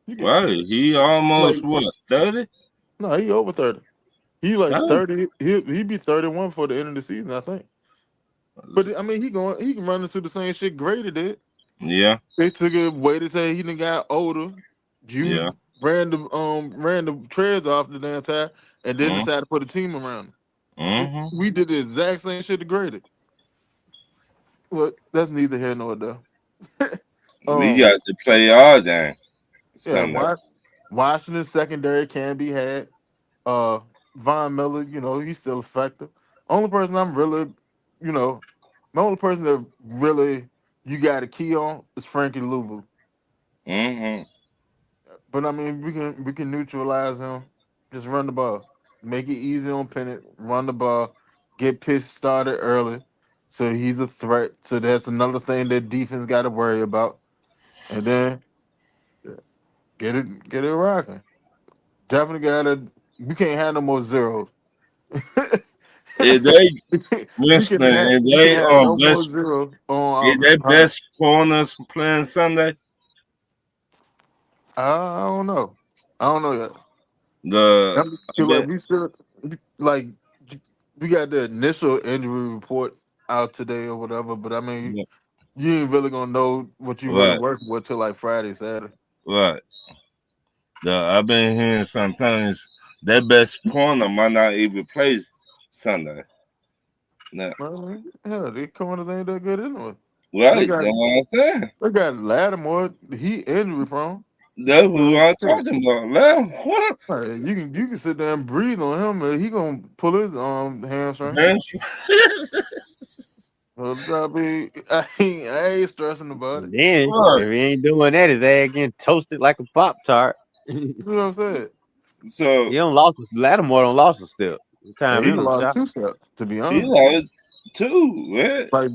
You get Right, he almost like what 30? no, he over 30. He like Dang. 30. He be 31 for the end of the season, I think. But I mean, he can run into the same shit Grady did. Yeah, They took it away to say he done got older, used yeah. random treads off the damn tire, and then Mm, decided to put a team around him. mm-hmm. We did the exact same shit to Grady. Well, that's neither here nor there. We um, got to play all day yeah, Sunday. Washington secondary can be had. Uh, Von Miller, he's still effective. Only person I'm really, the only person that really you got a key on is Frankie Louvu. Mm-hmm. But I mean, we can neutralize him. Just run the ball, make it easy on Pennant. Run the ball, get pitch started early, so he's a threat. So that's another thing that defense got to worry about. And then get it rocking. Definitely gotta. We can't have no more zeros. If they we can listening, have if we can they have no more best, zeros if on they our. best corners playing Sunday, I don't know. I don't know yet. the I I feel like bet we should like we got the initial injury report out today or whatever, but I mean yeah, you ain't really gonna know what you really right, working with till like Friday, Saturday. right. I've been hearing sometimes their best corner might not even play Sunday. No, Well, I mean, hell, these corners ain't that good anyway. They right, got that's what I'm saying. they got Lattimore, he injury prone. That's who So I'm yeah. talking about. Now, what? Right, you can sit there and breathe on him, and he gonna pull his hamstring. Man, So, I mean, I ain't stressing about it. And then right. if he ain't doing that, his ass getting toasted like a Pop Tart. You know what I'm saying? So He don't lost Lattimore don't lost a step. Yeah, Time he in a them lot of shot. two steps, to be he honest. like two, right? Like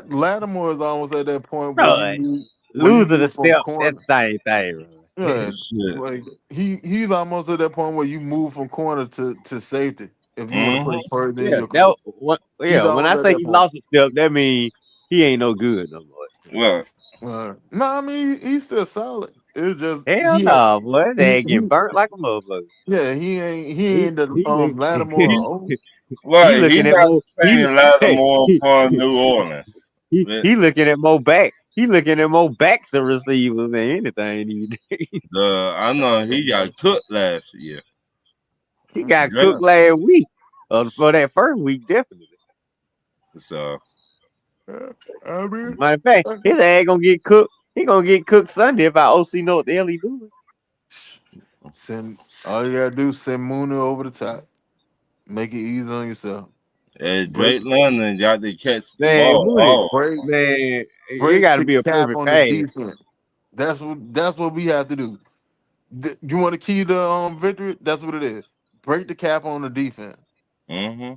Lattimore is almost at that point where Bro, you losing a move from step, that's corner. the same thing, bro. Yeah, Shit. like he's almost at that point where you move from corner to safety if you want to Mm-hmm. play further in Yeah, your career. yeah. He's When almost I at say that he point. lost a step, that means he ain't no good no more. Right. No, I mean he's still solid. It's just Hell no, boy. They he getting burnt like a motherfucker. yeah he He ain't the he look Lattimore. He, Oh, he right. He looking at not more he playing hey, Lattimore for New Orleans. But he looking at more back. He looking at more backs to receivers than anything. I know he got cooked last year. He got cooked Draft. last week. For that first week, definitely. So I mean. Matter of fact, his ass gonna get cooked. He gonna get cooked Sunday if our OC know what the hell he doing. Send all you gotta do is send Mooney over the top. Make it easy on yourself. Break Drake London got to catch the Man, ball. Mooney, Oh, break man, it break gotta the be a cap perfect on the pass. defense. That's what we have to do. You want to key the victory? That's what it is. Break the cap on the defense. mm-hmm.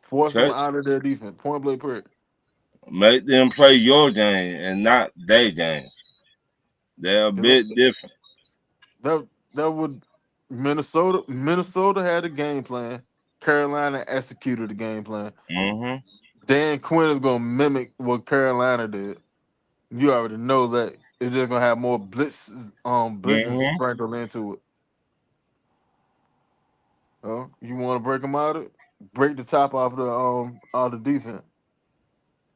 Force them Catch. out of their defense. Point blank period. Make them play your game and not their game. They're a You know bit different. that would Minnesota had a game plan. Carolina executed the game plan. Mm-hmm. Dan Quinn is gonna mimic what Carolina did. You already know that. It's just gonna have more blitzes Mm-hmm. sprinkled into it. You want to break them out of it? Break the top off the defense.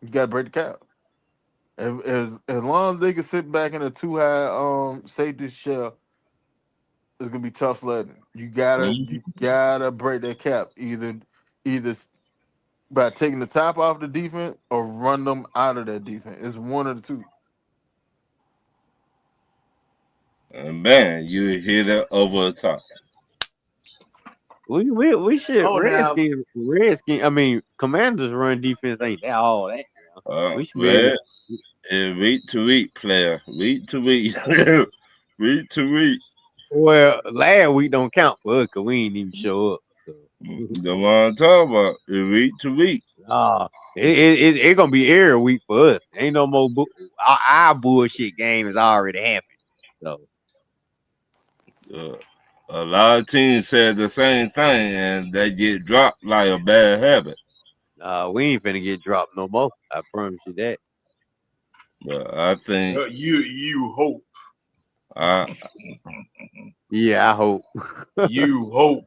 You got to break the cap. As long as they can sit back in a too high safety shell, it's gonna be tough sledding. You Mm-hmm. gotta break that cap either by taking the top off the defense or run them out of that defense. It's one of the two. And man, you hit it over the top. We should Oh, now, Redskins. I mean, Commanders run defense ain't that all that. We should be able Well, to. week to week, player. Week to week. week to week. Well, last week don't count for us because we ain't even show up. So. The one I'm talking about is week to week. It gonna be every week for us. Ain't no more our bullshit game is already happened. So Uh, a lot of teams said the same thing, and they get dropped like a bad habit. we ain't finna get dropped no more. I promise you that. But I think You hope. I Yeah, I hope. You hope.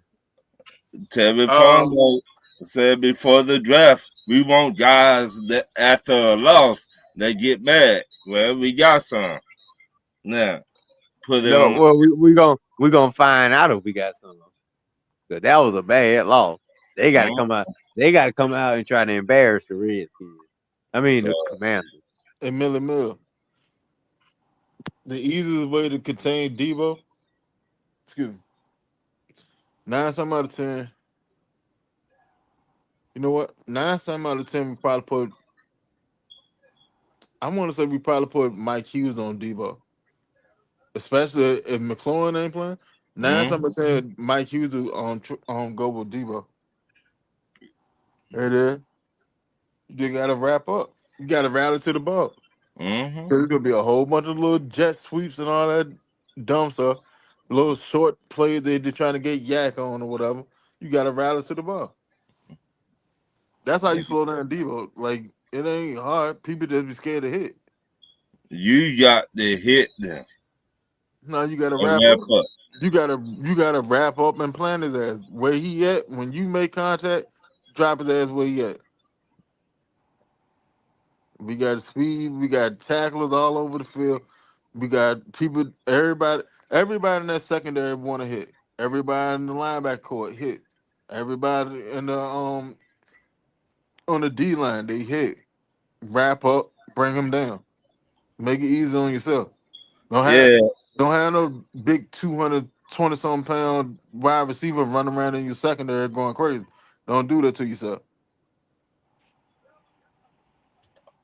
Terry Um, Fondo said before the draft, we want guys that after a loss they get mad. Well, we got some now. Put it No, on. well, we gonna find out if we got some. Cause that was a bad loss. They got to Mm, come out. They got to come out and try to embarrass the Redskins. I mean so the Commanders. Hey, Mill. The easiest way to contain Debo, excuse me, 9 times out of 10, you know what? 9 times out of 10, we probably put, I want to say we probably put Mike Hughes on Debo. Especially if McLaurin ain't playing. 9 times out of 10, Mike Hughes will go with Debo. It is. You got to wrap up. You got to rally to the ball. mm-hmm. There's going to be a whole bunch of little jet sweeps and all that dumb stuff. Little short plays they're trying to get yak on or whatever. You got to rally to the ball. That's how you slow down Devo. Like, it ain't hard. People just be scared to hit. You got to hit them Now you got to and wrap wrap up. up. You gotta wrap up and plant his ass. Where he at? When you make contact, drop his ass where he at. We got speed. We got tacklers all over the field. We got people. Everybody in that secondary want to hit. Everybody in the linebacker court hit. Everybody in the on the D line they hit. Wrap up, bring them down. Make it easy on yourself. Don't have Yeah, don't have no big 220 something pound wide receiver running around in your secondary going crazy. Don't do that to yourself.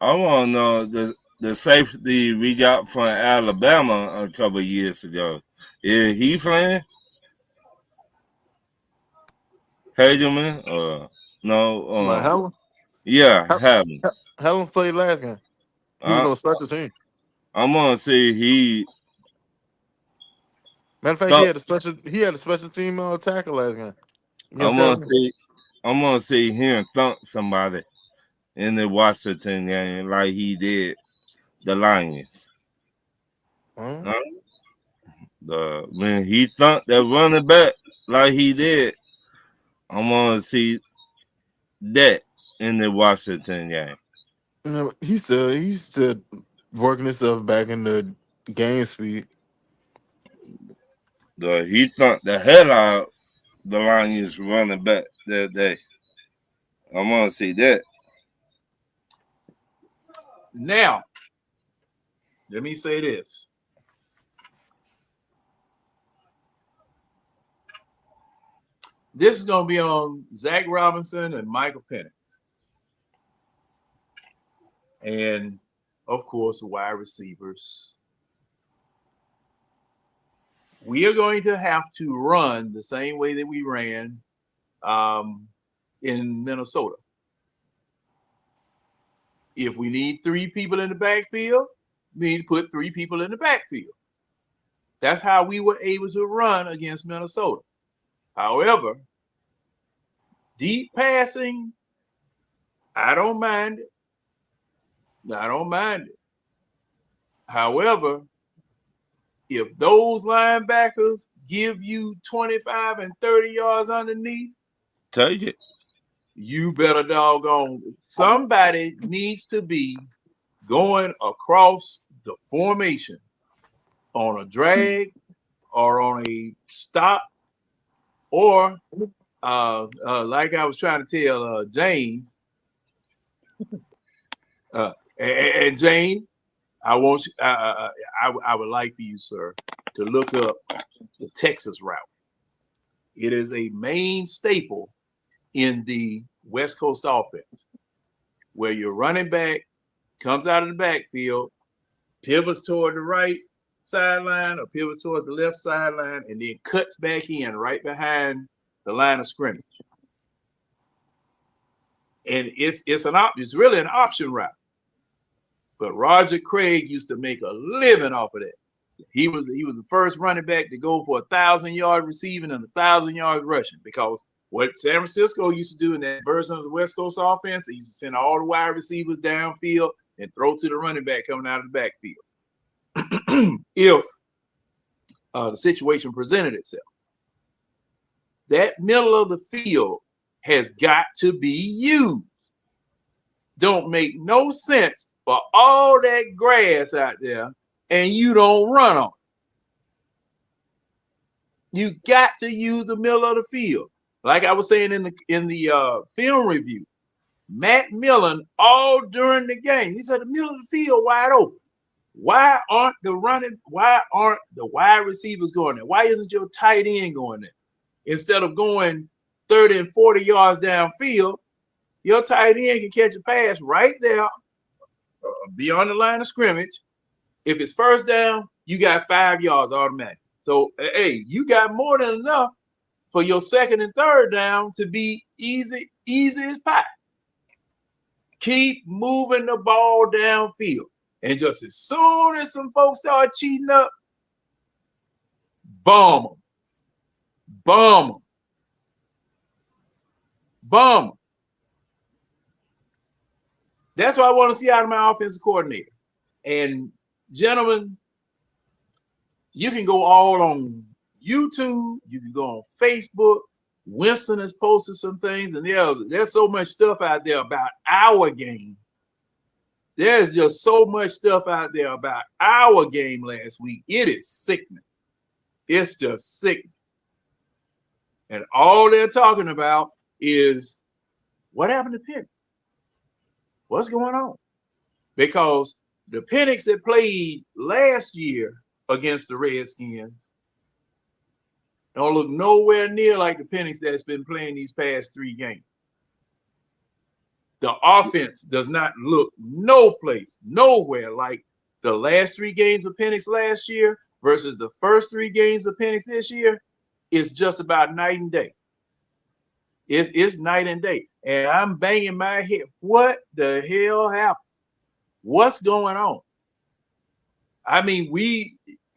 I want to know the safety we got from Alabama a couple of years ago. Is he playing? Hageman? No. Like Yeah, Hageman. Helen played last game. He was I on special team. I'm gonna see he Matter of fact, thought. he had a special team tackle last game against I'm gonna Carolina. see. I'm gonna see him thump somebody in the Washington game like he did the Lions. Huh? Huh? When he thumped that running back like he did, I'm gonna see that in the Washington game. You know, he's still working himself back in the game speed. He thumped the hell out the Lions running back that day. I'm gonna see that. now, let me say this. This is going to be on Zach Robinson and Michael Penix. And, of course, wide receivers. We are going to have to run the same way that we ran in Minnesota. If we need 3 people in the backfield, we need to put 3 people in the backfield. That's how we were able to run against Minnesota. However, deep passing, I don't mind it. However, if those linebackers give you 25 and 30 yards underneath, Take it. you better doggone. Somebody needs to be going across the formation on a drag or on a stop, or like I was trying to tell Jane, and Jane, I want you. I would like for you, sir, to look up the Texas route. It is a main staple in the West Coast offense, where your running back comes out of the backfield, pivots toward the right sideline or pivots toward the left sideline, and then cuts back in right behind the line of scrimmage. and it's really an option route. But Roger Craig used to make a living off of that. He was the first running back to go for 1,000-yard receiving and 1,000 yards rushing, because what San Francisco used to do in that version of the West Coast offense, they used to send all the wide receivers downfield and throw to the running back coming out of the backfield. If the situation presented itself, that middle of the field has got to be used. Don't make no sense for all that grass out there and you don't run on it. You got to use the middle of the field. Like I was saying in the film review, Matt Millen, all during the game, he said the middle of the field wide open. Why aren't the wide receivers going there? Why isn't your tight end going there? Instead of going 30 and 40 yards downfield, your tight end can catch a pass right there beyond the line of scrimmage. If it's first down, you got 5 yards automatic. So, hey, you got more than enough for your second and third down to be easy as pie. Keep moving the ball downfield. And just as soon as some folks start cheating up, bomb them. Bomb them. Bomb them. That's what I want to see out of my offensive coordinator. And gentlemen, you can go all on YouTube. You can go on Facebook. Winston has posted some things, and there's so much stuff out there about our game. There's just so much stuff out there about our game last week. It is sickening. It's just sickening. And all they're talking about is what happened to Penix? What's going on? Because the Penix that played last year against the Redskins don't look nowhere near like the Penix that's been playing these past 3 games. The offense does not look nowhere like the last 3 games of Penix last year versus the first 3 games of Penix this year. It's just about night and day. It's night and day. And I'm banging my head. What the hell happened? What's going on? I mean,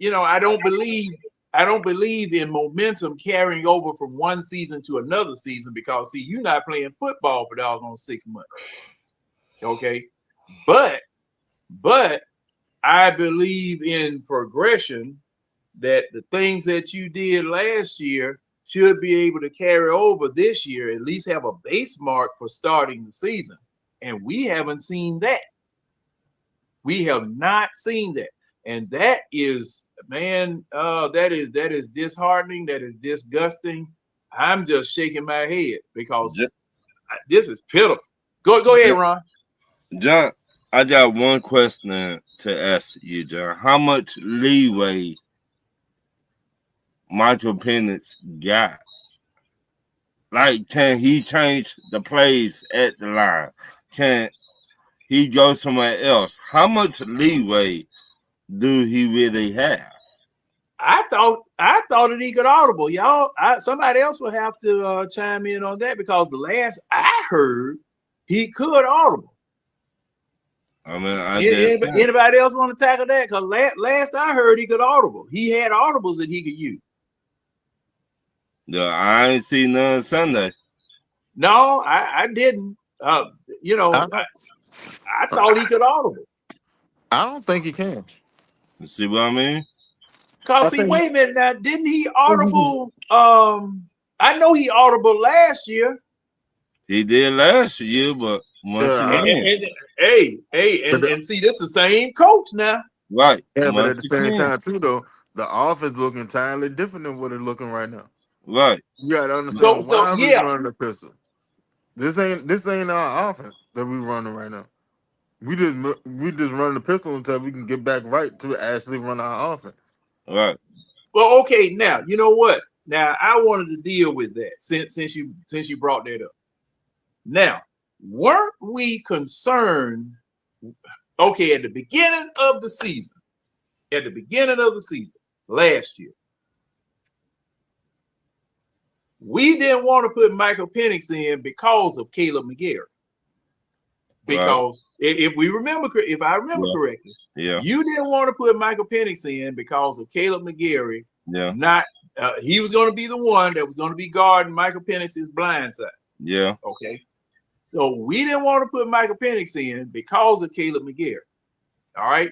I don't believe in momentum carrying over from one season to another season, because see, you're not playing football for doggone 6 months. Okay. But I believe in progression, that the things that you did last year should be able to carry over this year, at least have a base mark for starting the season. And we haven't seen that. We have not seen that. And that is, man, that is disheartening. That is disgusting. I'm just shaking my head because this is pitiful. Go ahead, Ron. John, I got one question to ask you, John. How much leeway Michael Penix got? Like, can he change the plays at the line? Can he go somewhere else? How much leeway do he really have? I thought that he could audible. Y'all, somebody else will have to chime in on that, because the last I heard, he could audible. I mean, anybody else want to tackle that? Because last I heard, he could audible. He had audibles that he could use. Yeah, I ain't seen none Sunday. No, I didn't. I thought he could audible. I don't think he can. You see what I mean? Because wait a minute now, didn't he audible? I know he audible last year. He did last year, but and see, this is the same coach now. Right. Yeah, but at the same time, too, though, the offense looking entirely different than what it's looking right now. Right. You gotta understand why we running the pistol. This ain't our offense that we running right now. We just run the pistol until we can get back right to actually run our offense. Right. Well, okay, now you know what? Now I wanted to deal with that since you brought that up. Now, weren't we concerned? Okay, at the beginning of the season last year, we didn't want to put Michael Penix in because of Caleb McGarry. because if I remember correctly, you didn't want to put Michael Penix in because of Caleb McGarry. Yeah. Not he was going to be the one that was going to be guarding Michael Penix's blind side. Yeah. Okay. So we didn't want to put Michael Penix in because of Caleb McGarry. All right.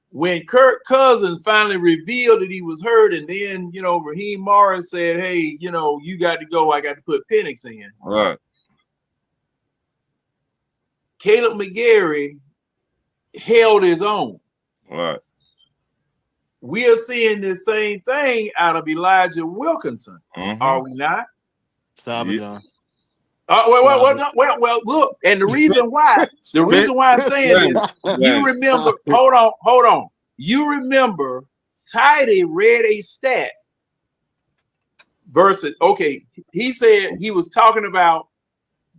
When Kirk Cousins finally revealed that he was hurt, and then Raheem Morris said, "Hey, you got to go. I got to put Penix in." Right. Caleb McGarry held his own. Right. We are seeing the same thing out of Elijah Wilkinson, are we not? Stop it, John. Well, look, and the reason why I'm saying is, you remember, hold on. You remember Tidy read a stat versus, he said he was talking about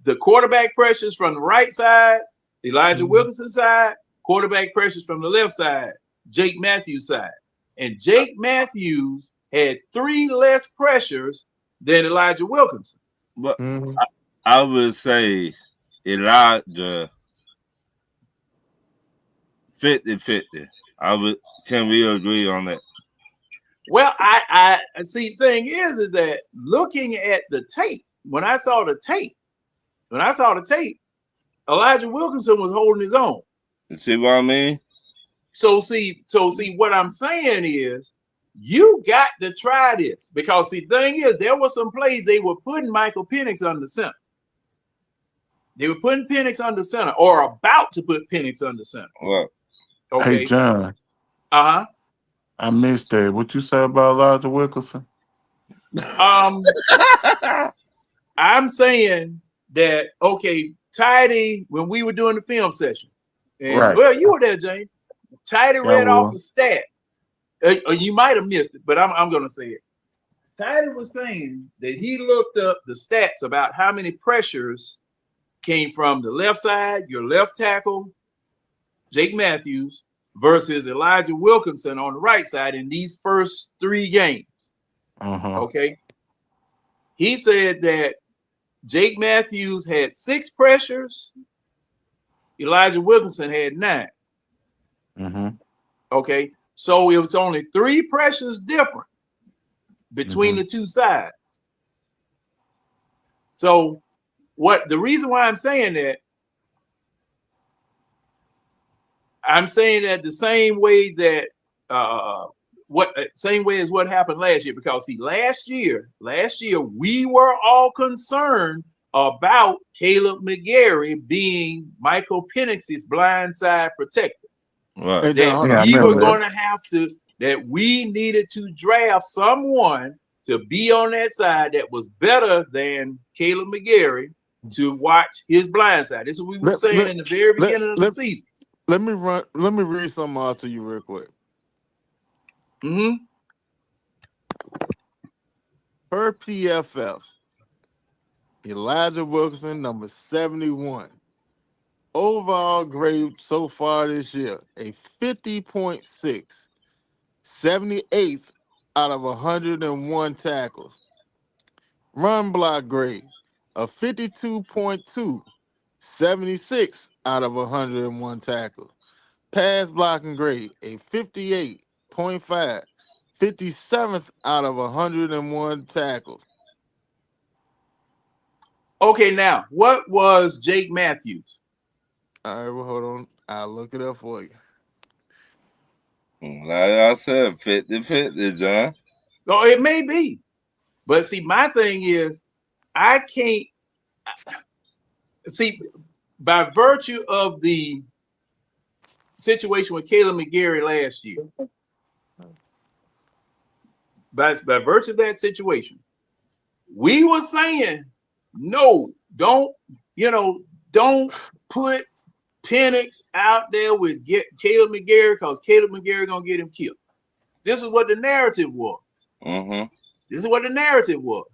the quarterback pressures from the right side, Elijah Wilkinson side, quarterback pressures from the left side, Jake Matthews side. And Jake Matthews had 3 less pressures than Elijah Wilkinson. But I would say Elijah 50-50. Can we agree on that? Well, I see. Thing is that looking at the tape, when I saw the tape, Elijah Wilkinson was holding his own. You see what I mean? So see, what I'm saying is, you got to try this, because thing is, there were some plays they were putting Michael Penix under center. They were putting Penix under center, or about to put Penix under center. Right. Okay. Hey, John. I missed that. What you say about Elijah Wilkinson? I'm saying that, Tidy, when we were doing the film session, and well, you were there, James. Tidy read off a stat. You might have missed it, but I'm going to say it. Tidy was saying that he looked up the stats about how many pressures came from the left side, your left tackle, Jake Matthews, versus Elijah Wilkinson on the right side in these first 3 games. Okay. He said that Jake Matthews had 6 pressures. Elijah Wilkinson had 9. Okay. So it was only 3 pressures different between the 2 sides. So the reason why I'm saying that, the same way that same way as what happened last year, because see, last year we were all concerned about Caleb McGarry being Michael Penix's blindside protector. Right. That we needed to draft someone to be on that side that was better than Caleb McGarry to watch his blindside. This is what we were saying in the very beginning of the season. Let me read something out to you real quick. Per PFF, Elijah Wilkinson, number 71. Overall grade so far this year, a 50.6, 78th out of 101 tackles. Run block grade, a 52.2, 76 out of 101 tackles. Pass blocking grade, a 58.5, 57th out of 101 tackles. Okay, now, what was Jake Matthews? All right, well, hold on. I'll look it up for you. Like I said, 50-50, John. Oh, it may be. But see, my thing is, I can't see, by virtue of the situation with Caleb McGarry last year, by virtue of that situation, we were saying, no, don't put Penix out there with Caleb McGarry, because Caleb McGarry gonna get him killed. This is what the narrative was. This is what the narrative was.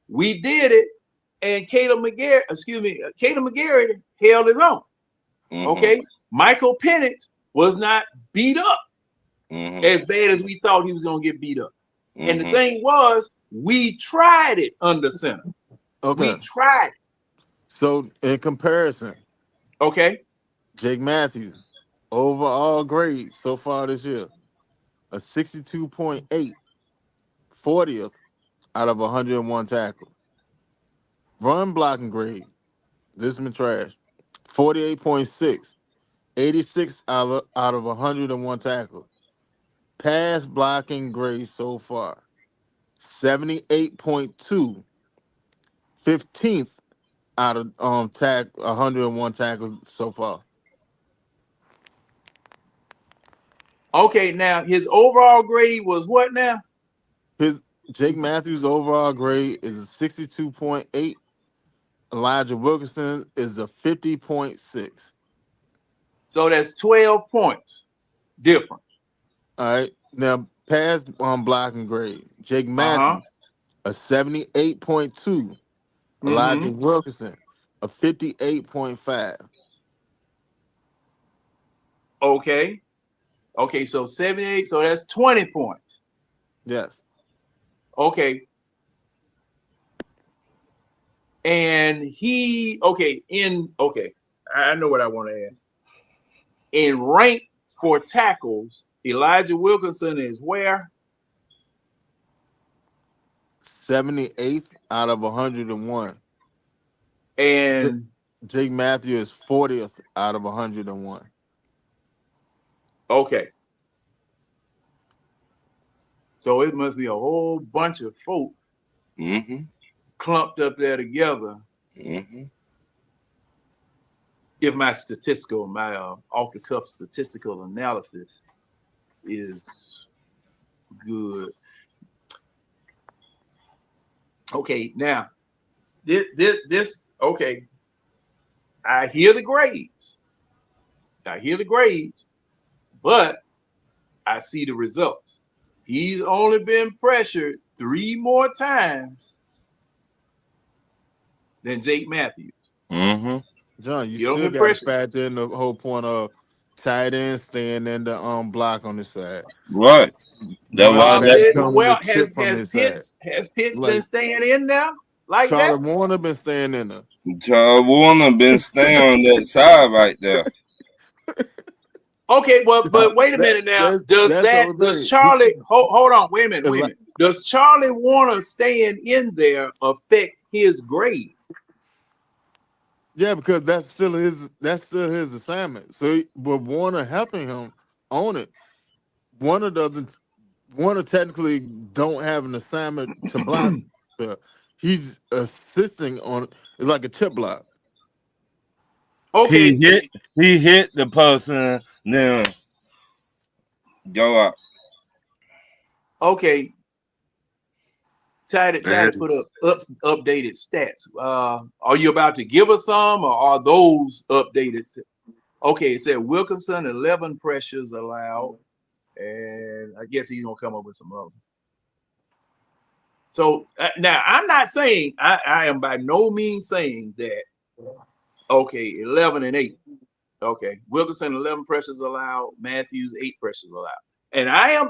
We did it, and Caleb McGarry held his own. Okay, Michael Penix was not beat up as bad as we thought he was gonna get beat up. And the thing was, we tried it under center. Okay. We tried it. So in comparison, Okay. Jake Matthews, overall grade so far this year, a 62.8, 40th out of 101 tackles. Run blocking grade, this has been trash. 48.6, 86 out of 101 tackles. Pass blocking grade so far, 78.2, 15th out of 101 tackles so far. Okay. Now his overall grade was what now? His Jake Matthews overall grade is a 62.8. Elijah Wilkinson is a 50.6. So that's 12 points different. All right. Now pass blocking grade. Jake Uh-huh. Matthews, a 78.2. Elijah Mm-hmm. Wilkinson, a 58.5. Okay. Okay, so 78, so that's 20 points. Yes. Okay. And I know what I want to ask. In rank for tackles, Elijah Wilkinson is where? 78th out of 101. And Jake Matthews is 40th out of 101. okay. So it must be a whole bunch of folk clumped up there together. If my off-the-cuff statistical analysis is good. Okay, now this okay. I hear the grades, but I see the results. He's only been pressured 3 more times than Jake Matthews. John, you He only still been got to pressured. factor in the whole point of tight end staying in the block on this side. Right. Running back coming Well, to chip from his side. has Pitts been Like staying in there like Charlie that? Warner been staying in there. Charlie Warner been staying on that side right there. Okay, well, but wait a minute now. Does Charlie hold on, wait a minute. Does Charlie Warner staying in there affect his grade? Yeah, because that's still his assignment. So but Warner helping him on it. Warner technically don't have an assignment to block. He's assisting on it. It's like a chip block. Okay. He hit the person, then go up. Okay. Ty put up updated stats. Are you about to give us some, or are those updated? Okay, it said Wilkinson 11 pressures allowed, and I guess he's gonna come up with some other. So now I'm not saying I am by no means saying that. Okay, 11 and 8. Okay, Wilkinson 11 pressures allowed, Matthews 8 pressures allowed. And I am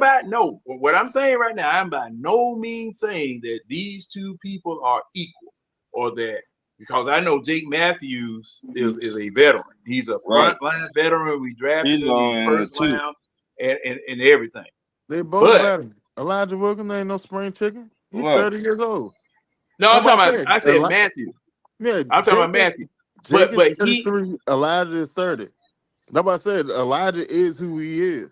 what I'm saying right now, I'm by no means saying that these two people are equal, or that, because I know Jake Matthews is a veteran. He's a frontline veteran. We drafted him in the first round and everything. They both veterans. Elijah Wilkins ain't no spring chicken. He's 30 years old. No, I'm talking about, I said Matthew. Yeah, I'm talking about Matthew. Jake is 33, Elijah is 30. That's what I said. Elijah is who he is.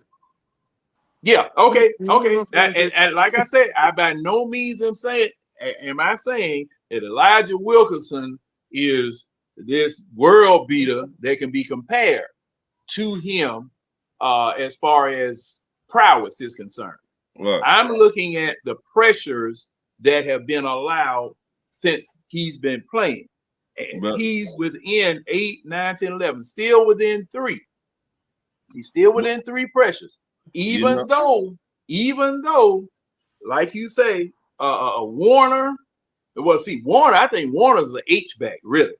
Yeah, okay. And like I said, I by no means am saying that Elijah Wilkinson is this world beater that can be compared to him as far as prowess is concerned. Right. I'm looking at the pressures that have been allowed since he's been playing. And he's within 8, 9, 10, 11, still within 3. He's still within 3 pressures. Even though, like you say, Warner. Well, see, Warner. I think Warner's an H-back, really.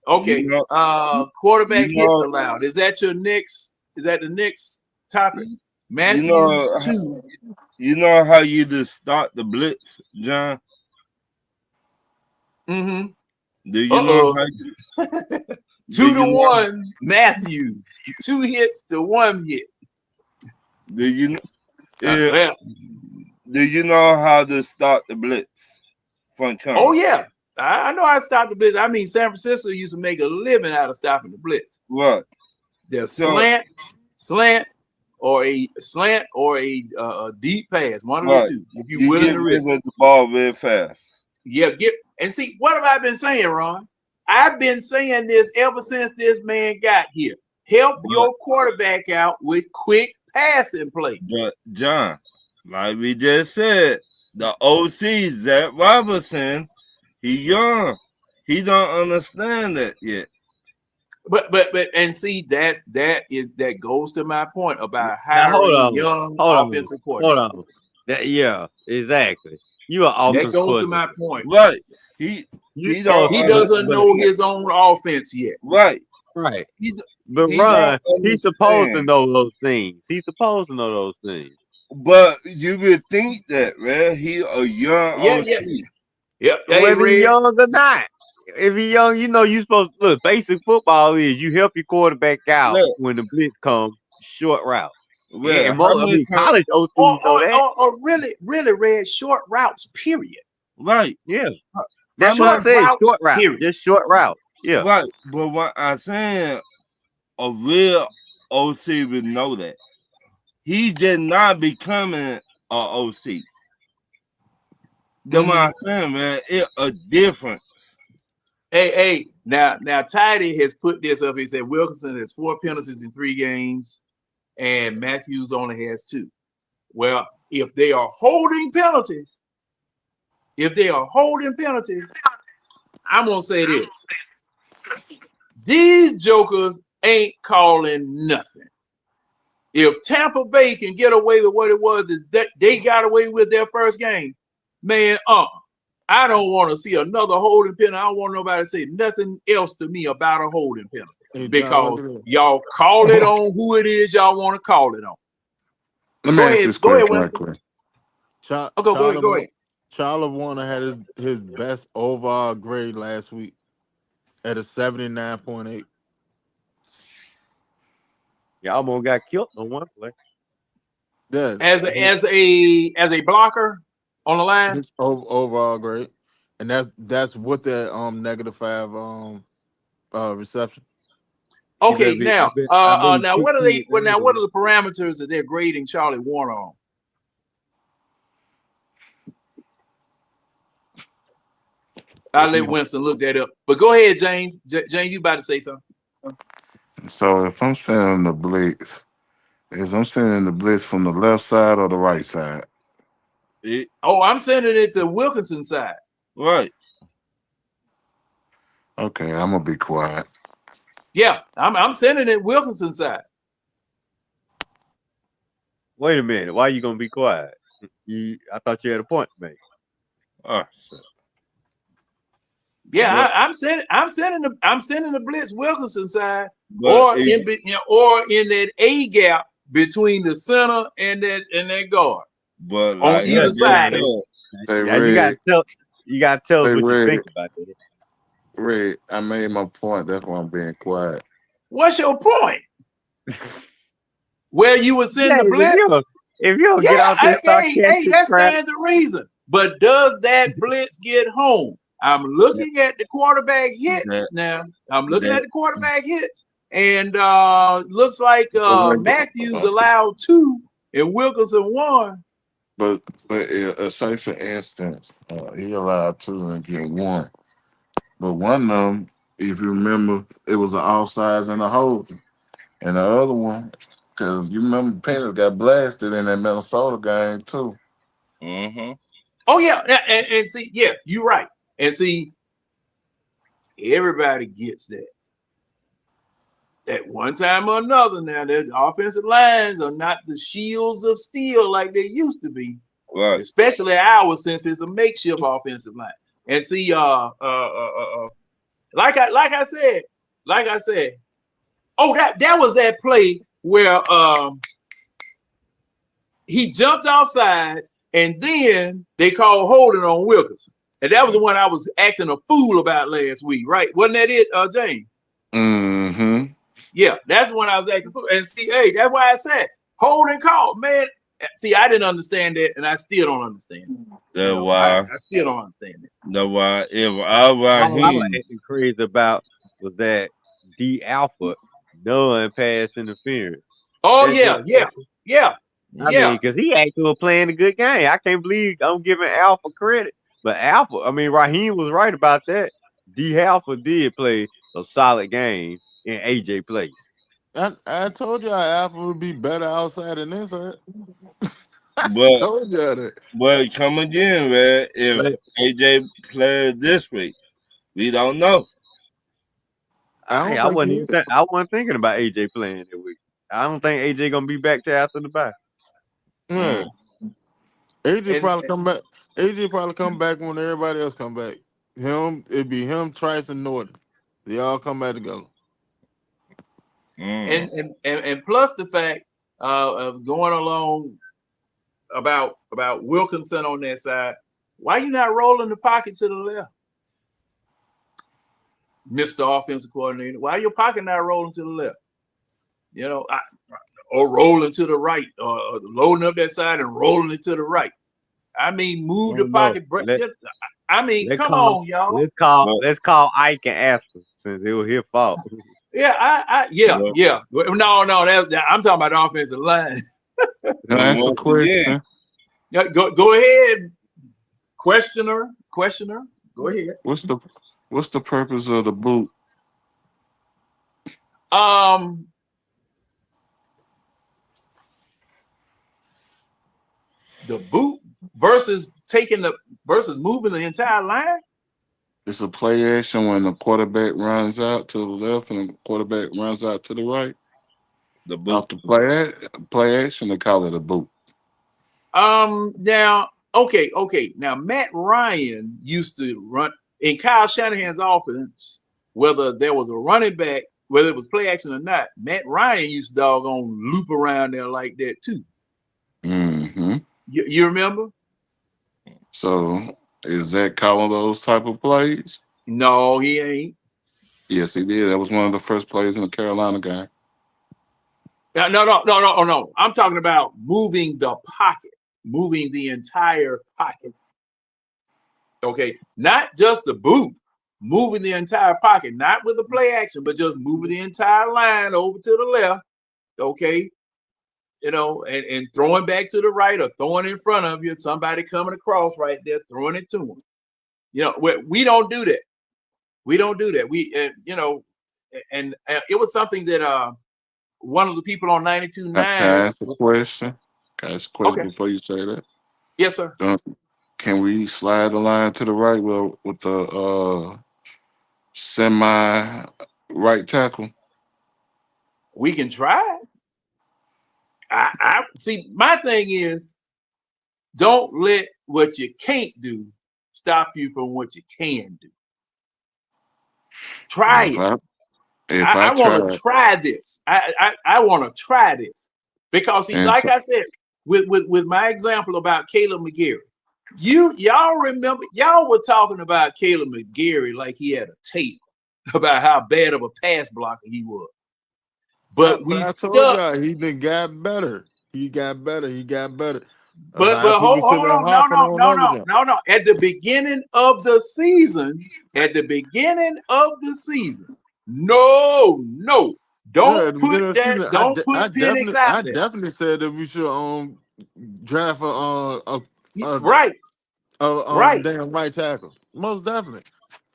Okay. Quarterback hits allowed. Is that your next? Is that the next topic? Matthews 2. You know how you just start the blitz, John? Mm-hmm. Do you know how? 2-1 Matthews. 2 hits to 1 hit. Do you Well, do you know how to start the blitz from coming? oh yeah, I know how to stop the blitz. I mean, San Francisco used to make a living out of stopping the blitz. Right. There's So- slant, or a deep pass. One of Right. the two. If you're You willing get to rid risk. of the ball very fast. Yeah, and see, what have I been saying, Ron? I've been saying this ever since this man got here. Help your quarterback out with quick passing play. But John, like we just said, the OC Zach Robinson, he young. He don't understand that yet. But and see, that goes to my point about Now, hold hiring on. young Hold on. offensive Hold coordinator. on. Yeah, exactly. You are That offensive goes to coordinator. my point. Right. He You don't He supposed to- doesn't but- know his own offense yet. right. Right. He But he Ron, don't he's supposed to understand. know those things. He's supposed to know those things. But you would think that, man. He a young Yeah, OC. Yep. Hey, Whether he's Red. young or not. If he's young, you know you supposed to look. Basic football is you help your quarterback out Yeah. when the blitz comes, short route. Well, And how most, I many mean, times? college OCs know that. Or really, Red, short routes, period. Right. Yeah, How that's what I Short said. routes, Short route, period. just short route. Yeah, Right. But what I'm saying, a real OC would know that. He just not becoming a OC. That's what I'm saying, man. It a difference. Hey, now Tidy has put this up. He said Wilkinson has 4 penalties in 3 games, and Matthews only has 2. Well, if they are holding penalties, I'm gonna say this: these jokers ain't calling nothing. If Tampa Bay can get away with what it was that they got away with their first game, man, I don't want to see another holding penalty. I don't want nobody to say nothing else to me about a holding penalty. Hey, John, Because look at this. y'all call it on who it is y'all want to call it on. Let me Go ask ahead, this go ahead, question right Winston. quick. Go ahead. Charlie Warner had his best overall grade last week at a 79.8. y'all almost got killed on one play. Yeah, As a blocker on the line. his overall grade, and that's with that -5 reception. Okay, I've been- now I've been- I've been now what are they? tweaking it Now what are anyway. the parameters that they're grading Charlie Warner on? I'll let Winston look that up. But go ahead, James. James, you about to say something? So if I'm sending the blitz, I'm sending the blitz from the left side or the right side? Oh, I'm sending it to Wilkinson's side. Right. Okay, I'm gonna be quiet. Yeah, I'm sending it Wilkinson's side. Wait a minute. Why are you gonna be quiet? I thought you had a point to make. Oh, shit. Yeah, I'm sending the blitz Wilkinson side, But or if- in that A gap between the center and that guard but on like either I side. just Say, Now you gotta tell us Hey, what you Red. think about it. Red, I made my point. That's why I'm being quiet. What's your point? Where you would send the blitz? If you don't get out there, start hey, catching that crap. stands to reason. But does that blitz get home? I'm looking at the quarterback hits now. I'm looking at the quarterback hits, and looks like Matthews allowed 2 and Wilkinson 1. But say for instance, he allowed 2 and get 1. But one of them, if you remember, it was an offsides and a holding. And the other one, because you remember Pennis got blasted in that Minnesota game too. Oh yeah, and see, yeah, you're right. And see, everybody gets that. At one time or another, now the offensive lines are not the shields of steel like they used to be. right. Especially ours, since it's a makeshift offensive line. And see, like I said, oh, that was that play where he jumped off sides, and then they called holding on Wilkinson. And that was the one I was acting a fool about last week, right? Wasn't that it, James? Mm-hmm. Yeah, that's when I was acting fool. And see, hey, that's why I said holding call, man. See, I didn't understand that, and I still don't understand it. That's why. I still don't understand it. That's why. If All I was Raheem, acting crazy about was that D Alpha done pass interference. Oh That yeah, just yeah, yeah, I yeah. mean, because he actually playing a good game. I can't believe I'm giving Alpha credit. But Alpha, I mean, Raheem was right about that. D Alpha did play a solid game in AJ place. I told y'all Alpha would be better outside than inside. I but told y'all that. come again, man. If But AJ plays this week, we don't know. I don't think he. I wasn't thinking about AJ playing that week. I don't think AJ gonna be back till after the bye. Yeah. Mm. AJ And probably come back. AJ probably come back when everybody else come back. It'd be him, Trice, and Norton. They all come back together. Mm. and plus the fact of going along about Wilkinson on that side. Why you not rolling the pocket to the left, Mr. Offensive Coordinator? Why your pocket not rolling to the left? You know, or rolling to the right, or loading up that side and rolling it to the right. I mean, move the No, pocket. I mean, come call on, y'all. let's call Ike and ask him since it was his fault. Yeah, yeah. No, that's I'm talking about the offensive line. Can I ask a Once again, question? Yeah, go ahead, questioner. Go ahead. What's the purpose of the boot? The boot versus moving the entire line. It's a play action when the quarterback runs out to the left and the quarterback runs out to the right. the boot. Off the play action, they call it a boot. Now, okay. Now, Matt Ryan used to run in Kyle Shanahan's offense, whether there was a running back, whether it was play action or not. Matt Ryan used to doggone loop around there like that too. Mm-hmm. You remember? So is that calling those type of plays? No, he ain't. Yes, he did. That was one of the first plays in the Carolina game. No. I'm talking about moving the pocket, moving the entire pocket. Okay, not just the boot, moving the entire pocket, not with the play action, but just moving the entire line over to the left. Okay, you know, and throwing back to the right or throwing in front of you, somebody coming across right there, throwing it to them. You know, we don't do that. We don't do that. You know, and it was something that one of the people on 92.9. Can I ask a question? Can I ask a question Okay. before you say that? Yes, sir. Can we slide the line to the right with the semi right tackle? We can try. I see. My thing is, don't let what you can't do stop you from what you can do. Try it. I want to try this. I want to try this because see, like I said, with my example about Caleb McGarry, y'all remember y'all were talking about Caleb McGarry like he had a tape about how bad of a pass blocker he was, but I told y'all he done got better. He got better. But hold on, no. At the beginning of the season, no, don't put that. Don't put Penix out I there. definitely said that we should draft Right. damn right tackle. Most definitely.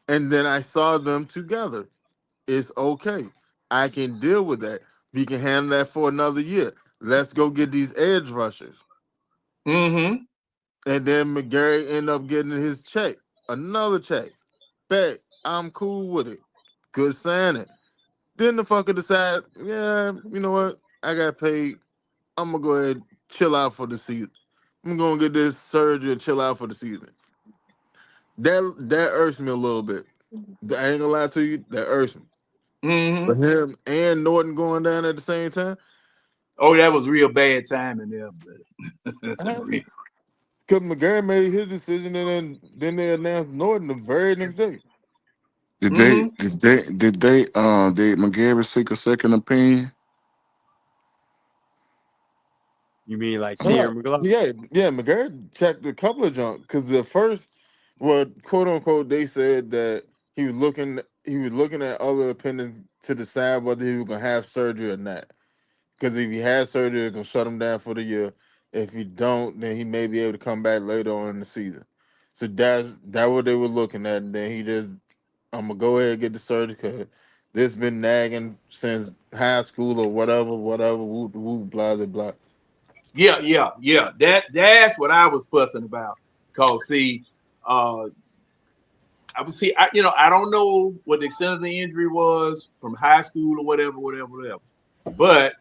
And then I saw them together. It's okay. I can deal with that. We can handle that for another year. Let's go get these edge rushers. Mm-hmm. And then McGarry ended up getting his check. Another check. Bet I'm cool with it. Good signing. Then the fucker decided, yeah, you know what? I got paid. I'm gonna go ahead and chill out for the season. I'm gonna get this surgery and chill out for the season. That irks me a little bit. I ain't gonna lie to you, that irks me. Mm-hmm. But him and Norton going down at the same time. Oh, that was real bad timing there. Because McGarry made his decision and then they announced Norton the very next day. Did they? Mm-hmm. Did McGarry seek a second opinion? You mean like Yeah, Terry McLaurin? yeah. McGurk checked a couple of junk because the first, well, quote unquote, they said that he was looking at other opinions to decide whether he was gonna have surgery or not. Because if he has surgery, it's gonna shut him down for the year. If he don't, then he may be able to come back later on in the season. So that's what they were looking at. And then he just, I'm gonna go ahead and get the surgery because this been nagging since high school or whatever. Whoop, whoop, blah blah blah. Yeah. That's what I was fussing about. Cause see, I don't know what the extent of the injury was from high school or whatever. But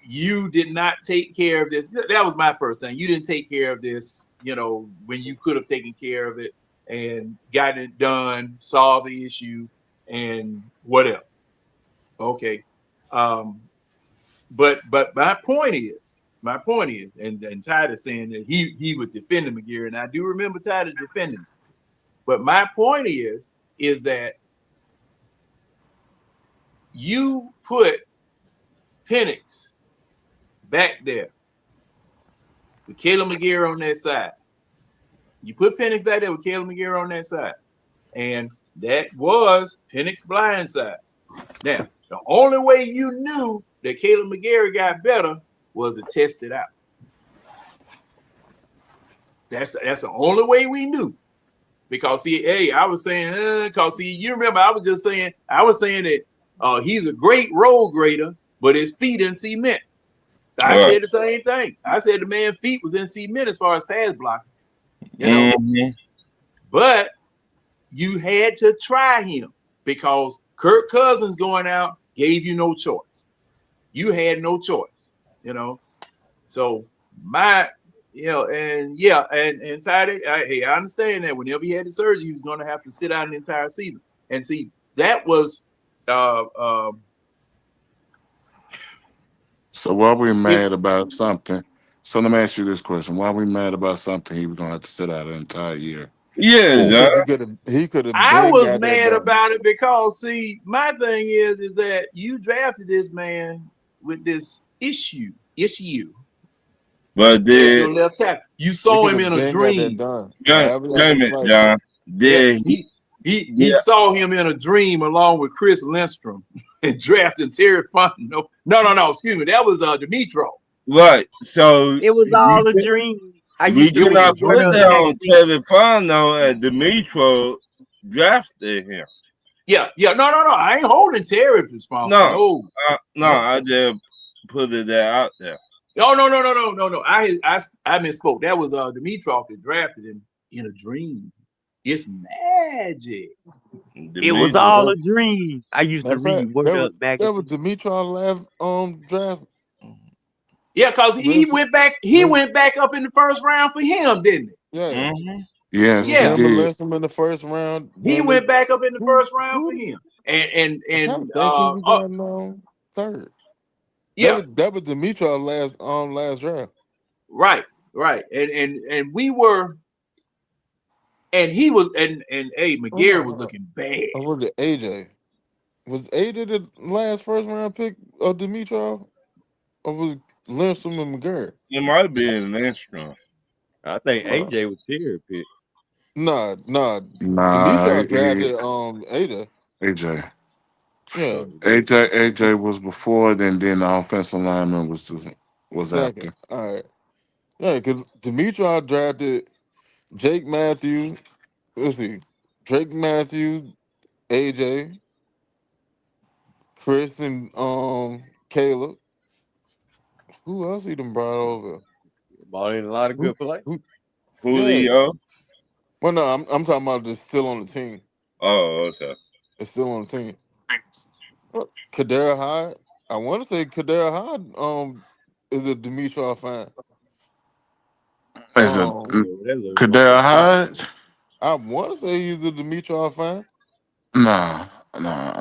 you did not take care of this. That was my first thing. You didn't take care of this, when you could have taken care of it and gotten it done, solved the issue, and whatever. Okay. But my point is, and Tyler saying that he was defending McGarry, and I do remember Tyler defending him. But my point is that you put Penix back there with Caleb McGarry on that side. You put Penix back there with Caleb McGarry on that side. And that was Penix blind side. Now, the only way you knew that Caleb McGarry got better was to test it out. That's the only way we knew. Because I was saying, because you remember I was saying that he's a great road grader, but his feet in cement. I said the same thing. I said the man's feet was in cement as far as pass blocking, Mm-hmm. But you had to try him because Kirk Cousins going out gave you no choice. You had no choice, So and Toddy, I understand that whenever he had the surgery, he was going to have to sit out an entire season. And see, that was So why we mad about something? So let me ask you this question: why we mad about something he was gonna have to sit out an entire year? Yeah, Who? John. Because he could have I been was got that mad done. about it because, see, my thing is that you drafted this man with this issue But as your did left tackle. You He saw could him have in a been got that dream. done. John, However y'all wait a gonna minute, slice it. John. Yeah, Did he saw him in a dream along with Chris Lindstrom and drafted Terry Fontenot. No, excuse me. That was Dimitro. right? So It was all a dream. I we used to It was a read cannot Word put Up dream. that on magazine. Telefano and Demetro drafted him. Yeah. No. I ain't holding Terry responsible. No, I just put it there out there. No. I misspoke. That was Dimitrov that drafted him in a dream. It's magic. It was Demetro. all a dream. I used Matter to of fact, read Word Up that was magazine. Demetrius last draft. Yeah, because he Listen, went back. He went back up in the first round for him, didn't yeah. Mm-hmm. Yes, he he? Yeah, Remember did. Lynch him in the first round. he Then they went back up in the who first round for who him. I'm trying And to think who we got third. That yeah, was Demetrius last draft. right. And we were, and he was, and Oh McGarry was no, looking bad. or was it AJ? Was AJ the last first round pick of Demetrius? Or was Lindstrom and McGurk? It might be an instrument. I think Uh, AJ was Terry pick. nah. Nah, Demetrius drafted AJ. AJ. Yeah, AJ was before, then the offensive lineman was second. after. All right. Yeah, because Demetrius drafted Jake Matthews. Let's see. Drake Matthews, AJ, Chris, and Caleb. Who else he done brought over? Bought in a lot of Who, good play. yeah. Julio. Well, no, I'm talking about just still on the team. Oh, okay. It's still on the team. Kadera Hyde. I want to say Kadera Hyde is a Demetrius fan. Is it Um, That little Kadar motherfucker. Hyde? I want to say he's a Demetrius fan. Nah.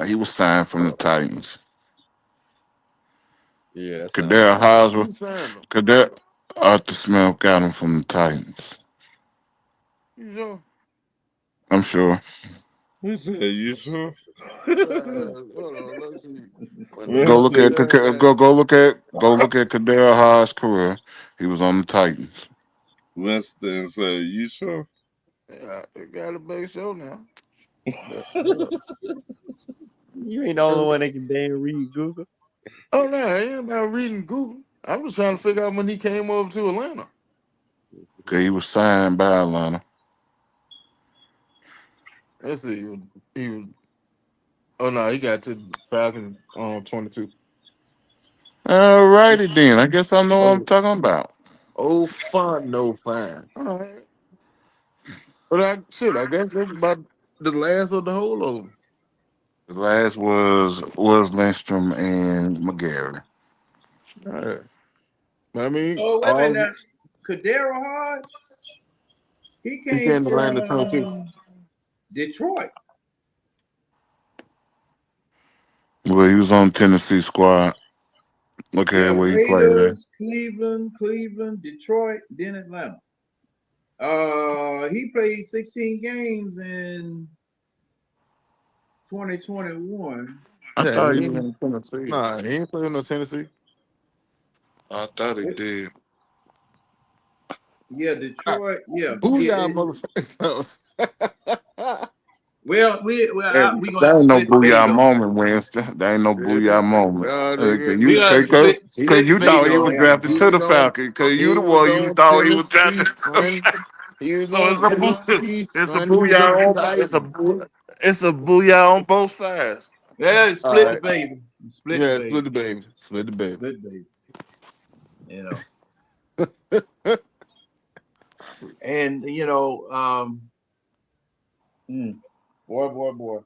He was signed from the Uh, Titans. Yeah, that sounds Kadar about Hyde who signed him? Kadar Arthur Smith got him from the Titans. You know? I'm sure. He said, "You sure?" Hold on, let's see. When the Go hell look Winston, did at that go look at Kadar Haas' career. He was on the Titans. Winston said, "You sure?" yeah, they got a big show now. Yeah. You ain't the only one that can damn read Google. Oh no, I ain't about reading Google. I was trying to figure out when he came over to Atlanta. Okay, he was signed by Atlanta. Let's see. He was oh no, he got to the Falcons on 22. All righty then. I guess I know what I'm Oh, talking about. oh fun, no fine. All right. But I guess that's about the last of the holdover. The last was Lindstrom and McGarry. All right. But I mean, Oh, wait a minute all now. Kadero Hodge, he he came came to land at 22. from Detroit. Well, he was on Tennessee squad. Look Yeah, at where he played at. Raiders, Cleveland, Detroit, then Atlanta. He played 16 games in 2021. I Yeah, thought he was in Tennessee. he ain't playing no Tennessee. I thought he did. Yeah, Detroit. Yeah, Booyah, motherfucker. well, Hey, we gonna that have to ain't no split the baby booyah though. moment, Winston. That ain't no booyah moment. Nigga. We gotta Cause split the you thought baby he on was that one. drafted to the Falcons. Cause you He the was one you on thought he was Tennessee, drafted to the son. Falcons. He was So on Tennessee, it's a son. He was booyah on excited. it's a booyah on both sides. Yeah, All split the right. baby. Split the Yeah, baby. split the baby. Split the baby. Split the baby. You know. And boy.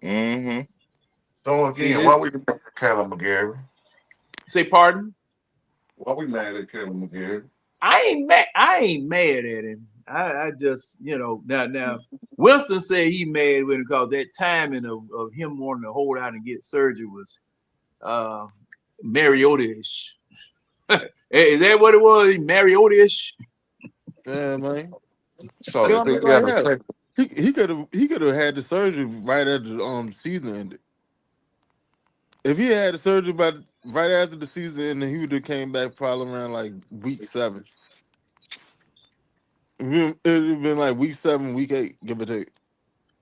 Mm-hmm. So See again, this? why we mad at Callum McGarry? Say pardon? Why we mad at Callum McGarry? I ain't mad at him. I just now Winston said he mad with him because that timing of him wanting to hold out and get surgery was Mariota-ish. Is that what it was? Mariota-ish? Yeah, man. So Cause you I mean, think like, hell, he could have had the surgery right after the season ended. If he had the surgery right after the season ended, he would have came back probably around like week 7. It would have been like week 7, week 8, give or take.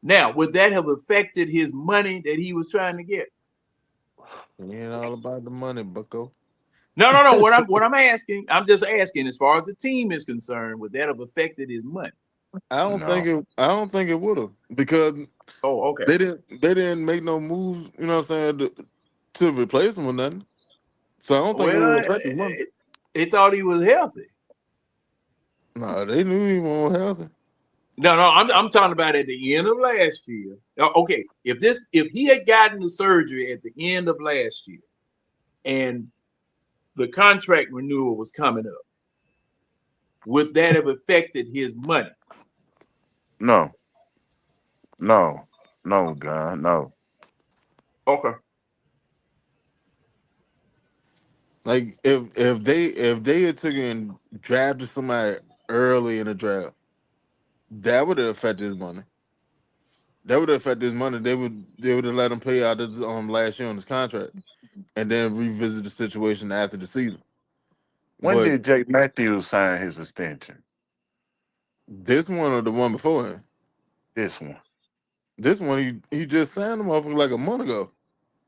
Now, would that have affected his money that he was trying to get? It ain't all about the money, bucko. No. What I'm asking, I'm just asking, as far as the team is concerned, would that have affected his money? I don't no. think it would have, because Oh, okay. they didn't make no moves, you know what I'm saying, to replace him with nothing. So I don't think it would Well, affect his money. they thought he was healthy. No, they knew he wasn't healthy. No, I'm talking about at the end of last year. Okay, if he had gotten the surgery at the end of last year, and the contract renewal was coming up, would that have affected his money? No, God, no. Okay. Like if they had taken and drafted somebody early in the draft, that would have affected his money. That would have affected his money. They would have let him play out his last year on his contract, and then revisit the situation after the season. When But did Jake Matthews sign his extension? this one or the one before him, This one. this one he just signed him off like a month ago.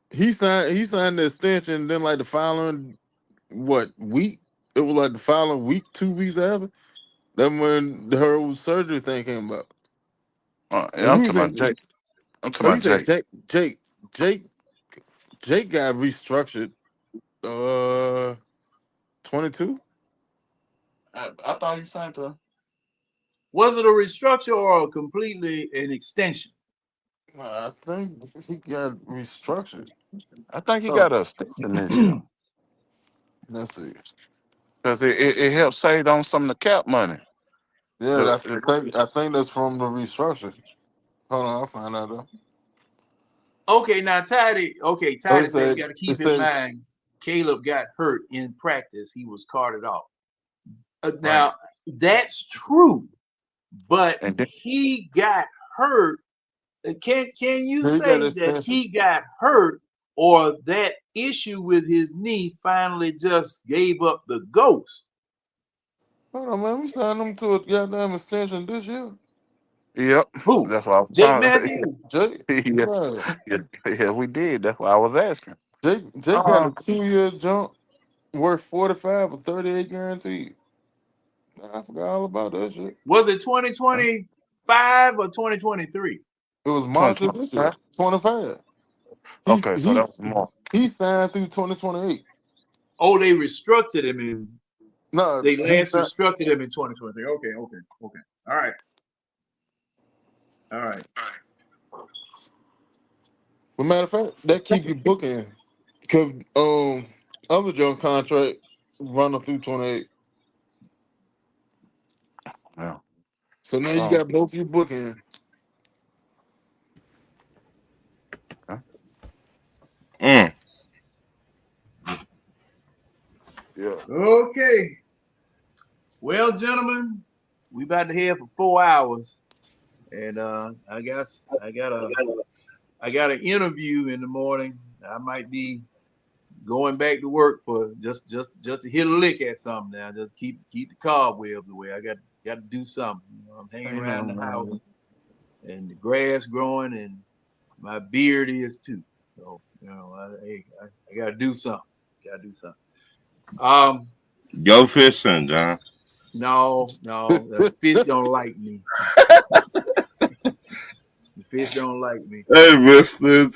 He signed the extension. Then like the following week? It was like the following week, 2 weeks after. Then when the whole surgery thing came about. And And I'm who you talking about think? Jake. I'm talking Oh, you about think Jake. Jake got restructured 22? I thought he signed the. Was it a restructure or completely an extension? I think he got restructured. I think he Oh, got a extension this year let's see. because it helped save on some of the cap money. Yeah, The I think that's from the restructure. Hold on, I'll find out though. Okay, now Toddy Oh, said we got to it keep in says mind Caleb got hurt in practice. He was carted off. right, Now, that's true, but and then he got hurt can you He got say that extension. he got hurt, or that issue with his knee finally just gave up the ghost? Hold on, man. We signed him to a goddamn extension this year. Yep. Who? That's why I was Jake trying. Matthews? Jake, yeah, right. yeah, we did. That's why I was asking. Jake got a 2-year jump worth 45 or 38 guaranteed. I forgot all about that shit. Was it 2025 or 2023? It was March of this year. 25. Okay, so that was more. He signed through 2028. Oh, they restructured him in. No, They he last signed, restructured him in 2023. Okay. All right. but matter of fact, that keep you booking. Cause other joint contract running through 28. Yeah. So now you got both your booking. Mm. Yeah. Okay. Well, gentlemen, we about to head for 4 hours, and I got an interview in the morning. I might be going back to work for just to hit a lick at something now. Just keep the cobwebs away. I got to do something. You know, I'm hanging around the house, and the grass growing, and my beard is too. So you know, I got to do something. Go fishing, John. No, the fish don't like me. The fish don't like me. Hey, Mister.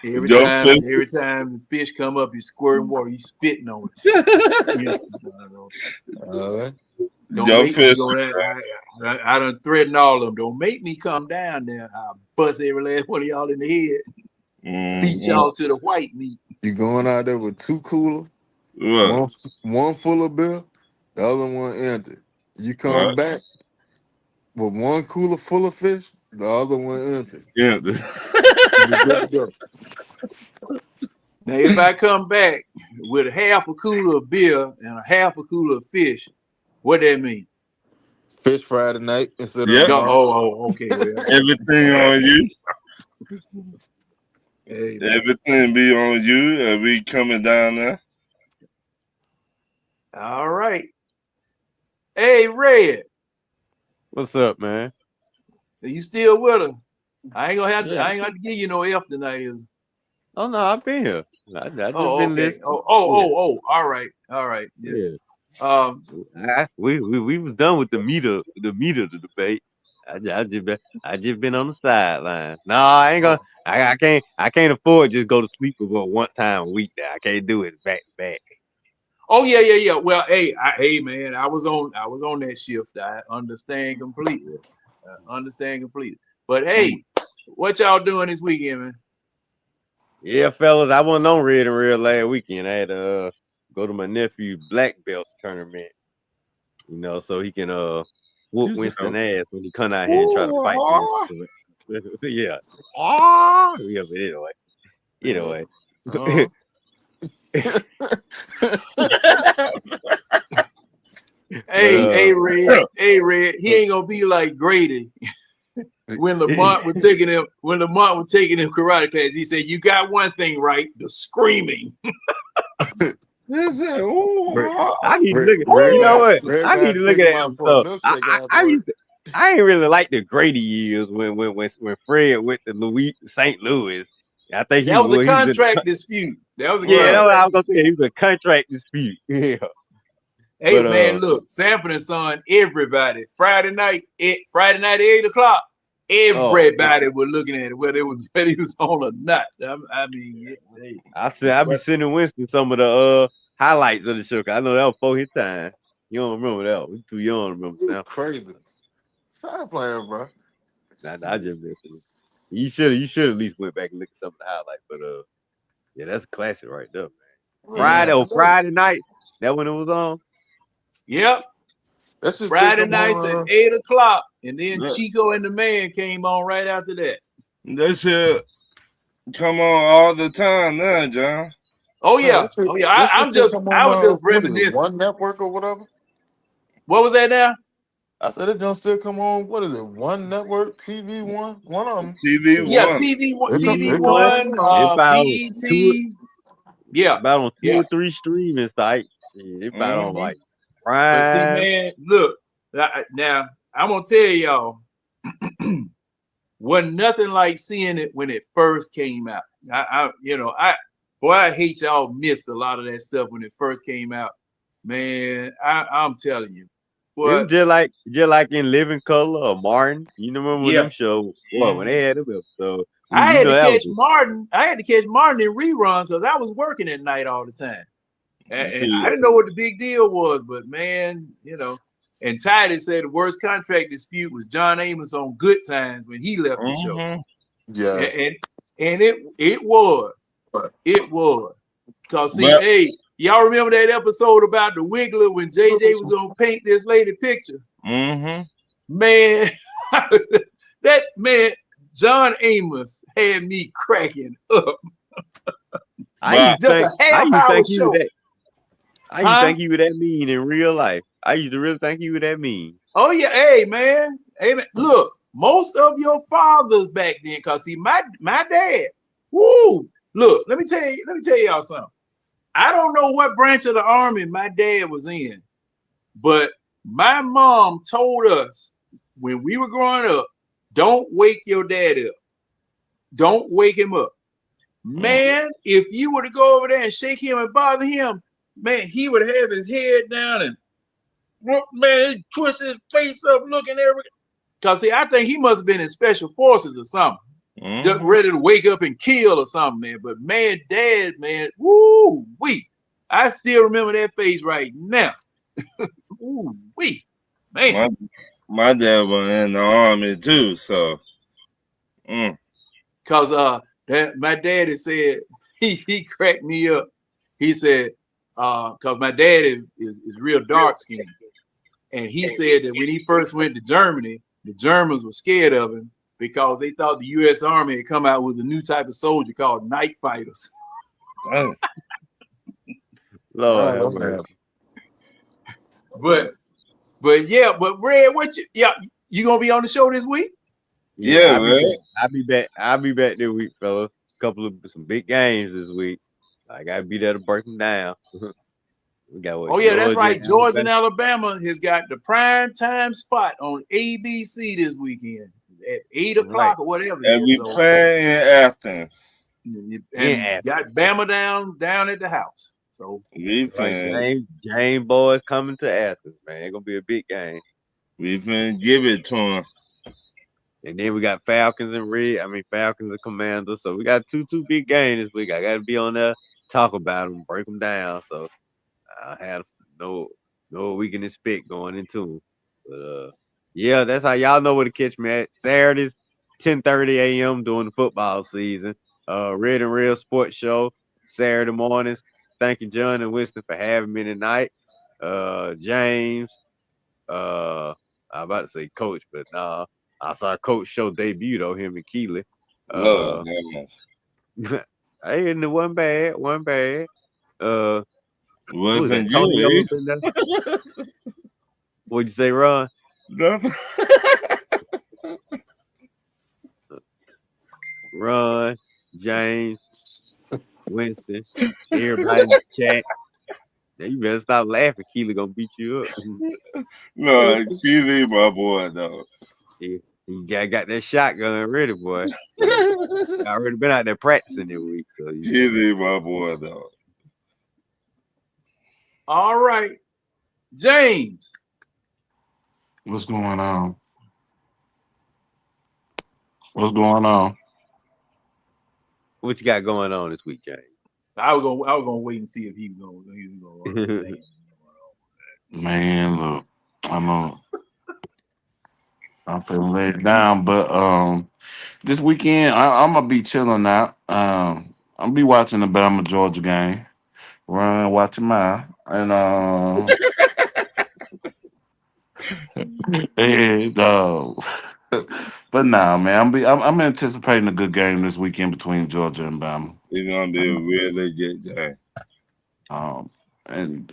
Every Go time the fish come up, he's squirting water. He's spitting on it. You know, don't Go make me fishing. go there. I done threatened all of them. Don't make me come down there. I'll bust every last one of y'all in the head. Beat y'all to the white meat. You going out there with 2 coolers, What? one full of beer, the other one empty. You come back with 1 cooler full of fish, the other one empty. Yeah. Now, if I come back with a half a cooler of beer and a half a cooler of fish, what that mean? Fish Friday night instead of tomorrow. Okay. Well. Everything on you. Hey, everything be on you, and we coming down there. All right. Hey, Red. What's up, man? Are you still with her? I ain't gonna have to give you no F tonight, is it? Oh no, I've been here. I just been listening. All right. Yeah. We was done with the meat of the debate. I just been on the sideline. No, I ain't gonna. I can't afford just go to sleep for one time a week. Now I can't do it back to back. Oh yeah. Well, hey, man, I was on that shift. I understand completely. But hey, what y'all doing this weekend, man? Yeah, fellas, I wasn't on Red and Real last weekend. I had to go to my nephew's black belt tournament. You know, so he can whoop Winston ass when he come out here and try to fight me. Yeah. Yeah, but anyway. Hey, Red, he ain't gonna be like Grady. When Lamont was taking him karate class, he said, "You got one thing right: the screaming." I need to look at. You know what? I need to look at him. I ain't really like the Grady years when Fred went to St. Louis. I think that was a contract dispute. That was a contract that's what I was gonna say. He was a contract dispute. Yeah. Hey, man, look, Sanford and Son, everybody. Friday night at 8:00. Everybody was looking at it, whether it was on or not. I mean, I be sending Winston some of the highlights of the show. I know that was before his time. You don't remember that? We too young to remember. Sam. Crazy. Side player, bro. I just missing. You should at least went back and look at some of the highlights. But yeah, that's a classic right there, man. Friday night. That when it was on. Yep. That's just Friday nights at 8:00, and then Chico and the Man came on right after that. That shit come on all the time now, John. Oh yeah. I was just reminiscing. One network or whatever. What was that now? I said it don't still come on. What is it? One network, TV one of them. TV Yeah, One. TV One, It come, TV it come One, on. It about on two, BET. Yeah, about on 2 yeah. or 3 streaming sites. Shit, it about on Mm-hmm. like But see, Prime. man, look, now I'm gonna tell y'all, wasn't nothing like seeing it when it first came out. I hate y'all missed a lot of that stuff when it first came out. Man, I'm telling you. It was But just like in Living Color or Martin. You know, remember when yeah, them shows? What when they had them episodes? I You had know to that catch was Martin. I had to catch Martin in reruns because I was working at night all the time. And I See, didn't know what the big deal was, but man, and Titus said the worst contract dispute was John Amos on Good Times when he left the show. mm-hmm. Yeah. And it was. Because see, But hey, y'all remember that episode about the Wiggler when JJ was gonna paint this lady picture? mm-hmm. Man, that man, John Amos had me cracking up. I used to Just a think half-hour he was show. that. I used to think he was that mean in real life. I used to really think he was that mean. Oh yeah, hey man. Look, most of your fathers back then, cause see, my dad, woo. Look, let me tell y'all something. I don't know what branch of the army my dad was in, but my mom told us when we were growing up, don't wake your dad up. Don't wake him up. Man, if you were to go over there and shake him and bother him, man, he would have his head down and man, he twist his face up looking every. Cause see, I think he must have been in special forces or something, just ready to wake up and kill or something, man. But man, dad, man, woo wee, I still remember that face right now. Woo wee, man. My dad was in the army too, so. Cause my daddy said he cracked me up. He said, cause my dad is real dark skinned. And he said that when he first went to Germany, the Germans were scared of him because they thought the U.S. Army had come out with a new type of soldier called night fighters. Lord have mercy. But Red, you gonna be on the show this week? Yeah, I'll be back this week, fellas. Some big games this week. I gotta be there to break them down. We got that's right. Georgia and Alabama has got the prime time spot on ABC this weekend at 8 o'clock or whatever. And we playing in Athens. And got Bama down at the house. So we playing. Game boys coming to Athens, man. It's gonna be a big game. We finna give it to them. And then we got Falcons and Commanders. So we got two big games this week. I gotta be on there, talk about them, break them down. So I have know what we can expect going into them. But yeah, that's how y'all know where to catch me at. Saturdays, 10:30 a.m. during the football season. Red and Real Sports Show, Saturday mornings. Thank you, John and Winston, for having me tonight. James, I'm about to say Coach, but nah, I saw Coach show debut though, him and Keely. Lord, Hey, and it wasn't bad. wasn't Tony you? O's in there? What'd you say, Ron? Ron, James, Winston, everybody in the chat. Now you better stop laughing. Keely gonna beat you up. No, Keely, my boy, though. He got that shotgun ready, boy. I already been out there practicing this week. So Keely, my boy, though. All right, James. What's going on? What's going on? What you got going on this week, James? I was gonna wait and see if he was gonna understand. Man, look, I'm feeling laid down, but this weekend I'm gonna be chilling out. I'll be watching the Bama Georgia game. Run watching mine, and and but nah, man, I'm anticipating a good game this weekend between Georgia and Bama. It's gonna be a really good game. And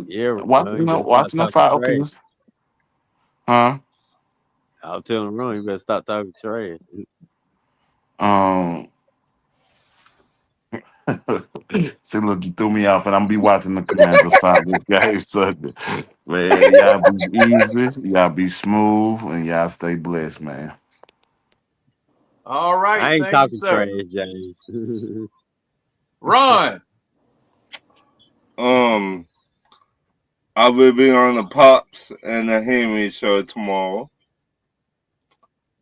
yeah, watching the Falcons. Huh? I'll tell him wrong. You better stop talking trash. Um. See, look, you threw me off, and I'm be watching the Commanders fight this game Sunday. Man, y'all be easy, y'all be smooth, and y'all stay blessed, man. All right, I ain't thank you, talking sir. trash, James. Ron. I will be on the Pops and the Henry show tomorrow.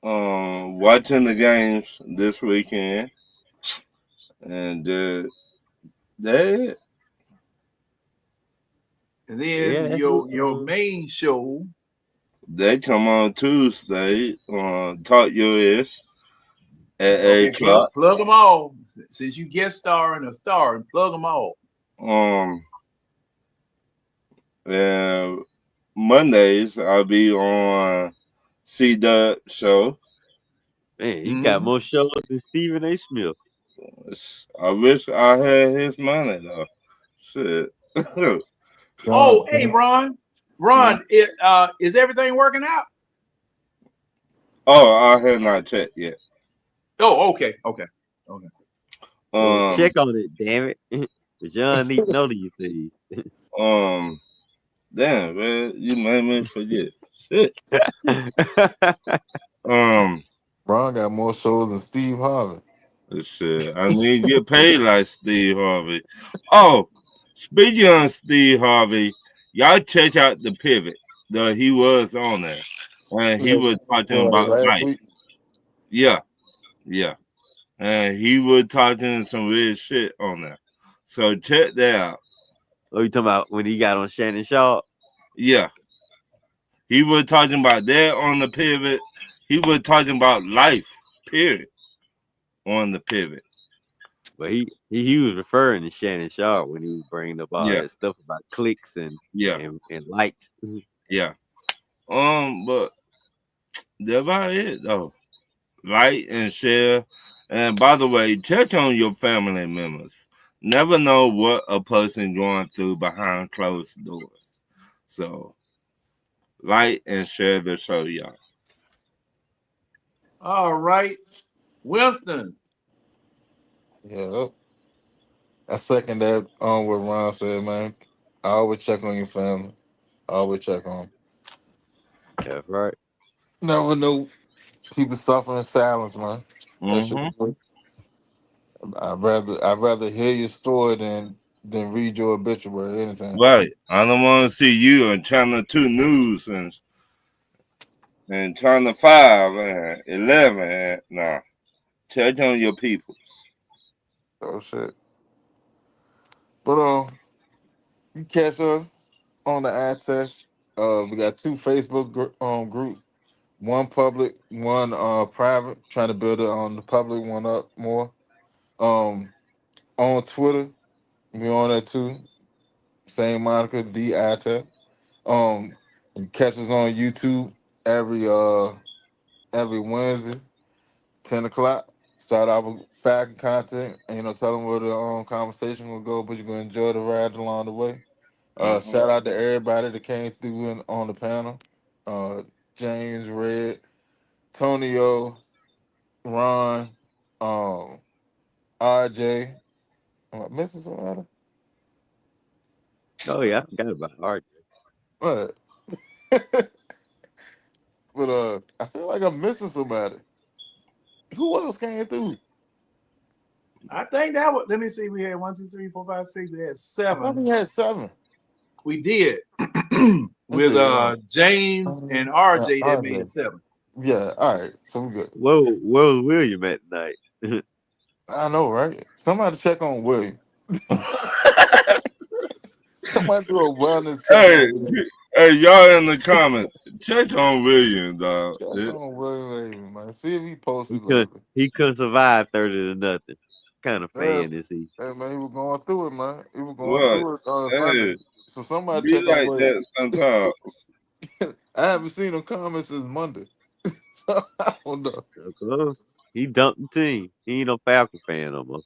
Watching the games this weekend, and that. And then Yeah, that's your main show. They come on Tuesday. Talk your ass at Okay, 8 o'clock. plug them all. Since you guest star and a star, and plug them all. And Mondays I'll be on C Dub show. man. You got more shows than Stephen A. Smith. I wish I had his money though. Shit. Oh, hey, Ron. Ron, is everything working out? Oh, I have not checked yet. Oh, okay. Well, check on it, damn it. Cause y'all need to know these things. Damn, man, you made me forget. Shit. Ron got more shows than Steve Harvey. Shit, I need to get paid like Steve Harvey. Oh, speaking of Steve Harvey, y'all check out the pivot. He was on there, and he was talking about last life. week. Yeah, and he was talking some real shit on there. So check that out. Oh, you talking about when he got on Shannon Sharp? Yeah, he was talking about that on the pivot. He was talking about life, period, on the pivot. But he was referring to Shannon Sharp when he was bringing up all Yeah, that stuff about clicks and yeah, likes. yeah. But that's about it though. Like and share. And by the way, check on your family members. Never know what a person going through behind closed doors. So like and share the show, y'all. All right. Winston. Yeah, I second that on what Ron said, man. I always check on your family. I always check on 'em. That's right. Never know people suffer in silence, man. That should Mm-hmm. be good. I'd rather hear your story than read your obituary anytime. Right. I don't want to see you on Channel 2 News and Channel 5 and 11. And, nah. Check on your people. Oh shit. But you catch us on the eye test. We got two Facebook group, one public, one private. Trying to build it on the public one up more. On Twitter, we on that too. Same moniker, the eye test. You catch us on YouTube every Wednesday, 10 o'clock. Start off with fact content, and tell them where the conversation will go, but you're gonna enjoy the ride along the way. Mm-hmm. Shout out to everybody that came through on the panel. James, Red, Tonio, Ron, RJ. Am I missing somebody? Oh yeah, I forgot about Art. What? But I feel like I'm missing somebody. Who else came through? I think that was, let me see, we had 1, 2, 3, 4, 5, 6, we had I thought 7. we had 7. We did. Let's With see. James and RJ that made RJ. 7. Yeah, all right. So we good. Where was William at tonight? I know, right? Somebody check on William. Somebody do a wellness check Hey, on William. hey, y'all in the comments, check on William, dog. Check on William, Avery, man. See if he posted He lately. couldn't survive 30-0. What kind of Yeah, fan is he? hey, man, he was going through it, man. He was going What? through it on Sunday. Hey, So somebody be check on like William. that sometimes. I haven't seen him comment since Monday. So I don't know. Uh-uh. He dumped the team. He ain't no Falcon fan no more.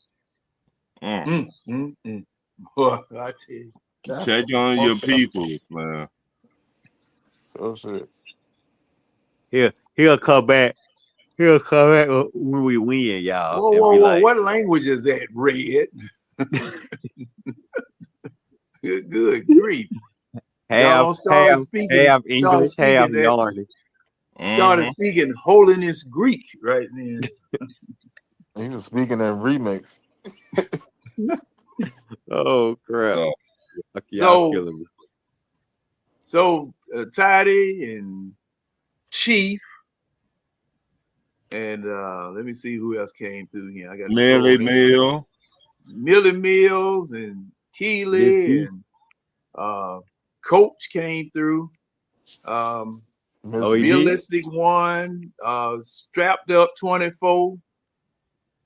Boy, I tell you. That's Check some on your bullshit. people, man. Oh shit. He'll come back. He'll come back when we win, y'all, Whoa, and whoa, be whoa! like, What language is that, Red? Good grief! half, Y'all half, started speaking. half English, half That. yarny. Started speaking holiness Greek right then. He was speaking in remix. Oh crap! So, Y'all So, killing me. Tidy and Chief and let me see who else came through here. I got Millie Mill. Millie Mills and Keely and Coach came through. Miss Oh, he B. did? Realistic One, Strapped Up 24.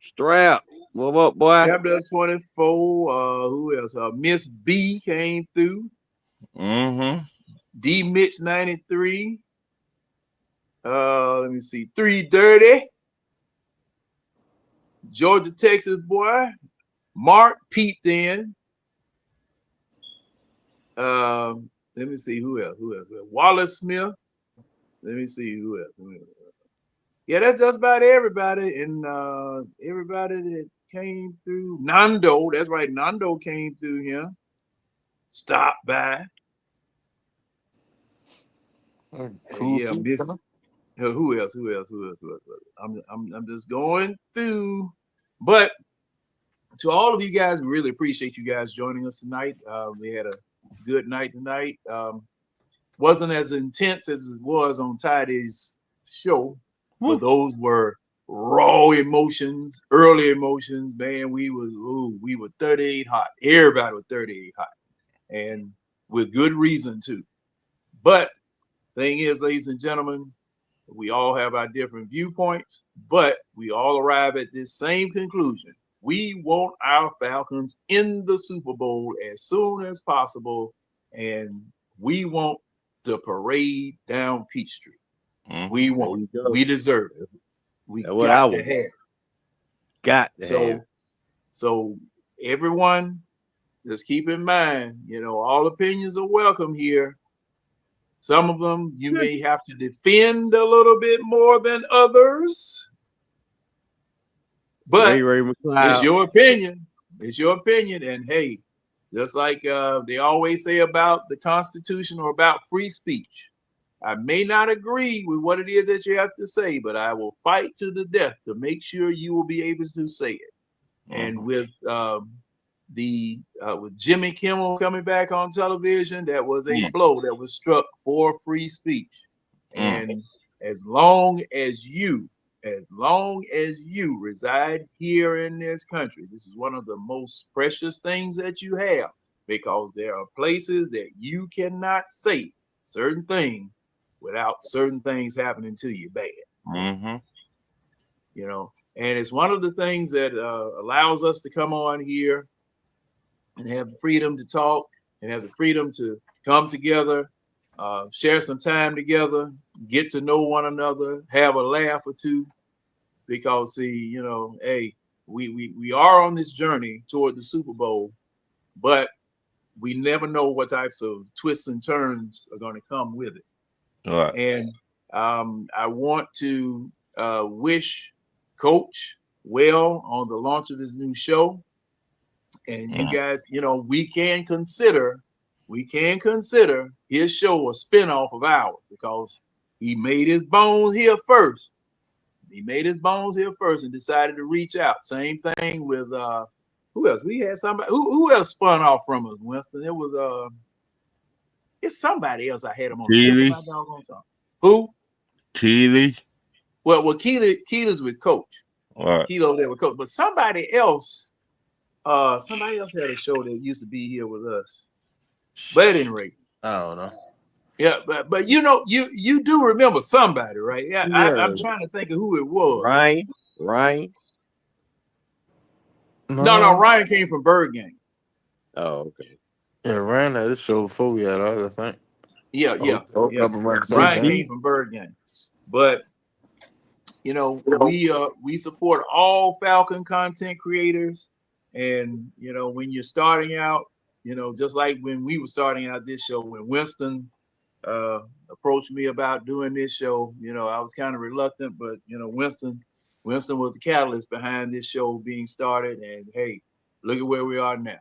Strap. What up, boy? Strapped Up 24. Who else? Miss B came through. D Mitch 93. Let me see. 3 Dirty. Georgia, Texas boy. Mark peeped in. Let me see who else. Wallace Smith. Let me see who else. Yeah, that's just about everybody. And everybody that came through. Nando, that's right. Nando came through here. Stopped by. Cool. Yeah, Miss. Who else? I'm just going through. But to all of you guys, we really appreciate you guys joining us tonight. We had a good night tonight. Wasn't as intense as it was on Tidy's show, but those were raw emotions, early emotions. Man, we were 38 hot. Everybody was 38 hot, and with good reason too. But thing is, ladies and gentlemen, we all have our different viewpoints, but we all arrive at this same conclusion. We want our Falcons in the Super Bowl as soon as possible, and we want the parade down Peachtree. We want it. We deserve it. We That's what I got to want. have it. Got to have. So everyone, just keep in mind, all opinions are welcome here. Some of them you may have to defend a little bit more than others, but it's your opinion. It's your opinion. And hey, just like they always say about the Constitution or about free speech, I may not agree with what it is that you have to say, but I will fight to the death to make sure you will be able to say it. And with with Jimmy Kimmel coming back on television, that was a blow that was struck for free speech. And as long as you reside here in this country, this is one of the most precious things that you have, because there are places that you cannot say certain things without certain things happening to you bad. And it's one of the things that allows us to come on here and have the freedom to talk and have the freedom to come together, share some time together, get to know one another, have a laugh or two. Because see, hey, we are on this journey toward the Super Bowl, but we never know what types of twists and turns are going to come with it. Right. And I want to wish Coach well on the launch of his new show. And you guys, we can consider his show a spinoff of ours, because he made his bones here first. He made his bones here first and decided to reach out. Same thing with who else? We had somebody who else spun off from us, Winston. It was it's somebody else. I had him on the tip of my doggone tongue. Who? Keely. Well, Keely's with Coach. Right. Keely over there with Coach. But somebody else had a show that used to be here with us. But at any rate, I don't know. Yeah, but you do remember somebody, right? Yeah, I'm trying to think of who it was. Ryan. No, Ryan came from Bird Gang. Oh, okay. Yeah, Ryan had a show before we had ours, I think. Yeah. Ryan came from Bird Gang. But we support all Falcon content creators. And when you're starting out, just like when we were starting out this show, when Winston approached me about doing this show. I was kind of reluctant, but Winston was the catalyst behind this show being started. And hey, look at where we are now.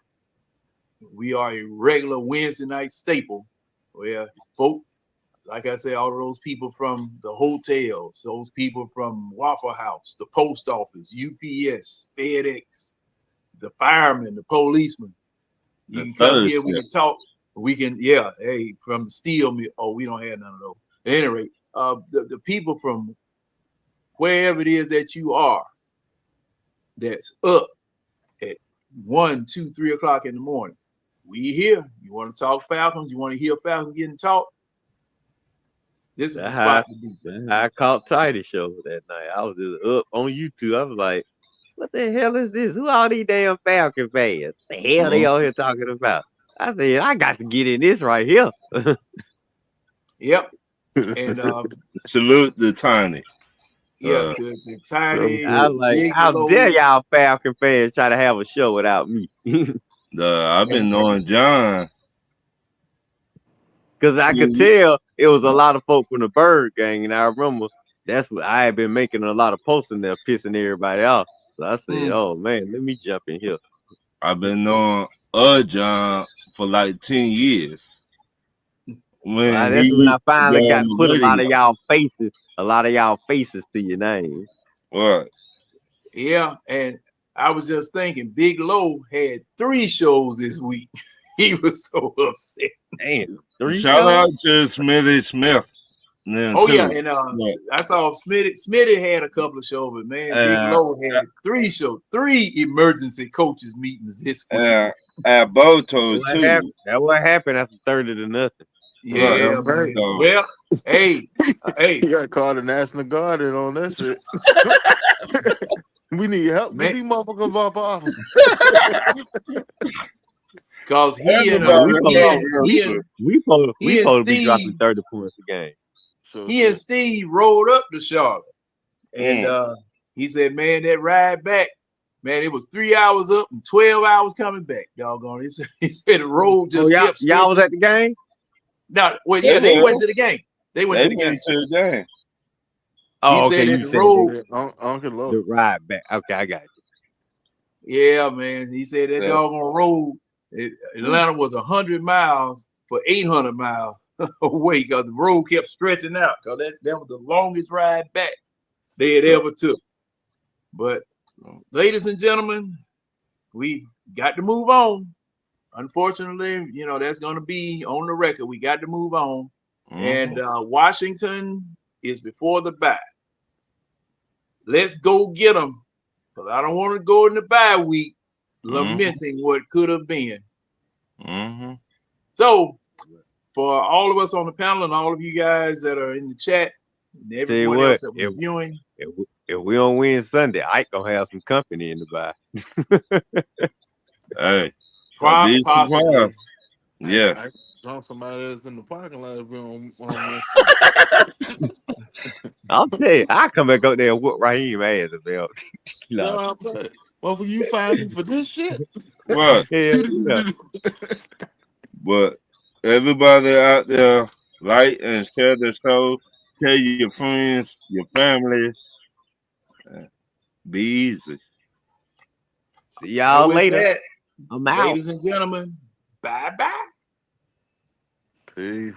We are a regular Wednesday night staple where folk, like I say, all of those people from the hotels, those people from Waffle House, the post office, UPS, FedEx, the firemen, the policemen. You can come here, we can talk. We can, hey, from the steel mill. Oh, we don't have none of those. At any rate, the people from wherever it is that you are, that's up at 1, 2, 3 o'clock in the morning. We here. You want to talk Falcons? You want to hear Falcons getting talk? This is the spot to be. I caught Tidy show that night. I was just up on YouTube. I was like, what the hell is this? Who all these damn Falcon fans? The hell they all here talking about? I said, I got to get in this right here. Yep. And salute the Tiny. To Tiny. I was like, how dare y'all Falcon fans try to have a show without me? I've been knowing John. Because I could tell it was a lot of folk from the Bird gang. And I remember that's what I had been making a lot of posts in there, pissing everybody off. So I said, oh, man, let me jump in here. I've been knowing John for like 10 years. That's when I finally got to put a lot of y'all faces to your name. What? Yeah, and I was just thinking, Big Low had 3 shows this week. He was so upset. Damn. Shout out to Smitty Smith. Yeah, and I saw Smitty had a couple of shows, but man, Big Low had 3 shows, 3 emergency coaches meetings this week. At Boto too. That what happened after 30-0. Yeah, man. Well, hey, you got to call the National Guard in on that shit. We need help. Get these motherfuckers off. Because we supposed to be dropping 30 points a game. He and Steve rolled up to Charlotte. And he said, man, that ride back, man, it was 3 hours up and 12 hours coming back, doggone it. He said the road just kept stretching. Y'all was at the game? No, well, yeah, they went to the game. They went to the game. Oh, he okay. said that the road, the ride back. Okay, I got you. Yeah, man. He said that doggone road, Atlanta was 100 miles for 800 miles away because the road kept stretching out. Because that was the longest ride back they had ever took. But, ladies and gentlemen, we got to move on. Unfortunately, that's going to be on the record. We got to move on. And Washington is before the bye. Let's go get them. Because I don't want to go in the bye week lamenting what could have been. So, for all of us on the panel and all of you guys that are in the chat and everyone else that was viewing. If we don't win Sunday, Ike going to have some company in the bye. Hey. Possibly. Yeah. I drunk somebody else in the parking lot. I'll tell you, I come back up there and whoop Raheem ass about. Well, will you find me for this shit? What? Yeah. But everybody out there, like and share the show. Tell your friends, your family. Be easy. See y'all later. That, I'm out. ladies and gentlemen, bye-bye. Peace.